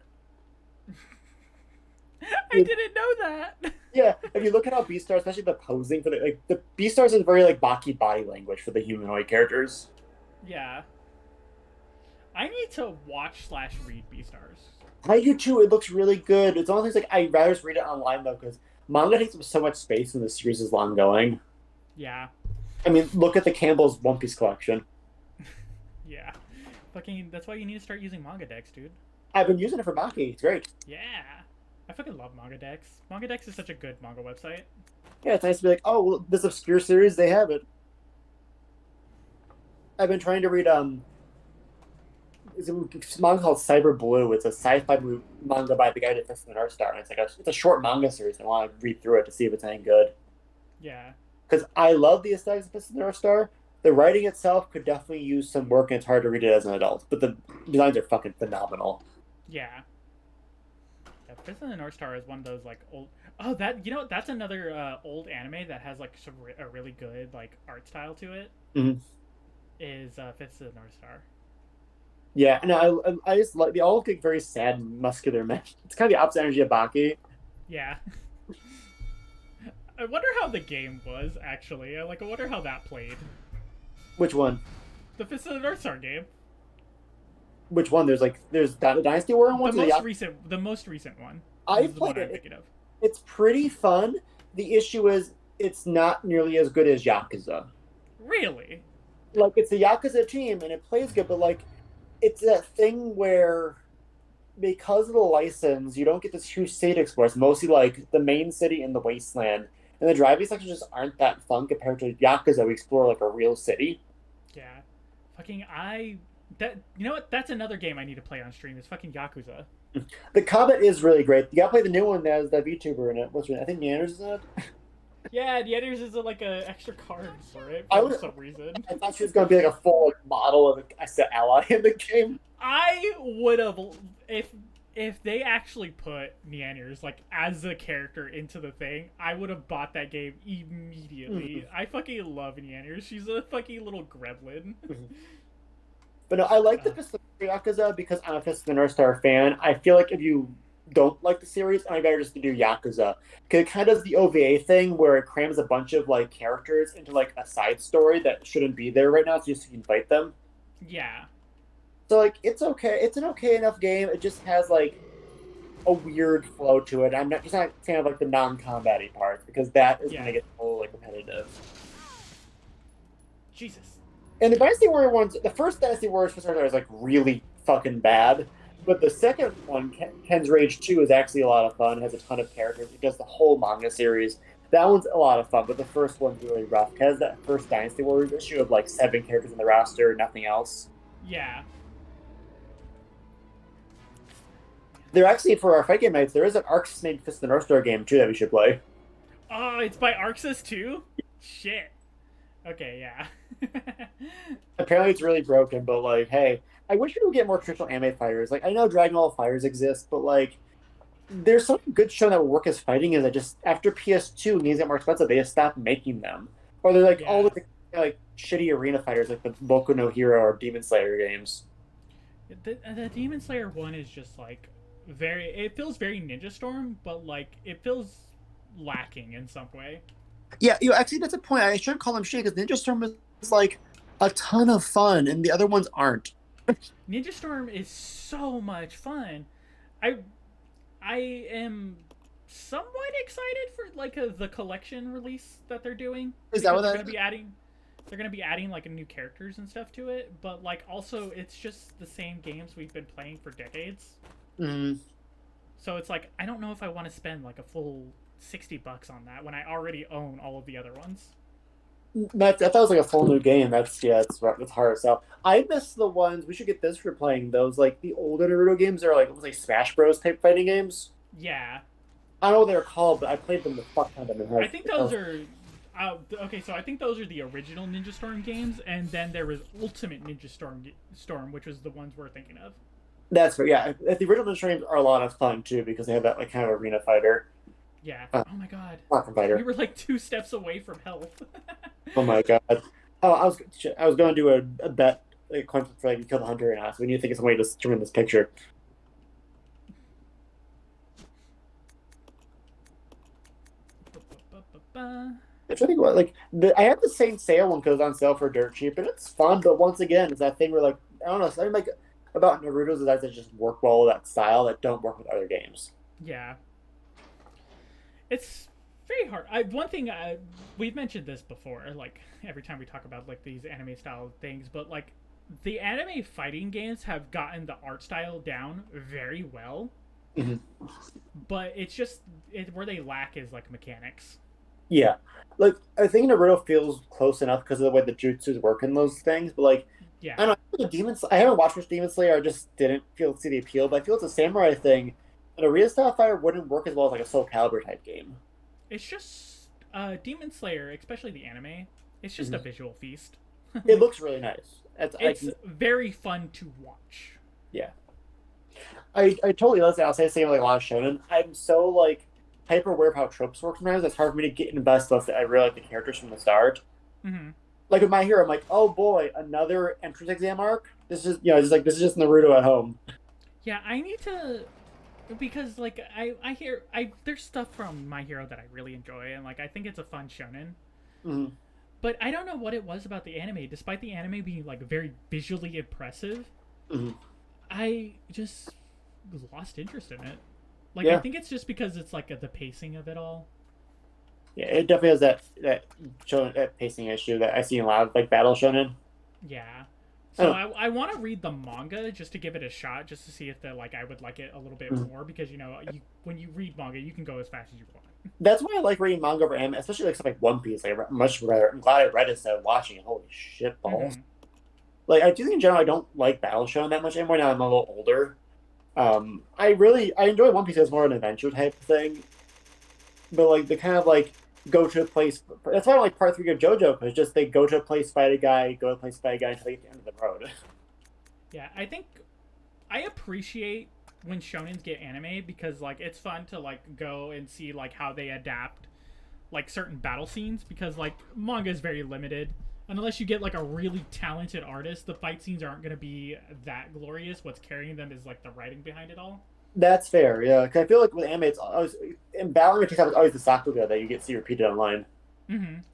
I didn't know that. Yeah, if you look at how Beastars, especially the posing for the Beastars is very like Baki body language for the humanoid characters. Yeah. I need to watch/read Beastars. I do too. It looks really good. It's one of those things like I'd rather just read it online though because manga takes up so much space when the series is long going. Yeah. I mean, look at the Campbell's One Piece collection. Yeah. Fucking that's why you need to start using manga decks, dude. I've been using it for Baki. It's great. Yeah. I fucking love manga decks. Manga decks is such a good manga website. Yeah, it's nice to be like, oh, well, this obscure series, they have it. I've been trying to read it's a manga called Cyber Blue. It's a sci-fi manga by the guy that Fist of the North Star. And it's a short manga series. I want to read through it to see if it's any good. Yeah. Because I love the aesthetics of Fist of the North Star. The writing itself could definitely use some work, and it's hard to read it as an adult. But the designs are fucking phenomenal. Yeah. Yeah, Fist of the North Star is one of those like old. Oh, that's another old anime that has like a really good like art style to it. Mhm. Is Fist of the North Star. Yeah, and I just like they all look like very sad, muscular men. It's kind of the opposite energy of Baki. Yeah. I wonder how the game was actually. I wonder how that played. Which one? The Fist of the North Star game. Which one? There's the Dynasty War one. The most recent one. I Is the played one I'm it. thinking of. It's pretty fun. The issue is it's not nearly as good as Yakuza. Really? Like it's the Yakuza team and it plays good, but like it's that thing where because of the license, you don't get this huge city to explore. It's mostly like the main city and the wasteland. And the driving sections just aren't that fun compared to Yakuza. We explore like a real city. Yeah. Fucking you know what? That's another game I need to play on stream. Is fucking Yakuza. The combat is really great. You gotta play the new one that has that VTuber in it. What's her name? I think Neander's in it. Yeah, and Yetters is like a extra card for it I for would- some reason. I thought she was gonna be like a full like, model of a ally in the game. I would have if they actually put Neanders like as a character into the thing, I would have bought that game immediately. I fucking love Neanders. She's a fucking little gremlin. But no, I like the Fist of the Yakuza because I'm a Fist of the North Star fan. I feel like if you don't like the series, I better just do Yakuza because it kind of does the OVA thing where it crams a bunch of like characters into like a side story that shouldn't be there right now, so just so you can fight them. Yeah. So like it's okay. It's an okay enough game. It just has like a weird flow to it. I'm not just not a fan of like the non-combat-y parts because that is Yeah. gonna get a little like repetitive. Jesus. And the Dynasty Warrior ones, the first Dynasty Warriors for is like really fucking bad, but the second one, Ken's Rage 2, is actually a lot of fun. It has a ton of characters. It does the whole manga series. That one's a lot of fun, but the first one's really rough. It has that first Dynasty Warriors issue of like 7 characters in the roster, nothing else. Yeah. There actually, for our fight game nights, there is an Arc Snake Fist of the North Star game too that we should play. Oh, it's by Arxis too? Shit. Okay, yeah. Apparently it's really broken, but like, hey, I wish we would get more traditional anime fighters. Like, I know Dragon Ball fighters exist, but like, there's some good show that would work as fighting is that just after PS2 and these get more expensive, they just stopped making them. Or they're like all the like shitty arena fighters like the Boku no Hero or Demon Slayer games. The Demon Slayer one is just like it feels very Ninja Storm, but like it feels lacking in some way. Yeah, actually that's a point. I shouldn't call them shitty because Ninja Storm is like a ton of fun and the other ones aren't. Ninja Storm is so much fun. I am somewhat excited for like the collection release that they're doing. Is that what they're that gonna be adding? They're gonna be adding like new characters and stuff to it, but like also it's just the same games we've been playing for decades. Mm. So it's like I don't know if I want to spend like a full $60 on that when I already own all of the other ones. That was like a full new game. That's hard. So I miss the ones we should get this for playing those like the older Naruto games are like almost like Smash Bros type fighting games. Yeah, I don't know what they're called, but I played them the fuck ton of them. I think those are. Okay, so I think those are the original Ninja Storm games, and then there was Ultimate Ninja Storm, which was the ones we're thinking of. That's fair. Yeah, the original Ninja Storms are a lot of fun too because they have that like kind of arena fighter. Yeah. Oh my god. Not fighter. We were like 2 steps away from health. Oh my god. Oh, I was going to do a bet like coin flip for like you kill the hunter or not. So we need to think of some way to turn in this picture. I'm trying to think what like I have the Saint Seiya one because it's on sale for dirt cheap, and it's fun. But once again, it's that thing where like I don't know something like about Naruto's is that just work well with that style that don't work with other games. Yeah. It's very hard. One thing we've mentioned this before, like every time we talk about like these anime style things, but like the anime fighting games have gotten the art style down very well. Mm-hmm. But it's just where they lack is like mechanics. Yeah, like I think Naruto feels close enough because of the way the jutsus work in those things. But like, Yeah. I don't know. I haven't watched much Demon Slayer. I just didn't see the appeal. But I feel it's a samurai thing. An arena style fighter wouldn't work as well as like a Soul Calibur type game. It's just Demon Slayer, especially the anime. It's just a visual feast. It looks really nice. It's very fun to watch. Yeah. I totally listen. I'll say the same with like a lot of shonen. I'm so like hyper aware of how tropes work sometimes. It's hard for me to get invested unless I really like the characters from the start. Mm-hmm. Like with My Hero, I'm like, oh boy, another entrance exam arc. This is this is just Naruto at home. Yeah, I need to, because like I hear there's stuff from My Hero that I really enjoy, and like I think it's a fun shonen. Mm-hmm. But I don't know what it was about the anime. Despite the anime being like very visually impressive, I just lost interest in it. Like I think it's just because it's like the pacing of it all. Yeah, it definitely has that pacing issue that I see in a lot of like battle shonen. Yeah. So I want to read the manga just to give it a shot, just to see if I would like it a little bit more, because when you read manga, you can go as fast as you want. That's why I like reading manga over anime, especially like stuff like One Piece. Like much rather, I'm glad I read it instead of watching it. Holy shit balls! Like I do think in general I don't like battle shonen that much anymore. Now I'm a little older. I enjoy One Piece as more an adventure type thing, but like the kind of like go to a place. That's why I don't like part 3 of JoJo, because just they go to a place, fight a guy, go to a place, fight a guy until they get to the end of the road. Yeah, I think I appreciate when shonens get anime because like it's fun to like go and see like how they adapt like certain battle scenes because like manga is very limited. And unless you get like a really talented artist, the fight scenes aren't going to be that glorious. What's carrying them is like the writing behind it all. That's fair, yeah. Because I feel like with anime, it's always in battling. It takes out always the Sakuga that you get to see repeated online.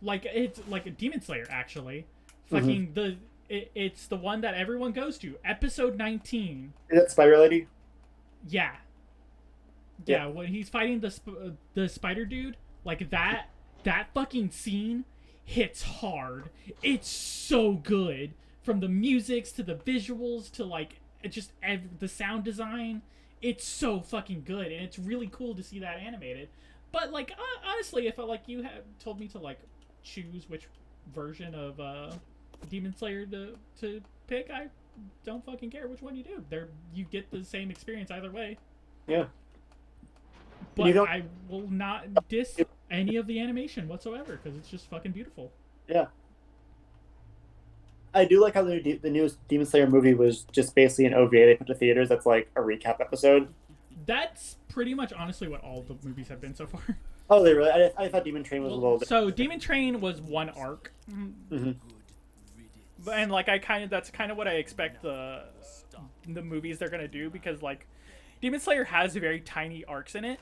Like it's like a Demon Slayer actually. Mm-hmm. Fucking it's the one that everyone goes to. Episode 19. Is that Spider Lady? Yeah. Yeah, when he's fighting the spider dude, like that fucking scene hits hard. It's so good, from the musics to the visuals to like just the sound design. It's so fucking good, and it's really cool to see that animated. But like honestly, if like you had told me to like choose which version of Demon Slayer to pick, I don't fucking care which one you do. You get the same experience either way. Yeah. But I will not diss any of the animation whatsoever because it's just fucking beautiful. Yeah. I do like how the newest Demon Slayer movie was just basically an OVA they put to theaters. That's like a recap episode. That's pretty much honestly what all the movies have been so far. Oh, they really? I thought Demon Train was a little bit. So Demon Train was one arc, and like that's kind of what I expect the movies they're gonna do because like Demon Slayer has very tiny arcs in it.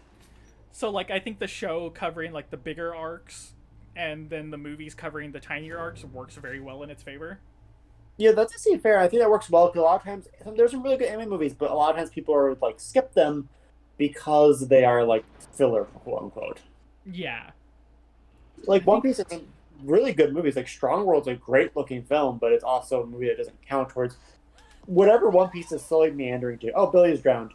So like I think the show covering like the bigger arcs and then the movies covering the tinier arcs works very well in its favor. Yeah, that's actually fair. I think that works well because a lot of times there's some really good anime movies, but a lot of times people are like skip them because they are like filler, quote unquote. Yeah. Like One Piece is some really good movies. Like Strong World's a great looking film, but it's also a movie that doesn't count towards whatever One Piece is slowly meandering to. Oh, Billy is drowned.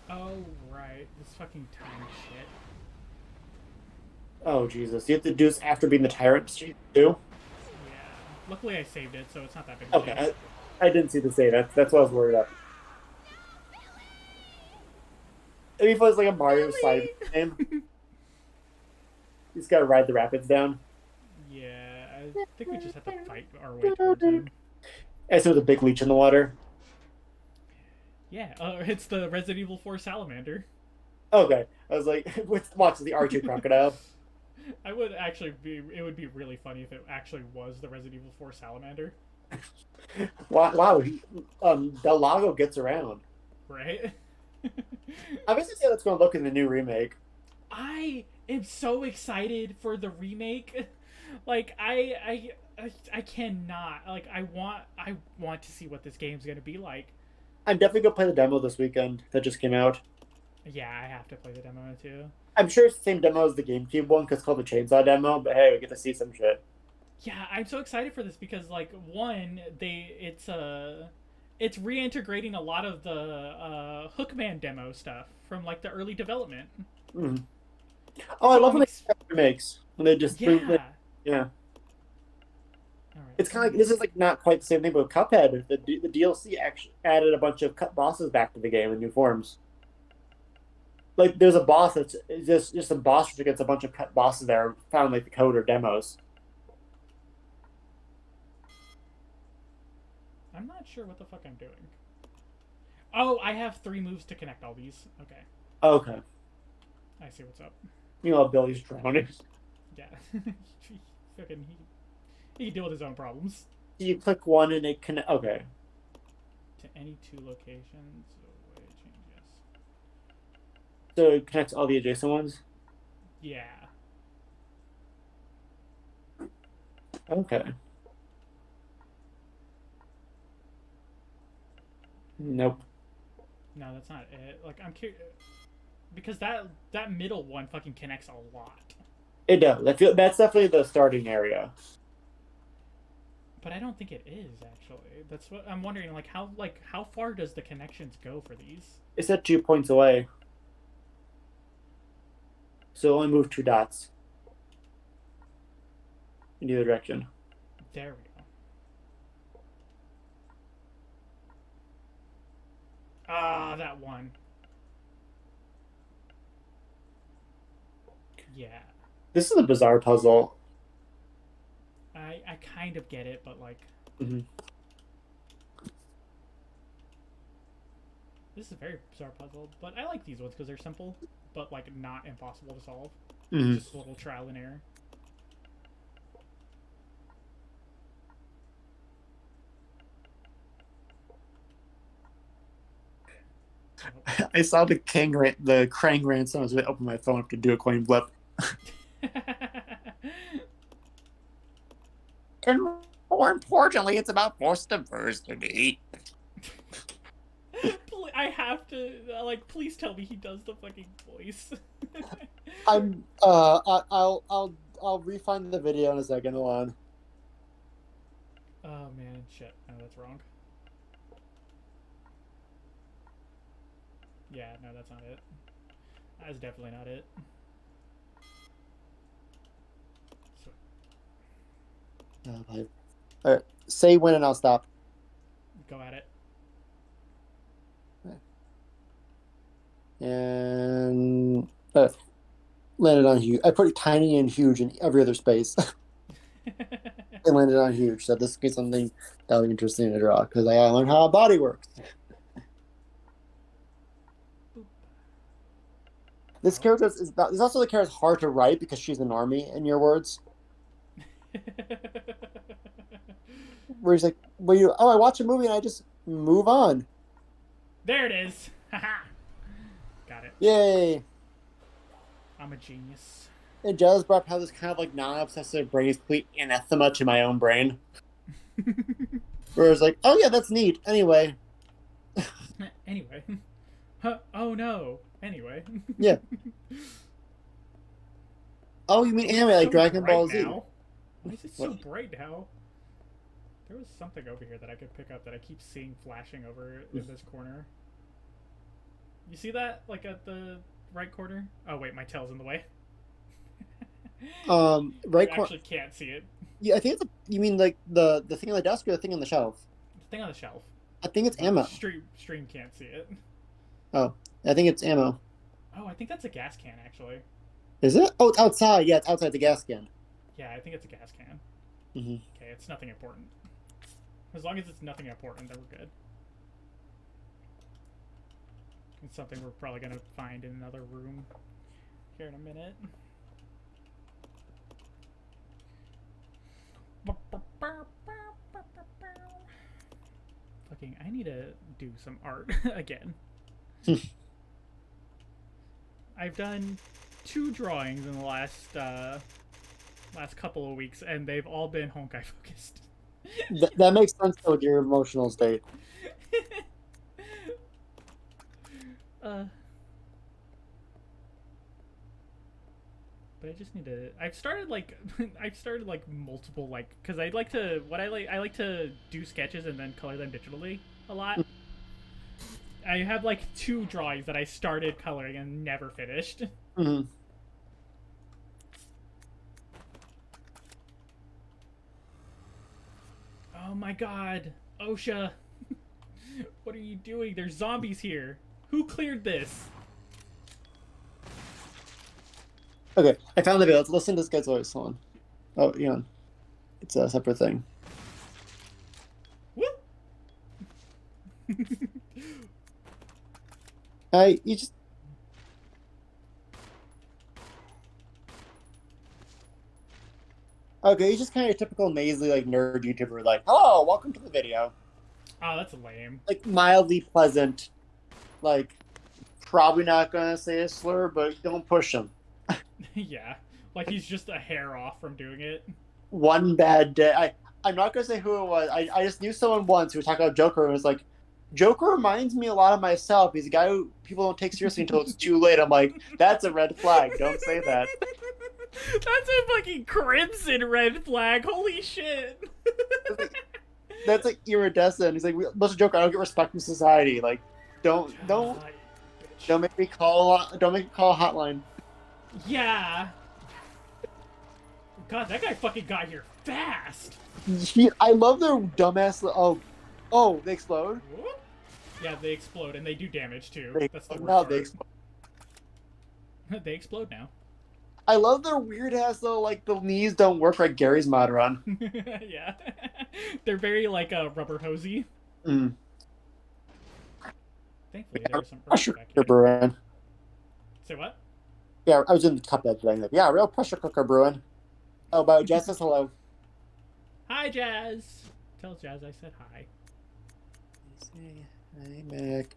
Oh right, this fucking time shit. Oh Jesus! You have to do this after being the tyrant too. Yeah. Luckily I saved it, so it's not that big. Okay, I didn't see the save. That's what I was worried about. It'd be fun as like a Mario slide game. You just gotta ride the rapids down. Yeah, I think we just have to fight our way towards him. And so there's a big leech in the water. Yeah, it's the Resident Evil 4 salamander. Okay, I was like, watch the Archie crocodile. It would be really funny if it actually was the Resident Evil 4 salamander. Wow, Del Lago gets around. Right? I'm interested to see how that's going to look in the new remake. I am so excited for the remake. Like I cannot. Like I want to see what this game's gonna be like. I'm definitely gonna play the demo this weekend that just came out. Yeah, I have to play the demo too. I'm sure it's the same demo as the GameCube one because it's called the Chainsaw demo. But hey, we get to see some shit. Yeah, I'm so excited for this because like one, it's reintegrating a lot of the Hookman demo stuff from like the early development. Mm-hmm. Oh, I love when they remakes when they just yeah. Right. It's kind of like this is like not quite the same thing, but with Cuphead, the DLC actually added a bunch of cut bosses back to the game in new forms. Like there's a boss that's just a boss which gets a bunch of cut bosses there found like the code or demos. I'm not sure what the fuck I'm doing. Oh, I have 3 moves to connect all these. Okay. Okay. I see what's up. Meanwhile, Billy's drowning. Yeah. Fucking he can deal with his own problems. You click one and it connect. Okay. To any 2 locations. Oh, wait, change, yes. So it connects all the adjacent ones? Yeah. Okay. Nope. No, that's not it. Like, I'm curious. Because that middle one fucking connects a lot. It does. I feel that's definitely the starting area. But I don't think it is, actually. That's what I'm wondering. Like how far does the connections go for these? It's at 2 points away. So only move 2 dots. In either direction. There we go. Ah, that one. Yeah, This is a bizarre puzzle. I kind of get it, but like Hmm. this is a very bizarre puzzle. But I like these ones because they're simple, but like not impossible to solve. Hmm. Just a little trial and error. I saw the the Krang ransom. I was going to open my phone up to do a coin flip. And more importantly, it's about forced diversity. I have to like. Please tell me he does the fucking voice. I'll refine the video in a second. Hold on. Oh man, shit. No, that's wrong. Yeah, no, that's not it. That's definitely not it. So, All right, say when and I'll stop. go at it. And landed on huge. I put tiny and huge in every other space. It landed on huge. So this is something that would be interesting to draw because I learned how a body works. This character is about. This also the character is hard to write because she's an army. In your words, where he's like, "Well, you I watch a movie and I just move on." There it is. Haha. Got it. Yay! I'm a genius. It does brought up how this kind of like non-obsessive brain is complete anathema to my own brain. Where it's like, "Oh yeah, that's neat." Anyway, Anyway. Huh, oh no. Anyway. yeah. Oh, you mean anime like So Dragon bright Ball Z? now. Why is it so What? bright now? There was something over here that I could pick up that I keep seeing flashing over in this corner. You see that? Like at the right corner? Oh wait, my tail's in the way. Right You corner. actually can't see it. Yeah, I think you mean like the thing on the desk or the thing on the shelf? The thing on the shelf. I think it's ammo. Stream can't see it. Oh, I think it's ammo. Oh, I think that's a gas can actually. Is it? Oh, it's outside. Yeah, it's outside the gas can. Yeah, I think it's a gas can. Hmm. Okay, it's nothing important. As long as it's nothing important, then we're good. It's something we're probably gonna find in another room here in a minute. Fucking, I need to do some art again. I've done 2 drawings in the last couple of weeks, and they've all been Honkai focused. That makes sense though with your emotional state. But I just need to. I've started like multiple because I like to I like to do sketches and then color them digitally a lot. I have like 2 drawings that I started coloring and never finished. Hmm. Oh my god, OSHA! What are you doing? There's zombies here. Who cleared this? Okay, I found the video. Let's listen to this guy's voice. Hold on. Oh, yeah. It's a separate thing. Whoop! You just. Okay, he's just kind of a typical nasally, like, nerd YouTuber, like, "Hello, welcome to the video." Oh, that's lame. Like, mildly pleasant. Like, probably not gonna say a slur, but don't push him. Yeah, like he's just a hair off from doing it. One bad day. I'm not gonna say who it was. I just knew someone once who was talking about Joker and was like, Joker reminds me a lot of myself. He's a guy who people don't take seriously until it's too late. I'm like, that's a red flag. Don't say that. That's a fucking crimson red flag. Holy shit. That's like iridescent. He's like, Mr. Joker, I don't get respect in society. Like, don't make me call a hotline. Yeah. God, that guy fucking got here fast. I love their dumbass. Oh, they explode. Whoop. Yeah, they explode and they do damage too. That's the worst Now part. they explode. They explode now. I love their weird ass though. Like the knees don't work like Gary's mod run. Yeah. They're very like rubber hosey. Mm. Thankfully, there are some herbs Pressure back cooker here. brewing. Say what? Yeah, I was in the Cuphead thing. Like, yeah, real pressure cooker brewing. Oh, about Jess says hello. Hi, Jazz. Tell Jazz I said hi. Hey, Mick.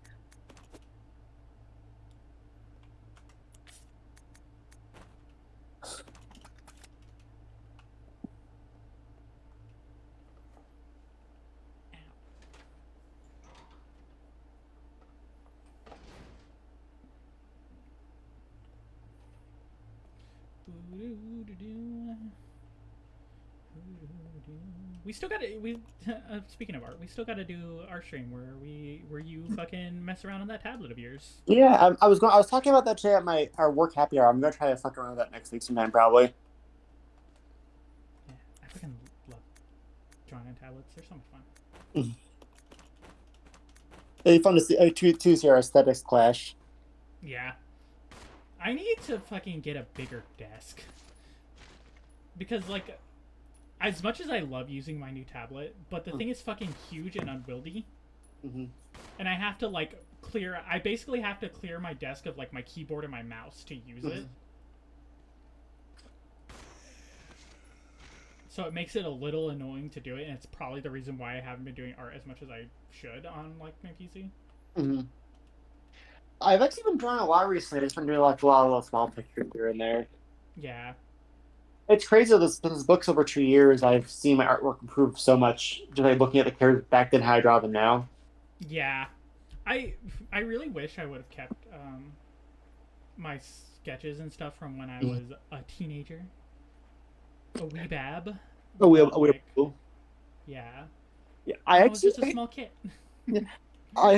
We still gotta. Speaking of art, we still gotta do our stream where you fucking mess around on that tablet of yours. Yeah, I was going. I was talking about that today at our work happy hour. I'm gonna try to fuck around with that next week sometime, probably. Yeah, I fucking love drawing on tablets. They're so much fun. It'd be fun to see to see our aesthetics clash. Yeah, I need to fucking get a bigger desk because like. As much as I love using my new tablet, but the thing is fucking huge and unwieldy. Mm-hmm. And I have to, like, clear... I basically have to clear my desk of, like, my keyboard and my mouse to use it. So it makes it a little annoying to do it, and it's probably the reason why I haven't been doing art as much as I should on, like, my PC. Mm-hmm. I've actually been drawing a lot recently. I've just been doing like a lot of little small pictures here and there. Yeah. It's crazy. This book's over 2 years. I've seen my artwork improve so much just like looking at the characters back then, how I draw them now. Yeah. I really wish I would have kept my sketches and stuff from when I was a teenager. A wee bab. Yeah. Yeah, I was just a small kid. I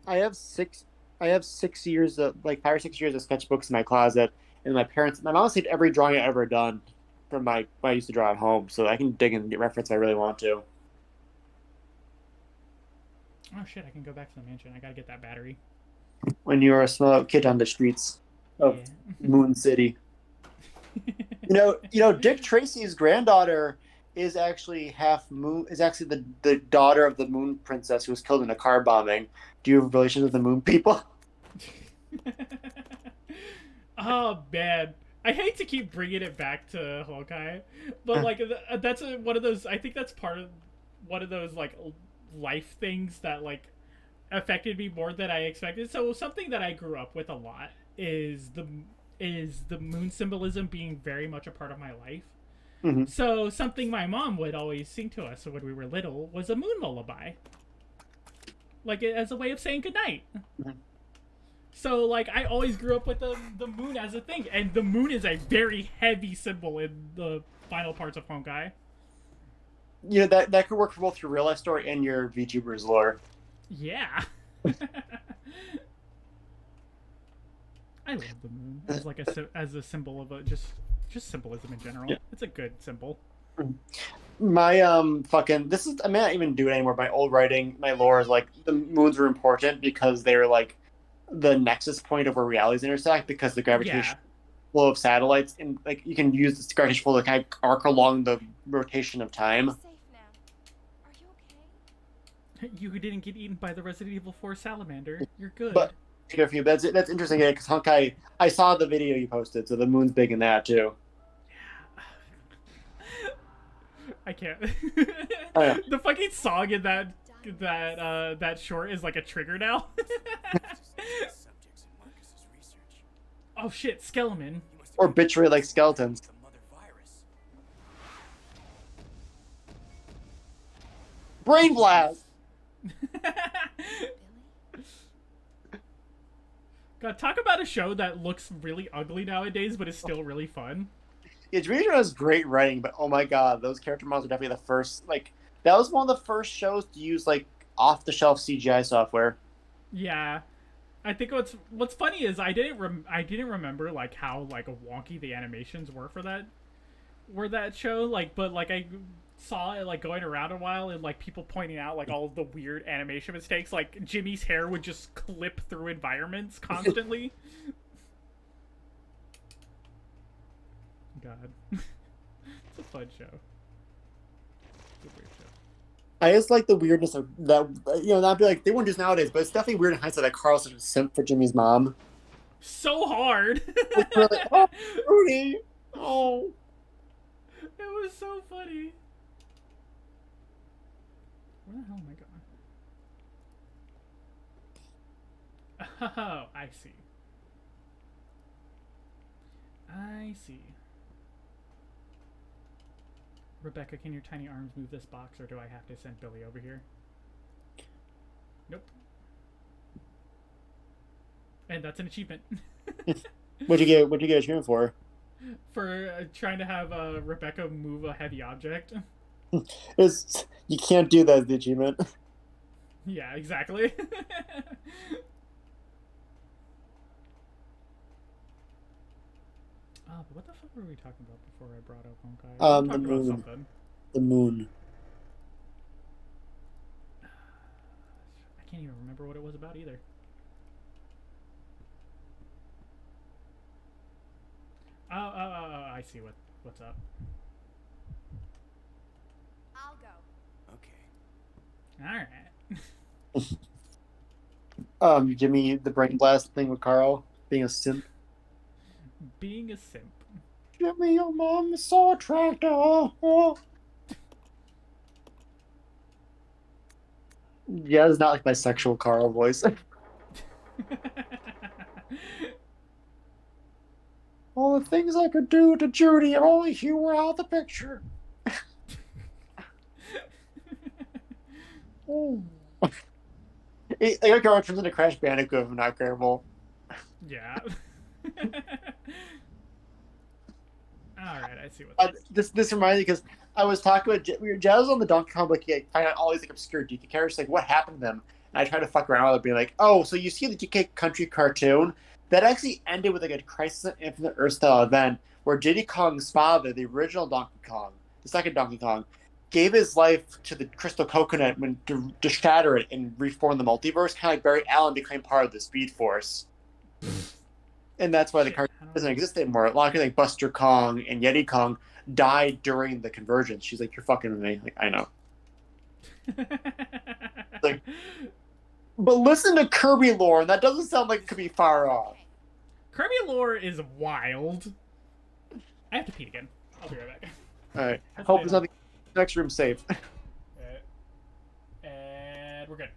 have 6 years of like 5 or 6 years of sketchbooks in my closet, and my mom saved every drawing I ever done from when I used to draw at home, so I can dig and get reference if I really want to. Oh shit! I can go back to the mansion. I gotta get that battery. When you were a small kid on the streets of Moon City. Dick Tracy's granddaughter is actually half moon. Is actually the daughter of the Moon Princess who was killed in a car bombing. Do you have relations with the Moon people? Oh man, I hate to keep bringing it back to Honkai, but like that's one of those. I think that's part of one of those like life things that like affected me more than I expected. So something that I grew up with a lot is the moon symbolism being very much a part of my life. Mm-hmm. So something my mom would always sing to us when we were little was a moon lullaby, like as a way of saying goodnight. Mm-hmm. So like I always grew up with the moon as a thing, and the moon is a very heavy symbol in the final parts of Honkai. That could work for both your real life story and your VTubers lore. Yeah. I love the moon as like as a symbol of just symbolism in general. Yeah. It's a good symbol. My I'm not even do it anymore. My old writing, my lore is like the moons were important because they're like the nexus point of where realities intersect, because the gravitational flow of satellites, and like you can use this gravitational flow to kind of arc along the rotation of time. Safe now. Are you okay? You didn't get eaten by the Resident Evil 4 salamander. You're good. But that's interesting because Honkai, I saw the video you posted, so the moon's big in that too. I can't. Oh, yeah. The fucking song in that short is like a trigger now. Subjects in Marcus's research. Oh shit, Skeleton. He must have Or betray like skeletons. the mother virus. Brain blast. God, talk about a show that looks really ugly nowadays, but is still really fun. Yeah, Dream has great writing, but oh my god, those character models are definitely the first. Like that was one of the first shows to use like off the shelf CGI software. Yeah, I think what's funny is I didn't remember like how like wonky the animations were for that show. Like, but like I saw it like going around a while and like people pointing out like all of the weird animation mistakes. Like Jimmy's hair would just clip through environments constantly. God. It's a fun show. It's a weird show. I just like the weirdness of that. Not be like they wouldn't just nowadays, but it's definitely weird in hindsight that Carl's such a simp for Jimmy's mom. So hard. It's really, oh, Rudy, oh. It was so funny. Where the hell am I going? Oh, I see. I see. Rebecca, can your tiny arms move this box, or do I have to send Billy over here? Nope. And that's an achievement. What'd you get a tune for? For trying to have Rebecca move a heavy object. You can't do that as the achievement. Yeah, exactly. Oh, but what the fuck were we talking about before I brought up Honkai? We were The talking about moon. something. The moon. I can't even remember what it was about either. Oh, I see what's up. I'll go. Alright. Jimmy, the brain blast thing with Carl being a simp. Being a simp. Jimmy, your mom is so attractive. Oh. Yeah, it's not like my sexual Carl voice. All the things I could do to Judy if only you were out of the picture. Oh. Like Carl turns into Crash Bandicoot if I'm not careful. Yeah. Alright, I see what This reminds me because I was talking about Jazz on the Donkey Kong, like find out all these like obscure DK characters, like what happened to them, and I tried to fuck around with it, being like, oh, so you see the DK Country cartoon that actually ended with like a Crisis on Infinite Earth style event where Diddy Kong's father, the original Donkey Kong, the second Donkey Kong, gave his life to the crystal coconut when to shatter it and reform the multiverse, kind of like Barry Allen became part of the Speed Force. And that's why the cartoon doesn't exist anymore. A lot of people like Buster Kong and Yeti Kong died during the convergence. She's like, you're fucking with me. Like, I know. Like, but listen to Kirby lore, and that doesn't sound like it could be far off. Kirby lore is wild. I have to pee again. I'll be right back. Alright. Hope there's nothing. Next room safe. And we're good.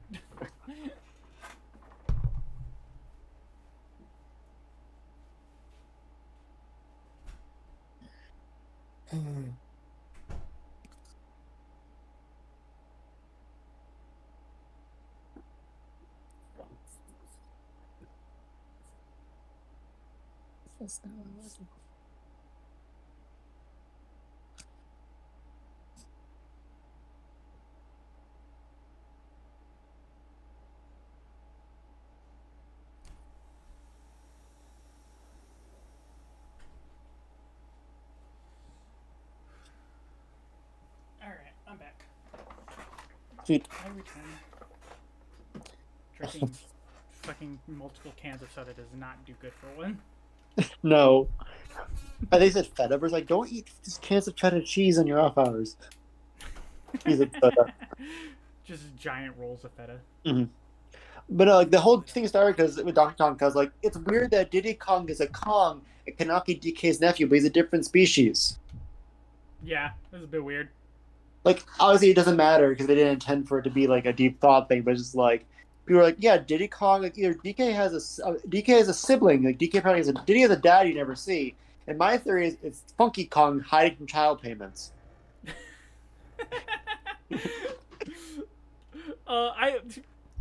Alright, I'm back. Sweet. I return. Drinking fucking multiple cans of soda does not do good for one. No. They said feta, but it's like, don't eat these cans of cheddar cheese on your off hours. He's a feta. Just giant rolls of feta. Mm-hmm. But like the whole thing started because with Donkey Kong, because like it's weird that Diddy Kong is a Kong. It cannot be DK's nephew, but he's a different species. Yeah, this is a bit weird. Like obviously it doesn't matter because they didn't intend for it to be like a deep thought thing, but it's just like people are like, yeah, Diddy Kong, like either DK has a sibling, like DK probably has a Diddy has a dad you never see. And my theory is it's Funky Kong hiding from child payments.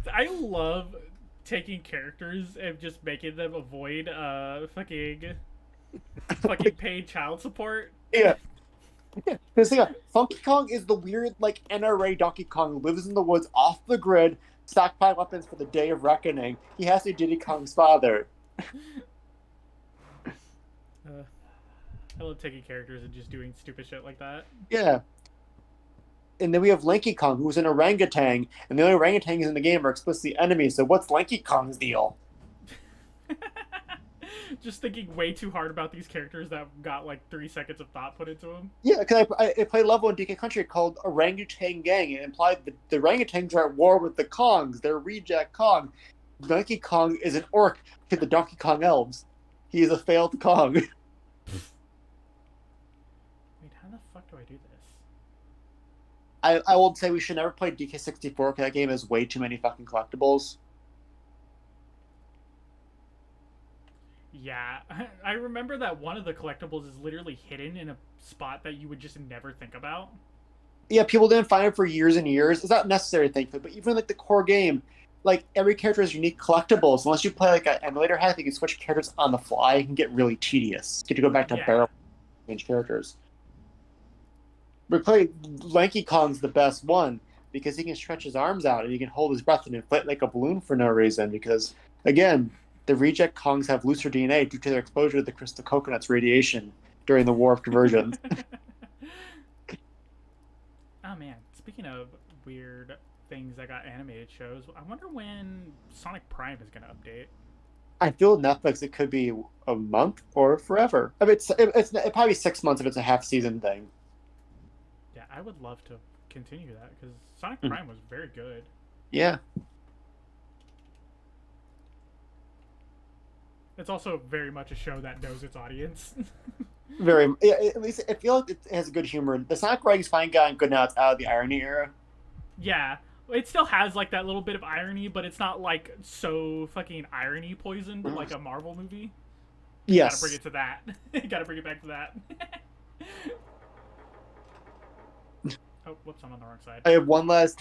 I love taking characters and just making them avoid fucking paid child support. Yeah. Yeah, because Funky Kong is the weird, like, NRA Donkey Kong who lives in the woods off the grid, stockpile weapons for the day of reckoning. He has to be Diddy Kong's father. I love taking characters and just doing stupid shit like that. Yeah. And then we have Lanky Kong, who's an orangutan, and the only orangutans in the game are explicitly enemies, so what's Lanky Kong's deal? Just thinking way too hard about these characters that got like 3 seconds of thought put into them. Yeah, because I played a level in DK Country called Orangutan Gang. It implied that the orangutans are at war with the Kongs. They're reject Kong. Donkey Kong is an orc to the Donkey Kong elves. He is a failed Kong. Wait, how the fuck do I do this? I will say we should never play DK64 because that game has way too many fucking collectibles. Yeah, I remember that one of the collectibles is literally hidden in a spot that you would just never think about. Yeah, people didn't find it for years and years. It's not necessary, thankfully, but even like the core game, like every character has unique collectibles. Unless you play like an emulator hack, you can switch characters on the fly. It can get really tedious. You get to go back to Yeah. barrel change characters. But play Lanky Kong's the best one because he can stretch his arms out and he can hold his breath and inflate like a balloon for no reason. Because again, the reject Kongs have looser DNA due to their exposure to the crystal coconut's radiation during the War of Conversion. Oh man, speaking of weird things that got animated shows, I wonder when Sonic Prime is gonna update. I feel with Netflix it could be a month or forever. I mean, it's probably 6 months if it's a half season thing. Yeah, I would love to continue that because Sonic Prime was very good. Yeah. It's also very much a show that knows its audience. Very. Yeah, at least I feel like it has good humor. The Sonic Writing's fine gotten good now. It's out of the irony era. Yeah, it still has like that little bit of irony, but it's not like so fucking irony poisoned like a Marvel movie. Yes. Gotta bring it to that. Gotta bring it back to that. Oh, whoops, I'm on the wrong side. I have one last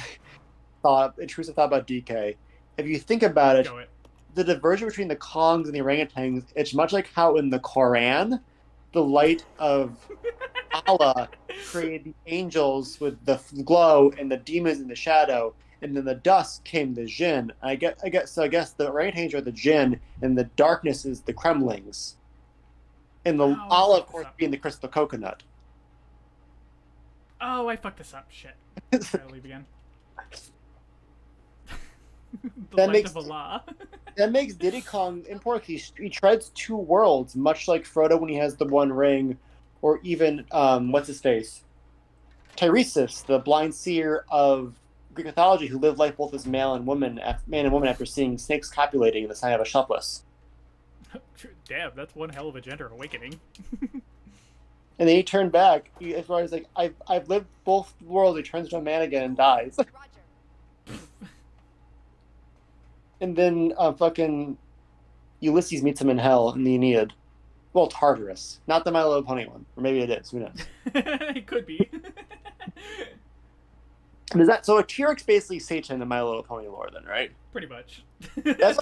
thought, intrusive thought about DK. If you think about it, Go it. the diversion between the Kongs and the orangutans, it's much like how in the Quran, the light of Allah created the angels with the glow and the demons in the shadow, and then the dusk came the jinn. I guess the orangutans are the jinn, and the darkness is the Kremlings. And the Oh, Allah, of fuck course, this up. being the crystal coconut. Oh, I fucked this up. Shit. Gotta leave again. The That light makes- of Allah. That makes Diddy Kong important. He treads two worlds, much like Frodo when he has the One Ring, or even what's his face, Tiresias, the blind seer of Greek mythology, who lived life both as man and woman after seeing snakes copulating in the sign of a Shupless. Damn, that's one hell of a gender awakening. And then he turned back. As far as like I've lived both worlds. He turns into a man again and dies. Roger. And then fucking Ulysses meets him in hell in the Aeneid. Well, Tartarus, not the My Little Pony one, or maybe it is. Who knows? It could be. Is that so? A T-Rex basically Satan in My Little Pony lore, then, right? Pretty much. That's-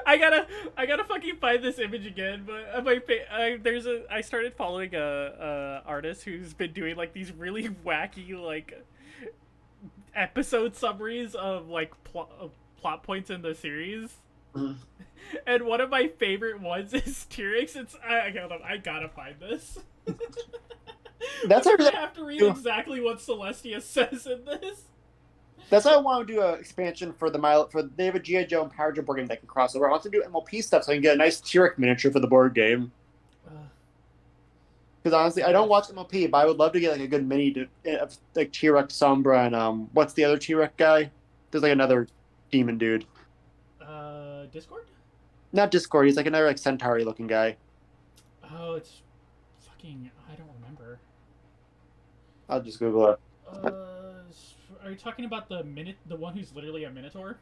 I gotta fucking find this image again. But I started following a artist who's been doing like these really wacky like episode summaries of like plot points in the series. Mhm. And one of my favorite ones is T-Rex. I gotta find this. That's I actually- have to read exactly what Celestia says in this. That's why I want to do an expansion for they have a G.I. Joe and Power Joe board game that can cross over. I want to do MLP stuff so I can get a nice T-Rex miniature for the board game. Because honestly, I don't watch MLP, but I would love to get like a good mini of like T-Rex Sombra and what's the other T-Rex guy? There's like another demon dude. Discord? Not Discord. He's like another like Centauri looking guy. Oh, it's fucking. I don't remember. I'll just Google it. Are you talking about the one who's literally a minotaur?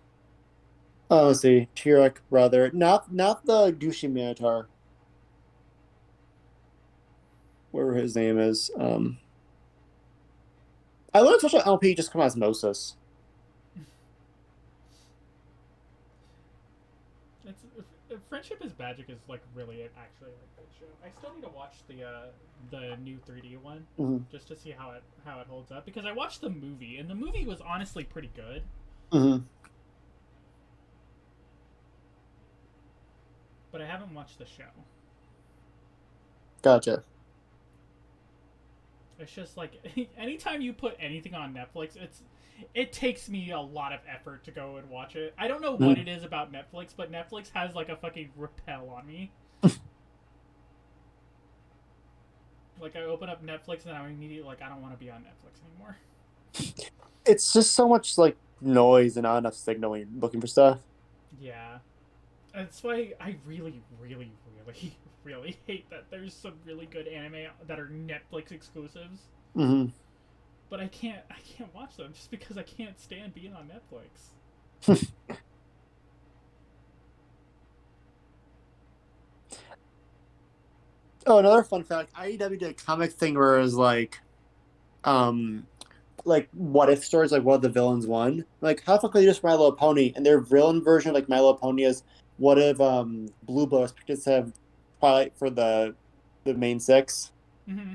Oh, let's see. T-Rex brother. Not the douchey Minotaur. Whatever his name is. I learned such an LP just come osmosis. Friendship is Magic is like really actually a good show. I still need to watch the new 3D one Mhm. just to see how it holds up because I watched the movie and the movie was honestly pretty good. Mm-hmm. But I haven't watched the show. Gotcha. It's just like anytime you put anything on Netflix, it takes me a lot of effort to go and watch it. I don't know what it is about Netflix, but Netflix has like a fucking repel on me. Like I open up Netflix and I'm immediately like, I don't want to be on Netflix anymore. It's just so much like noise and not enough signal when you're looking for stuff. Yeah, that's why I really, really, really, really hate that there's some really good anime that are Netflix exclusives, Hmm. but I can't watch them just because I can't stand being on Netflix. Oh, another fun fact: IDW did a comic thing where it was um, like what if stories, like what if the villains won? Like how the fuck could they just My Little Pony and their villain version, like My Little Pony, is what if Blue Blood was picked to have Twilight for the main six? Hmm.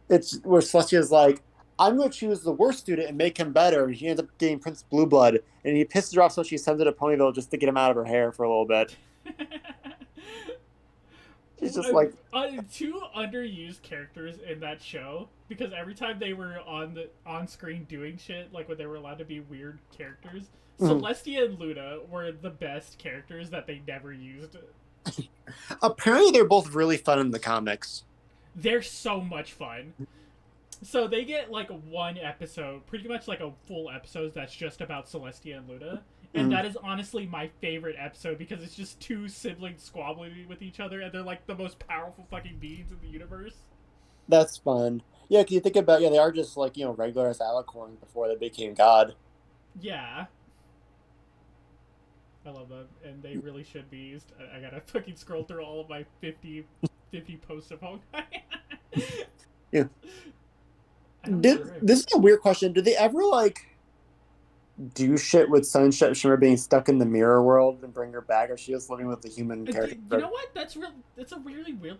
It's where Celestia's like, I'm going to choose the worst student and make him better. And she ends up getting Prince Blue Blood, and he pisses her off, so she sends it to Ponyville just to get him out of her hair for a little bit. She's just like, Two underused characters in that show because every time they were on screen doing shit, like when they were allowed to be weird characters, mm. Celestia and Luna were the best characters that they never used. Apparently they're both really fun in the comics. They're so much fun. So they get like one episode, pretty much like a full episode that's just about Celestia and Luna. And Mm. that is honestly my favorite episode because it's just two siblings squabbling with each other and they're like the most powerful fucking beings in the universe. That's fun. Yeah, can you think about, yeah, they are just like, regular as alicorns before they became God. Yeah. I love them, and they really should be used. I gotta fucking scroll through all of my 50 posts of Honkai. Yeah. I don't remember. This is a weird question. Did they ever like do shit with Sunset Shimmer being stuck in the mirror world and bring her back, or she just living with the human character? You know what? That's real. That's a really weird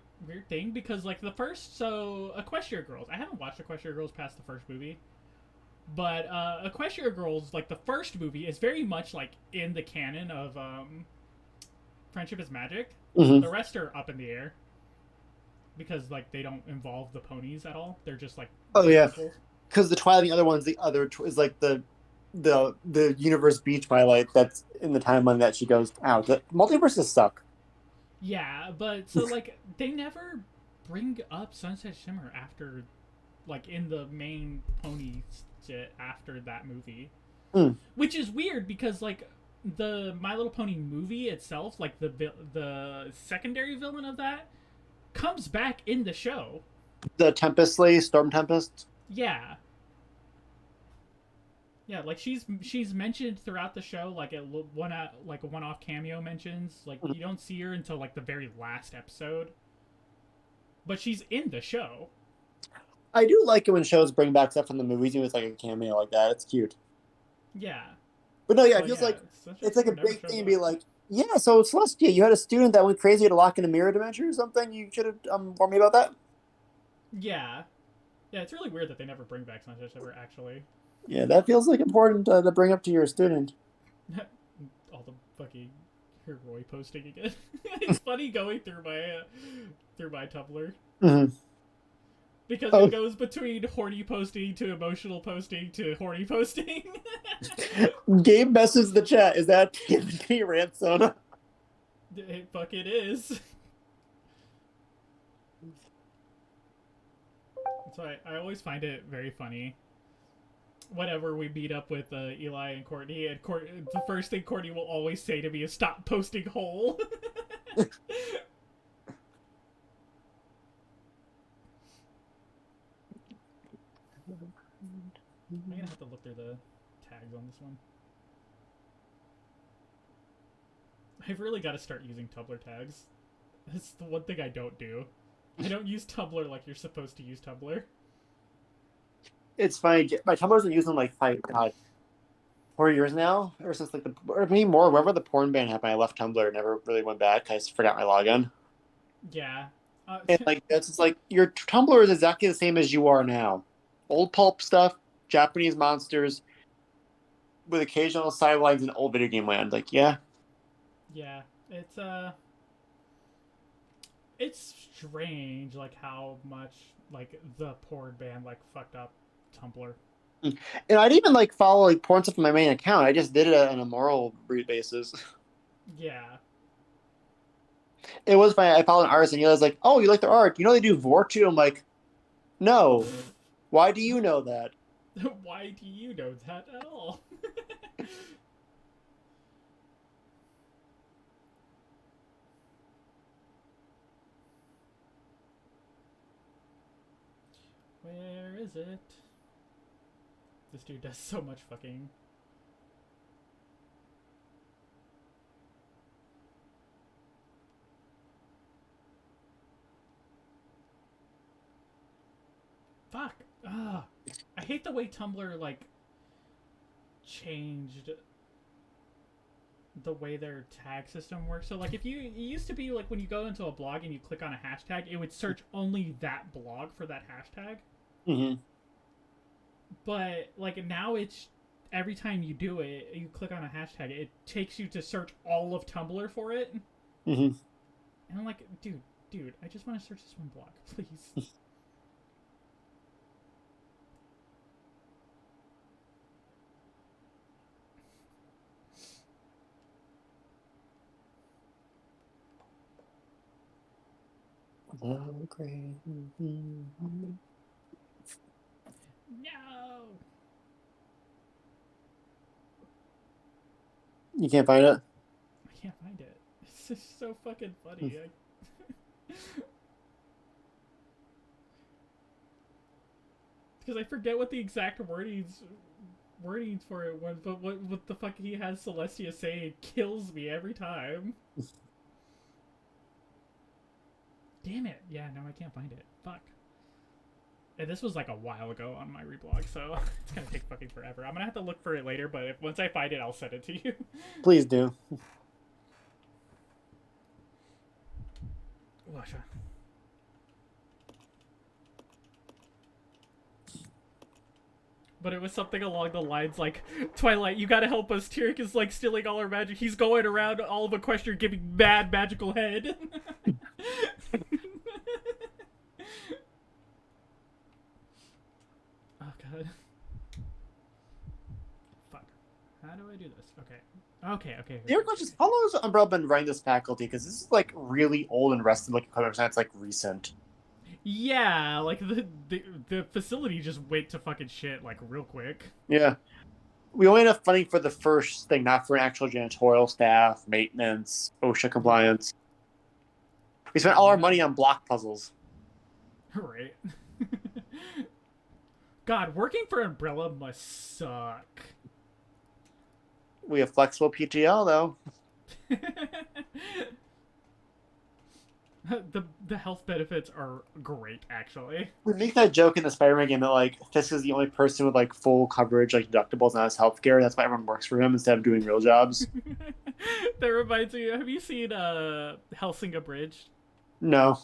thing because like the first, so Equestria Girls. I haven't watched Equestria Girls past the first movie, but Equestria Girls, like the first movie, is very much like in the canon of Friendship is Magic. Mm-hmm. The rest are up in the air because like they don't involve the ponies at all. They're just like Oh yeah, people. because the Twilight, the other one's is like the universe B Twilight that's in the timeline that she goes out. The multiverses suck. Yeah, but so like they never bring up Sunset Shimmer after like in the main pony shit after that movie. Mm. Which is weird because like the My Little Pony movie itself, like the secondary villain of that comes back in the show. The Tempest Lady, Storm Tempest. Yeah. Yeah, like she's mentioned throughout the show, like a one-off cameo mentions. Like you don't see her until like the very last episode, but she's in the show. I do like it when shows bring back stuff from the movies, even if it's like a cameo like that. It's cute. Yeah, But no, yeah, it but feels yeah, like Sunset it's like a Shimmer never big shows thing to up. be like, yeah, so Celestia, you had a student that went crazy to lock in a mirror dimension or something. You should have warned me about that. Yeah, yeah, it's really weird that they never bring back Sunset Shimmer actually. Yeah, that feels like important to bring up to your student. All the fucking Roy posting again. It's funny going through my Tumblr Mm-hmm. because Oh. it goes between horny posting to emotional posting to horny posting. Gabe messes the chat. Is that TNT Ransona? It fucking is. So I always find it very funny. Whenever we meet up with Eli and Courtney, and the first thing Courtney will always say to me is "Stop posting hole." I'm gonna have to look through the tags on this one. I've really got to start using Tumblr tags. That's the one thing I don't do. I don't use Tumblr like you're supposed to use Tumblr. It's funny. My Tumblr's been using like 4 years now, ever since like or maybe more. Wherever the porn ban happened, I left Tumblr and never really went back. I just forgot my login. Yeah. And like that's just like your Tumblr is exactly the same as you are now. Old pulp stuff, Japanese monsters, with occasional sidelines and old video game land. Like, yeah. Yeah. It's strange like how much like the porn ban like fucked up Tumblr. And I'd even like follow like porn stuff on my main account. I just did it on a moral basis. Yeah. It was funny. I followed an artist, and he was like, "Oh, you like their art? You know they do vor too." I'm like, "No. Why do you know that?" Why do you know that at all? Where is it? This dude does so much fucking. Fuck. Ugh. I hate the way Tumblr, like, changed the way their tag system works. So, like, if you... It used to be, like, when you go into a blog and you click on a hashtag, it would search only that blog for that hashtag. Mm-hmm. But, like, now it's... Every time you do it, you click on a hashtag, it takes you to search all of Tumblr for it. Mm-hmm. And I'm like, dude, I just want to search this one blog, please. Oh, great. No! You can't find it? I can't find it. It's just so fucking funny. Because I forget what the exact wordings for it was, but what the fuck he has Celestia say kills me every time. Damn it. Yeah, no, I can't find it. Fuck. And this was like a while ago on my reblog, so it's gonna take fucking forever. I'm gonna have to look for it later, but once I find it, I'll send it to you. Please do. Washa. But it was something along the lines like, Twilight, you gotta help us. Tyrek is like stealing all our magic. He's going around all of Equestria giving mad magical head. Oh god. Fuck. How do I do this? Okay. Your question is, how long has Umbrella been running this faculty? Because this is like really old and rusted, like it's like recent. Yeah, like the facility just went to fucking shit like real quick. Yeah. We only had enough funding for the first thing, not for an actual janitorial staff, maintenance, OSHA compliance. We spent all our money on block puzzles. Right. God, working for Umbrella must suck. We have flexible PTL though. The health benefits are great, actually. We make that joke in the Spider-Man game that like Fisk is the only person with like full coverage, like deductibles, not his healthcare. That's why everyone works for him instead of doing real jobs. That reminds me. Have you seen Helsing Abridged? No.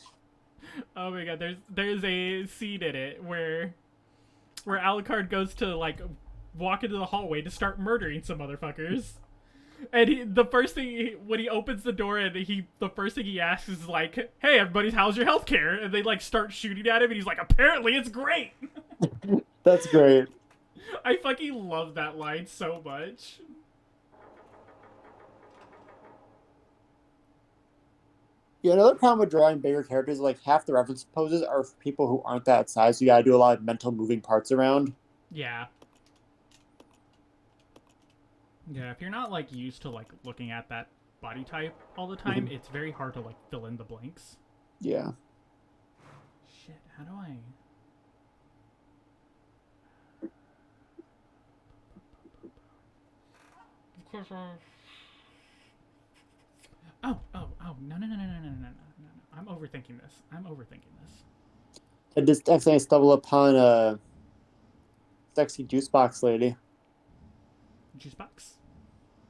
Oh my god, there's a scene in it where Alucard goes to like walk into the hallway to start murdering some motherfuckers. And when he opens the door and the first thing he asks is like, "Hey everybody, how's your healthcare?" And they like start shooting at him and he's like, "Apparently it's great." That's great. I fucking love that line so much. Yeah, another problem with drawing bigger characters is like half the reference poses are for people who aren't that size, so you gotta do a lot of mental moving parts around. Yeah. Yeah, if you're not like used to like looking at that body type all the time, it's very hard to like fill in the blanks. Yeah. Shit, how do I... Of course Oh, no. I'm overthinking this. I just accidentally stumbled upon a sexy juice box lady. Juice box?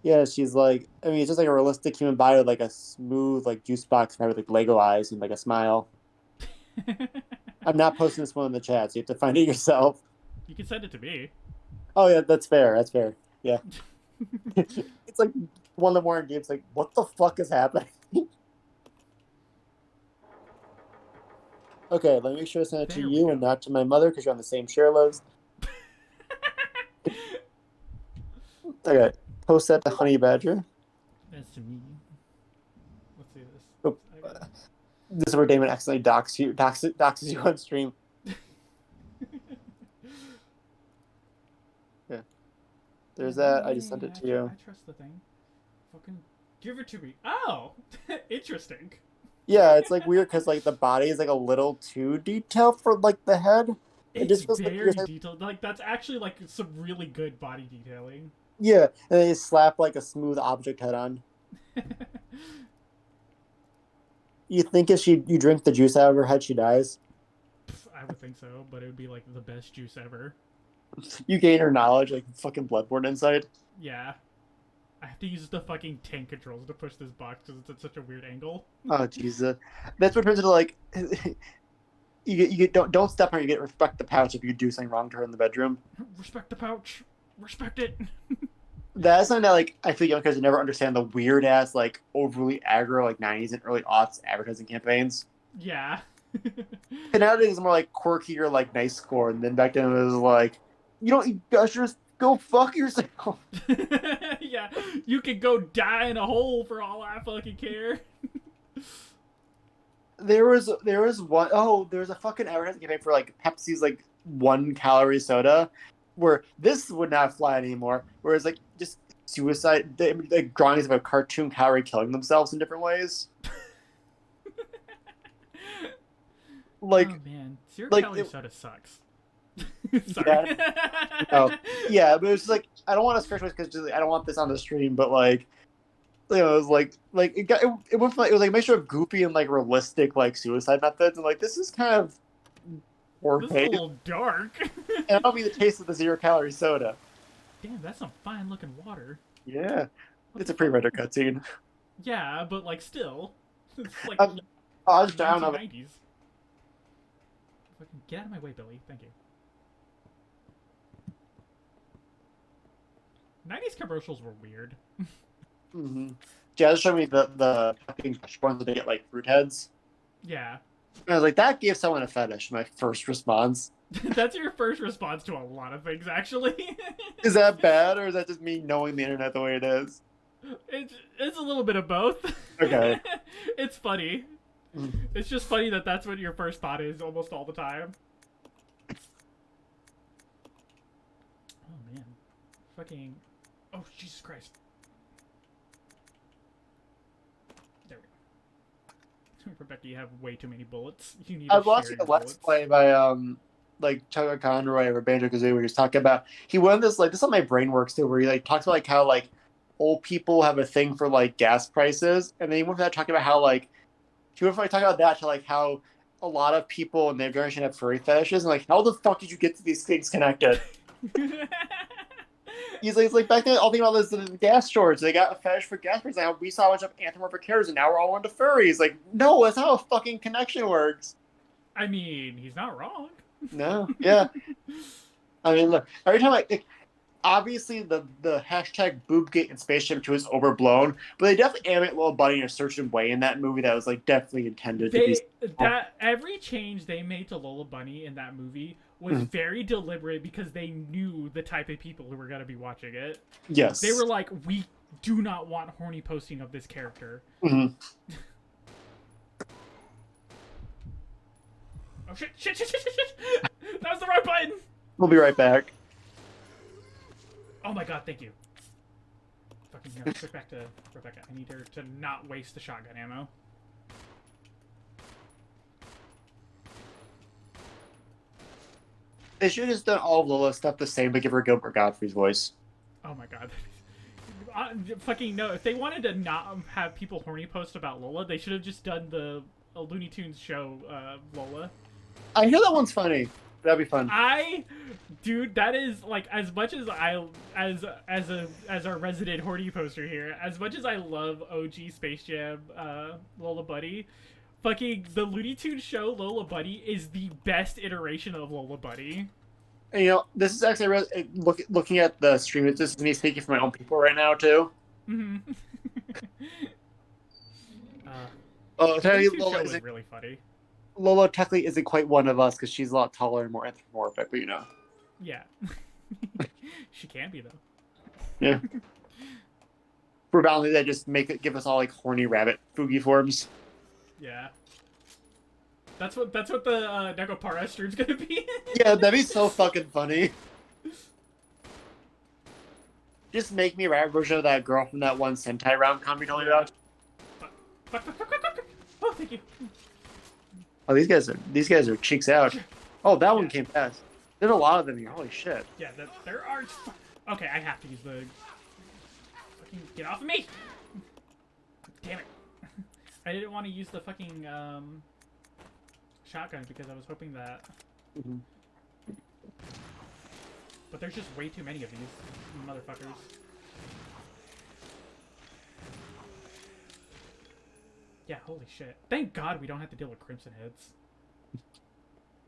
Yeah, she's like, I mean, it's just like a realistic human body with like a smooth like juice box head with like Lego eyes and like a smile. I'm not posting this one in the chat, so you have to find it yourself. You can send it to me. Oh yeah, that's fair. Yeah. It's like 1 in the morning, Gabe's like, what the fuck is happening? Okay, let me make sure to send it to There we you go. and not to my mother because you're on the same share list. Okay, post that to Honey Badger. That's to me. Let's see this. This is where Damon accidentally doxes you on stream. Yeah. There's that. I just sent it to you. I trust the thing. Fucking give it to me. Oh, interesting. Yeah, it's like weird because like the body is like a little too detailed for like the head. It It's just feels very like detailed. Like that's actually like some really good body detailing. yeah, and then you slap like a smooth object head on. You think if you drink the juice out of her head, she dies. I would think so, but it would be like the best juice ever. You gain her knowledge, like fucking Bloodborne inside. Yeah. I have to use the fucking tank controls to push this box because it's at such a weird angle. Oh Jesus, that's what turns into like you get don't step on her. You get respect the pouch if you do something wrong to her in the bedroom. Respect the pouch. Respect it. That's something that like I feel young kids never understand the weird ass like overly aggro like '90s and early aughts advertising campaigns. Yeah. And nowadays it's more like quirky or like nice score, and then back then it was like you guys just go fuck yourself. Yeah, you could go die in a hole for all I fucking care. There was one there's a fucking advertising campaign for like Pepsi's like 1 calorie soda, where this would not fly anymore. Whereas like just suicide, like drawings of a cartoon calorie killing themselves in different ways. Like, oh man, zero like calorie it- soda sucks. Sorry. yeah, but it's just like I don't want to scratch because I don't want this on the stream, but like. You know, it was like it went from, like, it was like a mixture of goofy and like realistic like suicide methods, and like this is kind of poor This is a taste. little dark. And that'll be the taste of the 0 calorie soda. Damn, that's some fine looking water. Yeah, What it's the a pre-render cutscene. Yeah, but like still, it's like I was down on it. 1990s. Fucking get out of my way, Billy. Thank you. 90s commercials were weird. Mm-hmm. Jazz showed me the fucking ones that they get like fruit heads. Yeah. And I was like, that gave someone a fetish. My first response. That's your first response to a lot of things, actually. Is that bad, or is that just me knowing the internet the way it is? It's a little bit of both. Okay. It's funny. Mm. It's just funny that that's what your first thought is almost all the time. Oh man, fucking! Oh Jesus Christ! There we go. Rebecca, you have way too many bullets. You need. I to was watching share a your Let's bullets. Play by like Chugga Conroy or Banjo Kazooie, where he was talking about he went this like this is how my brain works too, where he like talks about like how like old people have a thing for like gas prices, and then he went from that talking about how like he went from like, talking about that to like how a lot of people in their generation have furry fetishes, and like how the fuck did you get to these things connected? He's like, it's like back then, all thinking about this the gas shortage. They got a fetish for gas prices. Now we saw a bunch of anthropomorphic characters, and now we're all into furries. Like, no, that's not how a fucking connection works. I mean, he's not wrong. No, yeah. I mean, look, every time obviously the hashtag boobgate and spaceship 2 is overblown, but they definitely animate Little Bunny in a certain way in that movie that was like definitely intended to be. That every change they made to Lola Bunny in that movie was very deliberate because they knew the type of people who were gonna be watching it. Yes, They were like, we do not want horny posting of this character. Mhm. Oh shit! That was the wrong button. We'll be right back. Oh my god! Thank you. Fucking no! Switch back to Rebecca. I need her to not waste the shotgun ammo. They should have just done all of Lola's stuff the same, but give her Gilbert Gottfried's voice. Oh my god. Fucking no. If they wanted to not have people horny post about Lola, they should have just done the Looney Tunes show Lola. I hear that one's funny. That'd be fun. Dude, that is like as much as as our resident horny poster here, as much as I love OG Space Jam Lola Bunny, fucking the Looney Tunes show Lola Bunny is the best iteration of Lola Bunny. And, you know, this is actually looking at the stream. This is me speaking for my own people right now too. Mm-hmm. Oh, Looney technically, Tunes show was really funny. Lola technically isn't quite one of us because she's a lot taller and more anthropomorphic, but you know. Yeah. She can be though. Yeah. For bounty, they just give us all like horny rabbit Fugi forms. Yeah. That's what the Negopara stream's gonna be. Yeah, that'd be so fucking funny. Just make me a rap version of that girl from that one Sentai rom-com you told me about. Fuck. Oh, thank you. Oh, these guys are cheeks out. Oh, that one came fast. There's a lot of them here. Holy shit. Yeah, there are. Okay, I have to use the. Fucking get off of me! Damn it! I didn't want to use the fucking shotgun because I was hoping that. Mhm. But there's just way too many of these motherfuckers. Yeah, holy shit! Thank God we don't have to deal with Crimson Heads.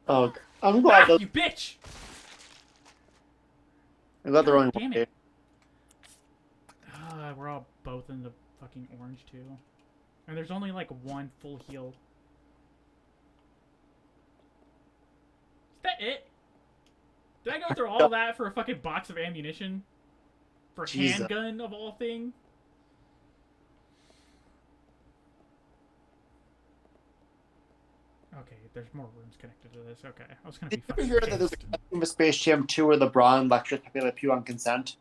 Oh, I'm glad. Ah, you bitch! I'm glad they're only Damn one it. day. We're all both in the fucking orange too. And there's only like one full heal. Is that it? Did I go through all that for a fucking box of ammunition? For Jesus. handgun of all things? Okay, there's more rooms connected to this. Okay, I was gonna be Did you fucking ever hear that there's pissed. a Space Jam 2 where LeBron lectures Pepe Le Pew on consent?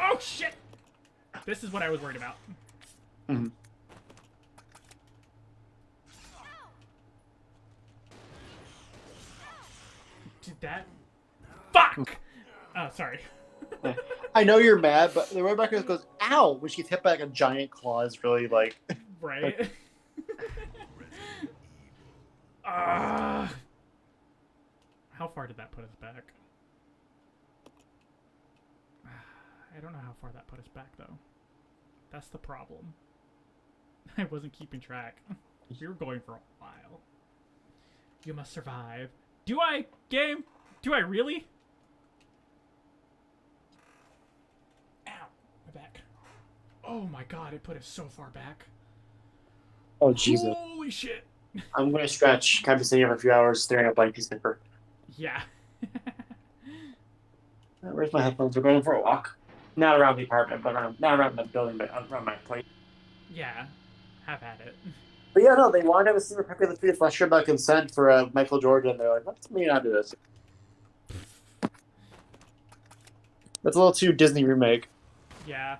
Oh shit! This is what I was worried about. Mhm. Did that? Fuck! Oh, sorry. I know you're mad, but the way Rebecca goes, ow, when she gets hit by like a giant claw is really like. Right? How far did that put us back? I don't know how far that put us back, though. That's the problem. I wasn't keeping track. We were going for a while. You must survive. Do I, game? Do I really? Ow. My back. Oh my god, it put us so far back. Oh, Jesus. Holy shit. I'm going to scratch Campus City for a few hours staring at a blank piece of paper. Yeah. Where's my headphones? We're going for a walk. Not around the apartment, but not around the building, but around my place. Yeah. Have at it. But yeah, no, they wanted to have a scene where Pepe Le Pew flashed about consent for Michael Jordan, and they're like, let's maybe not do this. That's a little too Disney remake. Yeah.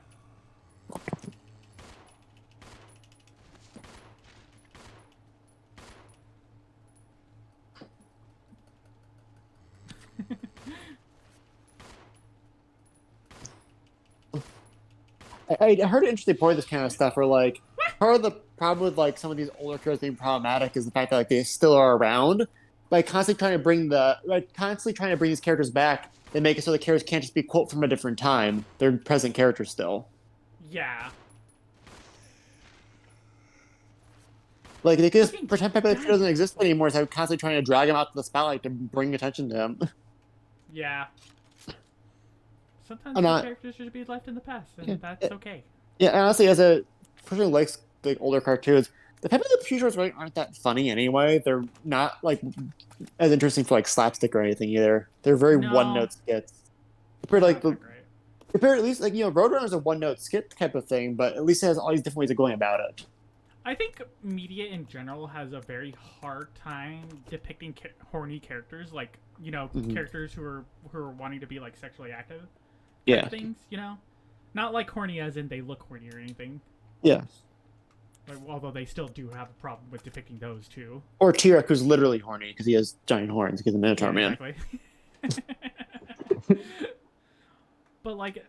I heard an interesting point of this kind of stuff where, like, part of the problem with, like, some of these older characters being problematic is the fact that, like, they still are around. By constantly trying to bring these characters back, they make it so the characters can't just be quote from a different time. They're present characters still. Yeah. Like, they could just pretend Pepe Le Pew doesn't exist anymore instead of constantly trying to drag him out to the spotlight to bring attention to him. Yeah. Sometimes I'm the not- characters should be left in the past, and Yeah. that's okay. Yeah, and honestly, as a person who likes like older cartoons, the Pepe Le Pew shorts really aren't that funny anyway. They're not like as interesting for like slapstick or anything either. They're very No. one-note skits. Compared to, like Not that great. compared at least like Roadrunner's a one-note skit type of thing, but at least it has all these different ways of going about it. I think media in general has a very hard time depicting horny characters, like Mhm. characters who are wanting to be like sexually active. Yeah, Things, not like horny as in they look horny or anything. yeah. Like, although they still do have a problem with depicting those too. Or T-Rex, who's literally horny because he has giant horns because he's a Minotaur man. Exactly. But like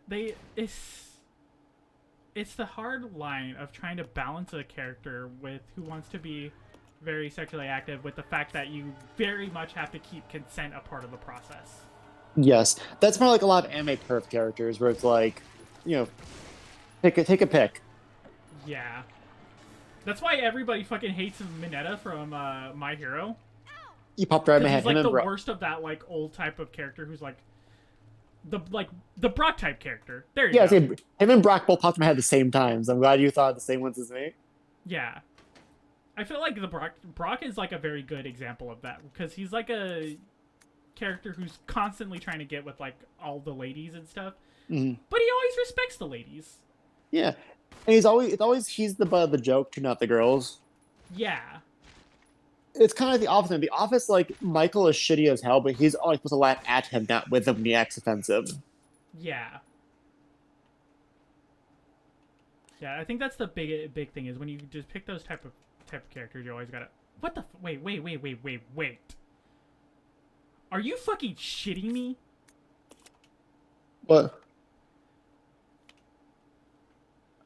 it's the hard line of trying to balance a character with who wants to be very sexually active with the fact that you very much have to keep consent a part of the process. Yes, that's more like a lot of anime perv characters where it's like, take a pick. Yeah. That's why everybody fucking hates Mineta from My Hero. You popped right in my He's head. like Him the and Bro- worst of that like old type of character who's like the Brock type character. There you Yeah, go. see, him and Brock both popped in my head at the same time, so I'm glad you thought the same ones as me. Yeah. I feel like the Brock is like a very good example of that because he's like a character who's constantly trying to get with like all the ladies and stuff, Mhm. but he always respects the ladies. Yeah, And he's the butt of the joke too, not the girls. Yeah. It's kind of like the Office. In the Office, like Michael is shitty as hell, but he's always supposed to laugh at him, not with him when he acts offensive. Yeah. Yeah, I think that's the big thing is when you just pick those type of characters, you always gotta. What the? Wait. Are you fucking shitting me? What?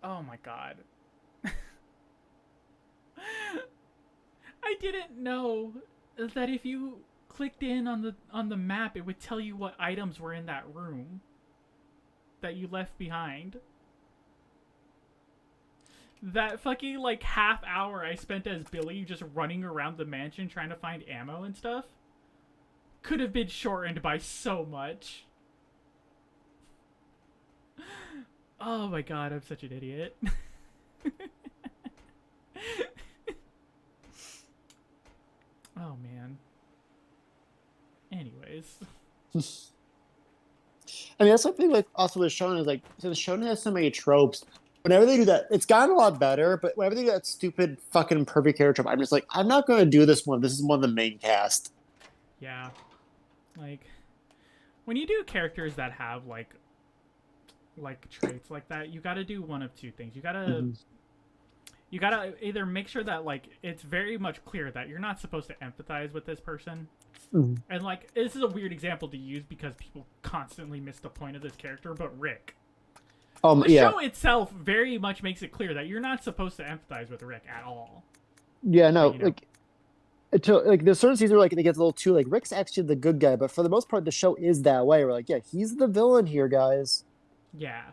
Oh my god. I didn't know that if you clicked in on the map, it would tell you what items were in that room that you left behind. That fucking like half hour I spent as Billy just running around the mansion trying to find ammo and stuff could have been shortened by so much. Oh my god, I'm such an idiot. Oh man. Anyways. I mean, that's something like also with Shonen is like, so the Shonen has so many tropes. Whenever they do that, it's gotten a lot better. But whenever they do that stupid fucking perfect character trope, I'm just like, I'm not going to do this one. This is one of the main cast. Yeah. Like when you do characters that have like traits like that, you got to do one of two things. You got to you got to either make sure that like it's very much clear that you're not supposed to empathize with this person. And like this is a weird example to use because people constantly miss the point of this character, but Rick. The show itself very much makes it clear that you're not supposed to empathize with Rick at all. Yeah, no, But, you know. like, like there's certain seasons where like it gets a little too like Rick's actually the good guy, but for the most part, the show is that way. We're like, yeah, he's the villain here, guys. Yeah.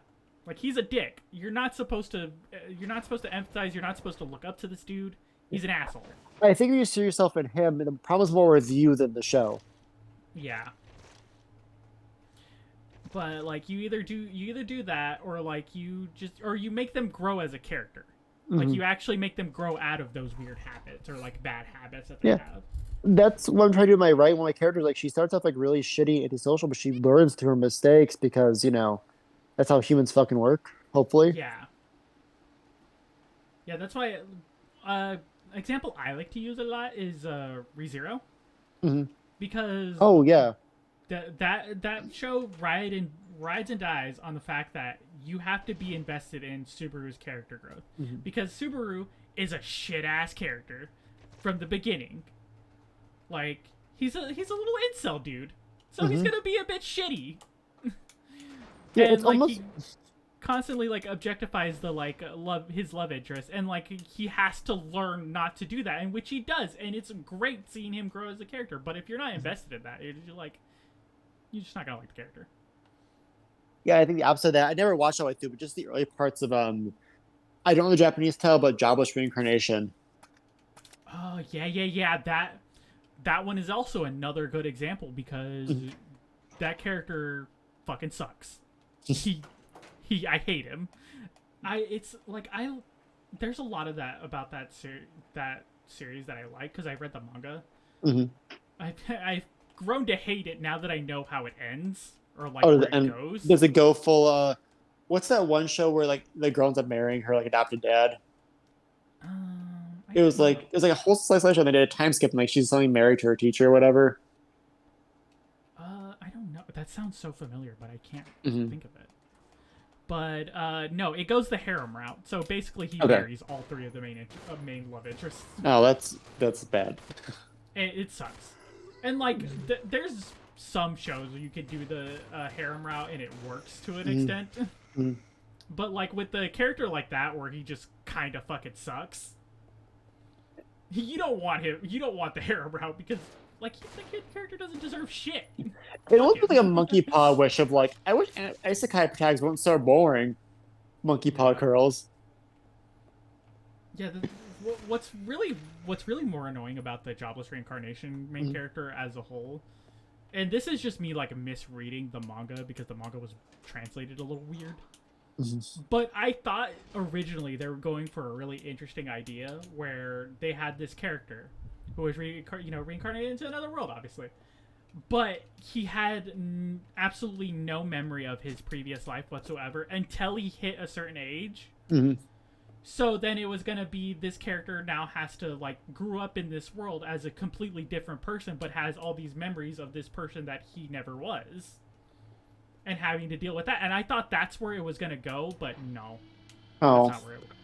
Like he's a dick. You're not supposed to empathize, you're not supposed to look up to this dude. He's an asshole. I think you see yourself in him, and the problem's more with you than the show. Yeah. But like you either do that or like you make them grow as a character. Like you actually make them grow out of those weird habits or like bad habits that they have. That's what I'm trying to do. My right, one of my characters, like she starts off like really shitty antisocial, but she learns through her mistakes because that's how humans fucking work. Hopefully. Yeah. Yeah, that's why. Example I like to use a lot is ReZero. Because Oh yeah. that show rides and dies on the fact that you have to be invested in Subaru's character growth because Subaru is a shit ass character from the beginning. Like he's a little incel dude, so he's gonna be a bit shitty. Yeah, and it's like almost he constantly like objectifies the like his love interest, and like he has to learn not to do that, and which he does, and it's great seeing him grow as a character. But if you're not invested in that, you're just not gonna like the character. Yeah, I think the opposite of that. I never watched all the way through, but just the early parts of I don't know the Japanese title, but Jobless Reincarnation. Oh yeah. That one is also another good example because that character fucking sucks. I hate him. There's a lot of that about that series that I like because I read the manga. I've grown to hate it now that I know how it ends or like where it goes. Does it go full? What's that one show where like the girl ends up marrying her like adopted dad? It was like a whole slice of life, and they did a time skip, and like she's suddenly married to her teacher or whatever. I don't know. That sounds so familiar, but I can't think of it. But no, it goes the harem route. So basically, he marries all three of the main love interests. Oh, that's bad. It sucks. And like, there's some shows where you could do the harem route and it works to an extent. But like with the character like that, where he just kind of fucking sucks, you don't want him. You don't want the harem route because like the character doesn't deserve shit. It almost was like a monkey paw wish of like, I wish isekai protagonists weren't so boring. Monkey paw curls. Yeah, what's really more annoying about the Jobless Reincarnation main character as a whole, and this is just me like misreading the manga because the manga was translated a little weird. But I thought originally they were going for a really interesting idea where they had this character who was reincarnated into another world, obviously. But he had absolutely no memory of his previous life whatsoever until he hit a certain age Hmm. So then it was gonna be this character now has to like grew up in this world as a completely different person, but has all these memories of this person that he never was, and having to deal with that. And I thought that's where it was gonna go, but no, Oh,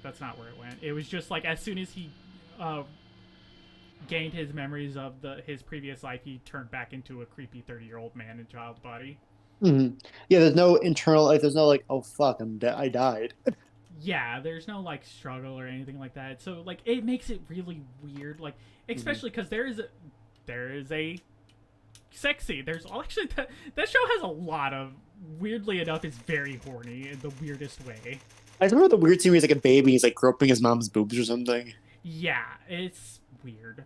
that's not where it went. It was just like as soon as he uh, gained his memories of his previous life, he turned back into a creepy 30-year-old man in child's body. hmm. Yeah. There's no internal like. There's no like. Oh fuck! I died. Yeah, there's no like struggle or anything like that. So like it makes it really weird, like especially because there is a sex scene. There's actually that show has a lot of, weirdly enough, is very horny in the weirdest way. I just remember the weird scene where he's like a baby. He's like groping his mom's boobs or something. Yeah, it's weird.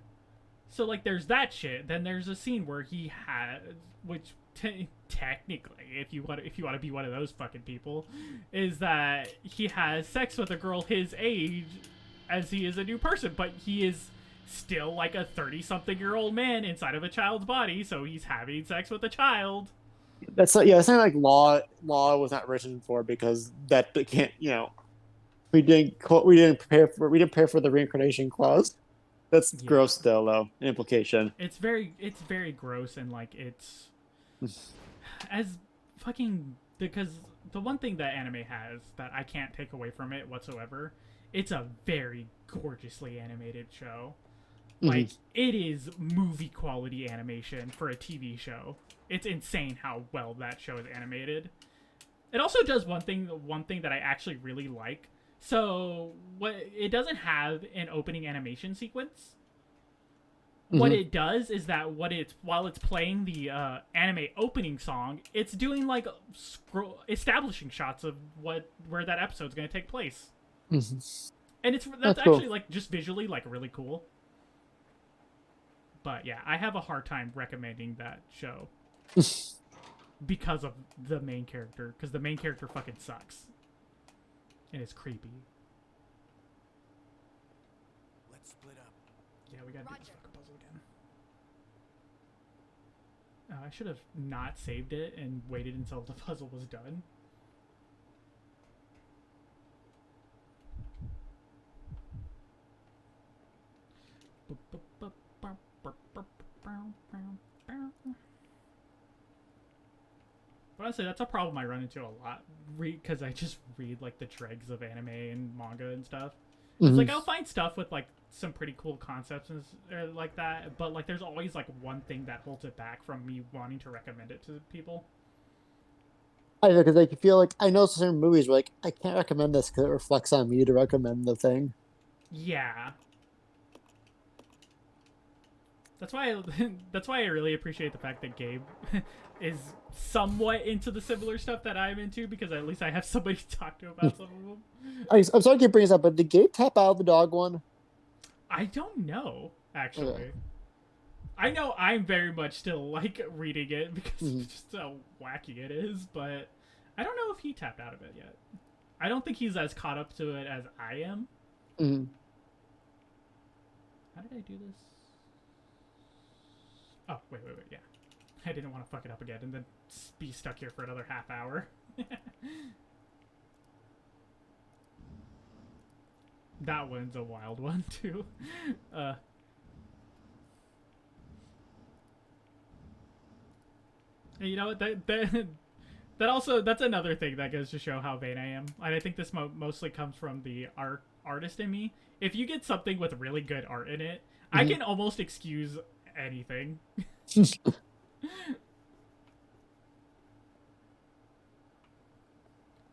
So like there's that shit. Then there's a scene where he has, which technically, if you want to be one of those fucking people, is that he has sex with a girl his age as he is a new person, but he is still like a 30-something-year-old man inside of a child's body, so he's having sex with a child. That's not, yeah. It's not like law was not written for because that can't. You know, we didn't prepare for the reincarnation clause. That's Yeah. gross still though. Implication. It's very gross, and like it's as fucking, because the one thing that anime has that I can't take away from it whatsoever, it's a very gorgeously animated show. Like it is movie quality animation for a TV show. It's insane how well that show is animated. It also does one thing that I actually really like. So what it doesn't have an opening animation sequence. What it does is that while it's playing the anime opening song, it's doing like establishing shots of where that episode's going to take place. And that's cool. actually like just visually like really cool. But yeah, I have a hard time recommending that show because of the main character, because the main character fucking sucks. And it's creepy. Let's split up. Yeah, we gotta do this fucking puzzle again. I should have not saved it and waited until the puzzle was done. But honestly, that's a problem I run into a lot, because I just read like the dregs of anime and manga and stuff. It's like I'll find stuff with like some pretty cool concepts and like that, but like there's always like one thing that holds it back from me wanting to recommend it to people. I know because like you feel like I know certain movies where like I can't recommend this because it reflects on me to recommend the thing. Yeah. That's why I really appreciate the fact that Gabe is somewhat into the similar stuff that I'm into, because at least I have somebody to talk to about some of them. I'm sorry to keep bringing this up, but did Gabe tap out of the dog one? I don't know, actually. Okay. I know I'm very much still like reading it because it's just how wacky it is, but I don't know if he tapped out of it yet. I don't think he's as caught up to it as I am. How did I do this? Oh, wait, yeah. I didn't want to fuck it up again and then be stuck here for another half hour. That one's a wild one, too. You know what? That also, that's another thing that goes to show how vain I am. And I think this mostly comes from the artist in me. If you get something with really good art in it, I can almost excuse anything.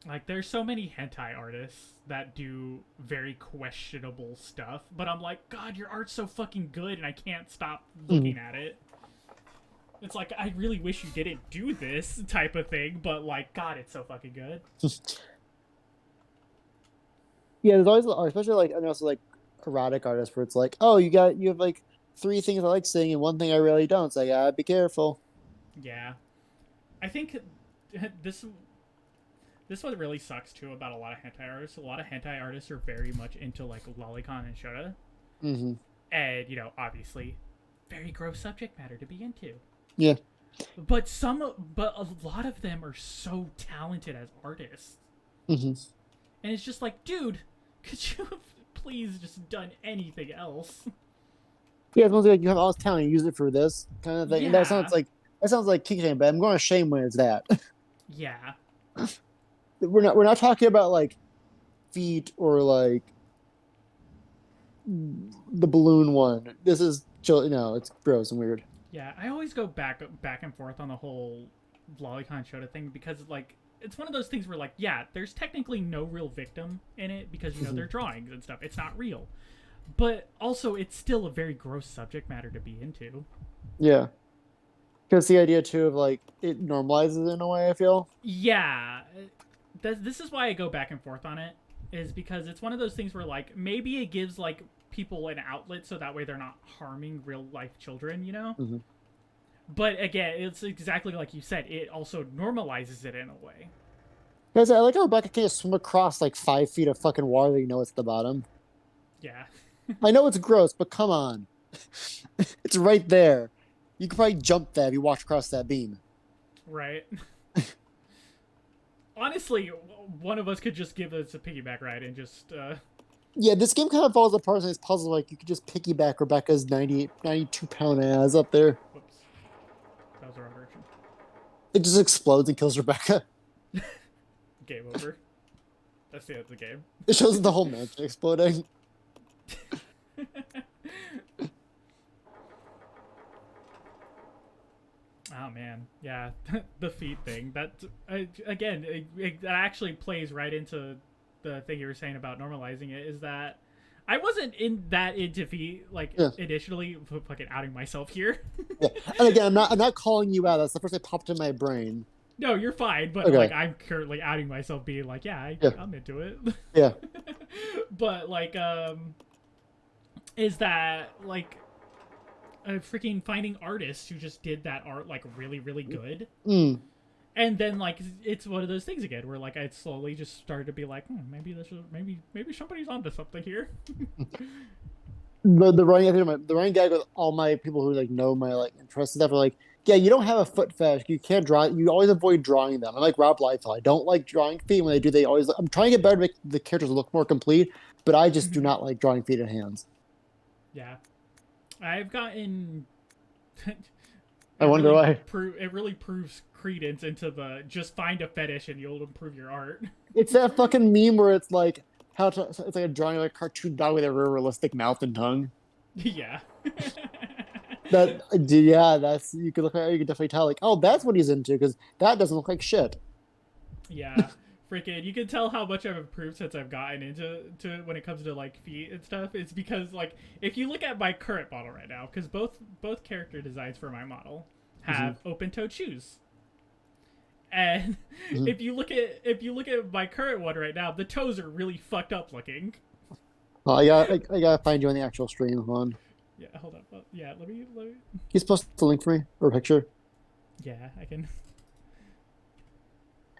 Like, there's so many hentai artists that do very questionable stuff, but I'm like, God, your art's so fucking good, and I can't stop looking at it. It's like, I really wish you didn't do this type of thing, but like, God, it's so fucking good. Yeah, there's always especially like and also like erotic artists where it's like, oh, you have like 3 things I like seeing and 1 thing I really don't. So I gotta be careful. Yeah, I think this what really sucks too about a lot of hentai artists. A lot of hentai artists are very much into like lolicon and shota, and you know, obviously, very gross subject matter to be into. Yeah, but a lot of them are so talented as artists. And it's just like, dude, could you have please just done anything else? Yeah, it's mostly like you have all this talent, you use it for this kind of thing. And Yeah. that sounds like kink shame, but I'm going to shame when it's that. Yeah. We're not talking about like feet or like the balloon one. This is it's gross and weird. Yeah, I always go back and forth on the whole lolicon Shota thing because like it's one of those things where like yeah, there's technically no real victim in it because they're drawings and stuff. It's not real. But also it's still a very gross subject matter to be into. Yeah. Because the idea too of like it normalizes it in a way, I feel. Yeah. This is why I go back and forth on it is because it's one of those things where like maybe it gives like people an outlet so that way they're not harming real life children, you know? Mm-hmm. But again, it's exactly like you said, it also normalizes it in a way. Guys, I like how Rebecca can just swim across like 5 feet of fucking water that you know it's at the bottom. Yeah. I know it's gross, but come on. It's right there. You could probably jump that if you walk across that beam. Right. Honestly, one of us could just give us a piggyback ride and just Yeah, this game kind of falls apart in this puzzle. Like, you could just piggyback Rebecca's 92-pound ass up there. whoops. That was the wrong direction. It just explodes and kills Rebecca. Game over. That's the end of the game. It shows the whole mansion exploding. Oh man, yeah, the feet thing. That again, it actually plays right into the thing you were saying about normalizing it. Is that I wasn't into feet initially. Fucking outing myself here. Yeah. And again, I'm not calling you out. That's the first thing that popped in my brain. No, you're fine, but Okay. like I'm currently outing myself, being like, yeah, I'm into it. Yeah. But like, is that like freaking finding artists who just did that art like really, really good? Mm. And then like it's one of those things again where like I slowly just started to be like, maybe this is maybe somebody's onto something here. The running gag with all my people who like know my like interests and stuff are like, yeah, you don't have a foot fetish. You can't draw. You always avoid drawing them. I'm like Rob Liefeld. I don't like drawing feet. When they do, they always. I'm trying to get better to make the characters look more complete, but I just do not like drawing feet and hands. Yeah, I've gotten. I wonder why. It really proves credence into the just find a fetish and you'll improve your art. It's that fucking meme where it's like it's like a drawing of a cartoon dog with a real realistic mouth and tongue. Yeah. That's you could look at. You could definitely tell like, oh, that's what he's into because that doesn't look like shit. Yeah. Freaking, you can tell how much I've improved since I've gotten into when it comes to like feet and stuff. It's because like if you look at my current model right now, because both character designs for my model have open-toed shoes, and if you look at my current one right now, the toes are really fucked up looking. Well, I gotta find you on the actual stream. Hold on. Yeah, hold up. Yeah, let me. You supposed to link for me or a picture? Yeah, I can.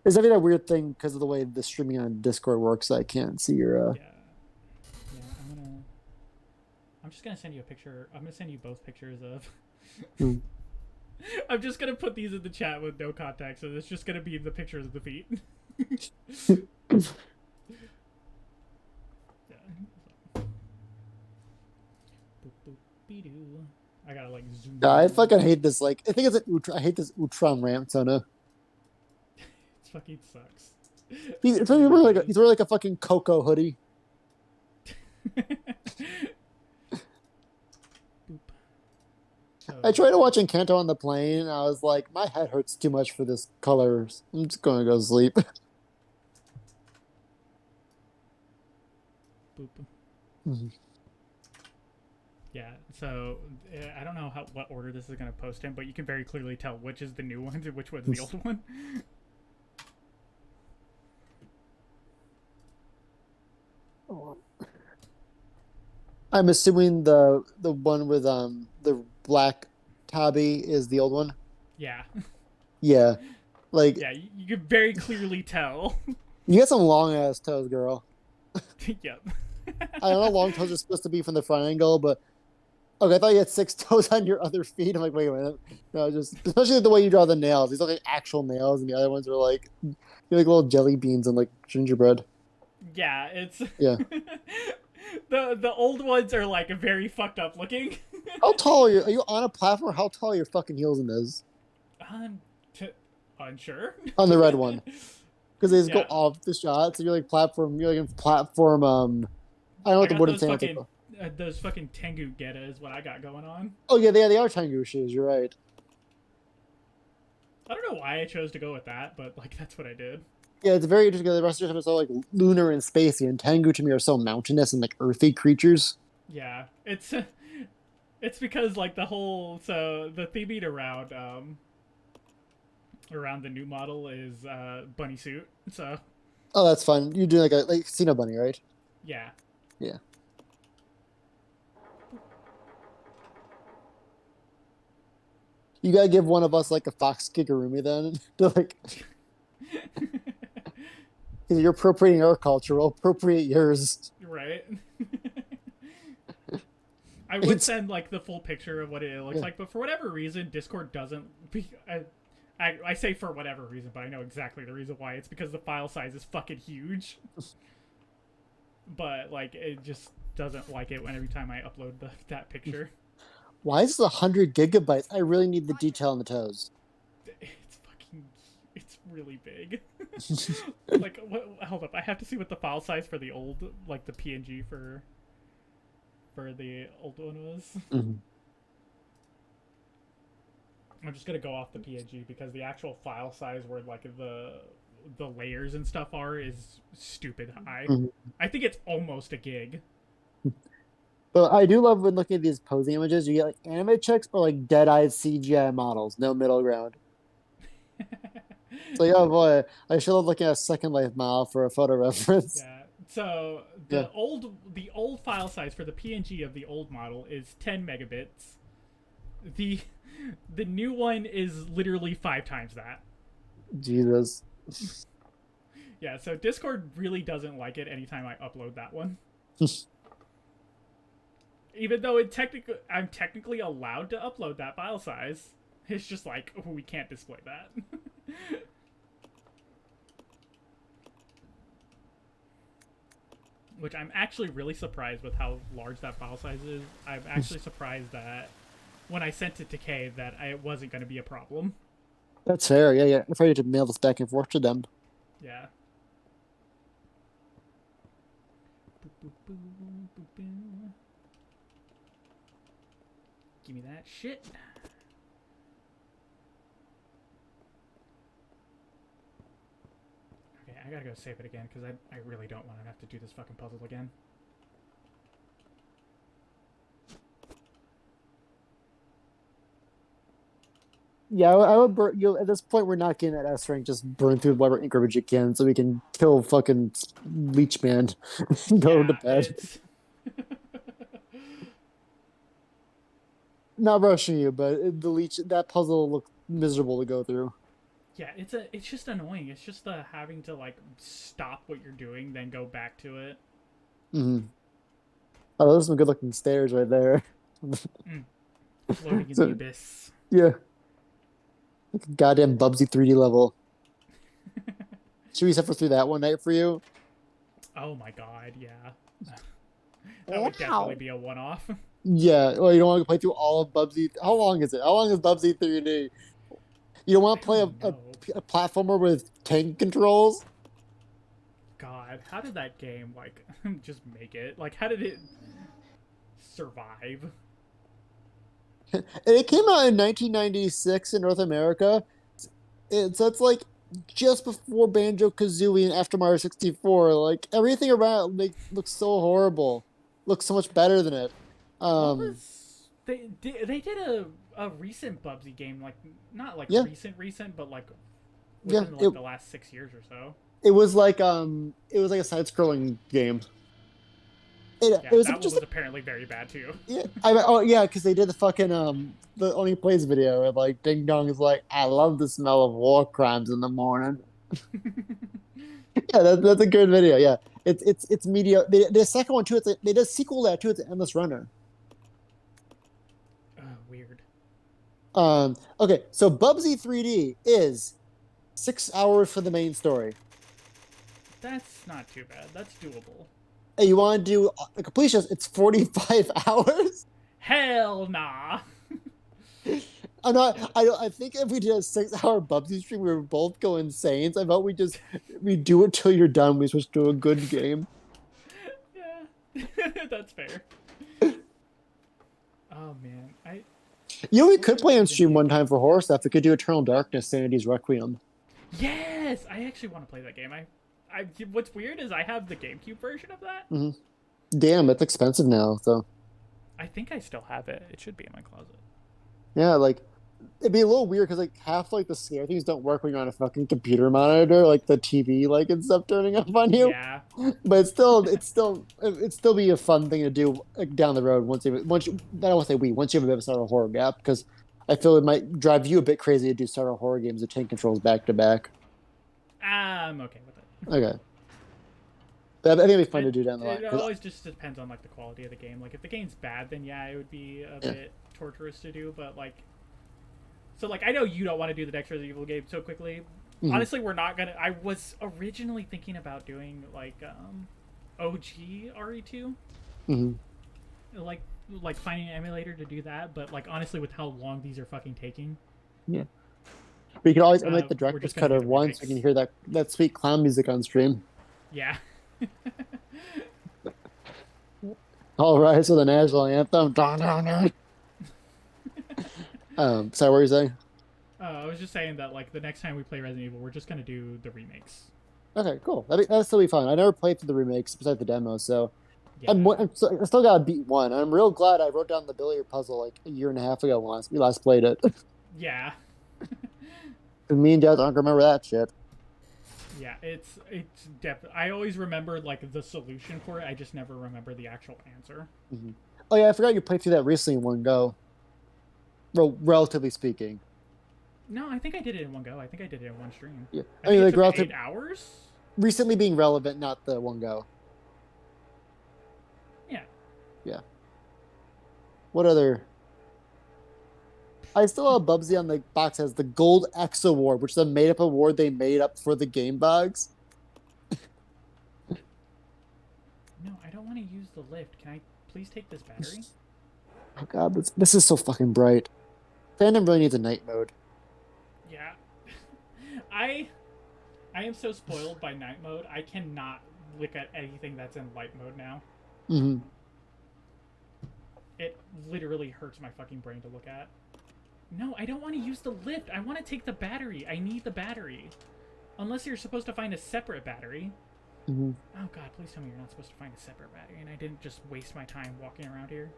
Is that a weird thing because of the way the streaming on Discord works? I can't see your. Yeah. I'm just gonna send you a picture. I'm gonna send you both pictures of. I'm just gonna put these in the chat with no context, so it's just gonna be the pictures of the feet. Yeah. I gotta like zoom. Yeah, I fucking hate this. Like, I think I hate this Utron ramp, Sona. It fucking sucks. He's wearing like a fucking Coco hoodie. I tried to watch Encanto on the plane, and I was like, my head hurts too much for this colors. I'm just gonna go sleep. Boop. Mhm. Yeah, so I don't know what order this is going to post in, but you can very clearly tell which is the new one and which one's the old one. I'm assuming the one with the black tabby is the old one. Yeah. Yeah, like Yeah, you can very clearly tell. you got some long ass toes, girl. Yep. I don't know how long toes are supposed to be from the front angle, but okay, I thought you had 6 toes on your other feet. I'm like, wait a minute. No, just especially the way you draw the nails. These look like actual nails, and the other ones are like you're like little jelly beans and like gingerbread. Yeah, it's Yeah. the old ones are like very fucked up looking. How tall are you? Are you on a platform? How tall are your fucking heels in those? I'm unsure. On the red one. Because they just go Yeah, off the shot. So you're like platform, you're like in platform, I don't know I what the got wooden sandals are. those fucking Tengu Geta is what I got going on. Oh yeah, they are Tengu shoes, you're right. I don't know why I chose to go with that, but like that's what I did. Yeah, it's very interesting because the rest of them are so like lunar and spacey, and Tengu to me are so mountainous and like earthy creatures. Yeah, it's it's because like the theming around the new model is bunny suit. So Oh, that's fun. You do like casino bunny, right? yeah. Yeah. You gotta give one of us like a fox Kigurumi then. To like, because you're appropriating our culture, we'll appropriate yours. Right. I would It's send like the full picture of what it looks yeah. like, but for whatever reason, Discord doesn't. I say for whatever reason, but I know exactly the reason why. It's because the file size is fucking huge. But like, it just doesn't like it when every time I upload that picture. Why is it 100 GB? I really need the detail on the toes. It's really big. Like, hold up, I have to see what the file size for the old, like the PNG for the old one was. Mm-hmm. I'm just gonna go off the PNG because the actual file size where like the layers and stuff are is stupid high. Mm-hmm. I think it's almost a gig. But I do love when looking at these posing images, you get like anime chicks or like dead-eyed CGI models, no middle ground. It's like, oh boy, I should have looked at a Second Life model for a photo reference. Yeah. So Yeah. the old file size for the PNG of the old model is 10 megabits. The new one is literally 5 times that. Jesus. Yeah, so Discord really doesn't like it anytime I upload that one. Even though I'm technically allowed to upload that file size. It's just like, oh, we can't display that. Which I'm actually really surprised with how large that file size is. I'm actually surprised that when I sent it to Kay that it wasn't going to be a problem. That's fair. Yeah, yeah. I'm afraid to mail this back and forth to them. Yeah. Give me that shit. Okay, I gotta go save it again because I really don't want to have to do this fucking puzzle again. Yeah, I would burn you at this point. We're not getting that S rank. Just burn through whatever increment you can, so we can kill fucking Leech Man. Go to bed. It's... Not rushing you, but the Leech that puzzle looked miserable to go through. Yeah, it's just annoying. It's just the having to like stop what you're doing, then go back to it. Mm-hmm. Oh, those are some good looking stairs right there. Floating in So- the abyss. Yeah. Like a goddamn Bubsy 3D level. Should we suffer through that one night for you? Oh my god, yeah. That would definitely be a one-off. Yeah. Well, you don't want to play through all of Bubsy. How long is it? How long is Bubsy 3D? You don't want to play a platformer with tank controls? God, how did that game like just make it? Like, how did it survive? It came out in 1996 in North America. So it's like just before Banjo-Kazooie and after Mario 64. Like everything around looks so horrible. Looks so much better than it. What was they did a recent Bubsy game, like not like Yeah. recent, but like Yeah, within like the last 6 years or so. it was like a side-scrolling game. Yeah, It was that one just was apparently very bad too. yeah. Oh yeah, because they did the fucking the Only Plays video where like Ding Dong is like, I love the smell of war crimes in the morning. Yeah, that's a good video. Yeah, it's media. The second one too. They did a sequel to that too. It's an Endless Runner. Weird. Okay, so Bubsy 3D is 6 hours for the main story. That's not too bad. That's doable. Hey, you want to do a completion? It's 45 hours. Hell nah. I'm not. I think if we did a 6-hour Bubsy stream, we would both go insane. So I thought we do it till you're done. We switch to a good game. Yeah, that's fair. Oh man, You know, we could play on stream one time for horror stuff. We could do Eternal Darkness, Sanity's Requiem. yes, I actually want to play that game. What's weird is I have the GameCube version of that. Damn, it's expensive now. So I think I still have it. It should be in my closet. yeah, like it'd be a little weird because like half like the scare things don't work when you're on a fucking computer monitor, like the TV like and stuff turning up on you. Yeah. But it'd still be a fun thing to do like, down the road once you I don't want to say once you have a bit of a start a horror gap, because I feel it might drive you a bit crazy to do start a horror games with 10 controls back to back. I'm okay with it. Okay. But I think it'd be fun to do down the line. It always just depends on like the quality of the game. Like if the game's bad, then yeah, it would be a bit torturous to do. But like, so like I know you don't want to do the next Resident Evil game so quickly. Honestly, we're not gonna. I was originally thinking about doing like OG RE2. Like finding an emulator to do that, but like honestly, with how long these are fucking taking. Yeah. But you can always emulate the we're director's just gonna cut do of the one, so you can hear that sweet clown music on stream. Yeah. All right, so the national anthem. Sorry, what were you saying? I was just saying that like the next time we play Resident Evil, we're just gonna do the remakes. Okay, cool. That'll still be fun. I never played through the remakes besides the demo, so Yeah. I still gotta beat one. I'm real glad I wrote down the billiard puzzle like a year and a half ago when we last played it. Yeah. Me and Dad don't remember that shit. Yeah, it's definitely. I always remember like the solution for it. I just never remember the actual answer. Oh yeah, I forgot you played through that recently in one go. Relatively speaking. No, I think I did it in one go. I think I did it in one stream. Yeah, I mean, like it took relative 8 hours. recently being relevant, not the one go. Yeah. Yeah. What other? I still have Bubsy on the box as the Gold X Award, which is a made-up award they made up for the game bugs. No, I don't want to use the lift. Can I please take this battery? Oh god, this is so fucking bright. Fandom really needs a night mode. Yeah. I am so spoiled by night mode. I cannot look at anything that's in light mode now. It literally hurts my fucking brain to look at. No, I don't want to use the lift. I want to take the battery. I need the battery. Unless you're supposed to find a separate battery. Oh god, please tell me you're not supposed to find a separate battery and I didn't just waste my time walking around here.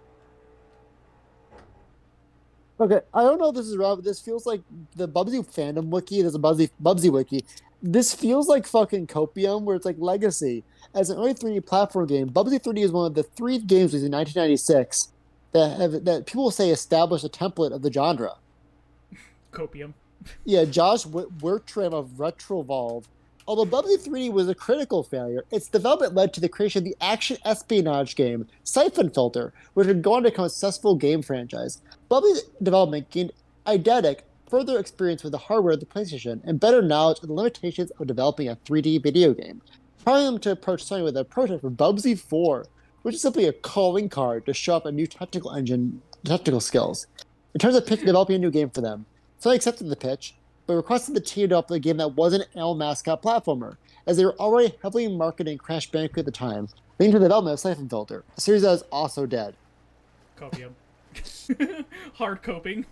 Okay, I don't know if this is wrong, but this feels like the Bubsy fandom wiki. There's a Bubsy wiki. This feels like fucking Copium, where it's like Legacy. As an early 3D platform game, Bubsy 3D is one of the 3 games released in 1996 that people say established a template of the genre. Copium. Yeah, Josh Wertram of Retrovolve. Although Bubsy 3D was a critical failure, its development led to the creation of the action espionage game Siphon Filter, which would go on to become a successful game franchise. Bubsy's development gained eidetic further experience with the hardware of the PlayStation and better knowledge of the limitations of developing a 3D video game, prompting them to approach Sony with a project for Bubsy 4, which is simply a calling card to show up a new technical skills. In terms of pitch developing a new game for them, Sony accepted the pitch, but requested the team develop a game that wasn't an animal mascot platformer, as they were already heavily marketing Crash Bandicoot at the time, leading to the development of Siphon Filter, a series that is also dead. Copium. Hard coping.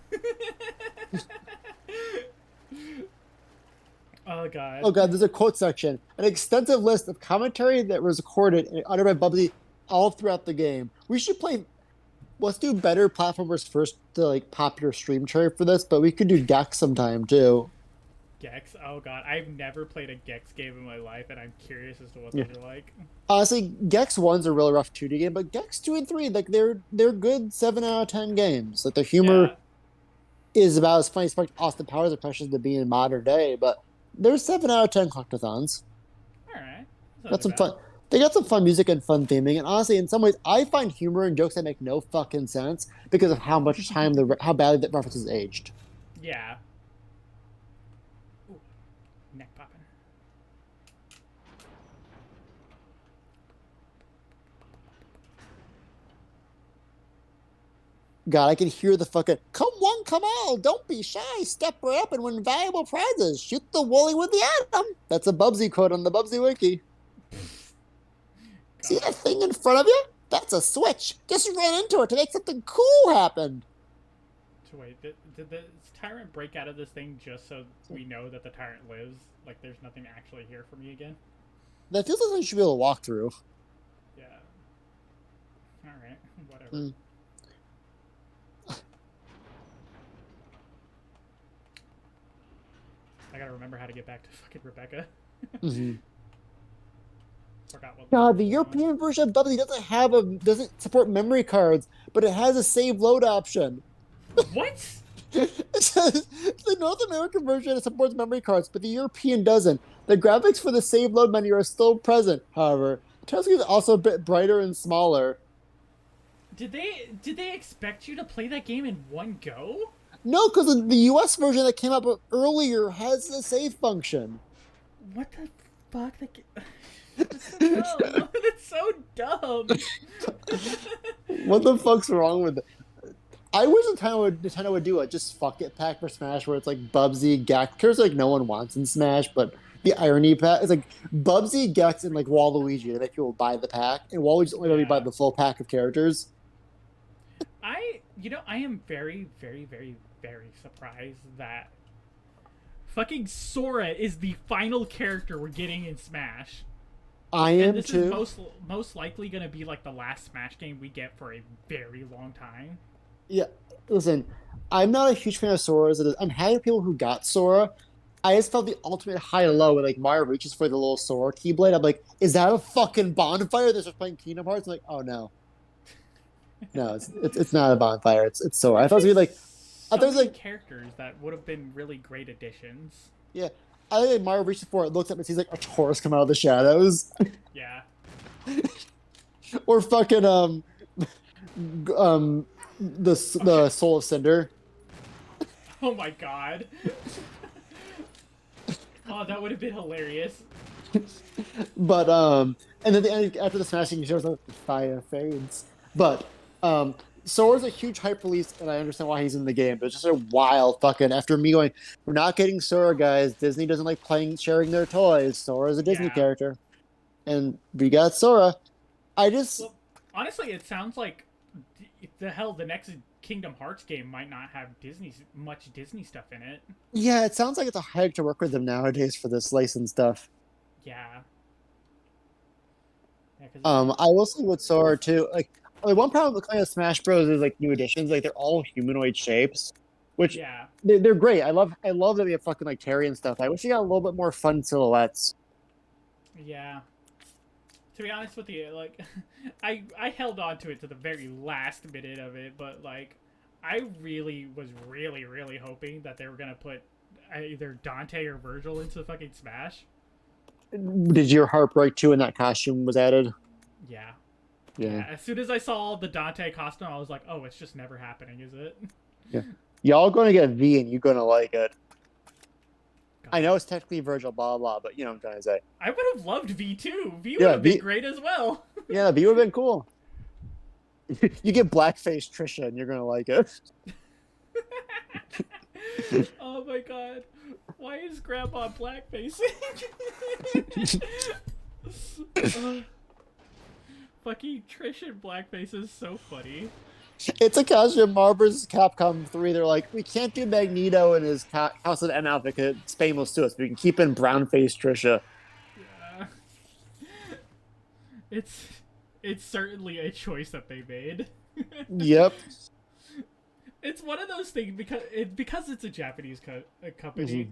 Oh god. Oh god, there's a quote section. An extensive list of commentary that was recorded and uttered by Bubsy all throughout the game. We should play... Let's do better platformers first to like pop your stream cherry for this, but we could do Gex sometime too. Gex? Oh god, I've never played a Gex game in my life, and I'm curious as to what those are like. Honestly, Gex 1's a really rough 2D game, but Gex 2 and 3, like they're good 7 out of 10 games. Like the humor is about as funny as Austin Powers' impressions to be in modern day, but they're 7 out of 10 collectathons. Alright. That's some fun. They got some fun music and fun theming, and honestly, in some ways, I find humor and jokes that make no fucking sense because of how much time how badly that reference is aged. Yeah. Ooh. Neck popping. God, I can hear the fucking "Come one, come all, don't be shy, step right up and win valuable prizes. Shoot the woolly with the atom." That's a Bubsy quote on the Bubsy wiki. See God. that thing in front of you? That's a switch. Just run into it to make something cool happen. So wait, did the tyrant break out of this thing just so we know that the tyrant lives? Like, there's nothing actually here for me again? That feels like something you should be able to walk through. Yeah. Alright, whatever. Mm. I gotta remember how to get back to fucking Rebecca. Mm-hmm. Forgot what. God, the European version of Bubsy doesn't support memory cards, but it has a save load option. What? It says the North American version supports memory cards, but the European doesn't. The graphics for the save load menu are still present, however. The touchscreen is also a bit brighter and smaller. Did they expect you to play that game in one go? No, because the US version that came out earlier has the save function. What the fuck? That's so dumb. That's so dumb. What the fuck's wrong with it? I wish Nintendo would do a just fuck it pack for Smash where it's like Bubsy, Gex. Characters like no one wants in Smash, but the irony pack is like Bubsy, Gex, and like Waluigi. They make people buy the pack, and Waluigi's only going to buy the full pack of characters. I am very, very, very, very surprised that fucking Sora is the final character we're getting in Smash. I And am this too. is most likely going to be like the last Smash game we get for a very long time. Yeah, listen, I'm not a huge fan of Sora as it is. I'm happy with people who got Sora. I just felt the ultimate high and low when like Mario reaches for the little Sora Keyblade. I'm like, is that a fucking bonfire? They're just playing Kingdom Hearts. I'm like, oh no, no, it's not a bonfire. It's Sora. I thought it was gonna be like, So I thought it was many like, characters that would have been really great additions. yeah. I think like Mario reaches for it, looks up and sees like a Taurus come out of the shadows, Yeah. or fucking the Soul of Cinder. Oh my god. Oh, that would have been hilarious. But and then the end, after the smashing, he shows up the fire fades. But Sora's a huge hype release, and I understand why he's in the game. But it's just a wild fucking after me going, we're not getting Sora, guys. Disney doesn't like sharing their toys. Sora's a Disney Yeah. character, and we got Sora. I just Well, honestly, it sounds like the next Kingdom Hearts game might not have much Disney stuff in it. yeah, it sounds like it's a headache to work with them nowadays for this licensed stuff. Yeah. Yeah, 'cause I will say with Sora too, like one problem with playing Smash Bros is like new additions, like they're all humanoid shapes, which yeah. they're great. I love that we have fucking like Terry and stuff. I wish we got a little bit more fun silhouettes. Yeah. To be honest with you, like, I held on to it to the very last minute of it, but like, I really was really hoping that they were gonna put either Dante or Virgil into fucking Smash. Did your heart break too when that costume was added? Yeah. Yeah. As soon as I saw the Dante costume, I was like, oh, it's just never happening, is it? Y'all going to get V and you're going to like it. God. I know it's technically Virgil, blah, blah, but you know what I'm trying to say. I would have loved V2. V would Yeah, have been V- great as well. Yeah, V would have been cool. You get blackface Trisha and you're going to like it. Oh my god. Why is Grandpa blackface? Fucking Trish in blackface is so funny. It's a costume Marvel vs. Capcom 3. They're like, we can't do Magneto in his House of the M outfit because it's famous to us. We can keep in brown-faced Trisha. Yeah. It's certainly a choice that they made. Yep. It's one of those things because it's a Japanese company. Mhm.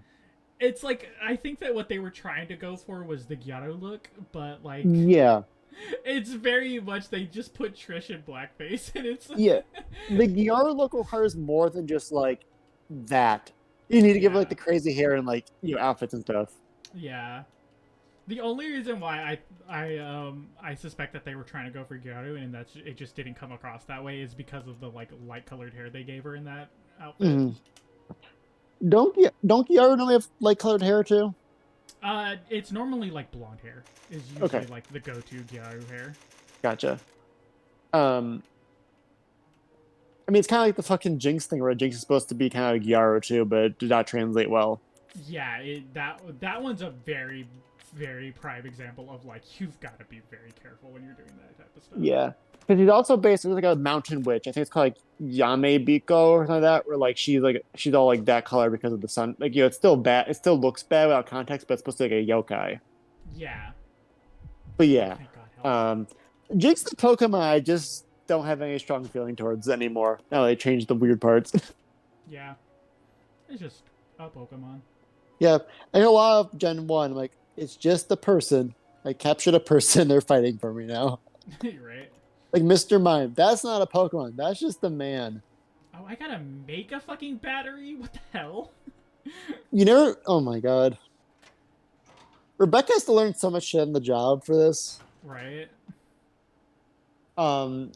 It's like I think that what they were trying to go for was the Gyaro look, but like Yeah. it's very much they just put Trish in blackface, and it's Yeah. The Gyara look requires more than just like that. You need to give it like the crazy hair and like outfits and stuff. Yeah. The only reason why I suspect that they were trying to go for Gyaru and that it just didn't come across that way is because of the like light colored hair they gave her in that outfit. Mhm. Don't Gyara normally have light colored hair too? It's normally like blonde hair is usually Okay. like the go-to Gyaru hair. Gotcha. I mean, it's kind of like the fucking Jinx thing, where Jinx is supposed to be kind of like Yarrow too, but it did not translate well. Yeah, that one's a very, very prime example of like you've got to be very careful when you're doing that type of stuff. Yeah, because he's also basically like a mountain witch. I think it's called like Yame Biko or something like that, where like she's all like that color because of the sun. Like, it's still bad. It still looks bad without context, but it's supposed to be like a yokai. Yeah. But yeah, Thank God help. Jinx the Pokemon, I just don't have any strong feeling towards anymore. Now they changed the weird parts. Yeah. It's just a Pokemon. Yeah, I know a lot of Gen 1, like, it's just the person. I captured a person, they're fighting for me now. You're right. Like Mr. Mime, that's not a Pokemon, that's just a man. Oh, I gotta make a fucking battery? What the hell? You never, oh my god. Rebecca has to learn so much shit on the job for this. Right. Um,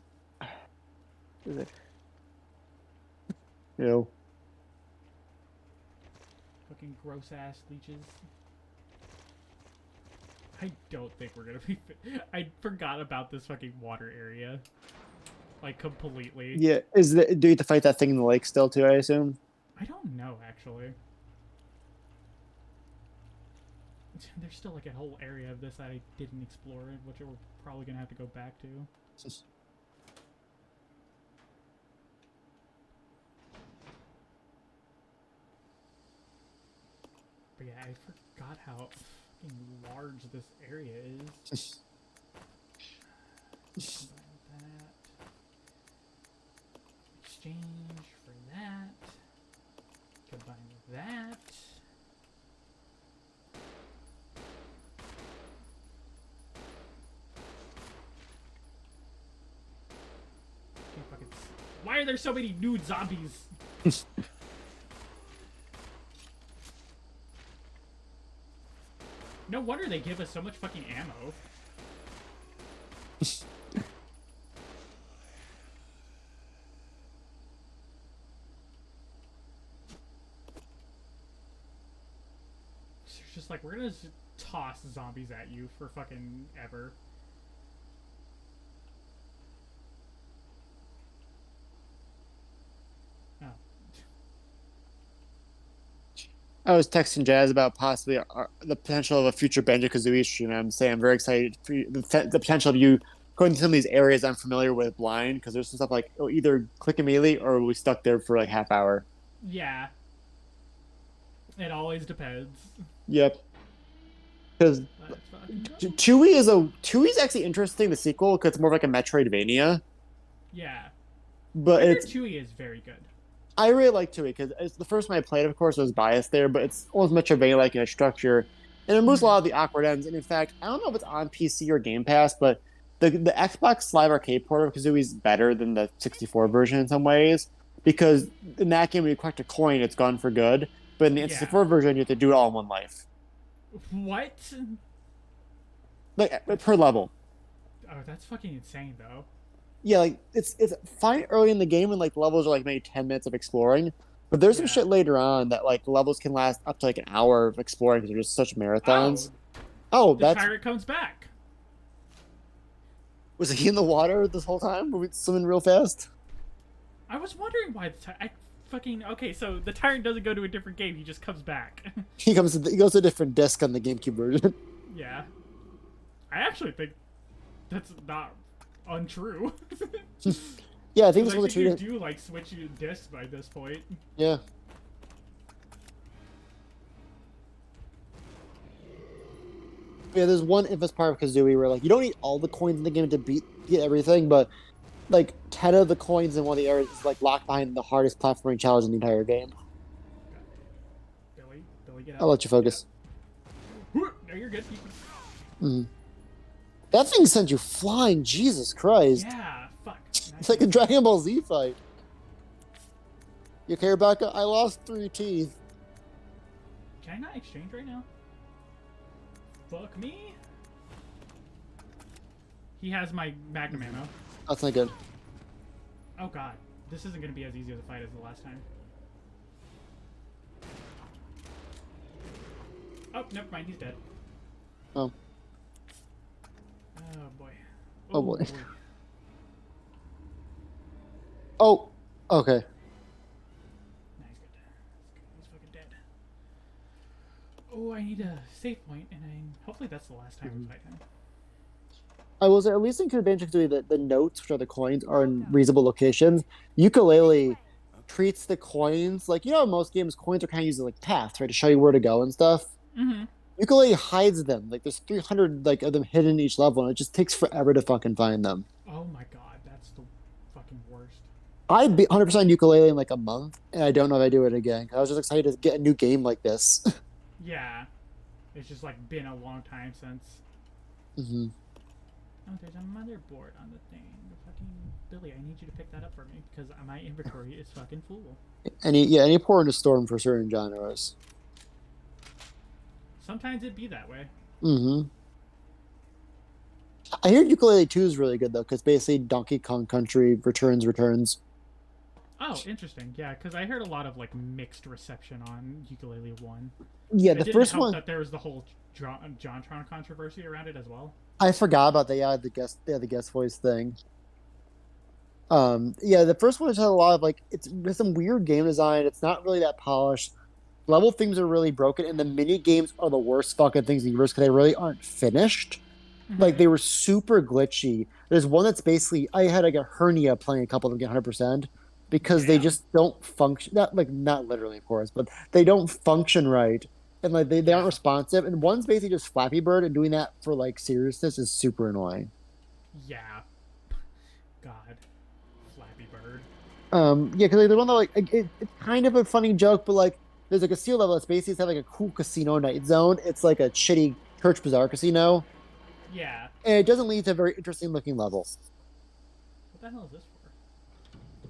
you know, Fucking gross ass leeches. I don't think we're gonna be. I forgot about this fucking water area. Like, completely. yeah, do you have to fight that thing in the lake still too, I assume? I don't know, actually. There's still like a whole area of this I didn't explore, which we're probably gonna have to go back to. But yeah, I forgot how fucking large this area is. Combine that. Exchange for that. Combine with that. Can't fucking why are there so many nude zombies? No wonder they give us so much fucking ammo. It's just like, we're gonna just toss zombies at you for fucking ever. Oh. I was texting Jazz about possibly the potential of a future Banjo-Kazooie stream. I'm saying I'm very excited for the potential of you going to some of these areas I'm familiar with blind, because there's some stuff like, oh, either click immediately or we stuck there for like half hour. Yeah. It always depends. Yep. Because Let's fucking go. Chewy's actually interesting, the sequel, because it's more like a Metroidvania. Yeah. But Banjo it's Tooie is very good. I really like Chewy because it's the first time I played. Of course, I was biased there, but it's almost Metroidvania-like in its structure, and it removes a lot of the awkward ends. And in fact, I don't know if it's on PC or Game Pass, but the Xbox Live Arcade port of Kazooie's better than the 64 version in some ways, because in that game when you collect a coin, it's gone for good. But in the N64 version, you have to do it all in one life, What? like per level. Oh, that's fucking insane, though. Yeah, like it's fine early in the game when like levels are like maybe 10 minutes of exploring, but there's some Yeah. shit later on that like levels can last up to like an hour of exploring because they're just such marathons. Oh, The that's pirate comes back. was he in the water this whole time? Were we swimming real fast? I was wondering why I fucking okay. So the tyrant doesn't go to a different game; he just comes back. He goes to a different disc on the GameCube version. Yeah, I actually think that's not untrue. Yeah, I think this I was think you treated. do like switch your discs by this point. Yeah. Yeah, there's one infamous part of Kazooie where like you don't need all the coins in the game to get everything, but like 10 of the coins in one of the areas is like locked behind the hardest platforming challenge in the entire game. Billy, get out. I'll let you focus. No, you're good. That thing sent you flying, Jesus Christ. Yeah, fuck. It's like a Dragon Ball Z fight. You okay, Rebecca? I lost 3 teeth. Can I not exchange right now? Fuck me. He has my Magnum ammo. That's not good. Oh god, this isn't gonna be as easy as a fight as the last time. Oh, never mind, he's dead. Oh. Oh boy. Oh, boy. Ooh, Oh, Okay. Nah, he's good. He's fucking dead. Oh, I need a save point, and hopefully that's the last time we fight him. I will say, at least in Convention the notes, which are the coins, are in reasonable locations. Ukulele treats the coins like, you know, in most games, coins are kind of used as like paths, right, to show you where to go and stuff. Mm-hmm. Ukulele hides them. Like, there's 300 like of them hidden in each level, and it just takes forever to fucking find them. Oh my god, that's the fucking worst. I'd be 100% ukulele in like a month, and I don't know if I do it again. I was just excited to get a new game like this. Yeah. It's just like been a long time since. hmm Oh, there's a motherboard on the thing. Fucking Billy, I need you to pick that up for me because my inventory is fucking full. Any port in a storm for certain genres. Sometimes it be that way. hmm I hear Ukulele 2 is really good though, because basically Donkey Kong Country returns. Oh, interesting. Yeah, because I heard a lot of like mixed reception on Ukulele 1. Yeah, It the didn't first help one that there was the whole JonTron controversy around it as well. I forgot about that. Yeah, the guest voice thing. Yeah, the first one has had a lot of like there's some weird game design. It's not really that polished. Level themes are really broken, and the mini games are the worst fucking things in the universe because they really aren't finished. Like Mm-hmm. they were super glitchy. There's one that's basically I had like a hernia playing a couple of them get 100% because they Damn. just don't function. Not literally, of course, but they don't function right, and like they aren't Yeah. responsive. And one's basically just Flappy Bird, and doing that for like seriousness is super annoying. Yeah. God. Flappy Bird. Yeah, because like, the one that like it's kind of a funny joke, but like there's like a casino level that's basically it's like a cool casino night zone. It's like a shitty church bazaar casino, Yeah. and it doesn't lead to a very interesting looking level. What the hell is this for?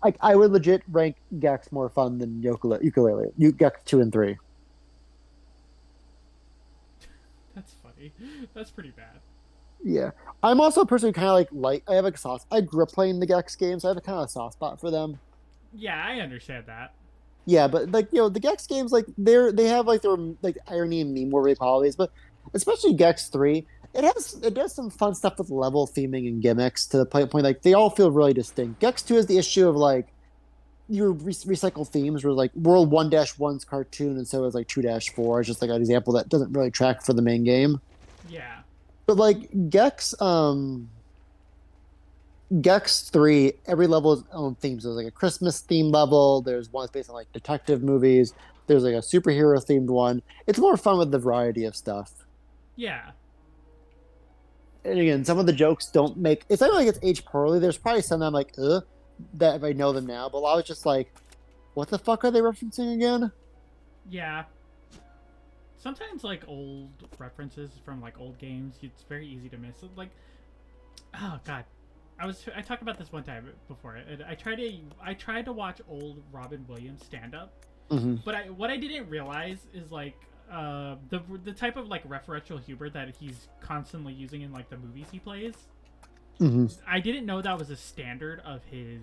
Like I would legit rank Gex more fun than ukulele. Gex 2 and 3. That's funny. That's pretty bad. Yeah, I'm also a person who kind of like I have like a soft. I grew up playing the Gex games. So I have a kind of a soft spot for them. Yeah, I understand that. Yeah, but like the Gex games, like they have like their like irony and meme worthy qualities, but especially Gex 3, it does some fun stuff with level theming and gimmicks to the point like they all feel really distinct. Gex 2 is the issue of like your recycle themes where like World 1-1's cartoon and so is like 2-4 is just like an example that doesn't really track for the main game. Yeah. But like Gex 3, every level has its own themes. There's like a Christmas themed level. There's one that's based on like detective movies. There's like a superhero themed one. It's more fun with the variety of stuff. Yeah. And again, some of the jokes don't make it's not like it's aged poorly. There's probably some that I'm like, that if I know them now, but a lot of it's just like, what the fuck are they referencing again? Yeah. Sometimes like old references from like old games, it's very easy to miss. Like, oh god, I talked about this one time before. I tried to watch old Robin Williams stand up, Mm-hmm. but what I didn't realize is like the type of like referential humor that he's constantly using in like the movies he plays. Mm-hmm. I didn't know that was a standard of his,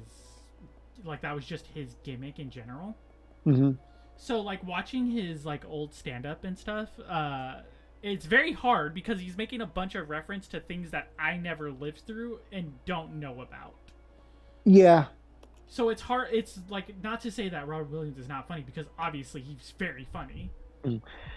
like that was just his gimmick in general. Mm-hmm. So like watching his like old stand up and stuff, it's very hard because he's making a bunch of reference to things that I never lived through and don't know about. Yeah. So it's hard. It's like not to say that Robert Williams is not funny because obviously he's very funny.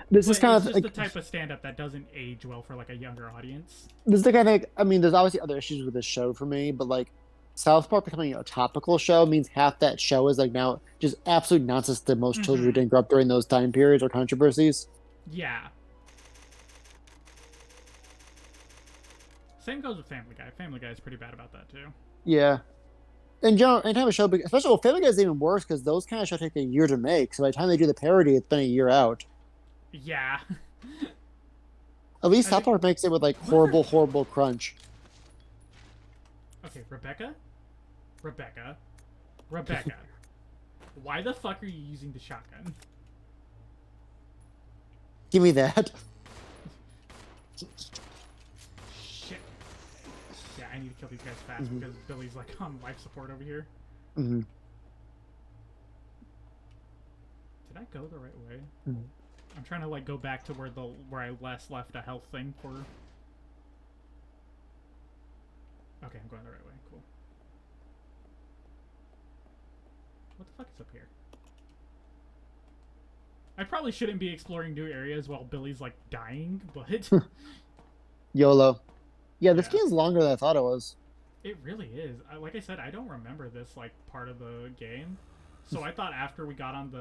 This But is kind it's of just like, the type of stand up that doesn't age well for like a younger audience. this is the kind of like, I mean, there's obviously other issues with this show for me, but like South Park becoming a topical show means half that show is like now just absolute nonsense to most children who didn't grow up during those time periods or controversies. Yeah. Same goes with Family Guy. Family Guy is pretty bad about that too. Yeah. In general, anytime a show, especially with Family Guy is even worse because those kind of shows take a year to make. So by the time they do the parody, it's been a year out. Yeah. At least I South think- Park makes it with like horrible crunch. Okay, Rebecca. Why the fuck are you using the shotgun? Give me that. Shit. Yeah, I need to kill these guys fast because Billy's like on life support over here. Mm-hmm. Did I go the right way? I'm trying to like go back to where I left a health thing for. Okay, I'm going the right way. Cool. What the fuck is up here? I probably shouldn't be exploring new areas while Billy's like dying, but YOLO. Yeah, this Yeah. game's longer than I thought it was. it really is. Like I said, I don't remember this like part of the game, so I thought after we got on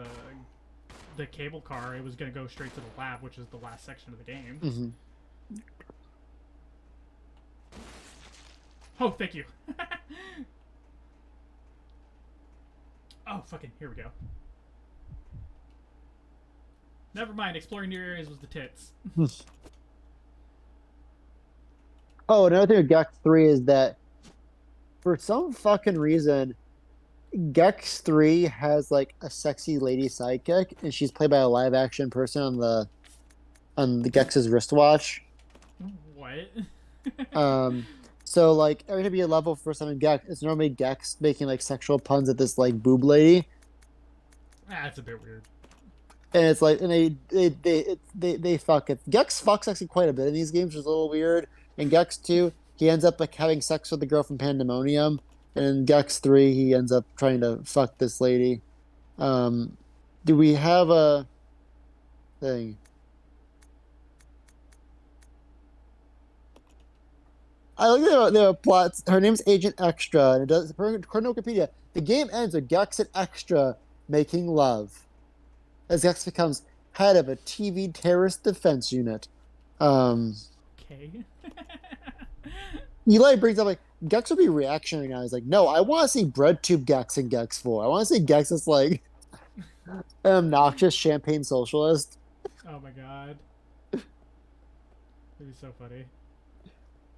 the cable car, it was gonna go straight to the lab, which is the last section of the game. Mm-hmm. Oh, thank you. Oh, fucking, here we go. Never mind, exploring new areas was the tits. Oh, another thing with Gex 3 is that for some fucking reason, Gex 3 has like a sexy lady sidekick, and she's played by a live action person on the Gex's wristwatch. What? So like every time you level for some Gex, it's normally Gex making like sexual puns at this like boob lady. That's a bit weird. And it's like, and they fuck it. Gex fucks actually quite a bit in these games, which is a little weird. In Gex 2, he ends up like having sex with the girl from Pandemonium. And in Gex 3, he ends up trying to fuck this lady. Do we have a thing? I look at the plots. Her name's Agent Extra, and it does, according to Wikipedia, the game ends with Gex and Extra making love as Gex becomes head of a TV terrorist defense unit. Okay. Eli brings up like Gex would be reactionary now. He's like, no, I want to see BreadTube Gex in Gex 4. I want to see Gex as like an obnoxious champagne socialist. Oh my god. That'd be so funny.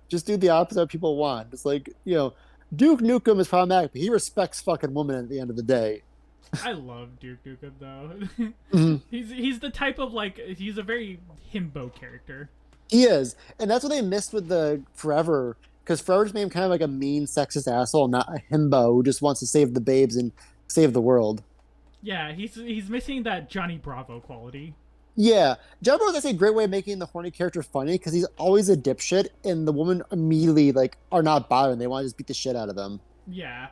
Just do the opposite of what people want. It's like, Duke Nukem is problematic, but he respects fucking women at the end of the day. I love Duke Nukem though. Mhm. He's the type of like he's a very himbo character. He is. And that's what they missed with the Forever. Because Forever just made him kind of like a mean, sexist asshole, not a himbo who just wants to save the babes and save the world. Yeah, he's missing that Johnny Bravo quality. Yeah. John Bro is actually a great way of making the horny character funny because he's always a dipshit and the women immediately like are not bothering. They want to just beat the shit out of him. Yeah.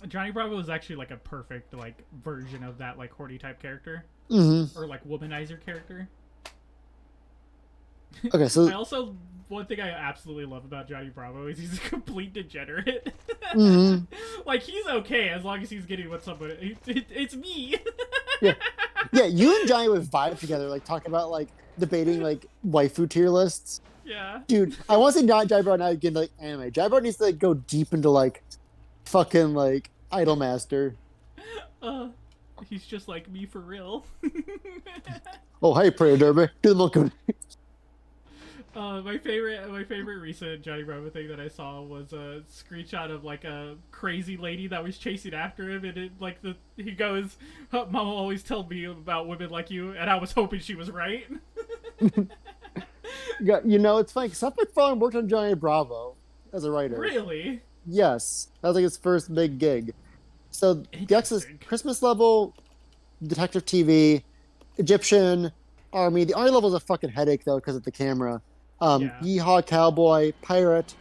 Johnny Bravo is actually like a perfect like version of that like horny type character. Mm-hmm. Or like womanizer character. Okay, so I also one thing I absolutely love about Johnny Bravo is he's a complete degenerate. Mhm. Like he's okay as long as he's getting with somebody. It's me. yeah, you and Johnny would vibe together, like talking about like debating like waifu tier lists. Yeah. Dude, I want to say not Johnny Bro now again like anime. Johnny Bro needs to like go deep into like fucking like Idolmaster. He's just like me for real. Oh hey Predator Derby. Good looking. My favorite recent Johnny Bravo thing that I saw was a screenshot of like a crazy lady that was chasing after him, and he goes, "Mama always told me about women like you, and I was hoping she was right." Yeah, it's funny because Seth MacFarlane worked on Johnny Bravo as a writer. Really? Yes, that was like his first big gig. So Gex's Interesting. Christmas level, Detective TV, Egyptian, Army. The Army level is a fucking headache though because of the camera. Yeah. Yeehaw Cowboy, Pirate,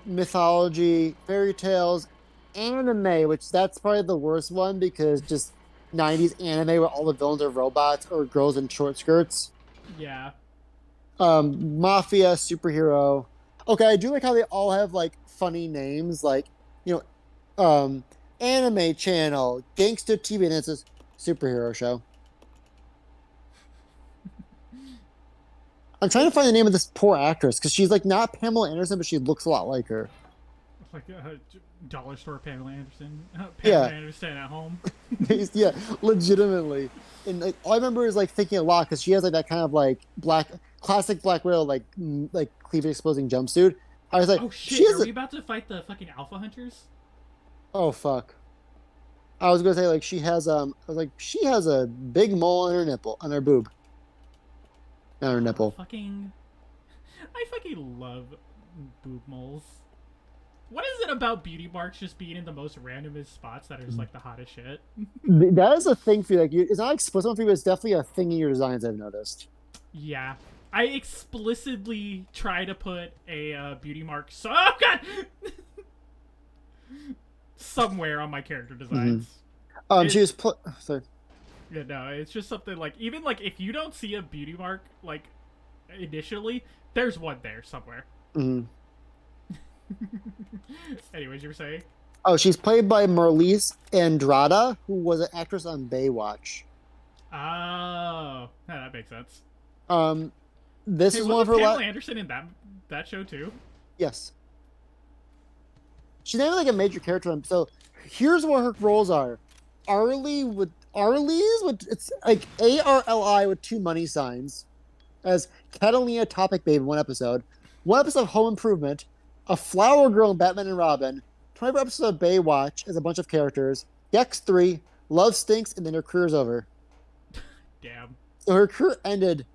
Mythology, Fairy Tales, Anime, which that's probably the worst one because just 90s anime where all the villains are robots or girls in short skirts. Yeah. Mafia, Superhero. Okay, I do like how they all have like funny names, like Anime Channel, Gangster TV, and it's a superhero show. I'm trying to find the name of this poor actress because she's like not Pamela Anderson, but she looks a lot like her. Like dollar store Pamela Anderson. Pamela Yeah. Anderson at home. Yeah, legitimately. And like, all I remember is like thinking a lot because she has like that kind of like classic Black Widow like cleavage exposing jumpsuit. I was like, Oh shit! she has Are we about to fight the fucking Alpha Hunters? oh fuck. I was gonna say like she has I was like she has a big mole on her nipple on her boob. Not her nipple. I fucking love boob moles. What is it about beauty marks just being in the most randomest spots that are just like the hottest shit? That is a thing for you. Like, it's not explicit for you, but it's definitely a thing in your designs. I've noticed. Yeah, I explicitly try to put a beauty mark. Oh god, somewhere on my character designs. She was sorry. Yeah, no, it's just something like, even like if you don't see a beauty mark like initially, there's one there somewhere. Mhm. Anyways, you were saying? Oh, she's played by Marlise Andrada, who was an actress on Baywatch. Oh, yeah, that makes sense. This Hey, is one of her Pamela Anderson in that show too? Yes. She's not even like a major character. So here's what her roles are. Arlie's with it's like ARLI with 2 money signs as Catalina Topic Babe in one episode of Home Improvement, a Flower Girl in Batman and Robin, 24 episodes of Baywatch as a bunch of characters, Gex 3, Love Stinks, and then her career's over. Damn. So her career ended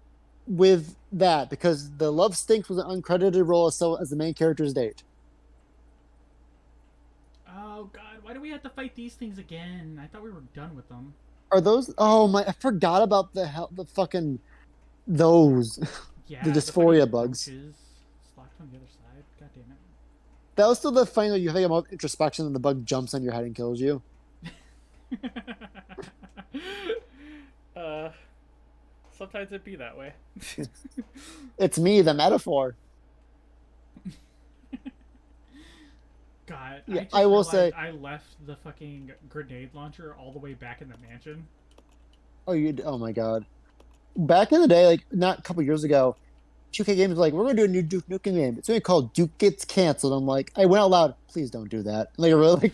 with that because the Love Stinks was an uncredited role as the main character's date. Oh god, why do we have to fight these things again? I thought we were done with them. Are those? Oh my! I forgot about the fucking those. Yeah, The dysphoria fucking bugs. roaches slapped on the other side. God damn it. That was still the funny that you think about introspection and the bug jumps on your head and kills you. Sometimes it be that way. It's me, the metaphor. God, Yeah, just I will realized say- I left the fucking grenade launcher all the way back in the mansion. Oh my god. Back in the day, like not a couple years ago, 2K Games was like, we're gonna do a new Duke Nukem game. It's gonna be called Duke Gets Cancelled. I'm like, I went out loud, please don't do that. Like a really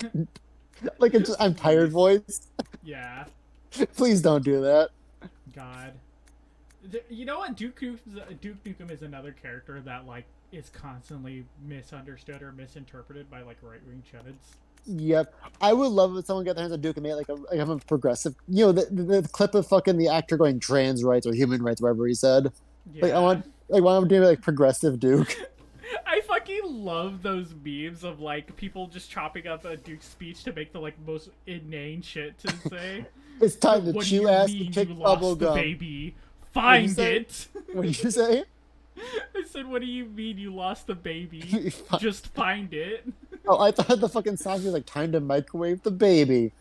like it's just, I'm tired voice. Yeah, Please don't do that. God. You know what? Duke Nukem is another character that like is constantly misunderstood or misinterpreted by like right-wing chuds. Yep. I would love if someone got their hands on Duke and made like a progressive, the clip of fucking the actor going trans rights or human rights, whatever he said. Yeah. Like I want to do like progressive Duke. I fucking love those memes of like people just chopping up a Duke speech to make the like most inane shit to say. It's time to What do you chew ass mean and kick you bubble lost the gum. baby? Find say? it. What did you say? I said, what do you mean you lost the baby? Fi- Just find it. Oh, I thought the fucking song was like time to microwave the baby.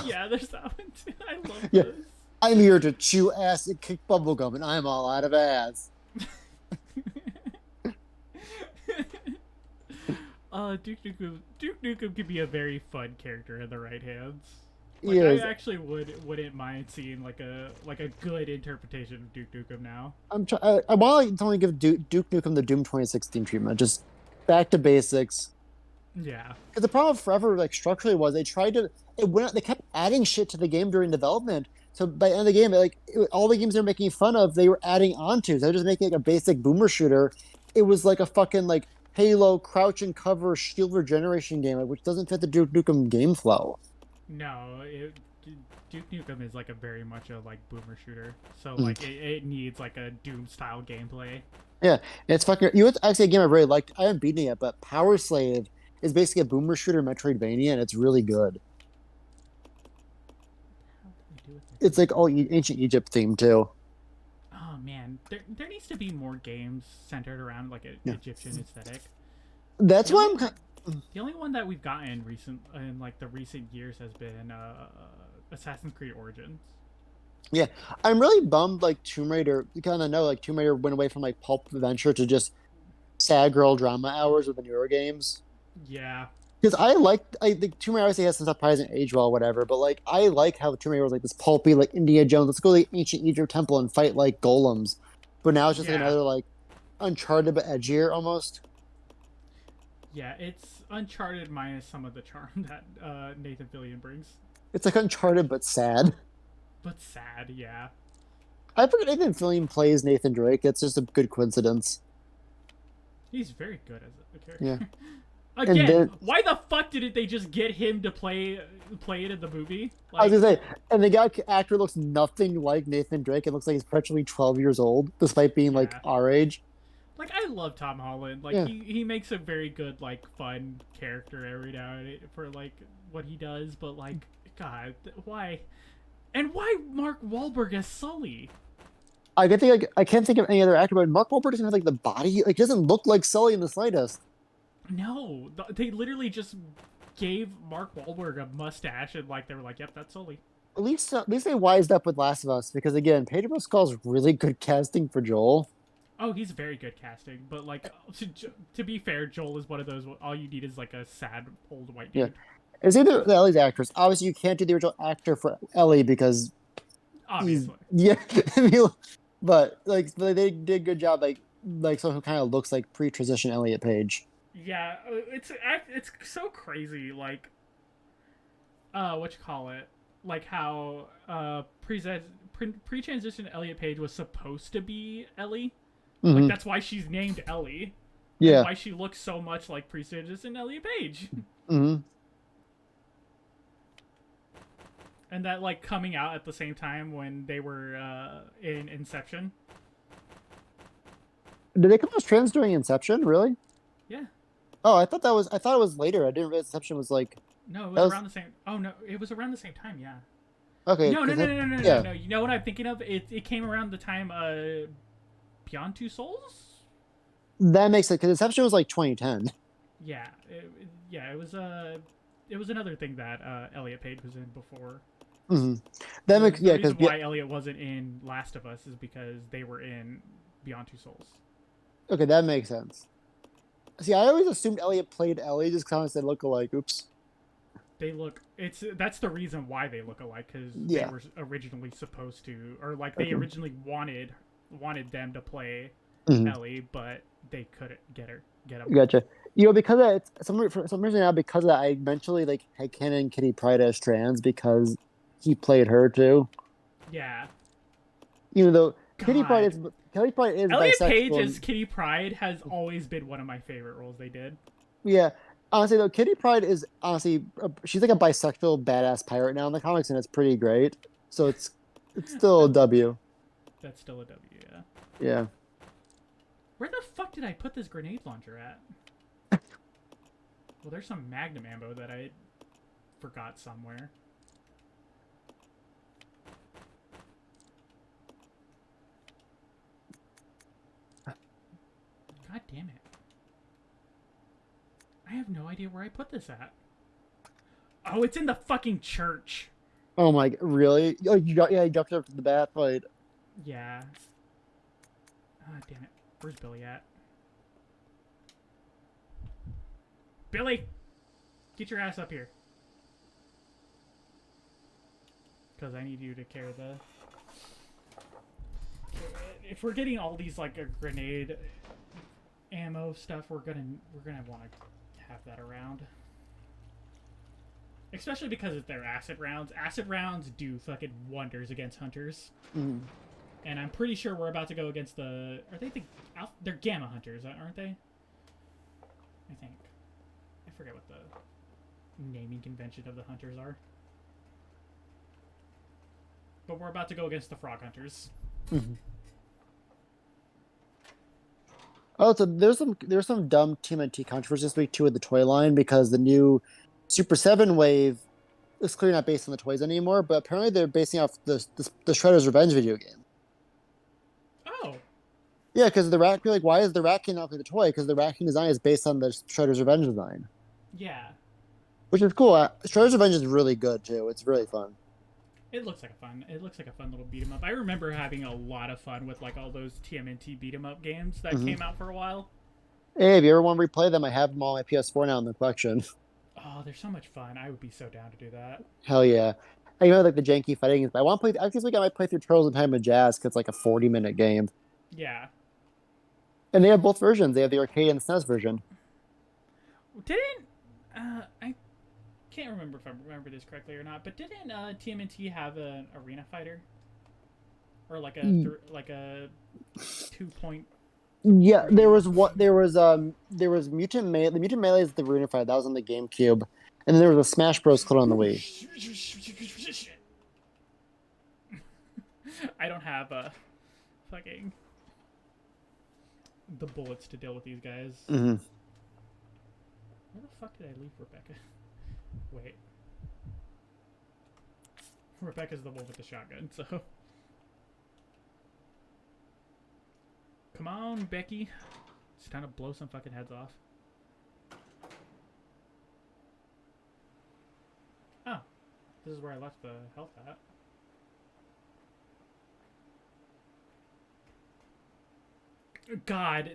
Yeah, there's that one too. I love Yeah. this. I'm here to chew ass and kick bubble gum, and I'm all out of ass. Duke Nukem could be a very fun character in the right hands. He Like, is. I actually wouldn't mind seeing like a good interpretation of Duke Nukem now. I want to give Duke Nukem the Doom 2016 treatment, just back to basics. Yeah. Because the problem forever, like structurally, was they tried to they kept adding shit to the game during development. So by the end of the game, all the games they're making fun of, they were adding onto. So they're just making like a basic boomer shooter. It was like a fucking like Halo crouch and cover shield regeneration game, which doesn't fit the Duke Nukem game flow. No, Duke Nukem is like a very much a like boomer shooter. So like it needs like a Doom style gameplay. Yeah, and it's fucking. It's actually a game I really liked. I haven't beaten it yet, but Power Slave is basically a boomer shooter Metroidvania, and it's really good. It's like all ancient Egypt themed too. Oh man, there needs to be more games centered around like an Egyptian aesthetic. That's The why only- I'm. The only one that we've gotten in like the recent years has been Assassin's Creed Origins. Yeah, I'm really bummed. Like Tomb Raider, you kind of know, like Tomb Raider went away from like pulp adventure to just sad girl drama hours with the newer games. Yeah. Because I think Tomb Raider obviously has some surprising age well, whatever. But like, I like how Tomb Raider was like this pulpy, like Indiana Jones. Let's go to the ancient Egypt temple and fight like golems. But now it's just like Yeah. another like Uncharted but edgier almost. Yeah, it's Uncharted minus some of the charm that Nathan Fillion brings. It's like Uncharted but sad. But sad, yeah. I forget Nathan Fillion plays Nathan Drake. It's just a good coincidence. He's very good as a character. Yeah. Again, then- why the fuck didn't they just get him to play it in the movie? I was gonna say, and the actor looks nothing like Nathan Drake. It looks like he's practically 12 years old, despite being like Yeah. our age. Like, I love Tom Holland. Like, Yeah. he makes a very good, like, fun character every now and then for, like, what he does. But, like, God, why? And why Mark Wahlberg as Sully? I can't think of any other actor, but Mark Wahlberg doesn't have like the body. Like, he doesn't look like Sully in the slightest. No, they literally just gave Mark Wahlberg a mustache and like they were like, "Yep, that's Sully." At least they wised up with Last of Us because again, Pedro Pascal's really good casting for Joel. Oh, he's very good casting, but like to be fair, Joel is one of those. All you need is like a sad old white dude. Yeah, it's either Ellie's actress. Obviously, you can't do the original actor for Ellie because Obviously. yeah, but like they did a good job. Like someone who kind of looks like pre-transition Elliot Page. Yeah, it's so crazy. Like, what you call it? Like how pre-transition Elliot Page was supposed to be Ellie. Mhm. Like that's why she's named Ellie. Yeah. And why she looks so much like pre-transition Elliot Page. hmm And that like coming out at the same time when they were in Inception. Did they come out as trans during Inception? Really? Yeah. Oh, I thought it was later. I didn't realize Inception was like. No, it That was was- around the same. Oh no, it was around the same time. Yeah. Okay. No. 'cause No. You know what I'm thinking of? It came around the time Beyond Two Souls. That makes sense because Inception was like 2010. Yeah. It was another thing that Elliot Page was in before. hmm That makes The because reason why Elliot wasn't in Last of Us is because they were in Beyond Two Souls. okay, that makes sense. See, I always assumed Elliot played Ellie just because they look alike. Oops. That's the reason why they look alike, because Yeah. they were originally supposed to, or like they originally wanted them to play Mhm. Ellie, but they couldn't get him. Gotcha. Because of that, for some reason now, because of that, I eventually like had canon Kitty Pryde as trans because he played her too. Yeah. Even though God. Kitty Pryde is Elliot Page bisexual. as Kitty Pryde has always been one of my favorite roles they did. Yeah. Honestly, though, Kitty Pryde is honestly she's like a bisexual badass pirate now in the comics, and it's pretty great. So it's still a W. That's still a W, yeah. Yeah. Where the fuck did I put this grenade launcher at? Well, there's some Magnum ammo that I forgot somewhere. God damn it. I have no idea where I put this at. Oh, it's in the fucking church. Oh my! Really? Oh, you jumped up to the bat fight. Yeah. Ah, damn it. Where's Billy at? Billy! Get your ass up here. Because I need you to carry the... If we're getting all these, like, a grenade ammo stuff, we're gonna want to have that around. Especially because they're acid rounds. Acid rounds do fucking wonders against hunters. Mhm. And I'm pretty sure we're about to go against the... They're Gamma Hunters, aren't they? I think. I forget what the naming convention of the hunters are. But we're about to go against the Frog Hunters. Mhm. Oh, so there's some dumb TMNT controversy this week too with the toy line because the new Super 7 wave is clearly not based on the toys anymore, but apparently they're basing off the Shredder's Revenge video game. Oh! Yeah, because the rat, like, why is the Rat King not the toy? Because the Rat King design is based on the Shredder's Revenge design, Yeah. which is cool. Shredder's Revenge is really good too. It's really fun. It looks like a fun little beat 'em up. I remember having a lot of fun with like all those TMNT beat 'em up games that came out for a while. Hey, if you ever want to replay them, I have them all on my PS4 now in the collection. Oh, they're so much fun. I would be so down to do that. Hell yeah. I know like the janky fighting, but I want to play. This week I might play through Turtles in Time of Jazz because it's like a 40-minute game. Yeah. And they have both versions. They have the arcade and the SNES version. Didn't I can't remember if I remember this correctly or not, but didn't TMNT have an arena fighter? Or like a like a 2-point. Yeah, there was Mutant Melee. The Mutant Melee is the Arena Fighter. That was on the GameCube. And then there was a Smash Bros. Clone on the Wii. I don't have fucking the bullets to deal with these guys. Mm-hmm. Where the fuck did I leave Rebecca? Wait. Rebecca's the one with the shotgun, so... Come on, Becky. It's time to blow some fucking heads off. This is where I left the health at. God,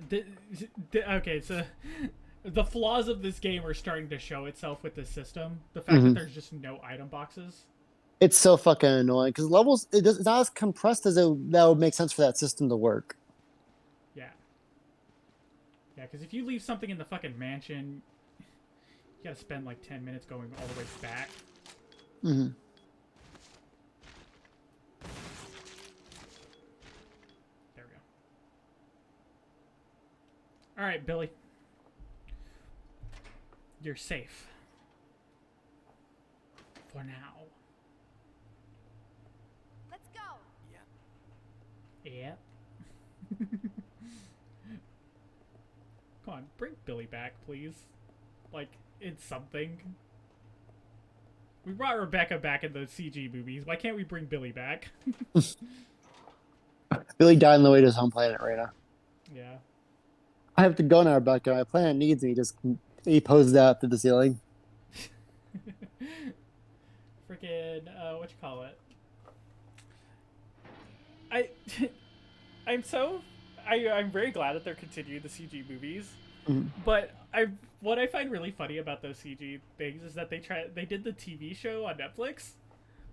okay, so the flaws of this game are starting to show itself with this system. The fact that there's just no item boxes. It's so fucking annoying because levels it's not as compressed as that would make sense for that system to work. Yeah. Yeah, because if you leave something in the fucking mansion, you gotta spend like 10 minutes going all the way back. Mm-hmm. There we go. All right, Billy. You're safe. For now. Let's go. Yeah. Yeah. Come on, bring Billy back, please. Like, it's something. We brought Rebecca back in those CG movies. Why can't we bring Billy back? Billy died on the way to his home planet right now. Yeah. I have to go now, Rebecca. My planet needs me. He poses out through the ceiling. Freaking, what you call it? I'm very glad that they're continuing the CG movies. Mhm. But what I find really funny about those CG things is that they did the TV show on Netflix,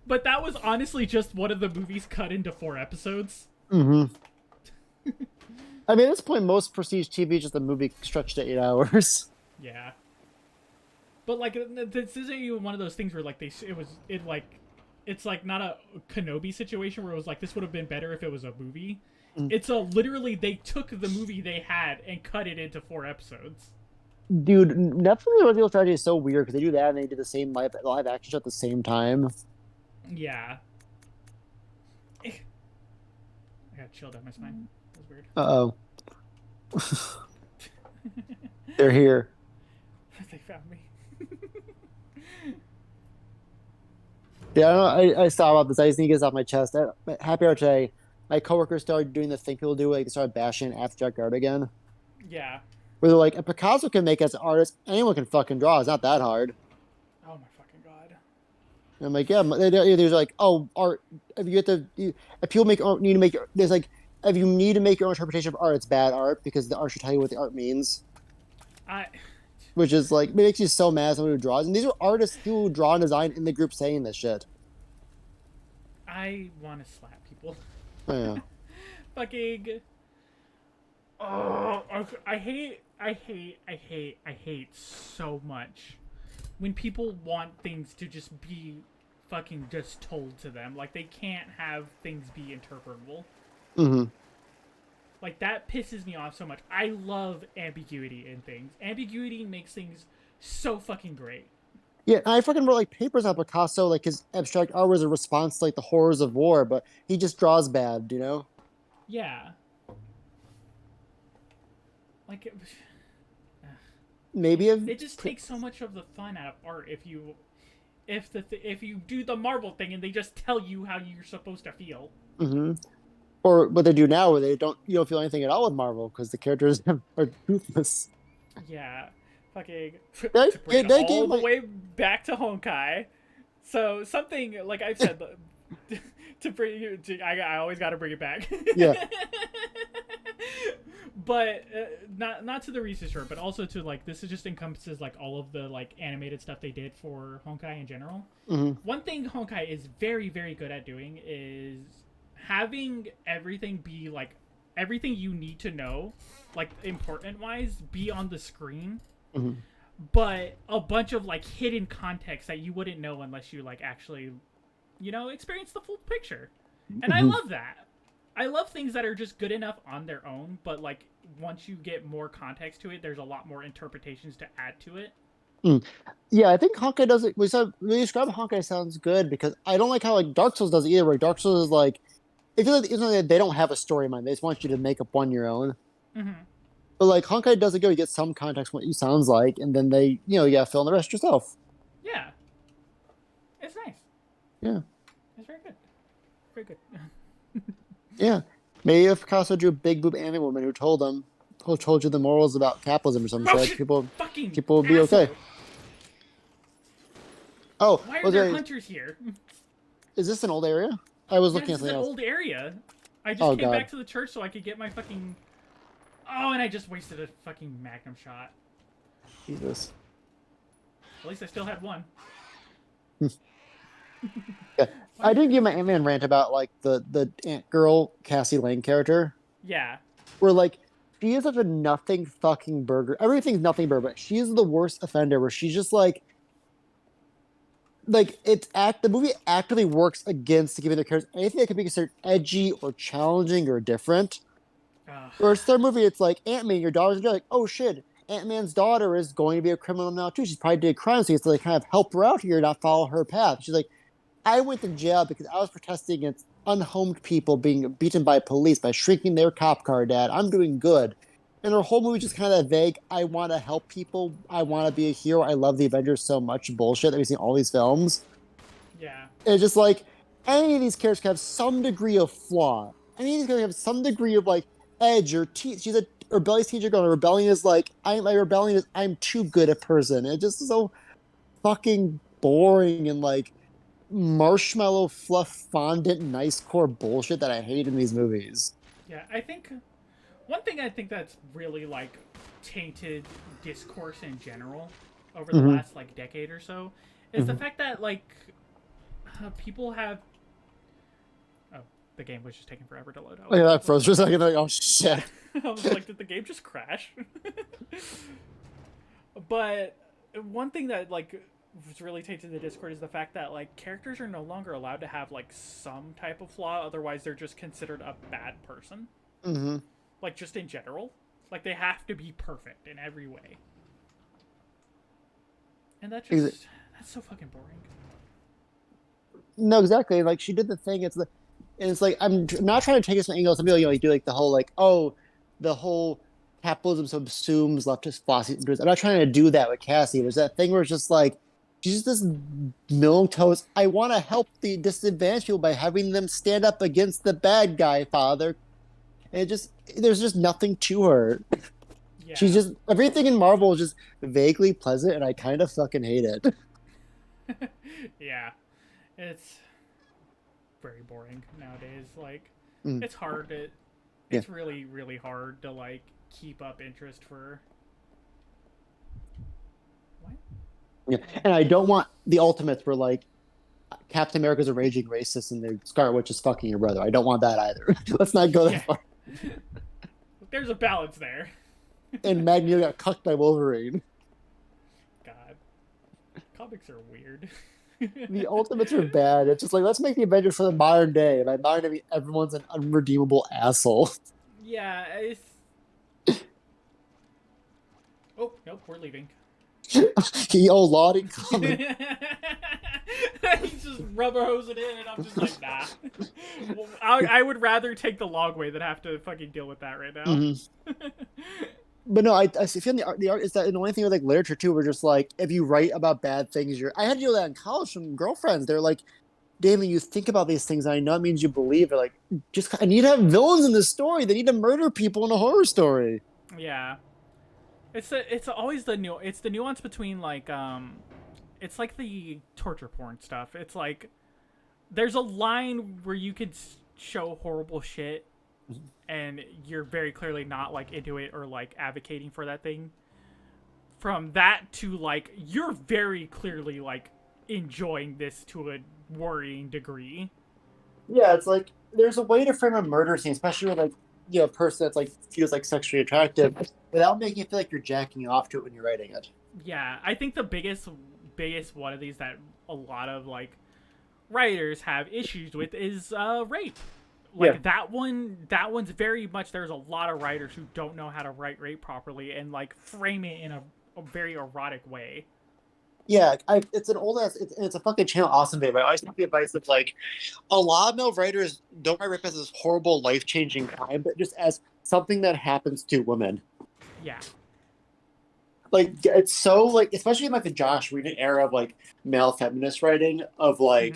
but that was honestly just one of the movies cut into 4 episodes. Mm-hmm. I mean, at this point, most prestige TV is just a movie stretched to 8 hours. Yeah. But like, this isn't even one of those things where like it's like not a Kenobi situation where it was like this would have been better if it was a movie. It's literally they took the movie they had and cut it into 4 episodes. Dude, Netflix original strategy is so weird because they do that and they do the same live action show at the same time. Yeah. I got chilled down my spine. That was weird. Uh-oh. They're here. They found me. Yeah, I saw about this. I just need to get this off my chest. Happy hour today. My coworkers started doing the thing people do, like they started bashing abstract art again. Yeah. Where they're like, a Picasso can make as an artist, anyone can fucking draw. It's not that hard. Oh my fucking god. And I'm like, yeah. There's like, oh, art. If you have to, if people need to make, there's like, if you need to make your own interpretation of art, it's bad art because the art should tell you what the art means. Which is like, it makes you so mad at someone who draws. And these are artists who draw and design in the group saying this shit. I want to slap people. Oh, yeah. Fucking. Oh, I hate so much when people want things to just be fucking just told to them. Like, they can't have things be interpretable. Mm-hmm. Like, that pisses me off so much. I love ambiguity in things. Ambiguity makes things so fucking great. Yeah, I fucking wrote like papers on Picasso, like his abstract art was a response to like the horrors of war, but he just draws bad, you know? Yeah. Like, Maybe it just takes so much of the fun out of art if you do the Marvel thing and they just tell you how you're supposed to feel. Mm-hmm. Or what they do now, where you don't feel anything at all with Marvel because the characters are toothless. Yeah, fucking They to bring it gave all the my- way back to Honkai. So something like I've said to bring you, I always got to bring it back. Yeah. But not to the research short, but also to like this is just encompasses like all of the like animated stuff they did for Honkai in general. Mm-hmm. One thing Honkai is very, very good at doing is having everything be like everything you need to know, like important wise, be on the screen. Mm-hmm. But a bunch of like hidden context that you wouldn't know unless you like actually, experience the full picture. And I love that. I love things that are just good enough on their own, but like once you get more context to it, there's a lot more interpretations to add to it. Yeah, I think Honkai does it. We describe Honkai sounds good because I don't like how like Dark Souls does it either. Where Dark Souls is like, it feels like it's like they don't have a story in mind. They just want you to make up one your own. Mm-hmm. But like Honkai does it good. You get some context what you sounds like, and then they, you gotta fill in the rest yourself. Yeah, it's nice. Yeah, it's very good. Very good. yeah. Maybe if Picasso drew a big boob anime woman who told you the morals about capitalism or something, so like people would be okay. Oh, Why are was there there, hunters here? is this an old area? I was Yeah, looking this at is something an else. old area. I just Oh, came God. back to the church so I could get my fucking... Oh, and I just wasted a fucking magnum shot. Jesus. At least I still had one. Yeah. I did give my Ant-Man rant about like the Ant Girl Cassie Lang character, Yeah. where like she is such a nothing fucking burger. Everything's nothing burger, but she is the worst offender. Where she's just like the movie actively works against giving their characters anything that could be considered edgy or challenging or different. Ugh. Or it's their movie, it's like Ant-Man, your daughter's gonna be like, oh shit, Ant-Man's daughter is going to be a criminal now too. She's probably did crimes, so you have to like kind of help her out here, not follow her path. She's like, I went to jail because I was protesting against unhomed people being beaten by police by shrinking their cop car, Dad. I'm doing good. And her whole movie just kind of vague. I want to help people. I want to be a hero. I love the Avengers so much. Bullshit that we see in all these films. Yeah. And it's just like any of these characters can have some degree of flaw. Any of these characters have some degree of like edge or she's a rebellious teenager girl. And rebellion is like my rebellion is I'm too good a person. It's just so fucking boring and like marshmallow fluff fondant nice core bullshit that I hate in these movies. Yeah, I think... One thing I think that's really, like, tainted discourse in general over the last, like, decade or so is the fact that, like, people have... Oh, the game was just taking forever to load. Like that froze for a second. Like, oh shit. I was like, did the game just crash? But one thing that, like, was really tainted the Discord is the fact that, like, characters are no longer allowed to have, like, some type of flaw, otherwise they're just considered a bad person. Mm-hmm. Like, just in general. Like, they have to be perfect in every way. And that just... That's so fucking boring. No, exactly. Like she did the thing. It's like I'm not trying to take this from angles. Some people, you do like the whole like, oh, the whole capitalism subsumes leftist philosophy. I'm not trying to do that with Cassie. There's that thing where it's just like she's just this milquetoast. I want to help the disadvantaged people by having them stand up against the bad guy, father. And there's just nothing to her. Yeah. She's just everything in Marvel is just vaguely pleasant, and I kind of fucking hate it. Yeah. It's very boring nowadays. Like, Mm. it's hard to... It's really, really hard to, like, keep up interest for... What? Yeah, and I don't want the ultimates where like Captain America's a raging racist and the Scarlet Witch is fucking your brother. I don't want that either. Let's not go that Yeah. far. There's a balance there. And Magneto got cucked by Wolverine. God. Comics are weird. The ultimates are bad. It's just like let's make the Avengers for the modern day. By modern, I mean everyone's an unredeemable asshole. Yeah, it's... Oh, nope, we're leaving. Lottie coming. He's just rubber hosing in, and I'm just like, nah. Well, I would rather take the long way than have to fucking deal with that right now. Mm-hmm. But no, I feel the art is that the only thing with like literature too. We're just like if you write about bad things, I had to do that in college from girlfriends. They're like, Damon, you think about these things, and I know it means you believe. They're like, I need to have villains in this story. They need to murder people in a horror story. Yeah, it's always the nuance between like it's like the torture porn stuff. It's like there's a line where you could show horrible shit and you're very clearly not like into it or like advocating for that thing. From that to like you're very clearly like enjoying this to a worrying degree. Yeah, it's like there's a way to frame a murder scene, especially with like a person that's like feels like sexually attractive, without making it feel like you're jacking off to it when you're writing it. Yeah, I think the biggest one of these that a lot of like writers have issues with is rape. Like that one's very much, there's a lot of writers who don't know how to write rape properly and like frame it in a very erotic way. Yeah, it's an old ass. It's a fucking channel awesome babe. I always take the advice of like, a lot of male writers don't write rape as this horrible life changing crime, but just as something that happens to women. Yeah. Like it's so like, especially in like the Josh Whedon era of like male feminist writing of like,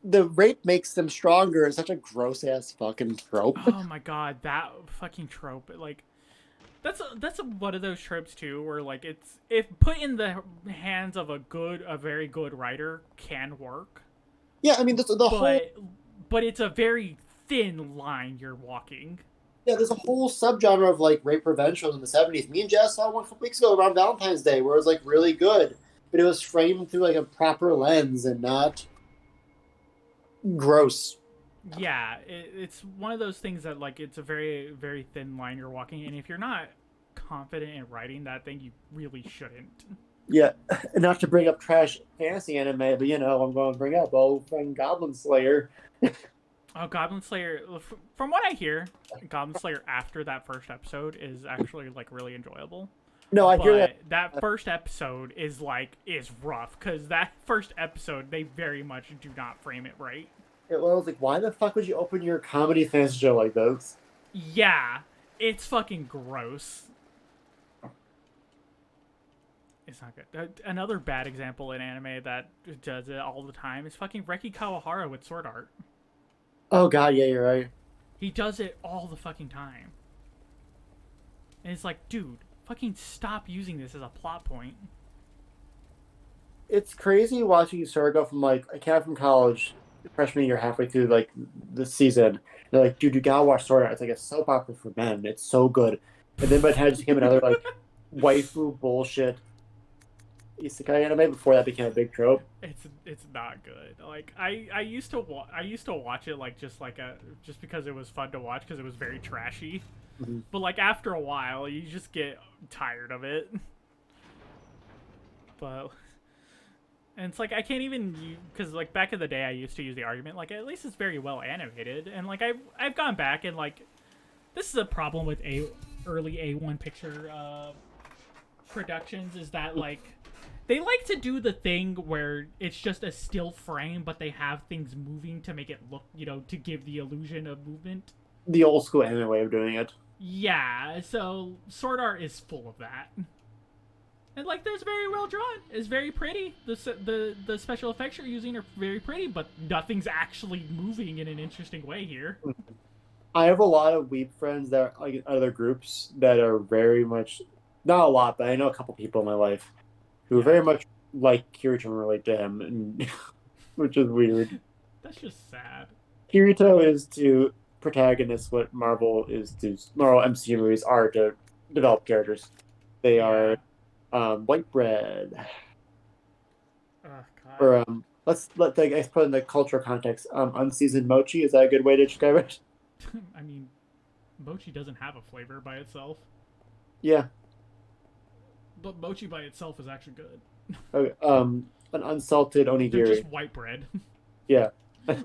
the rape makes them stronger is such a gross ass fucking trope. Oh my god, that fucking trope. Like, that's one of those tropes too, where like it's if put in the hands of a very good writer can work, Yeah, I mean, the whole but it's a very thin line you're walking. yeah, there's a whole subgenre of like rape prevention in the '70s. Me and Jess saw one a couple weeks ago around Valentine's Day, where it was like really good, but it was framed through like a proper lens and not gross. Yeah, it's one of those things that like it's a very very thin line you're walking, and if you're not confident in writing that thing, you really shouldn't. Yeah, and not to bring up trash fantasy anime, but I'm going to bring up old friend Goblin Slayer. Oh, Goblin Slayer. From what I hear, Goblin Slayer after that first episode is actually like really enjoyable. No, I hear that. That first episode is rough because that first episode they very much do not frame it right. It was like, why the fuck would you open your comedy fantasy show like this? Yeah, it's fucking gross. It's not good. Another bad example in anime that does it all the time is fucking Reki Kawahara with Sword Art. Oh god, yeah, you're right. He does it all the fucking time. And it's like, dude, fucking stop using this as a plot point. It's crazy watching Sword go from like I came out from college, freshman year, halfway through like the season. They're like, dude, you gotta watch Sword Art. It's like a soap opera for men. It's so good. And then by the time it just became another like waifu bullshit isekai anime before that became a big trope. It's not good. Like I used to watch it like just because it was fun to watch because it was very trashy. Mm-hmm. But like after a while, you just get tired of it. But and it's like I can't even because like back in the day I used to use the argument like at least it's very well animated and like I've gone back and like this is a problem with early A1 picture productions is that like they like to do the thing where it's just a still frame but they have things moving to make it look to give the illusion of movement. The old school anime way of doing it. Yeah, so Sword Art is full of that. And like, there's very well drawn. It's very pretty. The special effects you're using are very pretty, but nothing's actually moving in an interesting way here. I have a lot of weeb friends that are like in other groups that are very much not a lot, but I know a couple people in my life who very much like Kirito and relate to him, and which is weird. That's just sad. Kirito is to protagonists what Marvel is to Marvel MCU movies are to develop characters. They are white bread. Oh, God. Or let's put in the cultural context. Unseasoned mochi, is that a good way to describe it? I mean, mochi doesn't have a flavor by itself. Yeah. But mochi by itself is actually good. Okay, an unsalted onigiri. They're just white bread. Yeah.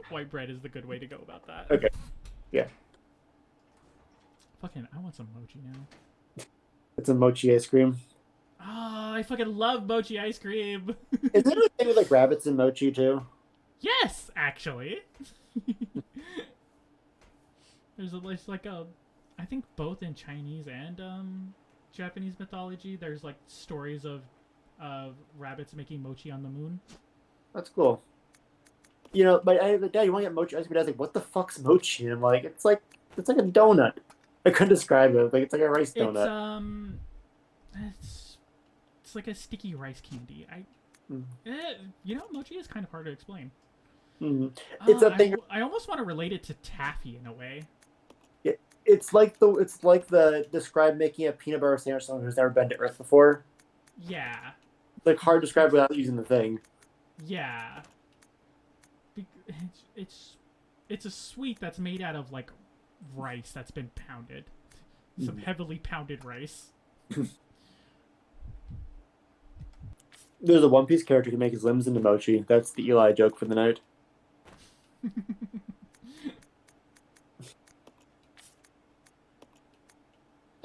White bread is the good way to go about that. Okay. Yeah. Fucking, I want some mochi now. It's a mochi ice cream. Oh, I fucking love mochi ice cream. Is there a thing with like rabbits and mochi too? Yes, actually. There's like a, I think both in Chinese and Japanese mythology. There's like stories of rabbits making mochi on the moon. That's cool. But I the dad, you want to get mochi ice cream? Dad's like, what the fuck's mochi? And I'm like, it's like a donut. I couldn't describe it. Like it's like a rice donut. It's like a sticky rice candy. Mochi is kind of hard to explain. Mm-hmm. It's a thing. I almost want to relate it to taffy in a way. It's like the describe making a peanut butter sandwich to someone who's never been to Earth before. Yeah. Like hard to describe without using the thing. Yeah. It's a sweet that's made out of like rice that's been pounded. Some heavily pounded rice. There's a One Piece character who can make his limbs into mochi. That's the Eli joke for the night.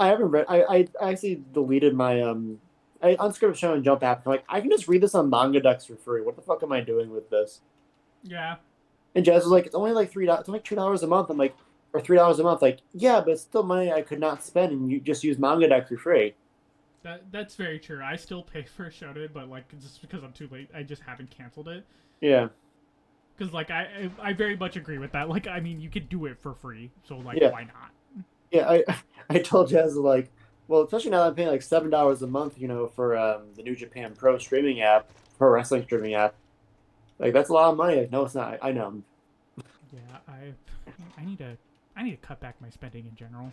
I haven't read. I actually deleted my I unscripted show and Jump app. I'm like, I can just read this on Manga Ducks for free. What the fuck am I doing with this? Yeah. And Jazz was like, it's only like $3. It's only $2 a month. I'm like, or $3 a month. Like, yeah, but it's still money I could not spend, and you just use Manga Ducks for free. That's very true. I still pay for Shonen, but like just because I'm too late, I just haven't canceled it. Yeah. Because like I very much agree with that. Like I mean, you could do it for free, so like Yeah. why not? Yeah, I told Jazz like Well, especially now that I'm paying like $7 a month, for the New Japan Pro streaming app, pro wrestling streaming app. Like that's a lot of money. Like, no, it's not. I know. Yeah, I need to cut back my spending in general.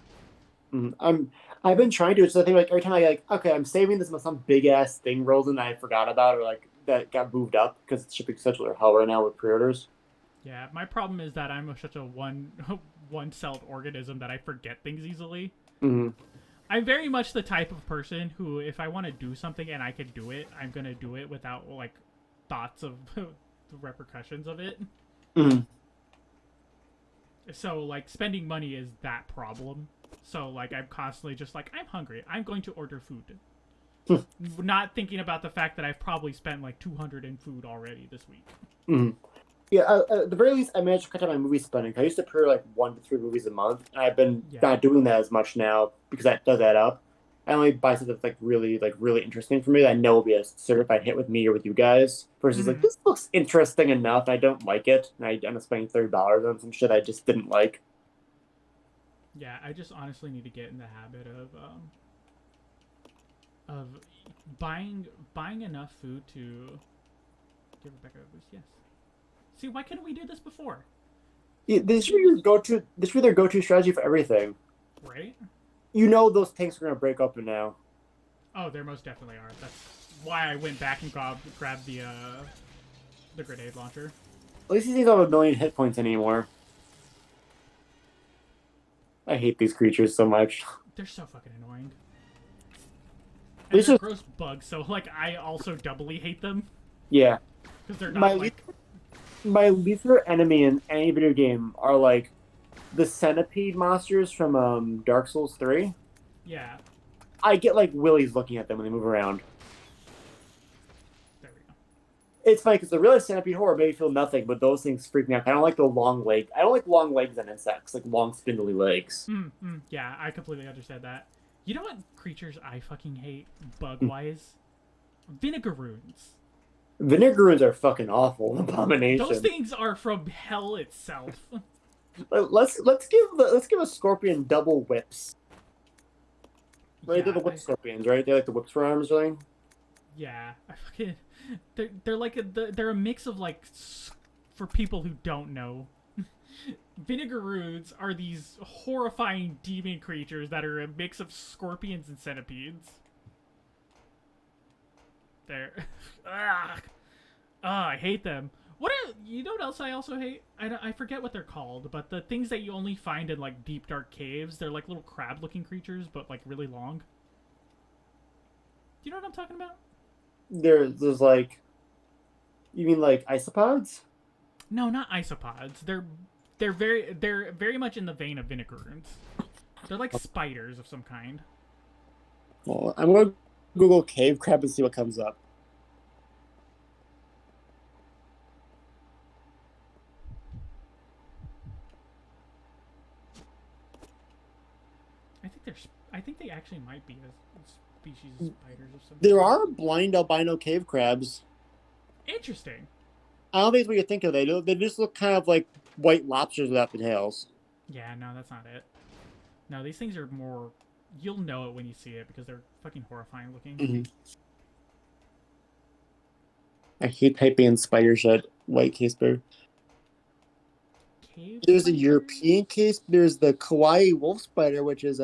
I've been trying to. It's the thing. Like every time I okay, I'm saving this, some big ass thing rolls in that I forgot about, or like that got moved up because it's shipping schedule or hell right now with pre-orders. Yeah, my problem is that I'm such a one-celled organism that I forget things easily. Mm-hmm. I'm very much the type of person who, if I want to do something and I can do it, I'm gonna do it without like thoughts of the repercussions of it. Mm-hmm. So like spending money is that problem. So like I'm constantly just like, I'm hungry, I'm going to order food. Not thinking about the fact that I've probably spent like 200 in food already this week. Mm-hmm. Yeah, at the very least, I managed to cut down my movie spending. I used to pre like 1 to 3 movies a month, and I've been not doing that as much now because that does add up. I only buy stuff that's really interesting for me that I know will be a certified hit with me or with you guys. Versus like this looks interesting enough, and I don't like it, and I end up spending $30 on some shit I just didn't like. Yeah, I just honestly need to get in the habit of buying enough food to give Rebecca a boost. Yes. See, why couldn't we do this before? Yeah, this should be your go-to. This should be their go-to strategy for everything. Right? You know those tanks are gonna break open now. Oh, there most definitely are. That's why I went back and grabbed the grenade launcher. At least these things don't have a million hit points anymore. I hate these creatures so much. They're so fucking annoying. And These they're are gross bugs, so like I also doubly hate them yeah. because they're not My least favorite enemy in any video game are like the centipede monsters from Dark Souls 3. Yeah. I get like willies looking at them when they move around. There we go. It's funny because the real centipede horror made me feel nothing, but those things freak me out. I don't like the long leg. I don't like long legs on insects, like long spindly legs. Yeah, I completely understand that. You know what creatures I fucking hate bug-wise? Vinegaroons. Vinegaroons are fucking awful. Abomination. Those things are from hell itself. Let's give a scorpion double whips. Right, they're the whip scorpions, right? They're like the whips for arms, right? Yeah, I fucking they're like they're a mix of like for people who don't know. Vinegaroons are these horrifying demon creatures that are a mix of scorpions and centipedes. They're I hate them. You know what else I also hate? I forget what they're called, but the things that you only find in like deep dark caves, they're like little crab-looking creatures, but like really long. Do you know what I'm talking about? There's like, you mean like isopods? No, not isopods. They're very much in the vein of vinegaroons. They're like spiders of some kind. Well, I'm gonna Google cave crab and see what comes up. I think they actually might be a species of spiders of some kind. There are blind albino cave crabs. Interesting. I don't think it's what you think of. They just look kind of like white lobsters without the tails. Yeah, no, that's not it. No, these things are more... You'll know it when you see it because they're fucking horrifying looking. Mm-hmm. I hate typing in spider shit. White cave spider. There's a European case. There's the kawaii wolf spider, which is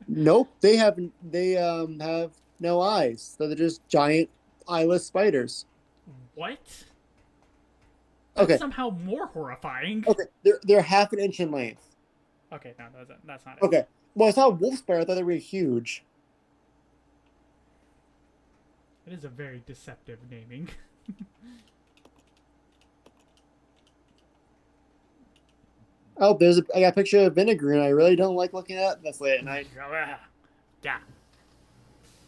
nope. They have no eyes, so they're just giant eyeless spiders. What? That's okay. Somehow more horrifying. Okay, they're half an inch in length. Okay, no, that's not it. Okay, well, I saw a wolf spider. I thought they were huge. It is a very deceptive naming. Oh, I got a picture of vinegar, and I really don't like looking at it. That's late at night. Yeah.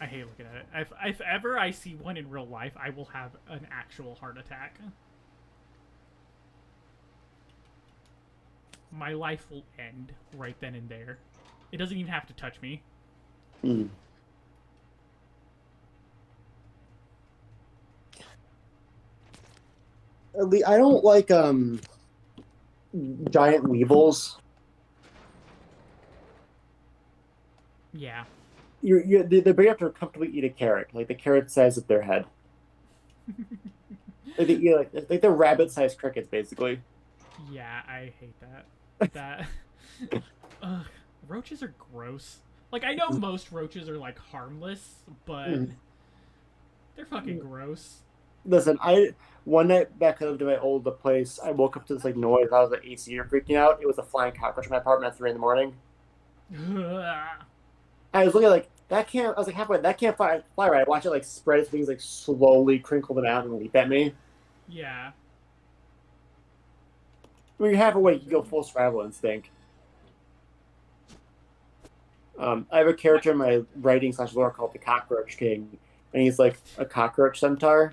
I hate looking at it. If ever I see one in real life, I will have an actual heart attack. My life will end right then and there. It doesn't even have to touch me. Mm. I don't like giant weevils. Yeah. They're big enough to comfortably eat a carrot, like the carrot size of their head. Like they eat like they're rabbit-sized crickets, basically. Yeah, I hate that. That. Ugh, roaches are gross. Like, I know most roaches are, like, harmless, but they're fucking gross. Listen, I one night back I lived in my old place, I woke up to this like noise. I was like AC unit freaking out. It was a flying cockroach in my apartment at 3 in the morning. I was looking like that can't. I was like halfway. That can't fly right. I watch it like spread its wings, like slowly crinkle them out and leap at me. Yeah. When you're half awake, you go full survival instinct. I have a character in my writing / lore called the Cockroach King, and he's like a cockroach centaur.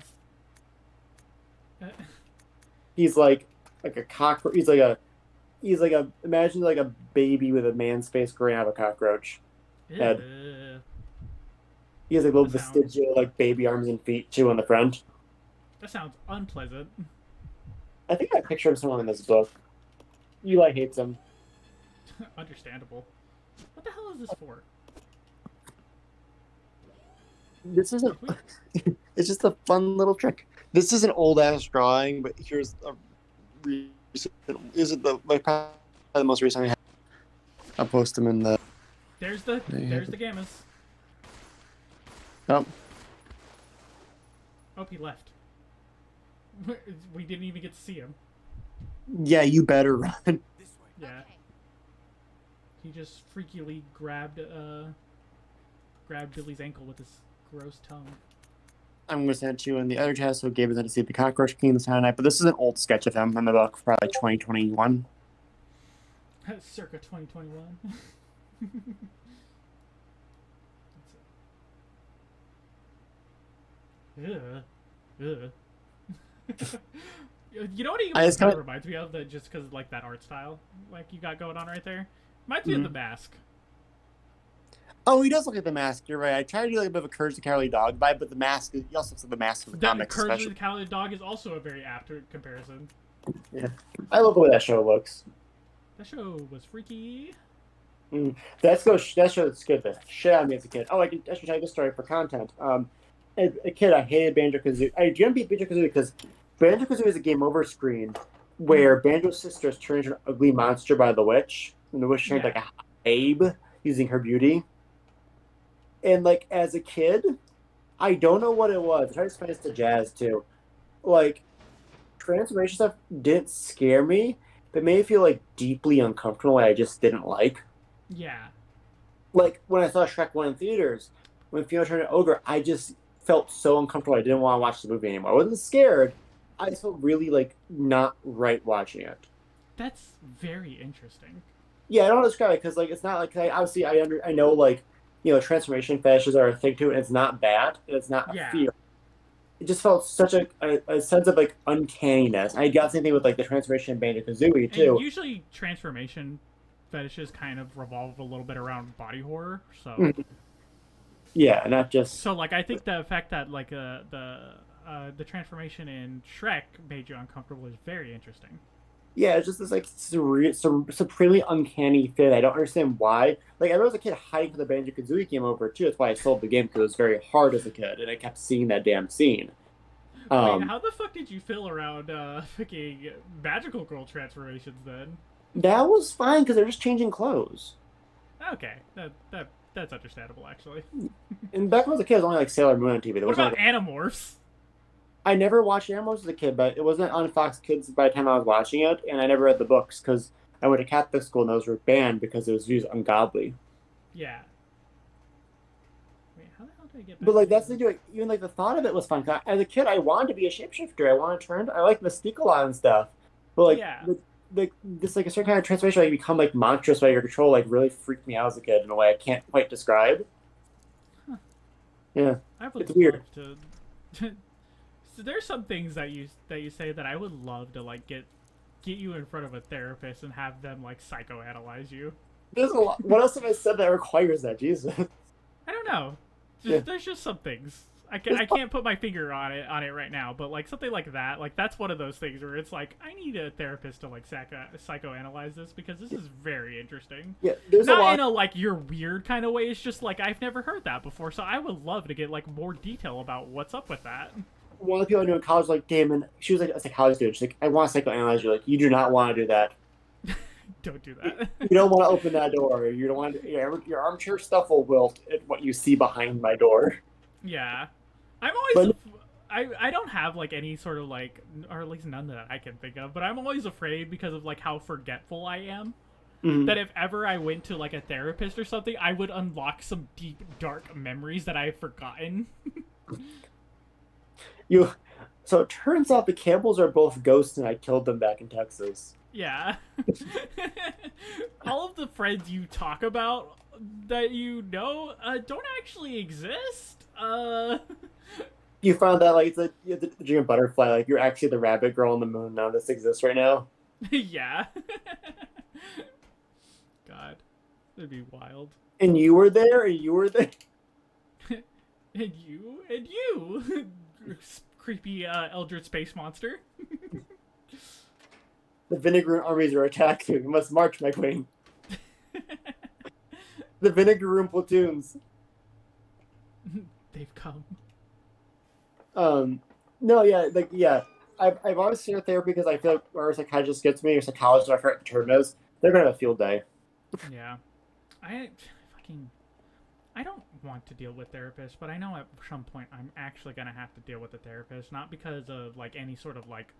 He's like a cockroach. He's like a imagine like a baby with a man's face growing out of a cockroach head. Ugh. He has like little That sounds- vestigial like baby arms and feet too on the front. That sounds unpleasant. I think I pictured someone in this book. Eli hates him. Understandable. What the hell is this for? This isn't. It's just a fun little trick. This is an old ass drawing, but here's a recent. Is it the probably the most recent I have? I'll post them in the. There's the gammas. Oh, Oh, he left. We didn't even get to see him. yeah, you better run. This way. Yeah. Okay. He just freakily grabbed Billy's ankle with his gross tongue. I'm gonna send it to you in the other chat so Gabe is to see the Cockroach King this night. But this is an old sketch of him in the book, probably 2021. Circa 2021. Ugh. Ugh. You know what he I just kind kinda- of reminds me of, that just because like that art style like you got going on right there? Reminds me of The Mask. Oh, he does look like the Mask. You're right. I try to do like a bit of a Courage the Cowardly Dog vibe, but the Mask. He also looks like the Mask from the That comics, Courage especially. the Cowardly Dog is also a very apt comparison. Yeah, I love the way that show looks. That show was freaky. That show scared the shit out of me as a kid. Oh, I should tell you this story for content. As a kid, I hated Banjo-Kazooie. I didn't beat Banjo-Kazooie because Banjo-Kazooie is a game over screen where Banjo's sister is turned into an ugly monster by the witch, and the witch turned like a babe using her beauty. And like as a kid, I don't know what it was. I tried to explain this to Jazz too. Like transformation stuff didn't scare me, but made me feel like deeply uncomfortable. I just didn't like. Yeah. Like when I saw Shrek 1 in theaters, when Fiona turned into ogre, I just felt so uncomfortable. I didn't want to watch the movie anymore. I wasn't scared. I just felt really like not right watching it. That's very interesting. Yeah, I don't want to describe it because like it's not like obviously I know like transformation fetishes are a thing too, and it's not bad. And it's not Yeah. a fear. It just felt such a sense of like uncanniness. I got the same thing with like the transformation in Banjo-Kazooie too. And usually transformation fetishes kind of revolve a little bit around body horror, so Yeah, not just so like I think the fact that like the transformation in Shrek made you uncomfortable is very interesting. yeah, it's just this like supremely uncanny fit. I don't understand why. Like I remember as a kid hiding for the Banjo-Kazooie game over too. That's why I sold the game because it was very hard as a kid, and I kept seeing that damn scene. Wait, how the fuck did you feel around fucking magical girl transformations then? That was fine because they're just changing clothes. Okay, that's understandable actually. And back when I was a kid, it was only like Sailor Moon on TV. There What wasn't about like, Animorphs? I never watched Animals as a kid, but it wasn't on Fox Kids by the time I was watching it, and I never read the books because I went to Catholic school and those were banned because it was viewed as ungodly. Yeah. Wait, how the hell did I get back But like to that's the thing, like, even like the thought of it was fun. 'Cause as a kid, I wanted to be a shapeshifter. I wanted to turn. I like Mystique a lot and stuff. But like, Yeah. like this like a certain kind of transformation, like you become like monstrous by your control, like really freaked me out as a kid in a way I can't quite describe. Huh. Yeah, I would It's weird. love to. So there's some things that you say that I would love to like get you in front of a therapist and have them like psychoanalyze you. there's a lot. What else have I said that requires that? Jesus. I don't know. Yeah. There's just some things I can't put my finger on it right now, but like something like that, like that's one of those things where it's like I need a therapist to like psychoanalyze this because this is very interesting. Yeah, there's Not a lot. in a like you're weird kind of way. It's just like I've never heard that before, so I would love to get like more detail about what's up with that. One of the people I knew in college was like, Damon, she was like a psychology student. She's like, I want to psychoanalyze you. Like, you do not want to do that. Don't do that. You don't want to open that door. You don't want to, your armchair stuff will wilt at what you see behind my door. Yeah, I'm always. But- I don't have like any sort of like, or at least none that I can think of. But I'm always afraid because of like how forgetful I am. Mhm. That if ever I went to like a therapist or something, I would unlock some deep dark memories that I've forgotten. So it turns out the Campbells are both ghosts, and I killed them back in Texas. Yeah. All of the friends you talk about that you know don't actually exist. You found that like the dream butterfly, like you're actually the rabbit girl on the moon. None of this exists right now. Yeah. God, that'd be wild. And you were there, and you were there. And you, creepy eldritch space monster. The vinegar armies are attacking. You must march, my queen. The vinegar room platoons. They've come. No, yeah, like yeah. I've always seen therapy because I feel like where a psychiatrist gets me or psychologist, or I forget the term is, they're gonna have a field day. Yeah, I don't want to deal with therapists, but I know at some point I'm actually gonna have to deal with a therapist, not because of like any sort of like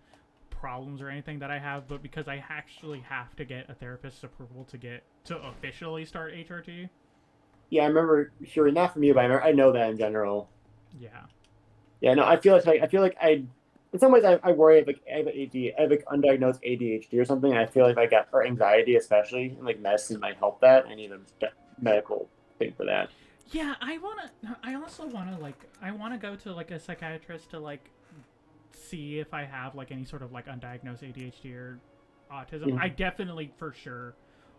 problems or anything that I have, but because I actually have to get a therapist's approval to officially start HRT. Yeah, I remember hearing that from you, but I know that in general. Yeah. Yeah, no, I feel like in some ways I worry like I have ADHD, I have like undiagnosed ADHD or something. And I feel like if I got or anxiety especially, and like medicine might help that. I need a medical thing for that. Yeah, I also wanna go to like a psychiatrist to like see if I have like any sort of like undiagnosed ADHD or autism. Mhm. I definitely for sure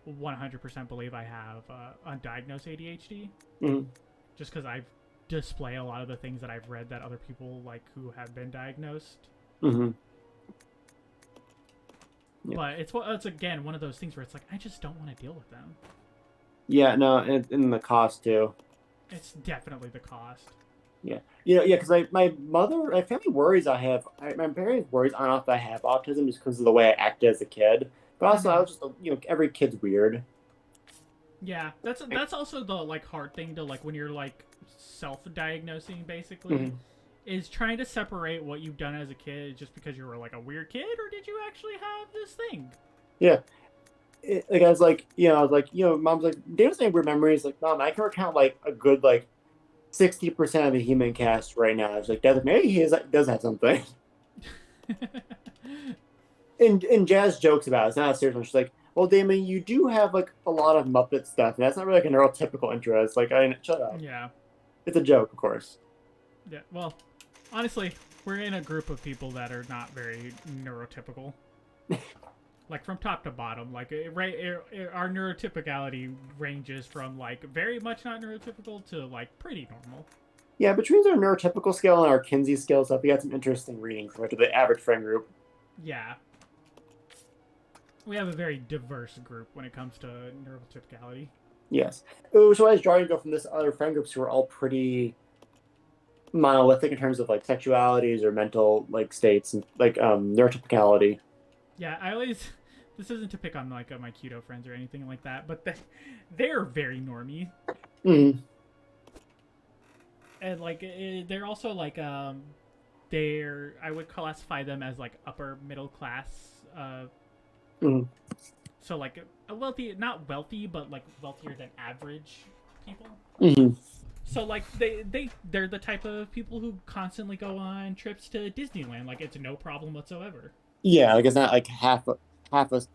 100% believe I have undiagnosed ADHD. Mhm. Just because I display a lot of the things that I've read that other people like who have been diagnosed. Mm-hmm. Yeah. But it's again one of those things where it's like I just don't want to deal with them. Yeah, no, and the cost too. It's definitely the cost. Yeah, yeah, because my family worries my parents worries on off that I have autism just because of the way I acted as a kid. But also, I was just, every kid's weird. Yeah, that's also the like hard thing to like when you're like self-diagnosing basically, Mhm. is trying to separate what you've done as a kid just because you were like a weird kid, or did you actually have this thing? Yeah. Like I was like, mom's like, David's saying weird memories. Like, mom, I can recount like a good like 60% of the human cast right now. I was like, maybe he does have something. And Jazz jokes about it. It's not a serious one. She's like, well, Damon, you do have like a lot of Muppet stuff, and that's not really like a neurotypical interest. Like, shut up. Yeah. It's a joke, of course. Yeah, well, honestly, we're in a group of people that are not very neurotypical. Like, from top to bottom. Like, our neurotypicality ranges from, like, very much not neurotypical to, like, pretty normal. Yeah, between our neurotypical scale and our Kinsey scale stuff, we got some interesting readings compared to the average friend group. Yeah. We have a very diverse group when it comes to neurotypicality. Yes. So I was drawing to go from this other friend groups who are all pretty monolithic in terms of like sexualities or mental like states and like neurotypicality. Yeah, I always... This isn't to pick on like my keto friends or anything like that, but they're very normie. Mm-hmm. And like they're also like they're, I would classify them as like upper middle class. Mm-hmm. So like a wealthy, not wealthy, but like wealthier than average people. Mm-hmm. So like they're the type of people who constantly go on trips to Disneyland. Like it's no problem whatsoever. Yeah, like it's not like half a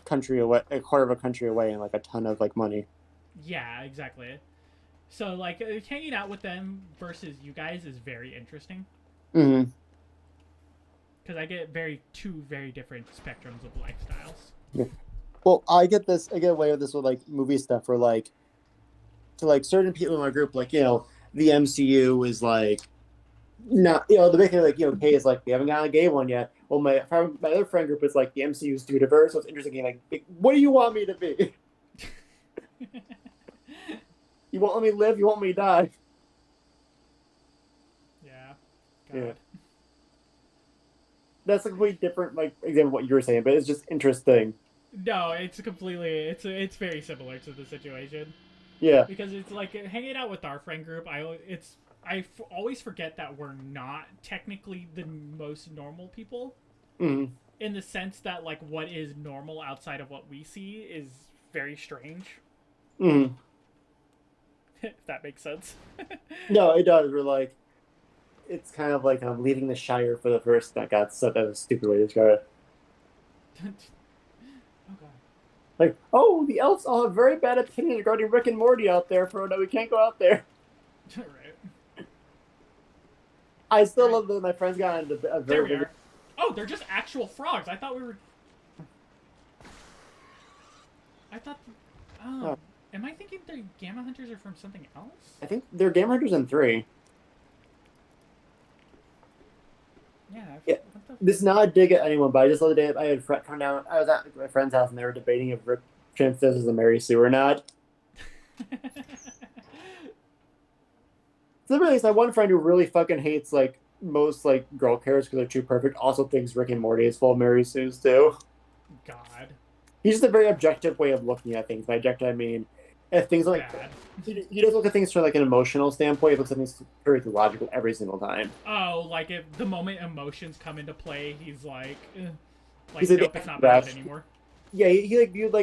country away, a quarter of a country away, and like a ton of like money. Yeah, exactly. So like hanging out with them versus you guys is very interesting. Mm-hmm. Because I get two very different spectrums of lifestyles. Yeah. Well, I get away with this with like movie stuff where like to like certain people in my group, like the MCU is like No, the big thing, like, Kay is like, we haven't gotten a gay one yet. Well, my other friend group is like, the MCU is too diverse, so it's interesting. Like, what do you want me to be? You won't let me live? You want me to die? Yeah. Yeah. God. That's a completely different, like, example of what you were saying, but it's just interesting. No, it's completely. It's very similar to the situation Yeah. because it's like hanging out with our friend group. Always forget that we're not technically the most normal people Hmm. in the sense that like what is normal outside of what we see is very strange. Hmm. If that makes sense. No, it does. We're like, it's kind of like leaving the Shire for the first. That got such a stupid way to describe it. Oh god. Like, oh, the elves all have very bad opinions regarding Rick and Morty out there, Frodo. We can't go out there. Right. I still Right. love that my friends got into a There very we are. Oh, they're just actual frogs. I thought we were. I thought. Oh, Oh. am I thinking the Gamma Hunters are from something else? I think they're Game Hunters in 3. Yeah. Yeah. What the? This is not a dig at anyone, but I just love the day I had Fred come down. I was at my friend's house and they were debating if Rick Trances is a Mary Sue or not. So really, it's my one friend who really fucking hates like most like girl characters because they're too perfect. Also thinks Rick and Morty is full of Mary Sue's too. God. He's just a very objective way of looking at things. By objective, I mean if things like Bad. he doesn't look at things from like an emotional standpoint. He looks at things very logical every single time. Oh, like if the moment emotions come into play, he's like, He's like, nope, it's not valid "Rash." anymore. Yeah, he viewed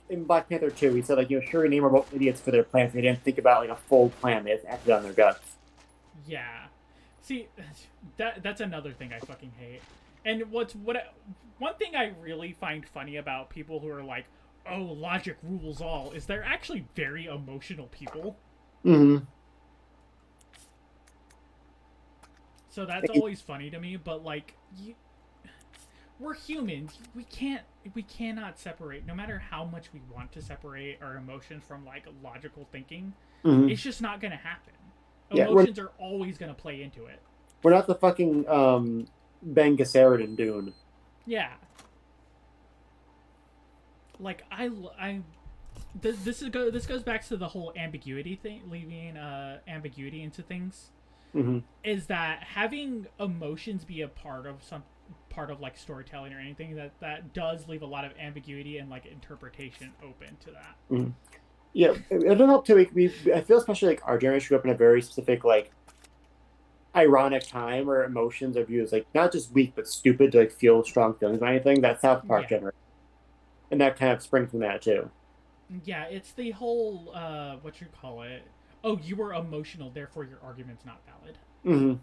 in Black Panther 2. He said like sure your name are both idiots for their plans. They didn't think about like a full plan. They just acted on their guts. Yeah. See, that's another thing I fucking hate. And one thing I really find funny about people who are like, "Oh, logic rules all," is they're actually very emotional people. Mm-hmm. So that's always funny to me. But like, we're humans. We cannot separate. No matter how much we want to separate our emotions from like logical thinking, Mm-hmm. it's just not gonna happen. Yeah, Emotions are always gonna play into it. we're not the fucking Ben Gesserit in Dune. Yeah. Like this goes back to the whole ambiguity thing, leaving ambiguity into things. Mm-hmm. Is that having emotions be a part of like storytelling or anything that does leave a lot of ambiguity and like interpretation open to that. Mm-hmm. Yeah, it doesn't help too. I feel especially like our generation grew up in a very specific like ironic time where emotions are viewed as like not just weak but stupid to like feel strong feelings about anything. That South Park Yeah. generation, and that kind of springs from that too. Yeah, it's the whole what you call it. Oh, you were emotional, therefore your argument's not valid. Mm-hmm.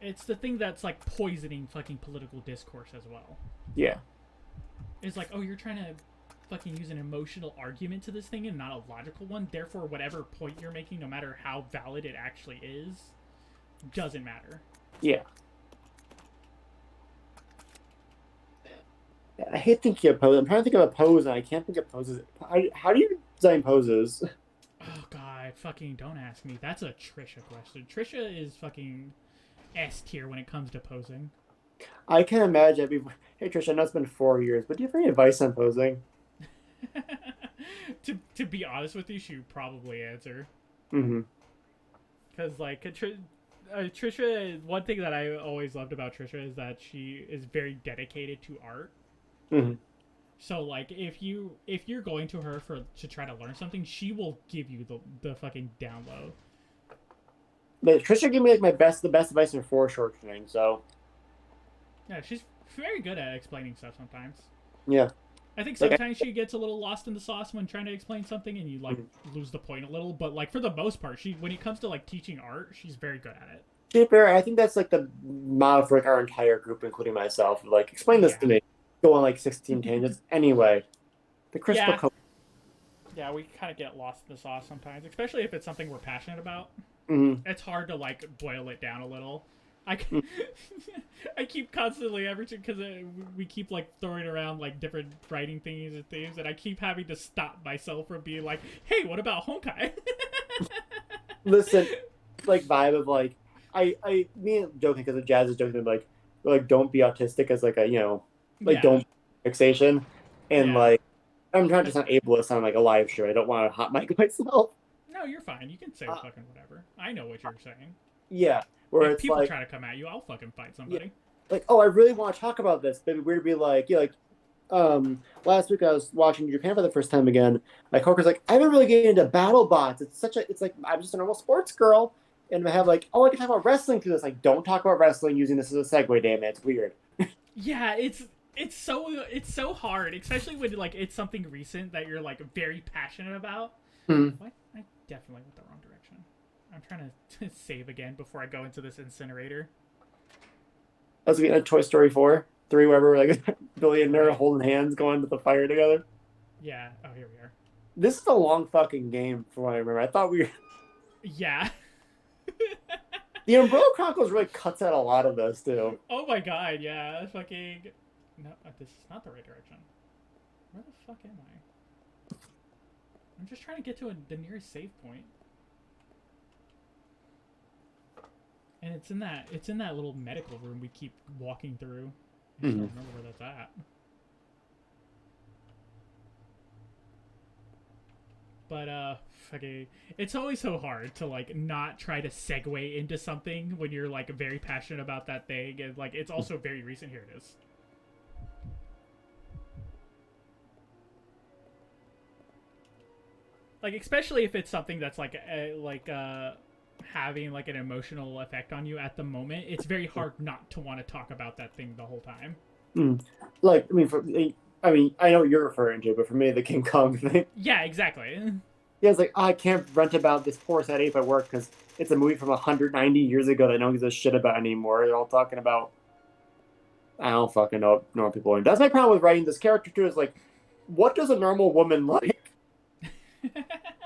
It's the thing that's like poisoning fucking political discourse as well. Yeah. It's like, oh, you're trying to fucking use an emotional argument to this thing and not a logical one. Therefore, whatever point you're making, no matter how valid it actually is, doesn't matter. Yeah. I hate thinking of poses. I'm trying to think of a pose, and I can't think of poses. How do you design poses? Oh god, fucking don't ask me. That's a Trisha question. Trisha is fucking S tier when it comes to posing. I can imagine. Hey, Trisha, I know it's been 4 years, but do you have any advice on posing? To be honest with you, she would probably answer. Mm-hmm. Because, like, Trisha, one thing that I always loved about Trisha is that she is very dedicated to art. Mm-hmm. So, like, if you're going to her to try to learn something, she will give you the fucking download. But Trisha gave me like the best advice in foreshortening. So Yeah, she's very good at explaining stuff sometimes. yeah. I think Like, sometimes she gets a little lost in the sauce when trying to explain something, and you like lose the point a little. But like for the most part, when it comes to like teaching art, she's very good at it. To be fair, I think that's like the model for like our entire group, including myself. Like, explain this to me. Go on like 16 tangents. Anyway, the crystal Yeah. code. Yeah, we kind of get lost in the sauce sometimes, especially if it's something we're passionate about. Mm-hmm. It's hard to like boil it down a little. I keep constantly because we keep like throwing around like different writing things and things, and I keep having to stop myself from being like, "Hey, what about Honkai?" Listen, like vibe of like me and joking because Jazz is joking like don't be autistic as like a like Yeah. don't fixation and Yeah. like I'm trying to sound ableist on like a live show. I don't want to hot mic myself. No, you're fine. You can say fucking whatever. I know what you're saying. Yeah, where If it's people like try to come at you, I'll fucking fight yeah, somebody. like oh I really want to talk about this, but it'd be weird to be like like last week I was watching Japan for the first time again. My coworker's like, I've been really getting into battle bots. It's like I'm just a normal sports girl. And I have like, oh I can talk about wrestling through this. Like, don't talk about wrestling using this as a segue, damn it. It's weird. Yeah, it's so hard, especially when like it's something recent that you're like very passionate about. Hmm. What? I definitely went the wrong direction. I'm trying to save again before I go into this incinerator. That's a Toy Story 4, 3, whatever, like Billy and Nora holding hands going to the fire together. Yeah. Oh, here we are. This is a long fucking game from what I remember. I thought we were Yeah. the Umbrella Chronicles really cuts out a lot of this too. Oh my god, yeah. Fucking. No, this is not the right direction. Where the fuck am I? I'm just trying to get to the nearest save point. And it's in that little medical room we keep walking through. I don't remember where that's at. But fucking, it's always so hard to like not try to segue into something when you're like very passionate about that thing, and like it's also very recent. Here it is. Like especially if it's something that's like having like an emotional effect on you at the moment, it's very hard not to want to talk about that thing the whole time. Like I mean I know what you're referring to, but for me the King Kong thing. Yeah, exactly. Yeah, it's like I can't rant about this poor sad ape at work because it's a movie from 190 years ago that no one gives a shit about anymore. They're all talking about I don't fucking know normal people. And that's my problem with writing this character too. Is like, what does a normal woman like?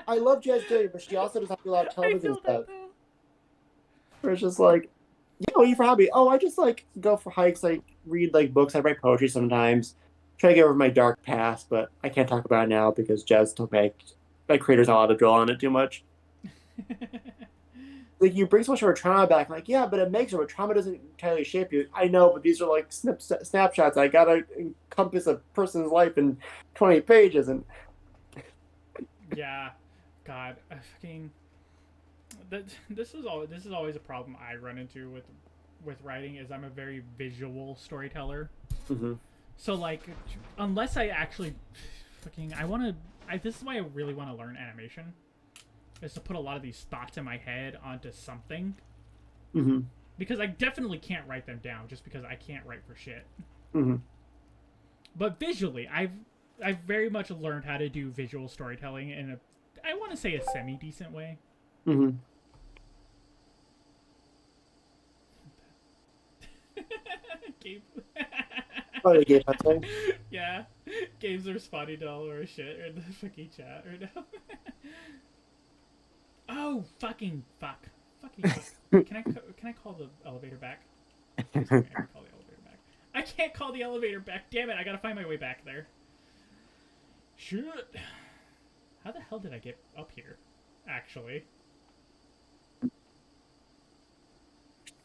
I love Jazz Day, but she also doesn't have a lot of television stuff. Where it's just like, what do you for hobby? Oh, I just like go for hikes, like read like books, I write poetry sometimes. Try to get over my dark past, but I can't talk about it now because Jazz told me my creator's not allowed to draw on it too much. Like you bring so much of her trauma back, like yeah, but it makes her. But trauma doesn't entirely shape you. I know, but these are like snapshots. I gotta encompass a person's life in 20 pages, and Yeah, God, I fucking. This is always a problem I run into with writing. Is I'm a very visual storyteller. mm-hmm. So like, unless I actually fucking this is why I really want to learn animation. Is to put a lot of these thoughts in my head onto something. Mm-hmm. Because I definitely can't write them down just because I can't write for shit. Mm-hmm. But visually, I've very much learned how to do visual storytelling in I want to say a semi-decent way. Mm-hmm. Gabe. Oh, the Gabe thing. Yeah, Gabe's responding to all our shit in the fucking chat right now. Oh, fucking fuck. Fucking fuck. Can I call the elevator back? I can call the elevator back. I can't call the elevator back. Damn it! I gotta find my way back there. Shit. How the hell did I get up here? Actually. Oh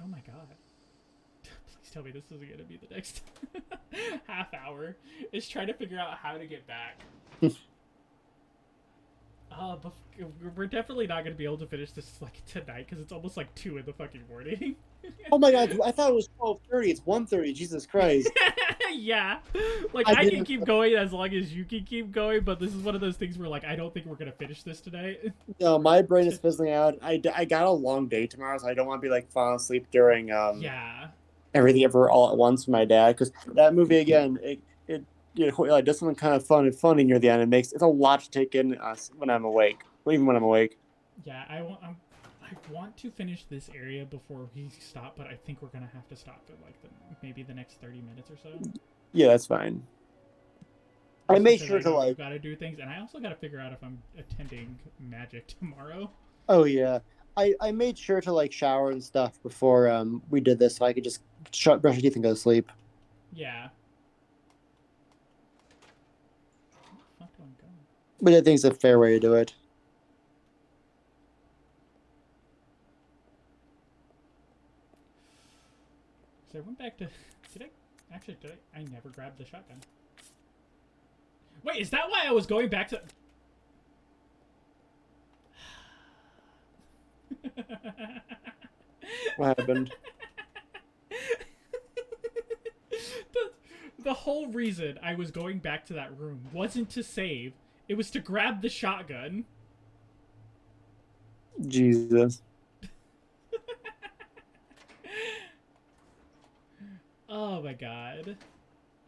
my god. Please tell me this isn't gonna be the next half hour. Is trying to figure out how to get back. But we're definitely not gonna be able to finish this like tonight because it's almost like 2 in the fucking morning. Oh my god! I thought it was 12:30. It's 1:30. Jesus Christ! Yeah, like I can keep going as long as you can keep going, but this is one of those things where like I don't think we're gonna finish this today. No, my brain is fizzling out. I got a long day tomorrow, so I don't want to be like falling asleep during Yeah. everything ever all at once with my dad because that movie again it does something kind of fun and funny near the end. It's a lot to take in when I'm awake, even when I'm awake. Yeah, I want to finish this area before we stop, but I think we're gonna have to stop at like maybe the next 30 minutes or so. Yeah, that's fine. I made sure to like. Gotta do things, and I also gotta figure out if I'm attending magic tomorrow. Oh yeah, I made sure to like shower and stuff before we did this, so I could just brush my teeth and go to sleep. Yeah. Where the fuck do I go? But I think it's a fair way to do it. So I went back to. Did I never grabbed the shotgun. Wait, is that why I was going back to? What happened? the whole reason I was going back to that room wasn't to save. It was to grab the shotgun. Jesus. Oh my god.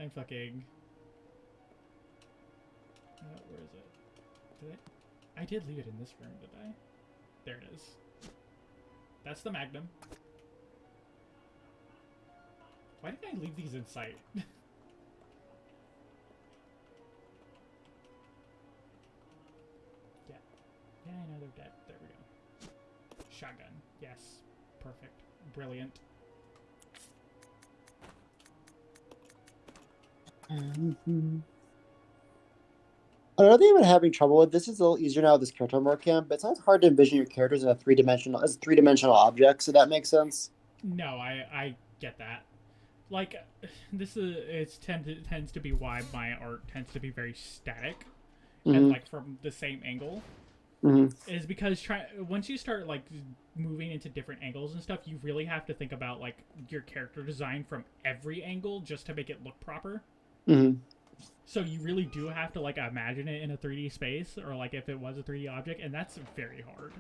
I'm fucking... where is it? I did leave it in this room, did I? There it is. That's the Magnum. Why did I leave these in sight? Yeah. Yeah, I know they're dead. There we go. Shotgun. Yes. Perfect. Brilliant. Another thing I've been having trouble with, this is a little easier now with this character more camp, but it's not hard to envision your characters in a three-dimensional objects, so that makes sense. No, I get that. Like, this is tends to be why my art tends to be very static, and like from the same angle. Is because once you start like moving into different angles and stuff, you really have to think about like your character design from every angle just to make it look proper. So you really do have to like imagine it in a 3D space, or like if it was a 3D object, and that's very hard.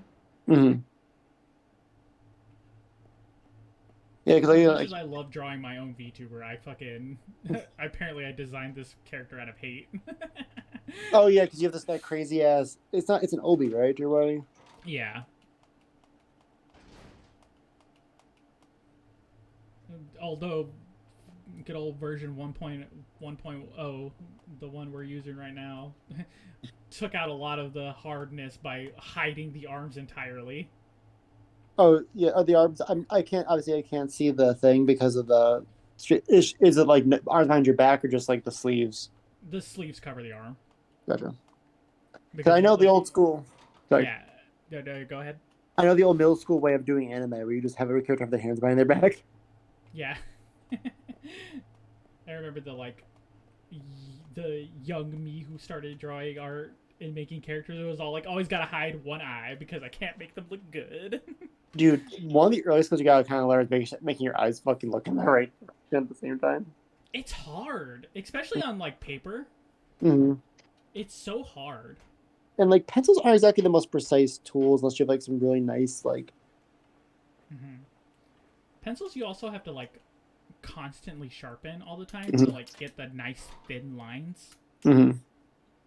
Yeah, because as much as I love drawing my own VTuber, I fucking apparently I designed this character out of hate. Oh yeah, because you have that crazy ass. It's an obi, right? You're wearing. Yeah. Although, good old version 1.1.0, the one we're using right now, took out a lot of the hardness by hiding the arms entirely. Oh yeah, the arms. I can't see the thing because of the. Is it like arms behind your back or just like the sleeves? The sleeves cover the arm. Gotcha. Because I know the old school. Sorry. Yeah. No, go ahead. I know the old middle school way of doing anime where you just have every character have their hands behind their back. Yeah. I remember the young me who started drawing art and making characters. It was all like, always gotta hide one eye because I can't make them look good. Dude, one of the earliest skills you gotta kind of learn is making your eyes fucking look in the right direction at the same time. It's hard, especially on like paper. It's so hard. And like pencils aren't exactly the most precise tools unless you have like some really nice like. Pencils you also have to like constantly sharpen all the time to like get the nice thin lines.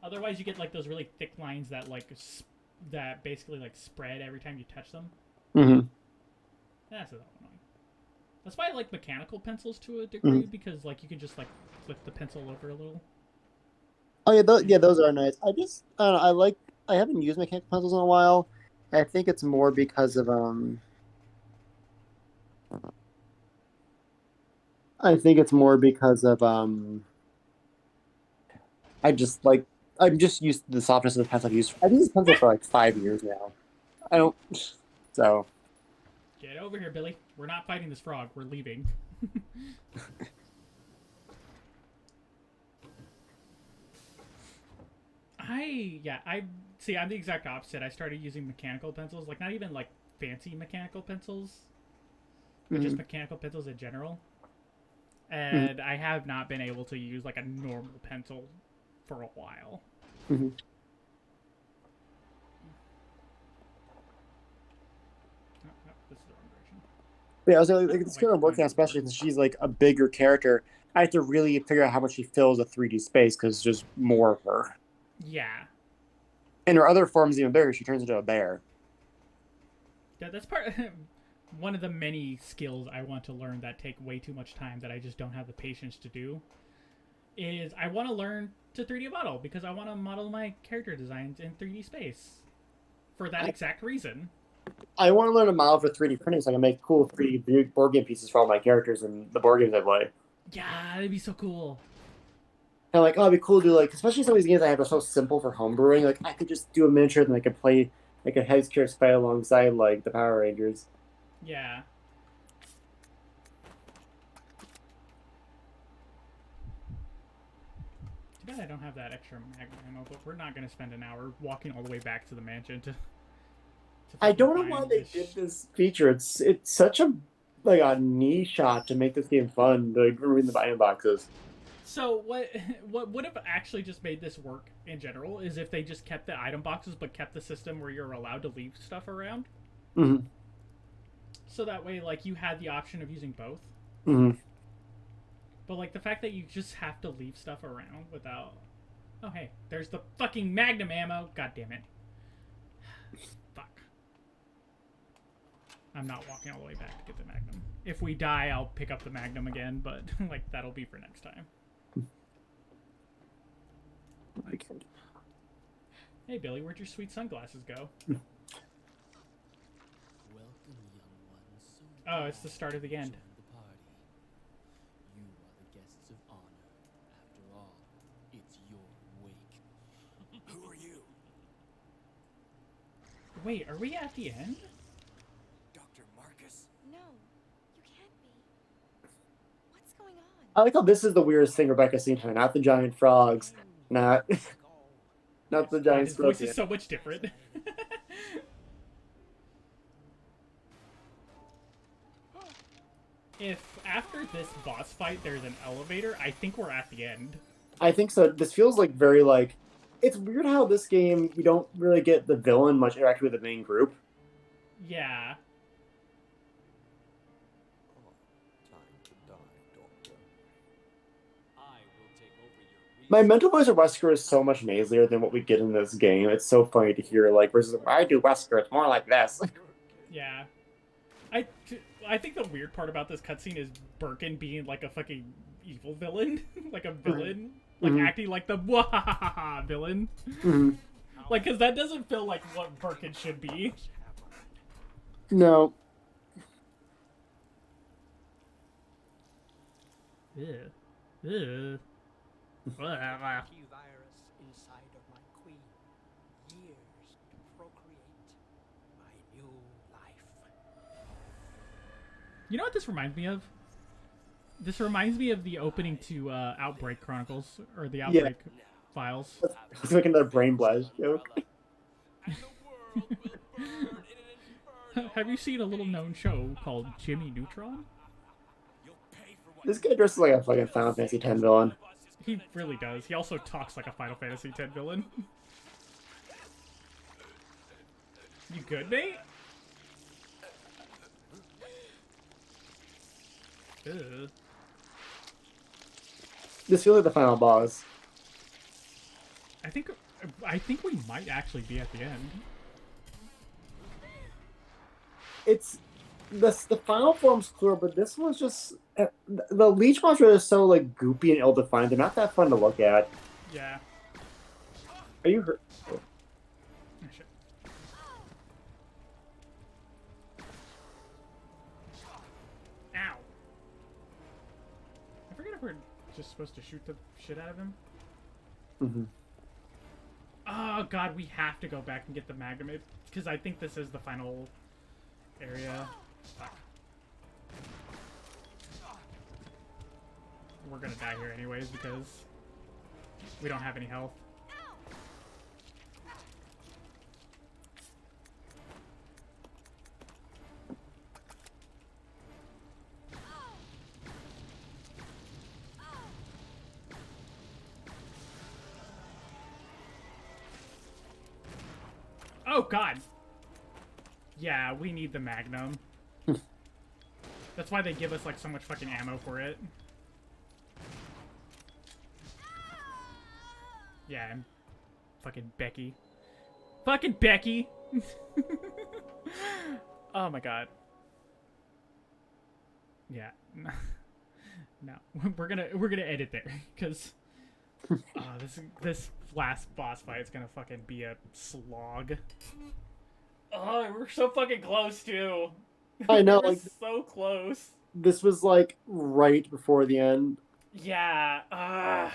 Otherwise, you get like those really thick lines that like that basically like spread every time you touch them. That's annoying. That's why I like mechanical pencils to a degree because like you can just like flip the pencil over a little. Oh yeah, those are nice. I don't know, I haven't used mechanical pencils in a while. I think it's more because of I'm just used to the softness of the pencil I've used. I've used this pencil for like 5 years now. I don't so Get over here, Billy. We're not fighting this frog. We're leaving. I'm the exact opposite. I started using mechanical pencils, like not even like fancy mechanical pencils, but just mechanical pencils in general. And I have not been able to use like a normal pencil for a while. Yeah, I was like, it's kind of working out, especially since she's like a bigger character. I have to really figure out how much she fills a 3D space because it's just more of her. Yeah. And her other form's even bigger. She turns into a bear. Yeah, that's one of the many skills I want to learn that take way too much time that I just don't have the patience to do. Is I want to learn to 3D model because I want to model my character designs in 3D space. For that exact reason. I want to learn a model for 3D printing so I can make cool 3D board game pieces for all my characters and the board games I play. Yeah, that'd be so cool. And like, oh, it'd be cool to do, like, especially some of these games I have are so simple for homebrewing. Like, I could just do a miniature and I could play like a head character fight alongside like the Power Rangers. Yeah. bad I don't have that extra magnum ammo, but we're not gonna spend an hour walking all the way back to the mansion to I don't know fucking why find they this did this feature. It's such a like a knee shot to make this game fun. Like removing the item boxes. So what would have actually just made this work in general is if they just kept the item boxes but kept the system where you're allowed to leave stuff around. Mm-hmm. So that way, like, you had the option of using both. Mm-hmm. But like the fact that you just have to leave stuff around without. Oh hey, there's the fucking magnum ammo. God damn it. Fuck. I'm not walking all the way back to get the magnum. If we die, I'll pick up the magnum again, but like that'll be for next time. Hey Billy, where'd your sweet sunglasses go? Welcome, young ones. So Oh, it's the start of the end. join the party. You are the guests of honor. After all, it's your wake. Who are you? Wait, are we at the end? Dr. Marcus? No, you can't be. What's going on? I like how this is the weirdest thing Rebecca's seen tonight. Not the giant frogs, not not the God, giant his voice scorpion. is so much different. If after this boss fight there's an elevator, I think we're at the end. I think so. This feels like very like. It's weird how this game you don't really get the villain much interaction with the main group. Yeah. Time to die, Doctor. I will take over your My mental voice of Wesker is so much nasalier than what we get in this game. It's so funny to hear like versus I do Wesker. It's more like this. Yeah. I think the weird part about this cutscene is Birkin being like a fucking evil villain, like a villain, like Mhm. acting like the wahahaha villain, Mhm. like because that doesn't feel like what Birkin should be. No. Yeah. Yeah. Key virus inside of my queen. Years to procreate my new life. You know what this reminds me of? This reminds me of the opening to Outbreak Chronicles or the Outbreak Files. Let's make another brain blast joke. And the world will burn in an inferno. Have you seen a little known show called Jimmy Neutron? You'll pay for what This guy dresses like a fucking Final Fantasy X villain. He really does. He also talks like a Final Fantasy X villain. You good, mate? Ugh. This feels like the final boss. I think we might actually be at the end. It's the final form's clear, but this one's just the leech monster is so like goopy and ill-defined. They're not that fun to look at. Yeah. Are you hurt? Oh, shit. Ow. I forget if we're just supposed to shoot the shit out of him. Mm-hmm. Oh god, we have to go back and get the magnum because I think this is the final area. Fuck. We're gonna die here anyways because we don't have any health. Oh god! Yeah, we need the magnum. That's why they give us like so much fucking ammo for it. Yeah, and fucking Becky. Fucking Becky! Oh my god. Yeah. No. We're gonna edit there, because this last boss fight is gonna fucking be a slog. Oh, we're so fucking close too. I know, We're like so close. this was like right before the end. Yeah.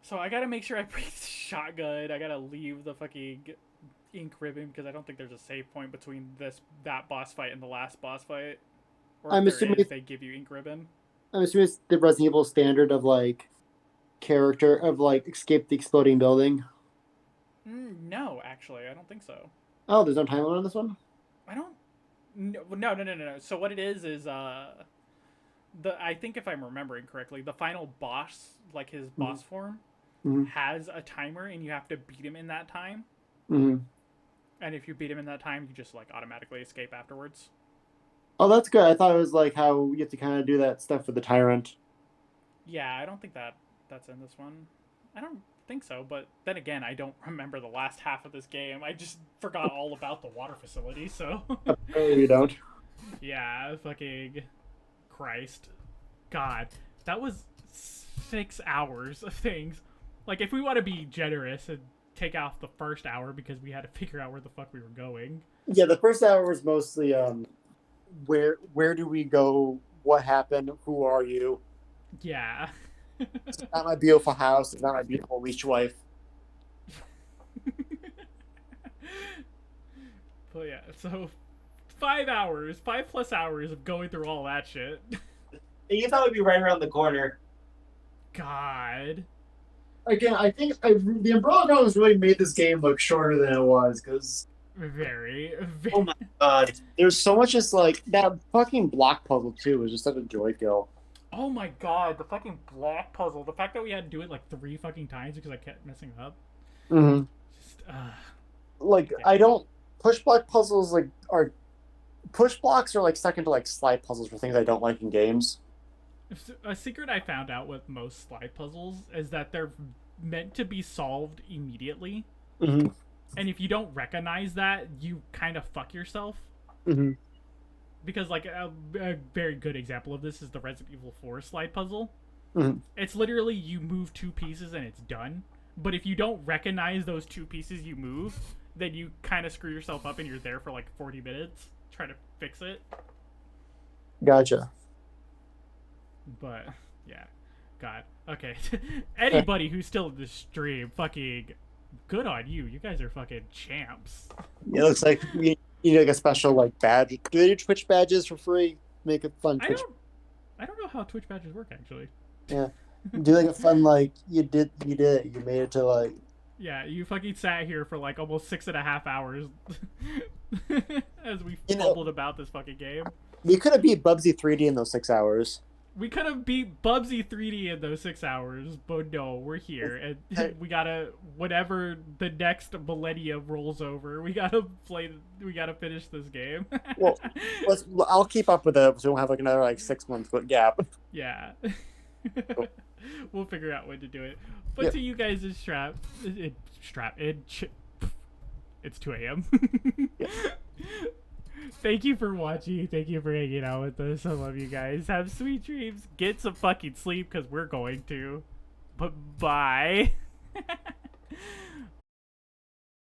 So I gotta make sure I bring the shotgun. I gotta leave the fucking ink ribbon because I don't think there's a save point between that boss fight and the last boss fight. Or I'm if there assuming is, they give you ink ribbon. I'm assuming it's the Resident Evil standard of like character of like escape the exploding building? No, actually, I don't think so. Oh, there's no time limit on this one. I don't. No. So what it is I think if I'm remembering correctly, the final boss, like his boss form, Mhm. has a timer, and you have to beat him in that time. Mm-hmm. And if you beat him in that time, you just like automatically escape afterwards. Oh, that's good. I thought it was like how you have to kind of do that stuff with the tyrant. Yeah, I don't think that's in this one. I don't think so, but then again, I don't remember the last half of this game. I just forgot all about the water facility, so Oh, you don't. yeah, fucking Christ. God, that was 6 hours of things. Like, if we want to be generous and take off the first hour because we had to figure out where the fuck we were going. Yeah, the first hour was mostly where do we go? What happened? Who are you? Yeah. It's not my beautiful house. It's not my beautiful leech wife. But yeah, so 5+ hours of going through all that shit. You thought it would be right around the corner. God. Again, I think the Umbrella Chronicles really made this game look shorter than it was, because Very. oh my god, there's so much just like that fucking block puzzle too was just such a joy kill. Oh my god, the fucking block puzzle. The fact that we had to do it like 3 fucking times because I kept messing up. Mm-hmm. Just, Like I don't push block puzzles like are push blocks are like second to like slide puzzles for things I don't like in games. A secret I found out with most slide puzzles is that they're meant to be solved immediately. Mm-hmm. And if you don't recognize that, you kind of fuck yourself. Mm-hmm. Because, like, a very good example of this is the Resident Evil 4 slide puzzle. Mm-hmm. It's literally you move 2 pieces and it's done. But if you don't recognize those 2 pieces you move, then you kind of screw yourself up and you're there for like 40 minutes trying to fix it. Gotcha. But, yeah. God. Okay. Anybody who's still in this stream, fucking good on you. You guys are fucking champs. It looks like you need like a special like badge. Do they do Twitch badges for free? Make it fun. I Twitch. don't know how Twitch badges work, actually. Yeah. Do like a fun like you did it. You made it to like Yeah, you fucking sat here for like almost 6.5 hours as we fumbled about this fucking game. we could have beat Bubsy 3D in those 6 hours. We could have beat Bubsy 3D in those 6 hours, but no, we're here, and we gotta, whenever the next millennium rolls over, we gotta finish this game. Well, I'll keep up with it so we don't have like another like 6 month gap. Yeah. We'll figure out when to do it. But Yep. to you guys, it's it's 2 a.m. Thank you for watching. Thank you for hanging out with us. I love you guys. Have sweet dreams. Get some fucking sleep because we're going to. But bye.